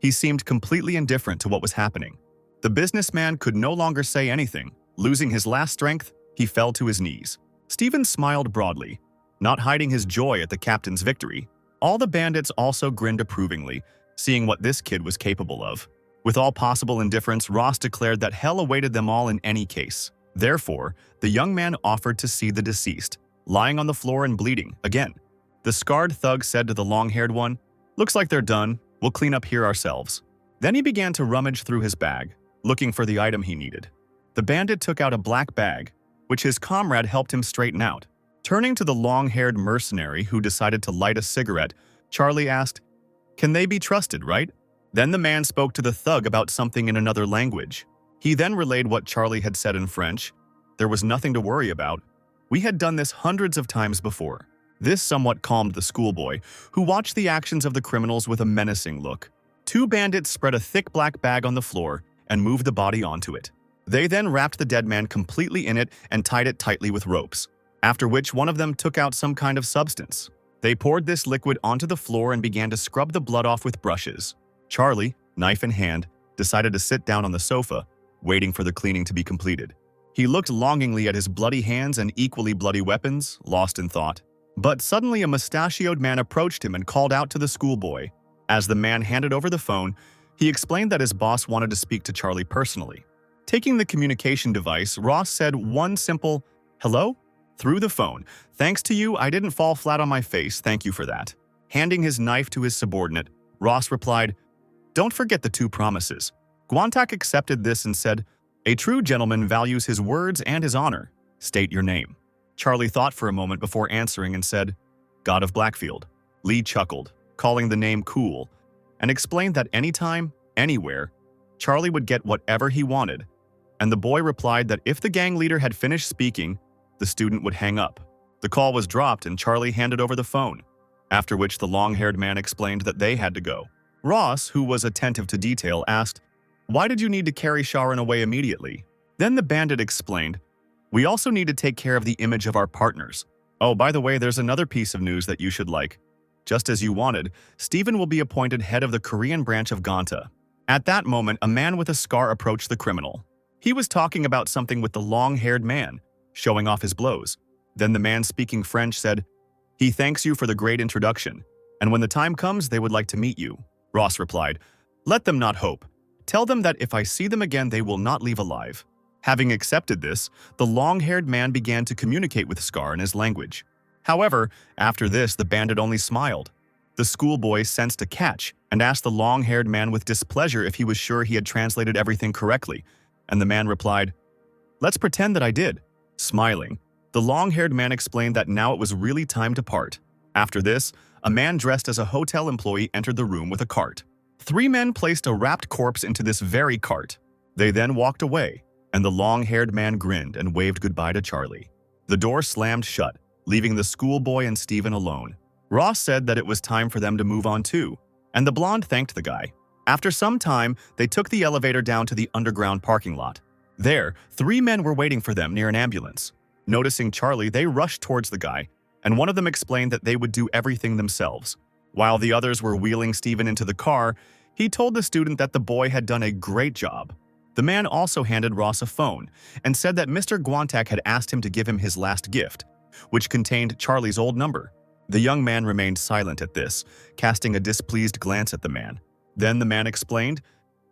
He seemed completely indifferent to what was happening. The businessman could no longer say anything. Losing his last strength, he fell to his knees. Steven smiled broadly, not hiding his joy at the captain's victory. All the bandits also grinned approvingly, seeing what this kid was capable of. With all possible indifference, Ross declared that hell awaited them all in any case. Therefore, the young man offered to see the deceased, lying on the floor and bleeding again. The scarred thug said to the long-haired one, "Looks like they're done. We'll clean up here ourselves." Then he began to rummage through his bag, looking for the item he needed. The bandit took out a black bag, which his comrade helped him straighten out. Turning to the long-haired mercenary who decided to light a cigarette, Charlie asked, "Can they be trusted, right?" Then the man spoke to the thug about something in another language. He then relayed what Charlie had said in French. There was nothing to worry about. We had done this hundreds of times before. This somewhat calmed the schoolboy, who watched the actions of the criminals with a menacing look. Two bandits spread a thick black bag on the floor and moved the body onto it. They then wrapped the dead man completely in it and tied it tightly with ropes, after which one of them took out some kind of substance. They poured this liquid onto the floor and began to scrub the blood off with brushes. Charlie, knife in hand, decided to sit down on the sofa, waiting for the cleaning to be completed. He looked longingly at his bloody hands and equally bloody weapons, lost in thought. But suddenly a mustachioed man approached him and called out to the schoolboy. As the man handed over the phone, he explained that his boss wanted to speak to Charlie personally. Taking the communication device, Ross said one simple, "Hello?" through the phone. "Thanks to you, I didn't fall flat on my face, thank you for that." Handing his knife to his subordinate, Ross replied, "Don't forget the two promises." Guantak accepted this and said, "A true gentleman values his words and his honor. State your name." Charlie thought for a moment before answering and said, "God of Blackfield." Lee chuckled, calling the name cool, and explained that anytime, anywhere, Charlie would get whatever he wanted, and the boy replied that if the gang leader had finished speaking, the student would hang up. The call was dropped and Charlie handed over the phone, after which the long-haired man explained that they had to go. Ross, who was attentive to detail, asked, "Why did you need to carry Sharan away immediately?" Then the bandit explained, "We also need to take care of the image of our partners. Oh, by the way, there's another piece of news that you should like. Just as you wanted, Steven will be appointed head of the Korean branch of Ganta." At that moment, a man with a scar approached the criminal. He was talking about something with the long-haired man, showing off his blows. Then the man speaking French said, "He thanks you for the great introduction, and when the time comes, they would like to meet you." Ross replied, "Let them not hope. Tell them that if I see them again, they will not leave alive." Having accepted this, the long-haired man began to communicate with Scar in his language. However, after this, the bandit only smiled. The schoolboy sensed a catch and asked the long-haired man with displeasure if he was sure he had translated everything correctly, and the man replied, "Let's pretend that I did." Smiling, the long-haired man explained that now it was really time to part. After this, a man dressed as a hotel employee entered the room with a cart. 3 men placed a wrapped corpse into this very cart. They then walked away, and the long-haired man grinned and waved goodbye to Charlie. The door slammed shut, leaving the schoolboy and Steven alone. Ross said that it was time for them to move on too, and the blonde thanked the guy. After some time, they took the elevator down to the underground parking lot. There, 3 men were waiting for them near an ambulance. Noticing Charlie, they rushed towards the guy, and one of them explained that they would do everything themselves. While the others were wheeling Steven into the car, he told the student that the boy had done a great job. The man also handed Ross a phone and said that Mr. Guantak had asked him to give him his last gift, which contained Charlie's old number. The young man remained silent at this, casting a displeased glance at the man. Then the man explained,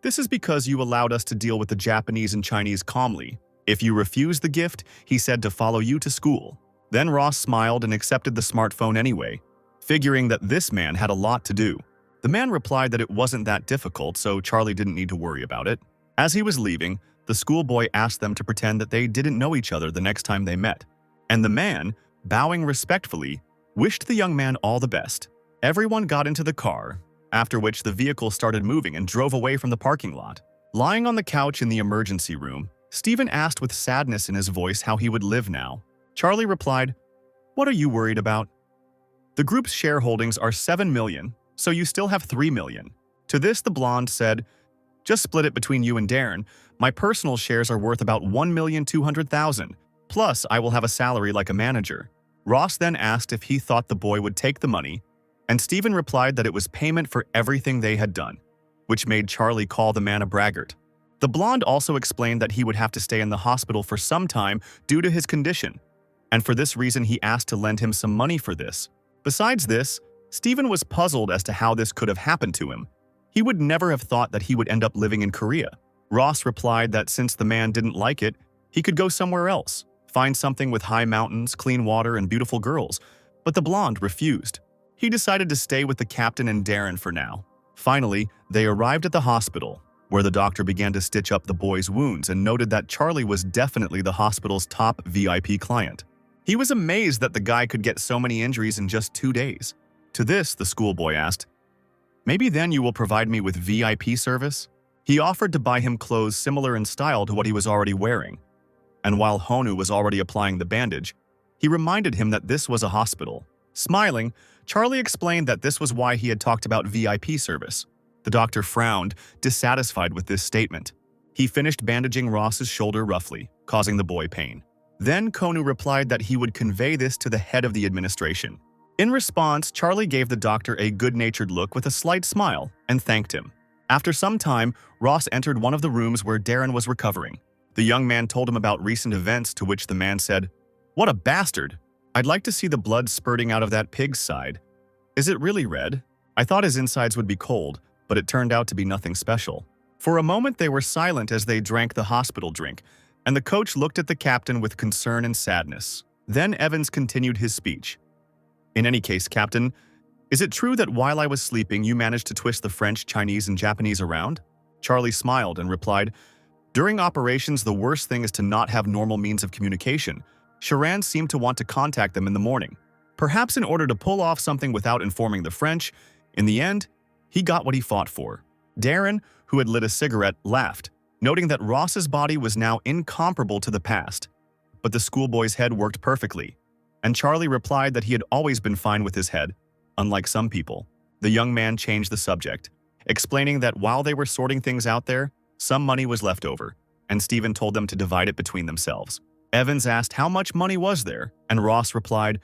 "This is because you allowed us to deal with the Japanese and Chinese calmly. If you refuse the gift, he said to follow you to school." Then Ross smiled and accepted the smartphone anyway, figuring that this man had a lot to do. The man replied that it wasn't that difficult, so Charlie didn't need to worry about it. As he was leaving, the schoolboy asked them to pretend that they didn't know each other the next time they met. And the man, bowing respectfully, wished the young man all the best. Everyone got into the car, after which the vehicle started moving and drove away from the parking lot. Lying on the couch in the emergency room, Steven asked with sadness in his voice how he would live now. Charlie replied, "What are you worried about? The group's shareholdings are 7 million, so you still have 3 million. To this, the blonde said, "Just split it between you and Darren. My personal shares are worth about 1,200,000. Plus, I will have a salary like a manager." Ross then asked if he thought the boy would take the money, and Steven replied that it was payment for everything they had done, which made Charlie call the man a braggart. The blonde also explained that he would have to stay in the hospital for some time due to his condition, and for this reason he asked to lend him some money for this. Besides this, Steven was puzzled as to how this could have happened to him. He would never have thought that he would end up living in Korea. Ross replied that since the man didn't like it, he could go somewhere else, find something with high mountains, clean water, and beautiful girls, but the blonde refused. He decided to stay with the captain and Darren for now. Finally, they arrived at the hospital, where the doctor began to stitch up the boy's wounds and noted that Charlie was definitely the hospital's top VIP client. He was amazed that the guy could get so many injuries in just 2 days. To this, the schoolboy asked, "Maybe then you will provide me with VIP service?" He offered to buy him clothes similar in style to what he was already wearing. And while Honu was already applying the bandage, he reminded him that this was a hospital. Smiling, Charlie explained that this was why he had talked about VIP service. The doctor frowned, dissatisfied with this statement. He finished bandaging Ross's shoulder roughly, causing the boy pain. Then Konu replied that he would convey this to the head of the administration. In response, Charlie gave the doctor a good-natured look with a slight smile and thanked him. After some time, Ross entered one of the rooms where Darren was recovering. The young man told him about recent events, to which the man said, "What a bastard! I'd like to see the blood spurting out of that pig's side. Is it really red? I thought his insides would be cold, but it turned out to be nothing special." For a moment they were silent as they drank the hospital drink, and the coach looked at the captain with concern and sadness. Then Evans continued his speech. "In any case, Captain, is it true that while I was sleeping you managed to twist the French, Chinese, and Japanese around?" Charlie smiled and replied, "During operations, the worst thing is to not have normal means of communication. Charan seemed to want to contact them in the morning, perhaps in order to pull off something without informing the French. In the end, he got what he fought for." Darren, who had lit a cigarette, laughed, noting that Ross's body was now incomparable to the past. But the schoolboy's head worked perfectly, and Charlie replied that he had always been fine with his head, unlike some people. The young man changed the subject, explaining that while they were sorting things out there, some money was left over, and Steven told them to divide it between themselves. Evans asked how much money was there, and Ross replied,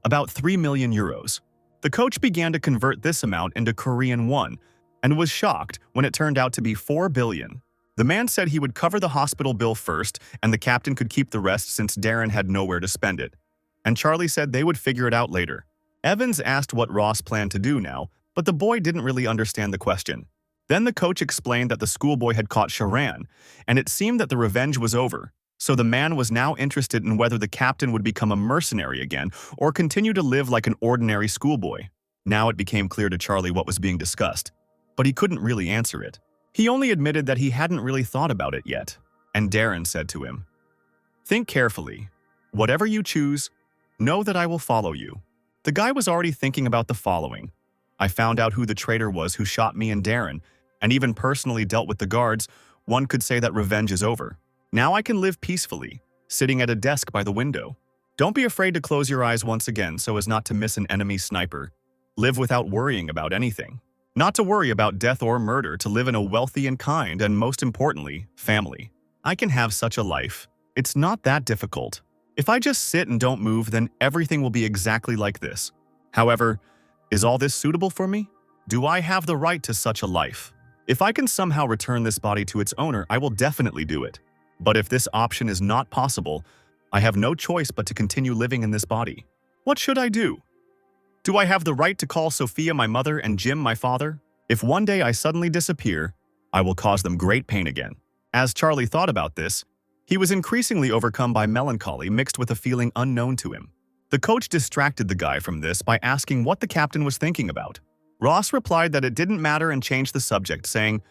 "About 3 million euros. The coach began to convert this amount into Korean won, and was shocked when it turned out to be 4 billion. The man said he would cover the hospital bill first, and the captain could keep the rest since Darren had nowhere to spend it. And Charlie said they would figure it out later. Evans asked what Ross planned to do now, but the boy didn't really understand the question. Then the coach explained that the schoolboy had caught Charan, and it seemed that the revenge was over. So the man was now interested in whether the captain would become a mercenary again or continue to live like an ordinary schoolboy. Now it became clear to Charlie what was being discussed, but he couldn't really answer it. He only admitted that he hadn't really thought about it yet, and Darren said to him, "Think carefully. Whatever you choose, know that I will follow you." The guy was already thinking about the following. I found out who the traitor was who shot me and Darren, and even personally dealt with the guards. One could say that revenge is over. Now I can live peacefully, sitting at a desk by the window. Don't be afraid to close your eyes once again so as not to miss an enemy sniper. Live without worrying about anything. Not to worry about death or murder, to live in a wealthy and kind, and most importantly, family. I can have such a life. It's not that difficult. If I just sit and don't move, then everything will be exactly like this. However, is all this suitable for me? Do I have the right to such a life? If I can somehow return this body to its owner, I will definitely do it. But if this option is not possible, I have no choice but to continue living in this body. What should I do? Do I have the right to call Sophia my mother and Jim my father? If one day I suddenly disappear, I will cause them great pain again. As Charlie thought about this, he was increasingly overcome by melancholy mixed with a feeling unknown to him. The coach distracted the guy from this by asking what the captain was thinking about. Ross replied that it didn't matter and changed the subject, saying,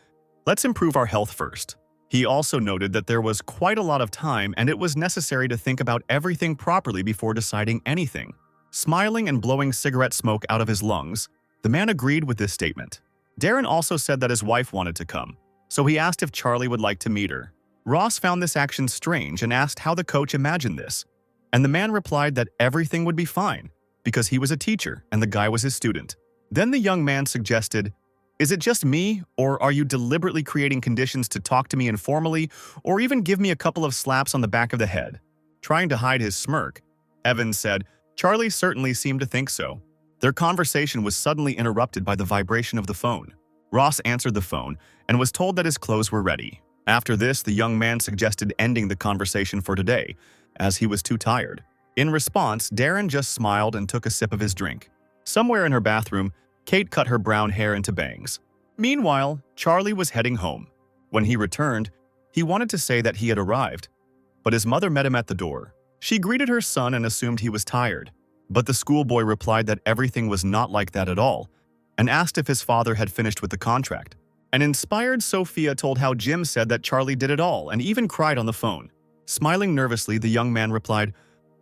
"Let's improve our health first." He also noted that there was quite a lot of time and it was necessary to think about everything properly before deciding anything. Smiling and blowing cigarette smoke out of his lungs, the man agreed with this statement. Darren also said that his wife wanted to come, so he asked if Charlie would like to meet her. Ross found this action strange and asked how the coach imagined this, and the man replied that everything would be fine because he was a teacher and the guy was his student. Then the young man suggested, "Is it just me, or are you deliberately creating conditions to talk to me informally or even give me a couple of slaps on the back of the head?" Trying to hide his smirk, Evans said, "Charlie certainly seemed to think so." Their conversation was suddenly interrupted by the vibration of the phone. Ross answered the phone and was told that his clothes were ready. After this, the young man suggested ending the conversation for today, as he was too tired. In response, Darren just smiled and took a sip of his drink. Somewhere in her bathroom, Kate cut her brown hair into bangs. Meanwhile, Charlie was heading home. When he returned, he wanted to say that he had arrived, but his mother met him at the door. She greeted her son and assumed he was tired, but the schoolboy replied that everything was not like that at all, and asked if his father had finished with the contract. An inspired Sophia told how Jim said that Charlie did it all and even cried on the phone. Smiling nervously, the young man replied,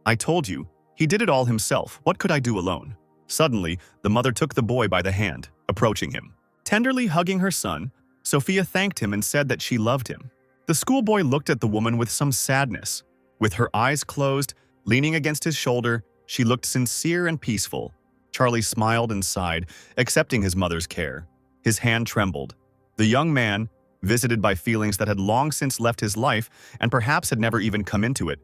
"I told you, he did it all himself. What could I do alone?" Suddenly, the mother took the boy by the hand, approaching him. Tenderly hugging her son, Sophia thanked him and said that she loved him. The schoolboy looked at the woman with some sadness. With her eyes closed, leaning against his shoulder, she looked sincere and peaceful. Charlie smiled and sighed, accepting his mother's care. His hand trembled. The young man, visited by feelings that had long since left his life and perhaps had never even come into it,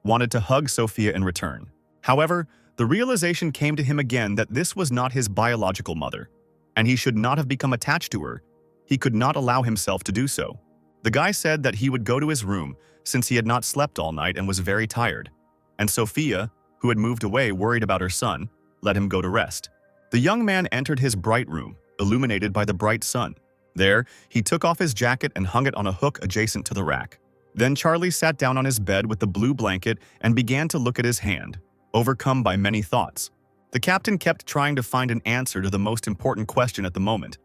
wanted to hug Sophia in return. However, the realization came to him again that this was not his biological mother, and he should not have become attached to her. He could not allow himself to do so. The guy said that he would go to his room since he had not slept all night and was very tired, and Sophia, who had moved away worried about her son, let him go to rest. The young man entered his bright room, illuminated by the bright sun. There, he took off his jacket and hung it on a hook adjacent to the rack. Then Charlie sat down on his bed with the blue blanket and began to look at his hand, overcome by many thoughts. The captain kept trying to find an answer to the most important question at the moment.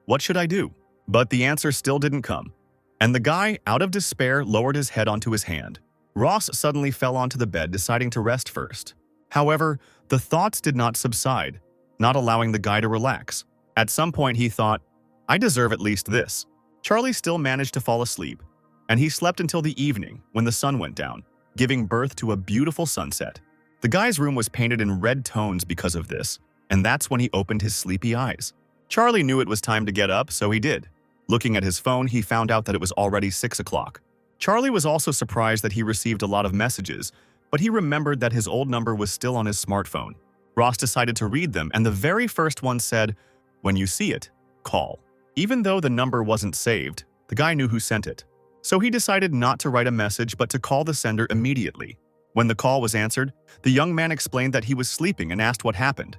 What should I do? But the answer still didn't come. And the guy, out of despair, lowered his head onto his hand. Ross suddenly fell onto the bed, deciding to rest first. However, the thoughts did not subside, not allowing the guy to relax. At some point, he thought, "I deserve at least this." Charlie still managed to fall asleep, and he slept until the evening when the sun went down, giving birth to a beautiful sunset. The guy's room was painted in red tones because of this, and that's when he opened his sleepy eyes. Charlie knew it was time to get up, so he did. Looking at his phone, he found out that it was already 6 o'clock. Charlie was also surprised that he received a lot of messages, but he remembered that his old number was still on his smartphone. Ross decided to read them, and the very first one said, "When you see it, call." Even though the number wasn't saved, the guy knew who sent it. So he decided not to write a message but to call the sender immediately. When the call was answered, the young man explained that he was sleeping and asked what happened.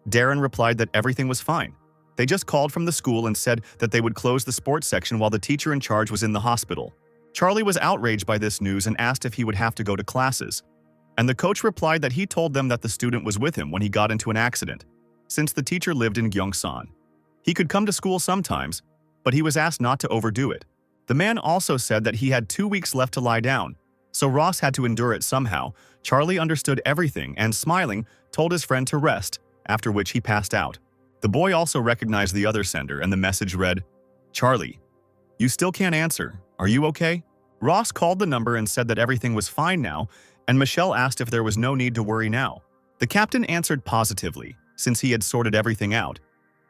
Darren replied that everything was fine. They just called from the school and said that they would close the sports section while the teacher in charge was in the hospital. Charlie was outraged by this news and asked if he would have to go to classes. And the coach replied that he told them that the student was with him when he got into an accident, since the teacher lived in Gyeongsan. He could come to school sometimes, but he was asked not to overdo it. The man also said that he had 2 weeks left to lie down, so Ross had to endure it somehow. Charlie understood everything and, smiling, told his friend to rest, after which he passed out. The boy also recognized the other sender, and the message read, "Charlie, you still can't answer. Are you okay?" Ross called the number and said that everything was fine now, and Michelle asked if there was no need to worry now. The captain answered positively, since he had sorted everything out,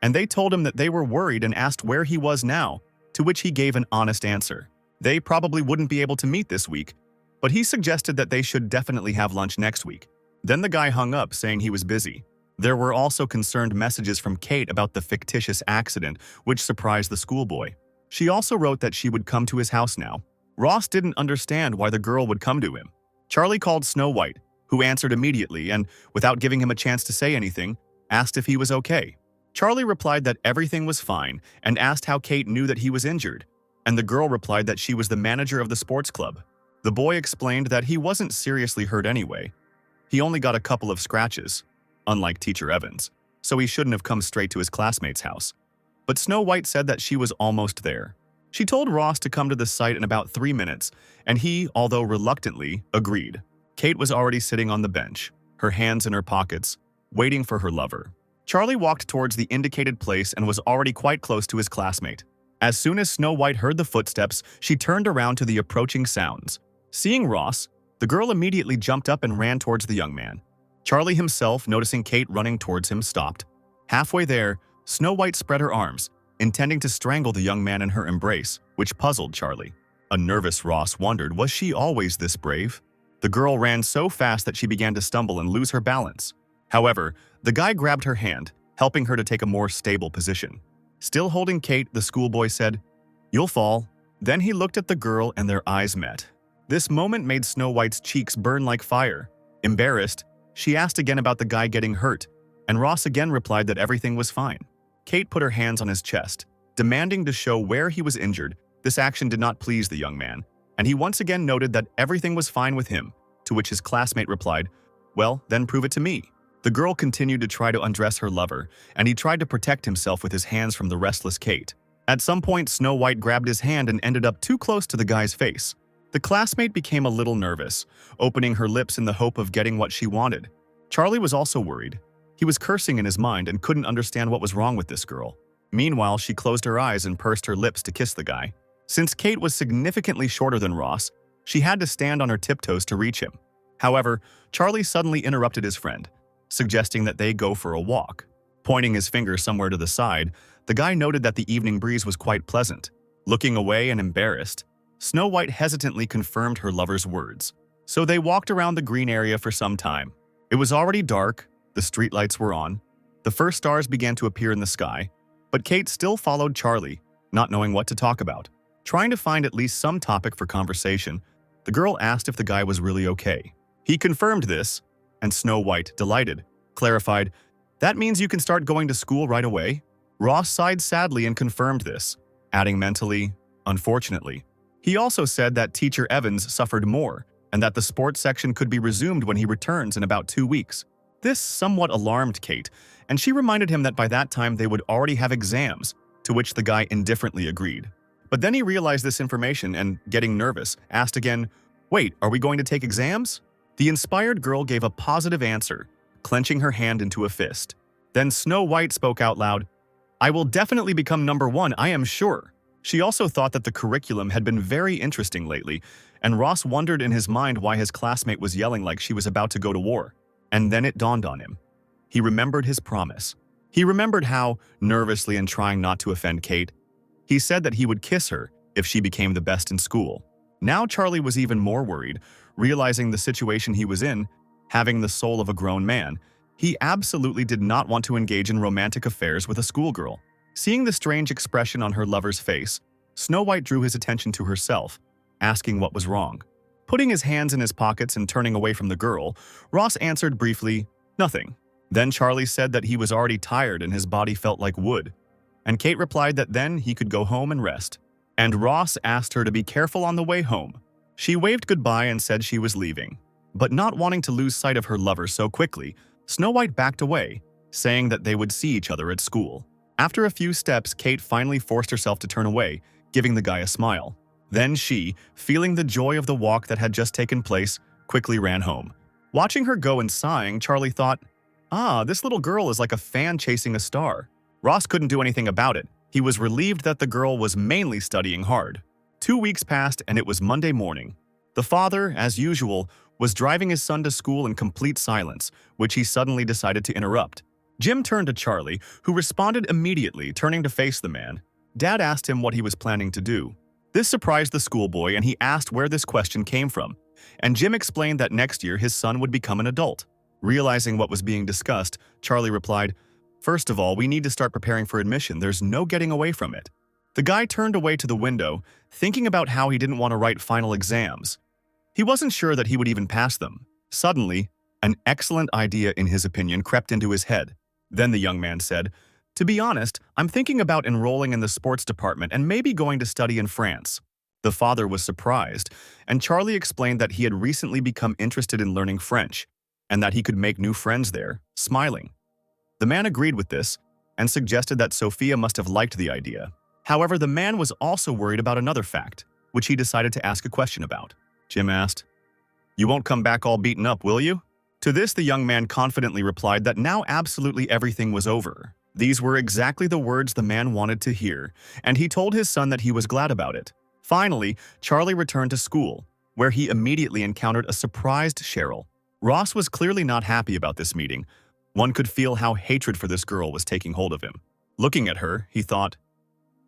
and they told him that they were worried and asked where he was now, to which he gave an honest answer. They probably wouldn't be able to meet this week, but he suggested that they should definitely have lunch next week. Then the guy hung up, saying he was busy. There were also concerned messages from Kate about the fictitious accident, which surprised the schoolboy. She also wrote that she would come to his house now. Ross didn't understand why the girl would come to him. Charlie called Snow White, who answered immediately and, without giving him a chance to say anything, asked if he was okay. Charlie replied that everything was fine and asked how Kate knew that he was injured, and the girl replied that she was the manager of the sports club. The boy explained that he wasn't seriously hurt anyway. He only got a couple of scratches, unlike Teacher Evans, so he shouldn't have come straight to his classmate's house. But Snow White said that she was almost there. She told Ross to come to the site in about 3 minutes, and he, although reluctantly, agreed. Kate was already sitting on the bench, her hands in her pockets, waiting for her lover. Charlie walked towards the indicated place and was already quite close to his classmate. As soon as Snow White heard the footsteps, she turned around to the approaching sounds. Seeing Ross, the girl immediately jumped up and ran towards the young man. Charlie himself, noticing Kate running towards him, stopped. Halfway there, Snow White spread her arms, intending to strangle the young man in her embrace, which puzzled Charlie. A nervous Ross wondered, was she always this brave? The girl ran so fast that she began to stumble and lose her balance. However, the guy grabbed her hand, helping her to take a more stable position. Still holding Kate, the schoolboy said, "You'll fall." Then he looked at the girl and their eyes met. This moment made Snow White's cheeks burn like fire. Embarrassed, she asked again about the guy getting hurt, and Ross again replied that everything was fine. Kate put her hands on his chest, demanding to show where he was injured. This action did not please the young man, and he once again noted that everything was fine with him, to which his classmate replied, "Well, then prove it to me." The girl continued to try to undress her lover, and he tried to protect himself with his hands from the restless Kate. At some point, Snow White grabbed his hand and ended up too close to the guy's face. The classmate became a little nervous, opening her lips in the hope of getting what she wanted. Charlie was also worried. He was cursing in his mind and couldn't understand what was wrong with this girl. Meanwhile, she closed her eyes and pursed her lips to kiss the guy. Since Kate was significantly shorter than Ross, she had to stand on her tiptoes to reach him. However, Charlie suddenly interrupted his friend, suggesting that they go for a walk. Pointing his finger somewhere to the side, the guy noted that the evening breeze was quite pleasant. Looking away and embarrassed, Snow White hesitantly confirmed her lover's words. So they walked around the green area for some time. It was already dark, the streetlights were on, the first stars began to appear in the sky, but Kate still followed Charlie, not knowing what to talk about. Trying to find at least some topic for conversation, the girl asked if the guy was really okay. He confirmed this, and Snow White, delighted, clarified, "That means you can start going to school right away?" Ross sighed sadly and confirmed this, adding mentally, "Unfortunately." He also said that Teacher Evans suffered more, and that the sports section could be resumed when he returns in about 2 weeks. This somewhat alarmed Kate, and she reminded him that by that time they would already have exams, to which the guy indifferently agreed. But then he realized this information and, getting nervous, asked again, "Wait, are we going to take exams?" The inspired girl gave a positive answer, clenching her hand into a fist. Then Snow White spoke out loud, "I will definitely become number 1, I am sure." She also thought that the curriculum had been very interesting lately, and Ross wondered in his mind why his classmate was yelling like she was about to go to war. And then it dawned on him. He remembered his promise. He remembered how, nervously and trying not to offend Kate, he said that he would kiss her if she became the best in school. Now Charlie was even more worried, realizing the situation he was in, having the soul of a grown man. He absolutely did not want to engage in romantic affairs with a schoolgirl. Seeing the strange expression on her lover's face, Snow White drew his attention to herself, asking what was wrong. Putting his hands in his pockets and turning away from the girl, Ross answered briefly, "Nothing." Then Charlie said that he was already tired and his body felt like wood. And Kate replied that then he could go home and rest. And Ross asked her to be careful on the way home. She waved goodbye and said she was leaving. But not wanting to lose sight of her lover so quickly, Snow White backed away, saying that they would see each other at school. After a few steps, Kate finally forced herself to turn away, giving the guy a smile. Then she, feeling the joy of the walk that had just taken place, quickly ran home. Watching her go and sighing, Charlie thought, "Ah, this little girl is like a fan chasing a star." Ross couldn't do anything about it. He was relieved that the girl was mainly studying hard. 2 weeks passed and it was Monday morning. The father, as usual, was driving his son to school in complete silence, which he suddenly decided to interrupt. Jim turned to Charlie, who responded immediately, turning to face the man. Dad asked him what he was planning to do. This surprised the schoolboy and he asked where this question came from. And Jim explained that next year his son would become an adult. Realizing what was being discussed, Charlie replied, "First of all, we need to start preparing for admission. There's no getting away from it." The guy turned away to the window, thinking about how he didn't want to write final exams. He wasn't sure that he would even pass them. Suddenly, an excellent idea in his opinion crept into his head. Then the young man said, "To be honest, I'm thinking about enrolling in the sports department and maybe going to study in France." The father was surprised, and Charlie explained that he had recently become interested in learning French and that he could make new friends there, smiling. The man agreed with this and suggested that Sophia must have liked the idea. However, the man was also worried about another fact, which he decided to ask a question about. Jim asked, "You won't come back all beaten up, will you?" To this, the young man confidently replied that now absolutely everything was over. These were exactly the words the man wanted to hear, and he told his son that he was glad about it. Finally, Charlie returned to school, where he immediately encountered a surprised Cheryl. Ross was clearly not happy about this meeting. One could feel how hatred for this girl was taking hold of him. Looking at her, he thought,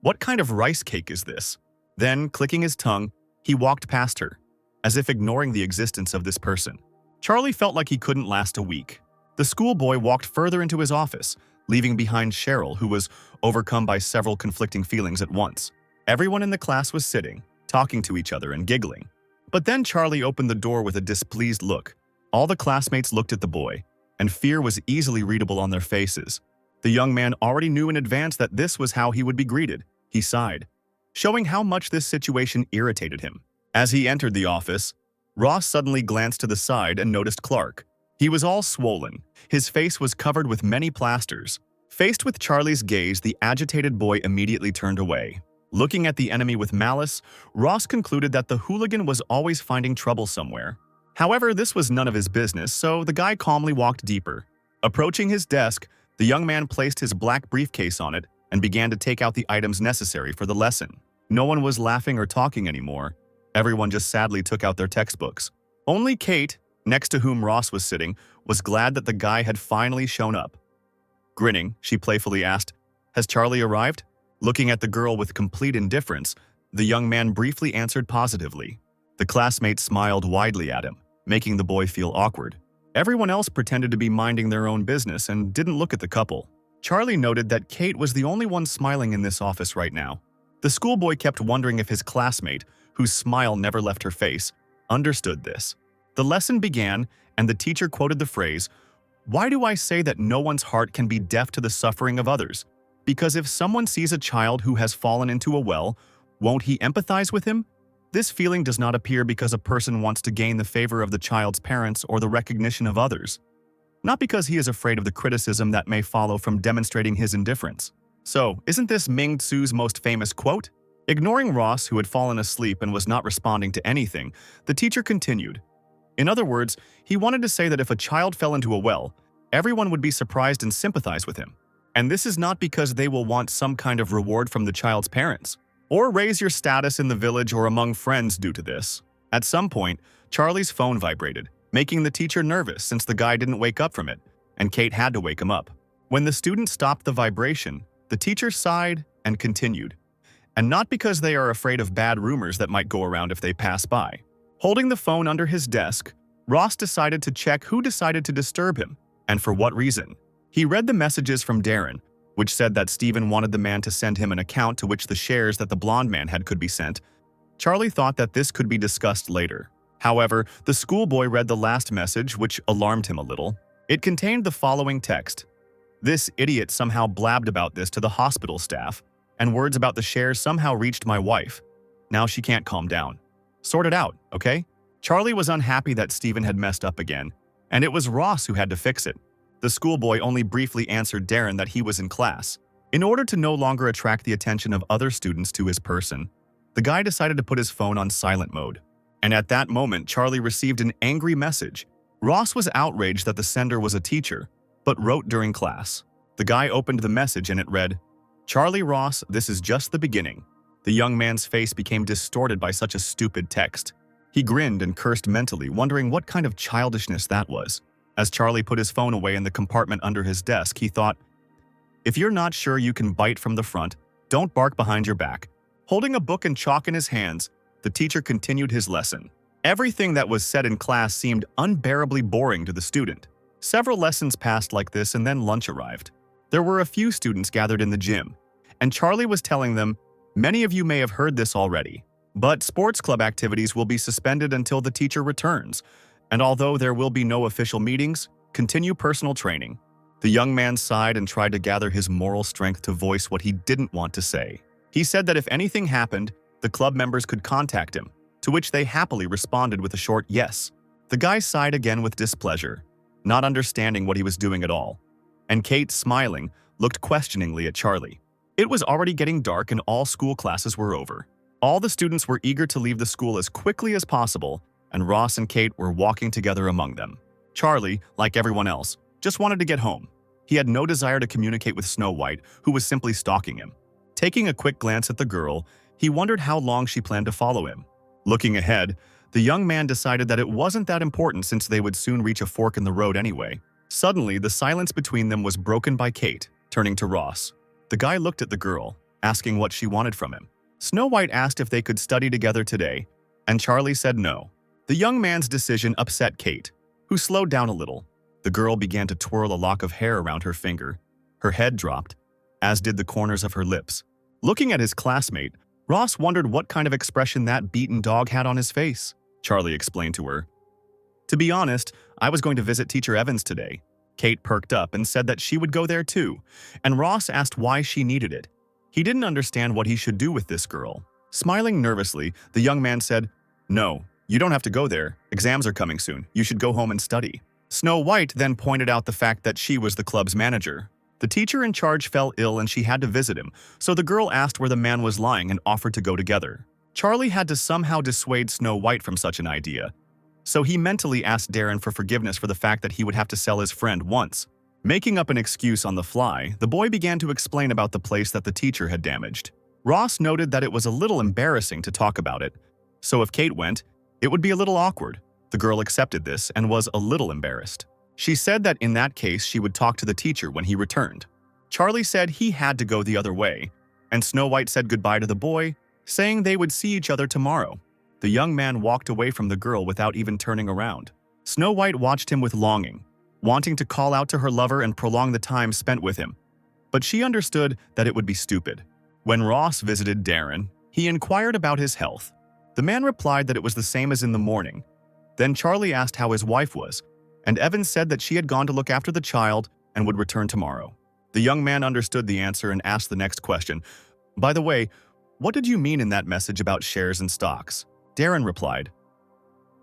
"What kind of rice cake is this?" Then, clicking his tongue, he walked past her, as if ignoring the existence of this person. Charlie felt like he couldn't last a week. The schoolboy walked further into his office, leaving behind Cheryl, who was overcome by several conflicting feelings at once. Everyone in the class was sitting, talking to each other and giggling. But then Charlie opened the door with a displeased look. All the classmates looked at the boy, and fear was easily readable on their faces. The young man already knew in advance that this was how he would be greeted. He sighed, showing how much this situation irritated him. As he entered the office, Ross suddenly glanced to the side and noticed Clark. He was all swollen. His face was covered with many plasters. Faced with Charlie's gaze, the agitated boy immediately turned away. Looking at the enemy with malice, Ross concluded that the hooligan was always finding trouble somewhere. However, this was none of his business, so the guy calmly walked deeper. Approaching his desk, the young man placed his black briefcase on it and began to take out the items necessary for the lesson. No one was laughing or talking anymore. Everyone just sadly took out their textbooks. Only Kate, next to whom Ross was sitting, was glad that the guy had finally shown up. Grinning, she playfully asked, "Has Charlie arrived?" Looking at the girl with complete indifference, the young man briefly answered positively. The classmates smiled widely at him, making the boy feel awkward. Everyone else pretended to be minding their own business and didn't look at the couple. Charlie noted that Kate was the only one smiling in this office right now. The schoolboy kept wondering if his classmate, whose smile never left her face, understood this. The lesson began, and the teacher quoted the phrase, "Why do I say that no one's heart can be deaf to the suffering of others? Because if someone sees a child who has fallen into a well, won't he empathize with him? This feeling does not appear because a person wants to gain the favor of the child's parents or the recognition of others. Not because he is afraid of the criticism that may follow from demonstrating his indifference." So, isn't this Ming Tzu's most famous quote? Ignoring Ross, who had fallen asleep and was not responding to anything, the teacher continued. In other words, he wanted to say that if a child fell into a well, everyone would be surprised and sympathize with him. And this is not because they will want some kind of reward from the child's parents, or raise your status in the village or among friends due to this. At some point, Charlie's phone vibrated, making the teacher nervous since the guy didn't wake up from it, and Kate had to wake him up. When the student stopped the vibration, the teacher sighed and continued. And not because they are afraid of bad rumors that might go around if they pass by. Holding the phone under his desk, Ross decided to check who decided to disturb him, and for what reason. He read the messages from Darren, which said that Steven wanted the man to send him an account to which the shares that the blonde man had could be sent. Charlie thought that this could be discussed later. However, the schoolboy read the last message, which alarmed him a little. It contained the following text. "This idiot somehow blabbed about this to the hospital staff, and words about the shares somehow reached my wife. Now she can't calm down. Sort it out, okay?" Charlie was unhappy that Steven had messed up again, and it was Ross who had to fix it. The schoolboy only briefly answered Darren that he was in class. In order to no longer attract the attention of other students to his person, the guy decided to put his phone on silent mode. And at that moment, Charlie received an angry message. Ross was outraged that the sender was a teacher, but wrote during class. The guy opened the message and it read, "Charlie Ross, this is just the beginning." The young man's face became distorted by such a stupid text. He grinned and cursed mentally, wondering what kind of childishness that was. As Charlie put his phone away in the compartment under his desk, he thought, "If you're not sure you can bite from the front, don't bark behind your back." Holding a book and chalk in his hands, the teacher continued his lesson. Everything that was said in class seemed unbearably boring to the student. Several lessons passed like this and then lunch arrived. There were a few students gathered in the gym, and Charlie was telling them, "Many of you may have heard this already, but sports club activities will be suspended until the teacher returns, and although there will be no official meetings, continue personal training." The young man sighed and tried to gather his moral strength to voice what he didn't want to say. He said that if anything happened, the club members could contact him, to which they happily responded with a short yes. The guy sighed again with displeasure, not understanding what he was doing at all, and Kate, smiling, looked questioningly at Charlie. It was already getting dark and all school classes were over. All the students were eager to leave the school as quickly as possible, and Ross and Kate were walking together among them. Charlie, like everyone else, just wanted to get home. He had no desire to communicate with Snow White, who was simply stalking him. Taking a quick glance at the girl, he wondered how long she planned to follow him. Looking ahead, the young man decided that it wasn't that important since they would soon reach a fork in the road anyway. Suddenly, the silence between them was broken by Kate, turning to Ross. The guy looked at the girl, asking what she wanted from him. Snow White asked if they could study together today, and Charlie said no. The young man's decision upset Kate, who slowed down a little. The girl began to twirl a lock of hair around her finger. Her head dropped, as did the corners of her lips. Looking at his classmate, Ross wondered what kind of expression that beaten dog had on his face. Charlie explained to her, "To be honest, I was going to visit Teacher Evans today." Kate perked up and said that she would go there too, and Ross asked why she needed it. He didn't understand what he should do with this girl. Smiling nervously, the young man said, "No, you don't have to go there. Exams are coming soon. You should go home and study." Snow White then pointed out the fact that she was the club's manager. The teacher in charge fell ill and she had to visit him, so the girl asked where the man was lying and offered to go together. Charlie had to somehow dissuade Snow White from such an idea, so he mentally asked Darren for forgiveness for the fact that he would have to sell his friend once. Making up an excuse on the fly, the boy began to explain about the place that the teacher had damaged. Ross noted that it was a little embarrassing to talk about it, so if Kate went, it would be a little awkward. The girl accepted this and was a little embarrassed. She said that in that case she would talk to the teacher when he returned. Charlie said he had to go the other way, and Snow White said goodbye to the boy, saying they would see each other tomorrow. The young man walked away from the girl without even turning around. Snow White watched him with longing, wanting to call out to her lover and prolong the time spent with him. But she understood that it would be stupid. When Ross visited Darren, he inquired about his health. The man replied that it was the same as in the morning. Then Charlie asked how his wife was, and Evans said that she had gone to look after the child and would return tomorrow. The young man understood the answer and asked the next question. "By the way, what did you mean in that message about shares and stocks?" Darren replied,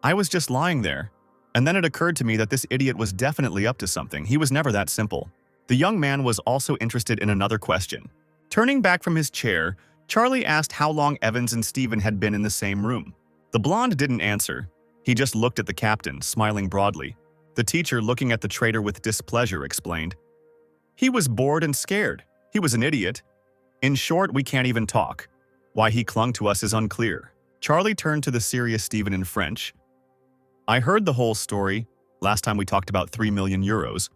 "I was just lying there, and then it occurred to me that this idiot was definitely up to something. He was never that simple." The young man was also interested in another question. Turning back from his chair, Charlie asked how long Evans and Steven had been in the same room. The blonde didn't answer. He just looked at the captain, smiling broadly. The teacher, looking at the traitor with displeasure, explained, "He was bored and scared. He was an idiot. In short, we can't even talk. Why he clung to us is unclear." Charlie turned to the serious Steven in French. "I heard the whole story. Last time we talked about 3 million euros.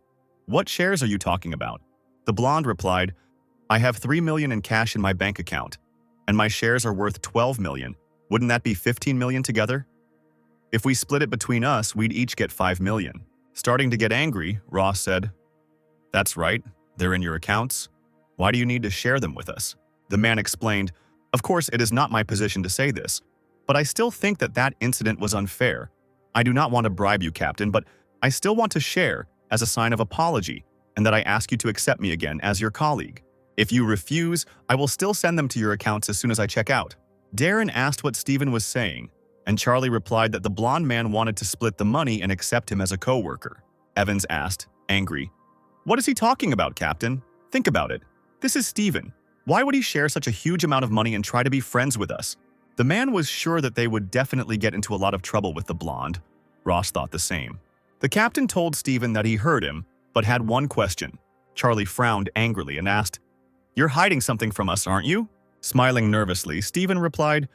What shares are you talking about?" The blonde replied, "I have 3 million in cash in my bank account, and my shares are worth 12 million. Wouldn't that be 15 million together? If we split it between us, we'd each get 5 million. Starting to get angry, Ross said, "That's right. They're in your accounts. Why do you need to share them with us?" The man explained, "Of course, it is not my position to say this, but I still think that that incident was unfair. I do not want to bribe you, Captain, but I still want to share as a sign of apology and that I ask you to accept me again as your colleague. If you refuse, I will still send them to your accounts as soon as I check out." Darren asked what Steven was saying, and Charlie replied that the blonde man wanted to split the money and accept him as a co-worker. Evans asked, angry, "What is he talking about, Captain? Think about it. This is Steven. Why would he share such a huge amount of money and try to be friends with us?" The man was sure that they would definitely get into a lot of trouble with the blonde. Ross thought the same. The captain told Steven that he heard him, but had one question. Charlie frowned angrily and asked, "You're hiding something from us, aren't you?" Smiling nervously, Stephen replied,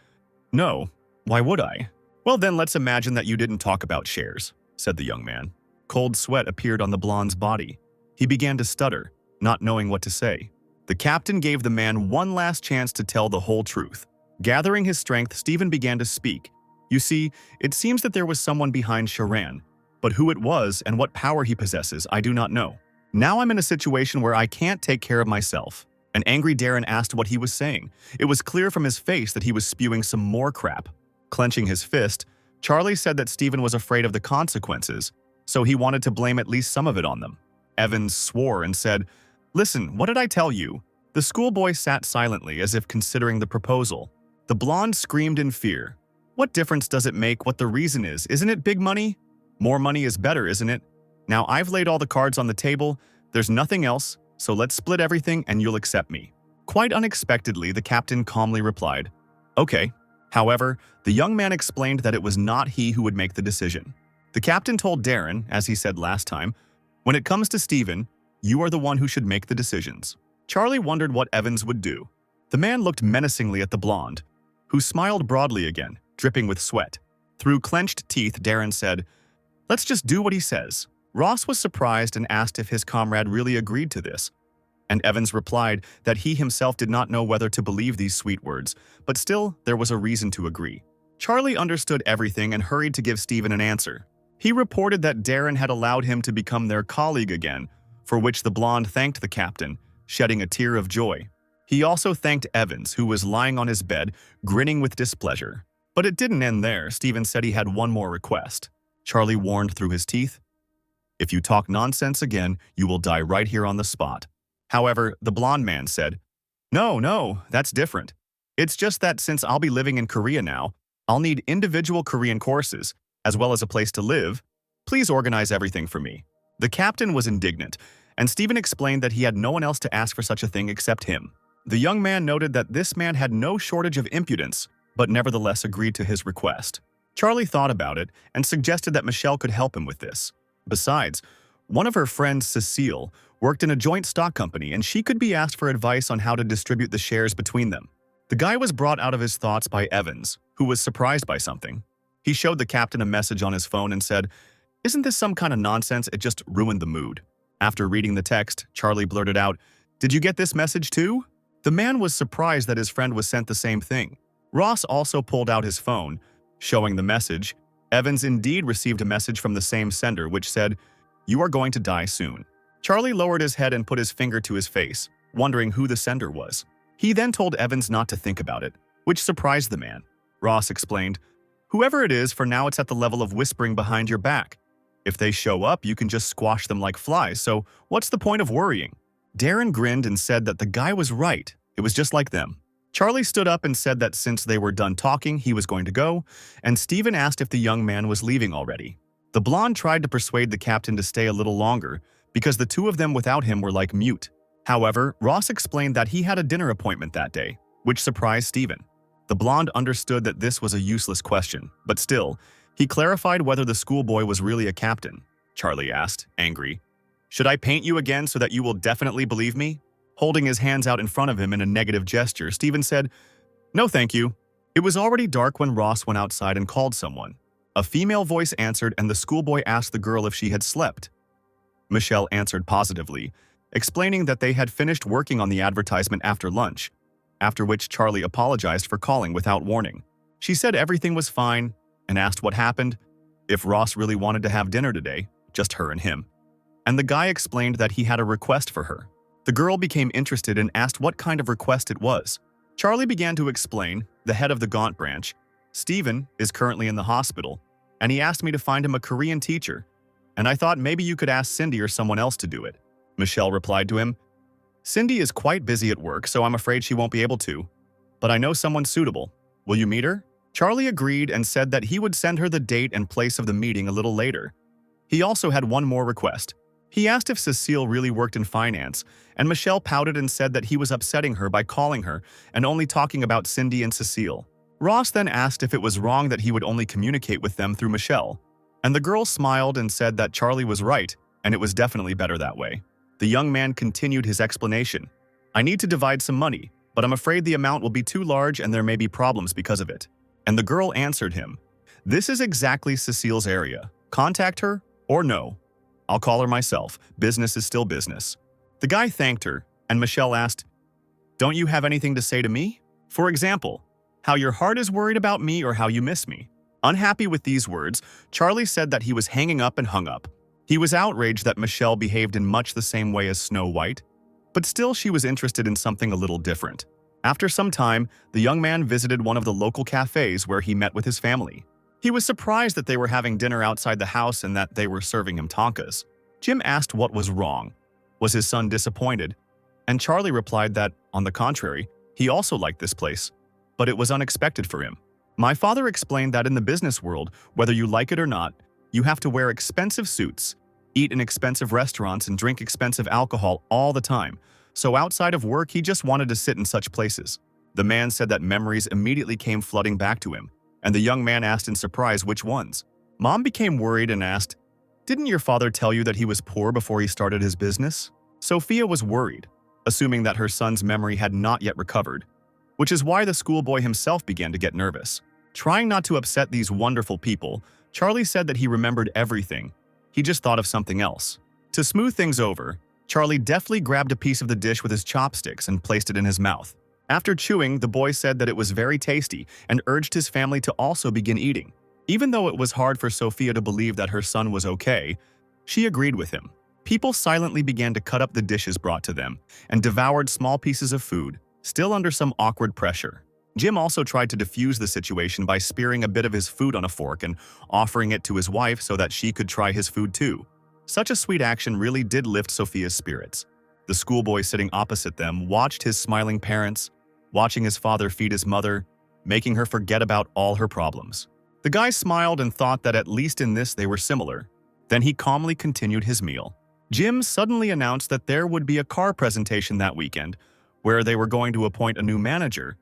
"No, why would I?" "Well then, let's imagine that you didn't talk about shares," said the young man. Cold sweat appeared on the blonde's body. He began to stutter, not knowing what to say. The captain gave the man one last chance to tell the whole truth. Gathering his strength, Stephen began to speak. "You see, it seems that there was someone behind Sharan, but who it was and what power he possesses, I do not know. Now I'm in a situation where I can't take care of myself." An angry Darren asked what he was saying. It was clear from his face that he was spewing some more crap. Clenching his fist, Charlie said that Stephen was afraid of the consequences, so he wanted to blame at least some of it on them. Evans swore and said, "Listen, what did I tell you?" The schoolboy sat silently as if considering the proposal. The blonde screamed in fear. "What difference does it make what the reason is? Isn't it big money? More money is better, isn't it? Now I've laid all the cards on the table, there's nothing else, so let's split everything and you'll accept me." Quite unexpectedly, the captain calmly replied, "Okay." However, the young man explained that it was not he who would make the decision. The captain told Darren, as he said last time, "When it comes to Stephen, you are the one who should make the decisions." Charlie wondered what Evans would do. The man looked menacingly at the blonde, who smiled broadly again, dripping with sweat. Through clenched teeth, Darren said, "Let's just do what he says." Ross was surprised and asked if his comrade really agreed to this, and Evans replied that he himself did not know whether to believe these sweet words, but still there was a reason to agree. Charlie understood everything and hurried to give Stephen an answer. He reported that Darren had allowed him to become their colleague again, for which the blonde thanked the captain, shedding a tear of joy. He also thanked Evans, who was lying on his bed, grinning with displeasure. But it didn't end there. Stephen said he had one more request. Charlie warned through his teeth, "If you talk nonsense again, you will die right here on the spot." However, the blonde man said, No, that's different. It's just that since I'll be living in Korea now, I'll need individual Korean courses, as well as a place to live. Please organize everything for me." The captain was indignant, and Stephen explained that he had no one else to ask for such a thing except him. The young man noted that this man had no shortage of impudence, but nevertheless agreed to his request. Charlie thought about it and suggested that Michelle could help him with this. Besides, one of her friends, Cecile, worked in a joint stock company and she could be asked for advice on how to distribute the shares between them. The guy was brought out of his thoughts by Evans, who was surprised by something. He showed the captain a message on his phone and said, "Isn't this some kind of nonsense? It just ruined the mood." After reading the text, Charlie blurted out, "Did you get this message too?" The man was surprised that his friend was sent the same thing. Ross also pulled out his phone, showing the message. Evans indeed received a message from the same sender which said, "You are going to die soon." Charlie lowered his head and put his finger to his face, wondering who the sender was. He then told Evans not to think about it, which surprised the man. Ross explained, "Whoever it is, for now it's at the level of whispering behind your back. If they show up, you can just squash them like flies, so what's the point of worrying?" Darren grinned and said that the guy was right. It was just like them. Charlie stood up and said that since they were done talking, he was going to go, and Stephen asked if the young man was leaving already. The blonde tried to persuade the captain to stay a little longer, because the two of them without him were like mute. However, Ross explained that he had a dinner appointment that day, which surprised Stephen. The blonde understood that this was a useless question, but still, he clarified whether the schoolboy was really a captain. Charlie asked, angry, "Should I paint you again so that you will definitely believe me?" Holding his hands out in front of him in a negative gesture, Stephen said, "No thank you." It was already dark when Ross went outside and called someone. A female voice answered and the schoolboy asked the girl if she had slept. Michelle answered positively, explaining that they had finished working on the advertisement after lunch, after which Charlie apologized for calling without warning. She said everything was fine and asked what happened, if Ross really wanted to have dinner today, just her and him. And the guy explained that he had a request for her. The girl became interested and asked what kind of request it was. Charlie began to explain, the head of the Gaunt branch, "Stephen is currently in the hospital, and he asked me to find him a Korean teacher, and I thought maybe you could ask Cindy or someone else to do it." Michelle replied to him, "Cindy is quite busy at work, so I'm afraid she won't be able to. But I know someone suitable. Will you meet her?" Charlie agreed and said that he would send her the date and place of the meeting a little later. He also had one more request. He asked if Cecile really worked in finance, and Michelle pouted and said that he was upsetting her by calling her and only talking about Cindy and Cecile. Ross then asked if it was wrong that he would only communicate with them through Michelle, and the girl smiled and said that Charlie was right, and it was definitely better that way. The young man continued his explanation. I need to divide some money, but I'm afraid the amount will be too large and there may be problems because of it. And the girl answered him, this is exactly Cecile's area. Contact her or no. I'll call her myself. Business is still business. The guy thanked her, and Michelle asked, don't you have anything to say to me? For example, how your heart is worried about me or how you miss me. Unhappy with these words, Charlie said that he was hanging up and hung up. He was outraged that Michelle behaved in much the same way as Snow White, but still she was interested in something a little different. After some time, the young man visited one of the local cafes where he met with his family. He was surprised that they were having dinner outside the house and that they were serving him tonkas. Jim asked what was wrong. Was his son disappointed? And Charlie replied that, on the contrary, he also liked this place, but it was unexpected for him. My father explained that in the business world, whether you like it or not, you have to wear expensive suits, eat in expensive restaurants, and drink expensive alcohol all the time. So outside of work, he just wanted to sit in such places. The man said that memories immediately came flooding back to him, and the young man asked in surprise which ones. Mom became worried and asked, didn't your father tell you that he was poor before he started his business? Sophia was worried, assuming that her son's memory had not yet recovered, which is why the schoolboy himself began to get nervous. Trying not to upset these wonderful people, Charlie said that he remembered everything. He just thought of something else. To smooth things over, Charlie deftly grabbed a piece of the dish with his chopsticks and placed it in his mouth. After chewing, the boy said that it was very tasty and urged his family to also begin eating. Even though it was hard for Sophia to believe that her son was okay, she agreed with him. People silently began to cut up the dishes brought to them and devoured small pieces of food, still under some awkward pressure. Jim also tried to defuse the situation by spearing a bit of his food on a fork and offering it to his wife so that she could try his food too. Such a sweet action really did lift Sophia's spirits. The schoolboy sitting opposite them watched his smiling parents, watching his father feed his mother, making her forget about all her problems. The guy smiled and thought that at least in this they were similar. Then he calmly continued his meal. Jim suddenly announced that there would be a car presentation that weekend, where they were going to appoint a new manager,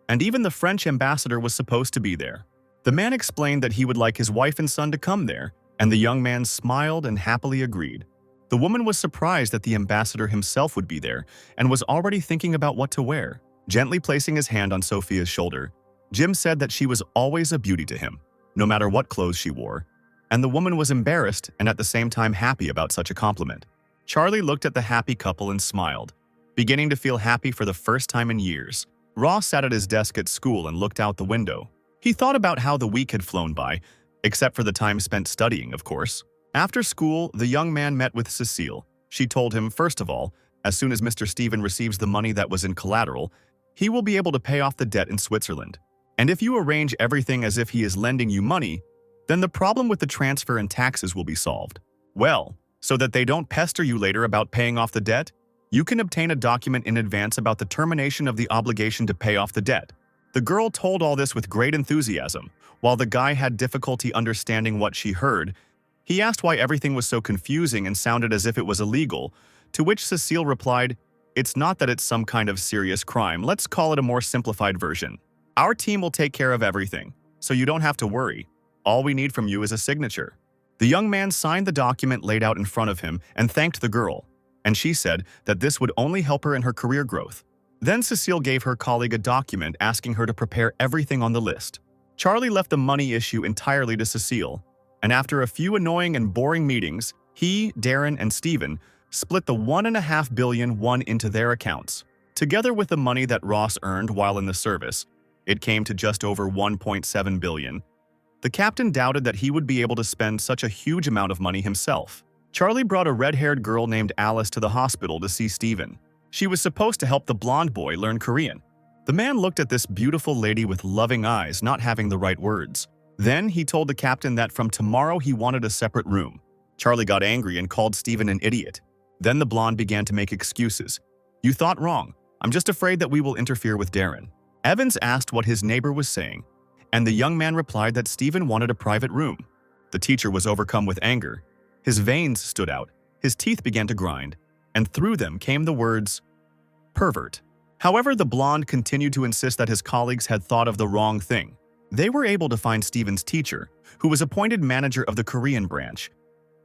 and even the French ambassador was supposed to be there. The man explained that he would like his wife and son to come there, and the young man smiled and happily agreed. The woman was surprised that the ambassador himself would be there and was already thinking about what to wear. Gently placing his hand on Sophia's shoulder, Jim said that she was always a beauty to him, no matter what clothes she wore, and the woman was embarrassed and at the same time happy about such a compliment. Charlie looked at the happy couple and smiled, beginning to feel happy for the first time in years. Ross sat at his desk at school and looked out the window. He thought about how the week had flown by, except for the time spent studying, of course. After school, the young man met with Cecile. She told him, first of all, as soon as Mr. Stephen receives the money that was in collateral, he will be able to pay off the debt in Switzerland. And if you arrange everything as if he is lending you money, then the problem with the transfer and taxes will be solved. Well, so that they don't pester you later about paying off the debt, you can obtain a document in advance about the termination of the obligation to pay off the debt. The girl told all this with great enthusiasm. While the guy had difficulty understanding what she heard, he asked why everything was so confusing and sounded as if it was illegal, to which Cecile replied, it's not that it's some kind of serious crime, let's call it a more simplified version. Our team will take care of everything, so you don't have to worry. All we need from you is a signature. The young man signed the document laid out in front of him and thanked the girl, and she said that this would only help her in her career growth. Then Cecile gave her colleague a document asking her to prepare everything on the list. Charlie left the money issue entirely to Cecile, and after a few annoying and boring meetings, he, Darren, and Stephen split the $1.5 billion into their accounts. Together with the money that Ross earned while in the service, it came to just over $1.7 billion. The captain doubted that he would be able to spend such a huge amount of money himself. Charlie brought a red-haired girl named Alice to the hospital to see Stephen. She was supposed to help the blonde boy learn Korean. The man looked at this beautiful lady with loving eyes, not having the right words. Then he told the captain that from tomorrow he wanted a separate room. Charlie got angry and called Stephen an idiot. Then the blonde began to make excuses. You thought wrong. I'm just afraid that we will interfere with Darren. Evans asked what his neighbor was saying, and the young man replied that Stephen wanted a private room. The teacher was overcome with anger. His veins stood out, his teeth began to grind, and through them came the words, pervert. However, the blonde continued to insist that his colleagues had thought of the wrong thing. They were able to find Stephen's teacher, who was appointed manager of the Korean branch.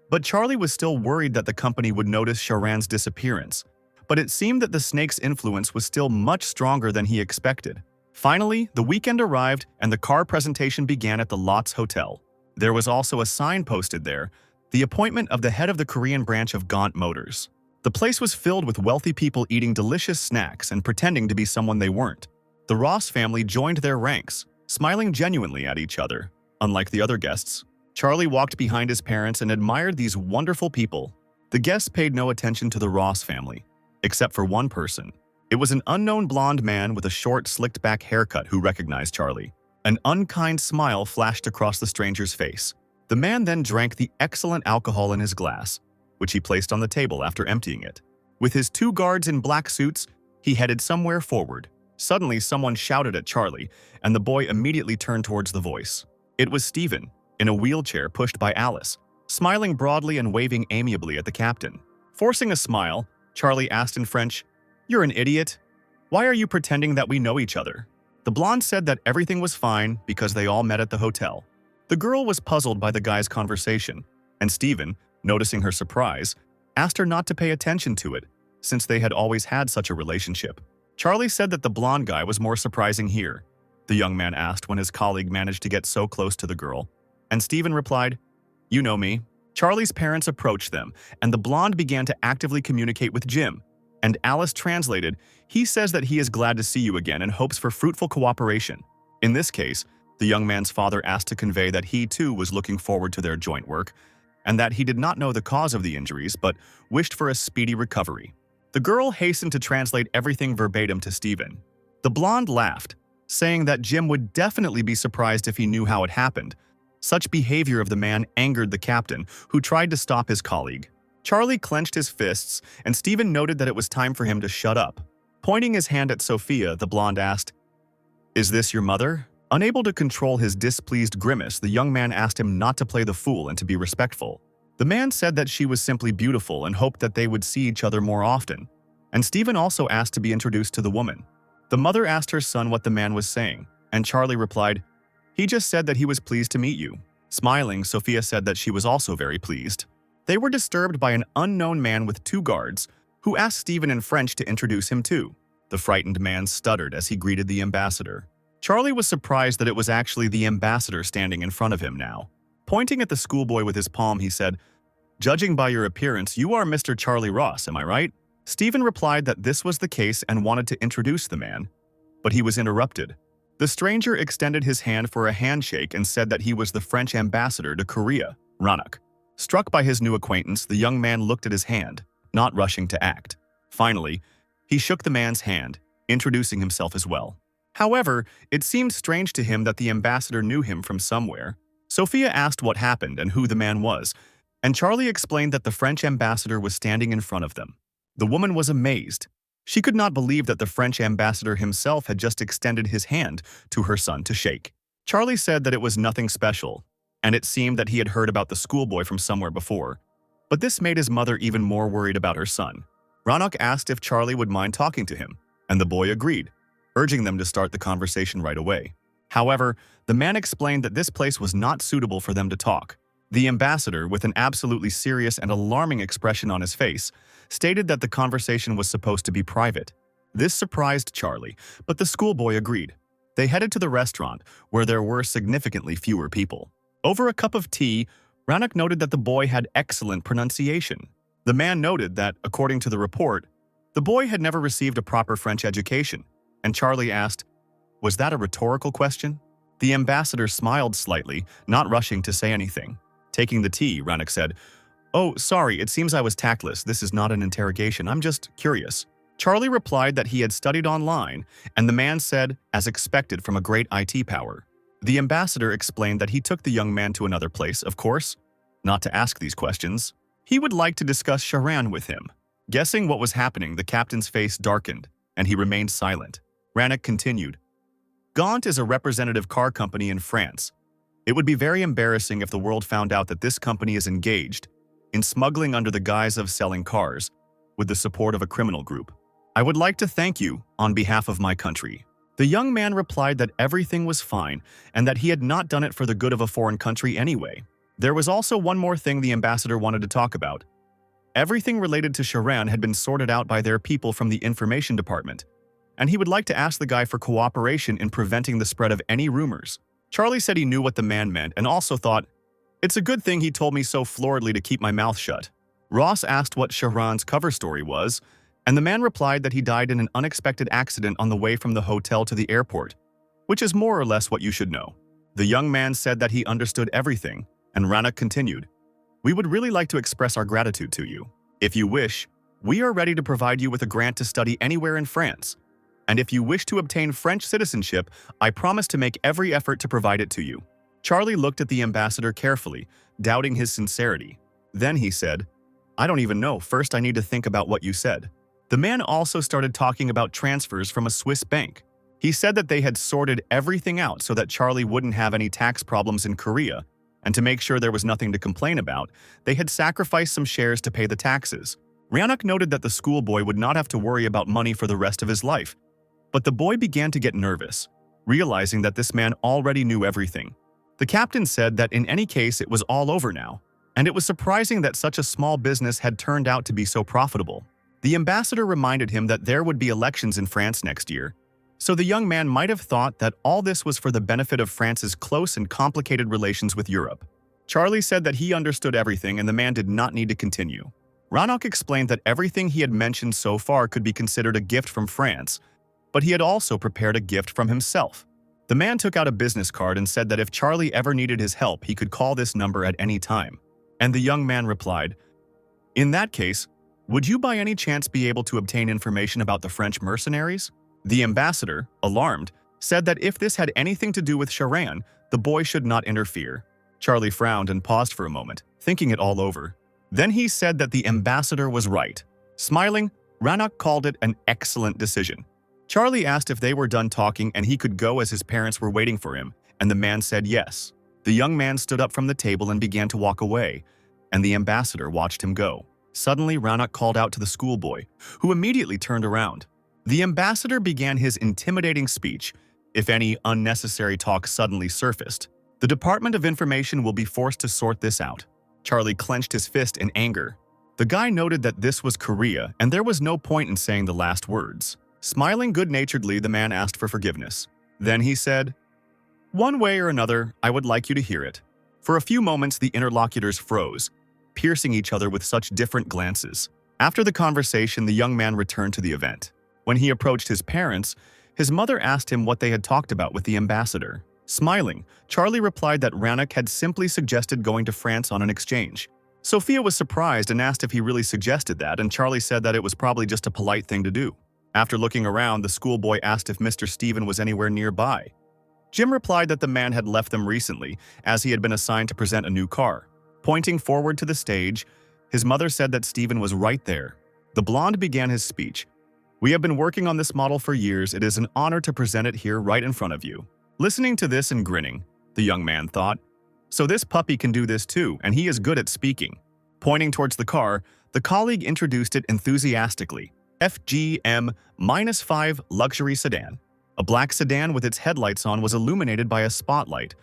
But Charlie was still worried that the company would notice Sharan's disappearance. But it seemed that the snake's influence was still much stronger than he expected. Finally, the weekend arrived and the car presentation began at the Lots Hotel. There was also a sign posted there, the appointment of the head of the Korean branch of Gaunt Motors. The place was filled with wealthy people eating delicious snacks and pretending to be someone they weren't. The Ross family joined their ranks, smiling genuinely at each other. Unlike the other guests, Charlie walked behind his parents and admired these wonderful people. The guests paid no attention to the Ross family, except for one person. It was an unknown blonde man with a short, slicked-back haircut who recognized Charlie. An unkind smile flashed across the stranger's face. The man then drank the excellent alcohol in his glass, which he placed on the table after emptying it. With his 2 guards in black suits, he headed somewhere forward. Suddenly, someone shouted at Charlie, and the boy immediately turned towards the voice. It was Stephen, in a wheelchair pushed by Alice, smiling broadly and waving amiably at the captain. Forcing a smile, Charlie asked in French, "You're an idiot. Why are you pretending that we know each other?" The blonde said that everything was fine because they all met at the hotel. The girl was puzzled by the guy's conversation, and Stephen, noticing her surprise, asked her not to pay attention to it, since they had always had such a relationship. Charlie said that the blonde guy was more surprising here. The young man asked when his colleague managed to get so close to the girl, and Stephen replied, "You know me." Charlie's parents approached them, and the blonde began to actively communicate with Jim. And Alice translated, "He says that he is glad to see you again and hopes for fruitful cooperation." In this case, the young man's father asked to convey that he too was looking forward to their joint work, and that he did not know the cause of the injuries but wished for a speedy recovery. The girl hastened to translate everything verbatim to Stephen. The blonde laughed, saying that Jim would definitely be surprised if he knew how it happened. Such behavior of the man angered the captain, who tried to stop his colleague. Charlie clenched his fists, and Stephen noted that it was time for him to shut up. Pointing his hand at Sophia, the blonde asked, "Is this your mother?" Unable to control his displeased grimace, the young man asked him not to play the fool and to be respectful. The man said that she was simply beautiful and hoped that they would see each other more often. And Stephen also asked to be introduced to the woman. The mother asked her son what the man was saying, and Charlie replied, "He just said that he was pleased to meet you." Smiling, Sophia said that she was also very pleased. They were disturbed by an unknown man with 2 guards, who asked Stephen in French to introduce him too. The frightened man stuttered as he greeted the ambassador. Charlie was surprised that it was actually the ambassador standing in front of him now. Pointing at the schoolboy with his palm, he said, "Judging by your appearance, you are Mr. Charlie Ross, am I right?" Stephen replied that this was the case and wanted to introduce the man, but he was interrupted. The stranger extended his hand for a handshake and said that he was the French ambassador to Korea, Ranak. Struck by his new acquaintance, the young man looked at his hand, not rushing to act. Finally, he shook the man's hand, introducing himself as well. However, it seemed strange to him that the ambassador knew him from somewhere. Sophia asked what happened and who the man was, and Charlie explained that the French ambassador was standing in front of them. The woman was amazed. She could not believe that the French ambassador himself had just extended his hand to her son to shake. Charlie said that it was nothing special, and it seemed that he had heard about the schoolboy from somewhere before. But this made his mother even more worried about her son. Ranak asked if Charlie would mind talking to him, and the boy agreed, urging them to start the conversation right away. However, the man explained that this place was not suitable for them to talk. The ambassador, with an absolutely serious and alarming expression on his face, stated that the conversation was supposed to be private. This surprised Charlie, but the schoolboy agreed. They headed to the restaurant, where there were significantly fewer people. Over a cup of tea, Ranak noted that the boy had excellent pronunciation. The man noted that, according to the report, the boy had never received a proper French education, and Charlie asked, "Was that a rhetorical question?" The ambassador smiled slightly, not rushing to say anything. Taking the tea, Ranak said, "Oh, sorry, it seems I was tactless. This is not an interrogation. I'm just curious." Charlie replied that he had studied online, and the man said, as expected from a great IT power. The ambassador explained that he took the young man to another place, of course, not to ask these questions. He would like to discuss Sharan with him. Guessing what was happening, the captain's face darkened, and he remained silent. Ranak continued, "Gaunt is a representative car company in France. It would be very embarrassing if the world found out that this company is engaged in smuggling under the guise of selling cars with the support of a criminal group. I would like to thank you on behalf of my country." The young man replied that everything was fine and that he had not done it for the good of a foreign country anyway. There was also one more thing the ambassador wanted to talk about. Everything related to Sharan had been sorted out by their people from the information department, and he would like to ask the guy for cooperation in preventing the spread of any rumors. Charlie said he knew what the man meant and also thought, "It's a good thing he told me so floridly to keep my mouth shut." Ross asked what Sharan's cover story was, and the man replied that he died in an unexpected accident on the way from the hotel to the airport, which is more or less what you should know. The young man said that he understood everything, and Rannoch continued, "We would really like to express our gratitude to you. If you wish, we are ready to provide you with a grant to study anywhere in France. And if you wish to obtain French citizenship, I promise to make every effort to provide it to you." Charlie looked at the ambassador carefully, doubting his sincerity. Then he said, "I don't even know. First, I need to think about what you said." The man also started talking about transfers from a Swiss bank. He said that they had sorted everything out so that Charlie wouldn't have any tax problems in Korea, and to make sure there was nothing to complain about, they had sacrificed some shares to pay the taxes. Rannoch noted that the schoolboy would not have to worry about money for the rest of his life. But the boy began to get nervous, realizing that this man already knew everything. The captain said that in any case it was all over now, and it was surprising that such a small business had turned out to be so profitable. The ambassador reminded him that there would be elections in France next year, so the young man might have thought that all this was for the benefit of France's close and complicated relations with Europe. Charlie said that he understood everything and the man did not need to continue. Rannoch explained that everything he had mentioned so far could be considered a gift from France, but he had also prepared a gift from himself. The man took out a business card and said that if Charlie ever needed his help, he could call this number at any time. And the young man replied, "In that case, would you by any chance be able to obtain information about the French mercenaries?" The ambassador, alarmed, said that if this had anything to do with Sharan, the boy should not interfere. Charlie frowned and paused for a moment, thinking it all over. Then he said that the ambassador was right. Smiling, Rannoch called it an excellent decision. Charlie asked if they were done talking and he could go as his parents were waiting for him, and the man said yes. The young man stood up from the table and began to walk away, and the ambassador watched him go. Suddenly, Rannoch called out to the schoolboy, who immediately turned around. The ambassador began his intimidating speech. If any unnecessary talk suddenly surfaced, the Department of Information will be forced to sort this out. Charlie clenched his fist in anger. The guy noted that this was Korea, and there was no point in saying the last words. Smiling good-naturedly, the man asked for forgiveness. Then he said, "One way or another, I would like you to hear it." For a few moments, the interlocutors froze, piercing each other with such different glances. After the conversation, the young man returned to the event. When he approached his parents, his mother asked him what they had talked about with the ambassador. Smiling, Charlie replied that Rannoch had simply suggested going to France on an exchange. Sophia was surprised and asked if he really suggested that, and Charlie said that it was probably just a polite thing to do. After looking around, the schoolboy asked if Mr. Stephen was anywhere nearby. Jim replied that the man had left them recently, as he had been assigned to present a new car. Pointing forward to the stage, his mother said that Stephen was right there. The blonde began his speech. "We have been working on this model for years. It is an honor to present it here right in front of you." Listening to this and grinning, the young man thought, "So this puppy can do this too, and he is good at speaking." Pointing towards the car, the colleague introduced it enthusiastically. FGM-5 luxury sedan. A black sedan with its headlights on was illuminated by a spotlight,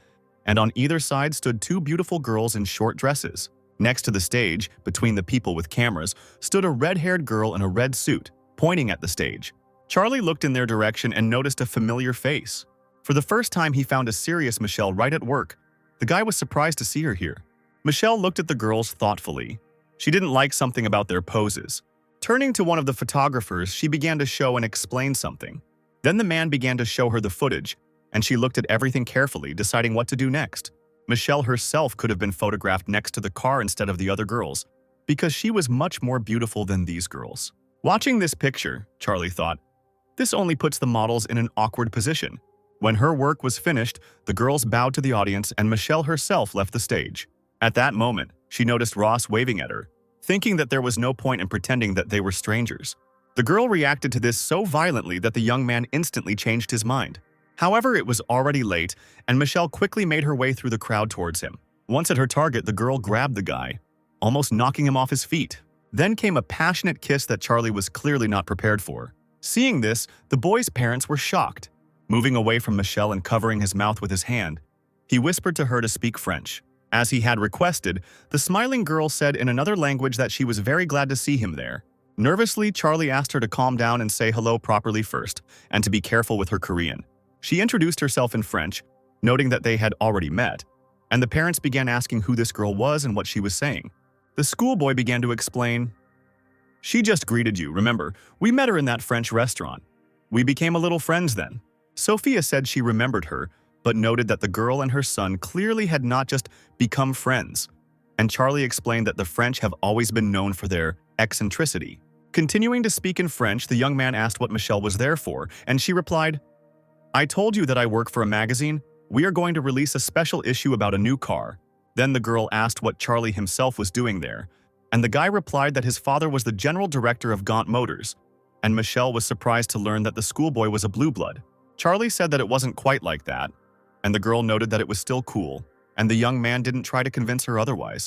and on either side stood two beautiful girls in short dresses. Next to the stage, between the people with cameras, stood a red-haired girl in a red suit, pointing at the stage. Charlie looked in their direction and noticed a familiar face. For the first time, he found a serious Michelle right at work. The guy was surprised to see her here. Michelle looked at the girls thoughtfully. She didn't like something about their poses. Turning to one of the photographers, she began to show and explain something. Then the man began to show her the footage, and she looked at everything carefully, deciding what to do next. Michelle herself could have been photographed next to the car instead of the other girls, because she was much more beautiful than these girls. Watching this picture, Charlie thought, this only puts the models in an awkward position. When her work was finished, the girls bowed to the audience and Michelle herself left the stage. At that moment, she noticed Ross waving at her, thinking that there was no point in pretending that they were strangers. The girl reacted to this so violently that the young man instantly changed his mind. However, it was already late, and Michelle quickly made her way through the crowd towards him. Once at her target, the girl grabbed the guy, almost knocking him off his feet. Then came a passionate kiss that Charlie was clearly not prepared for. Seeing this, the boy's parents were shocked. Moving away from Michelle and covering his mouth with his hand, he whispered to her to speak French. As he had requested, the smiling girl said in another language that she was very glad to see him there. Nervously, Charlie asked her to calm down and say hello properly first, and to be careful with her Korean. She introduced herself in French, noting that they had already met, and the parents began asking who this girl was and what she was saying. The schoolboy began to explain, "She just greeted you, remember? We met her in that French restaurant. We became a little friends then." Sophia said she remembered her, but noted that the girl and her son clearly had not just become friends. And Charlie explained that the French have always been known for their eccentricity. Continuing to speak in French, the young man asked what Michelle was there for, and she replied, "I told you that I work for a magazine. We are going to release a special issue about a new car." Then the girl asked what Charlie himself was doing there, and the guy replied that his father was the general director of Gaunt Motors, and Michelle was surprised to learn that the schoolboy was a blue blood. Charlie said that it wasn't quite like that, and the girl noted that it was still cool, and the young man didn't try to convince her otherwise.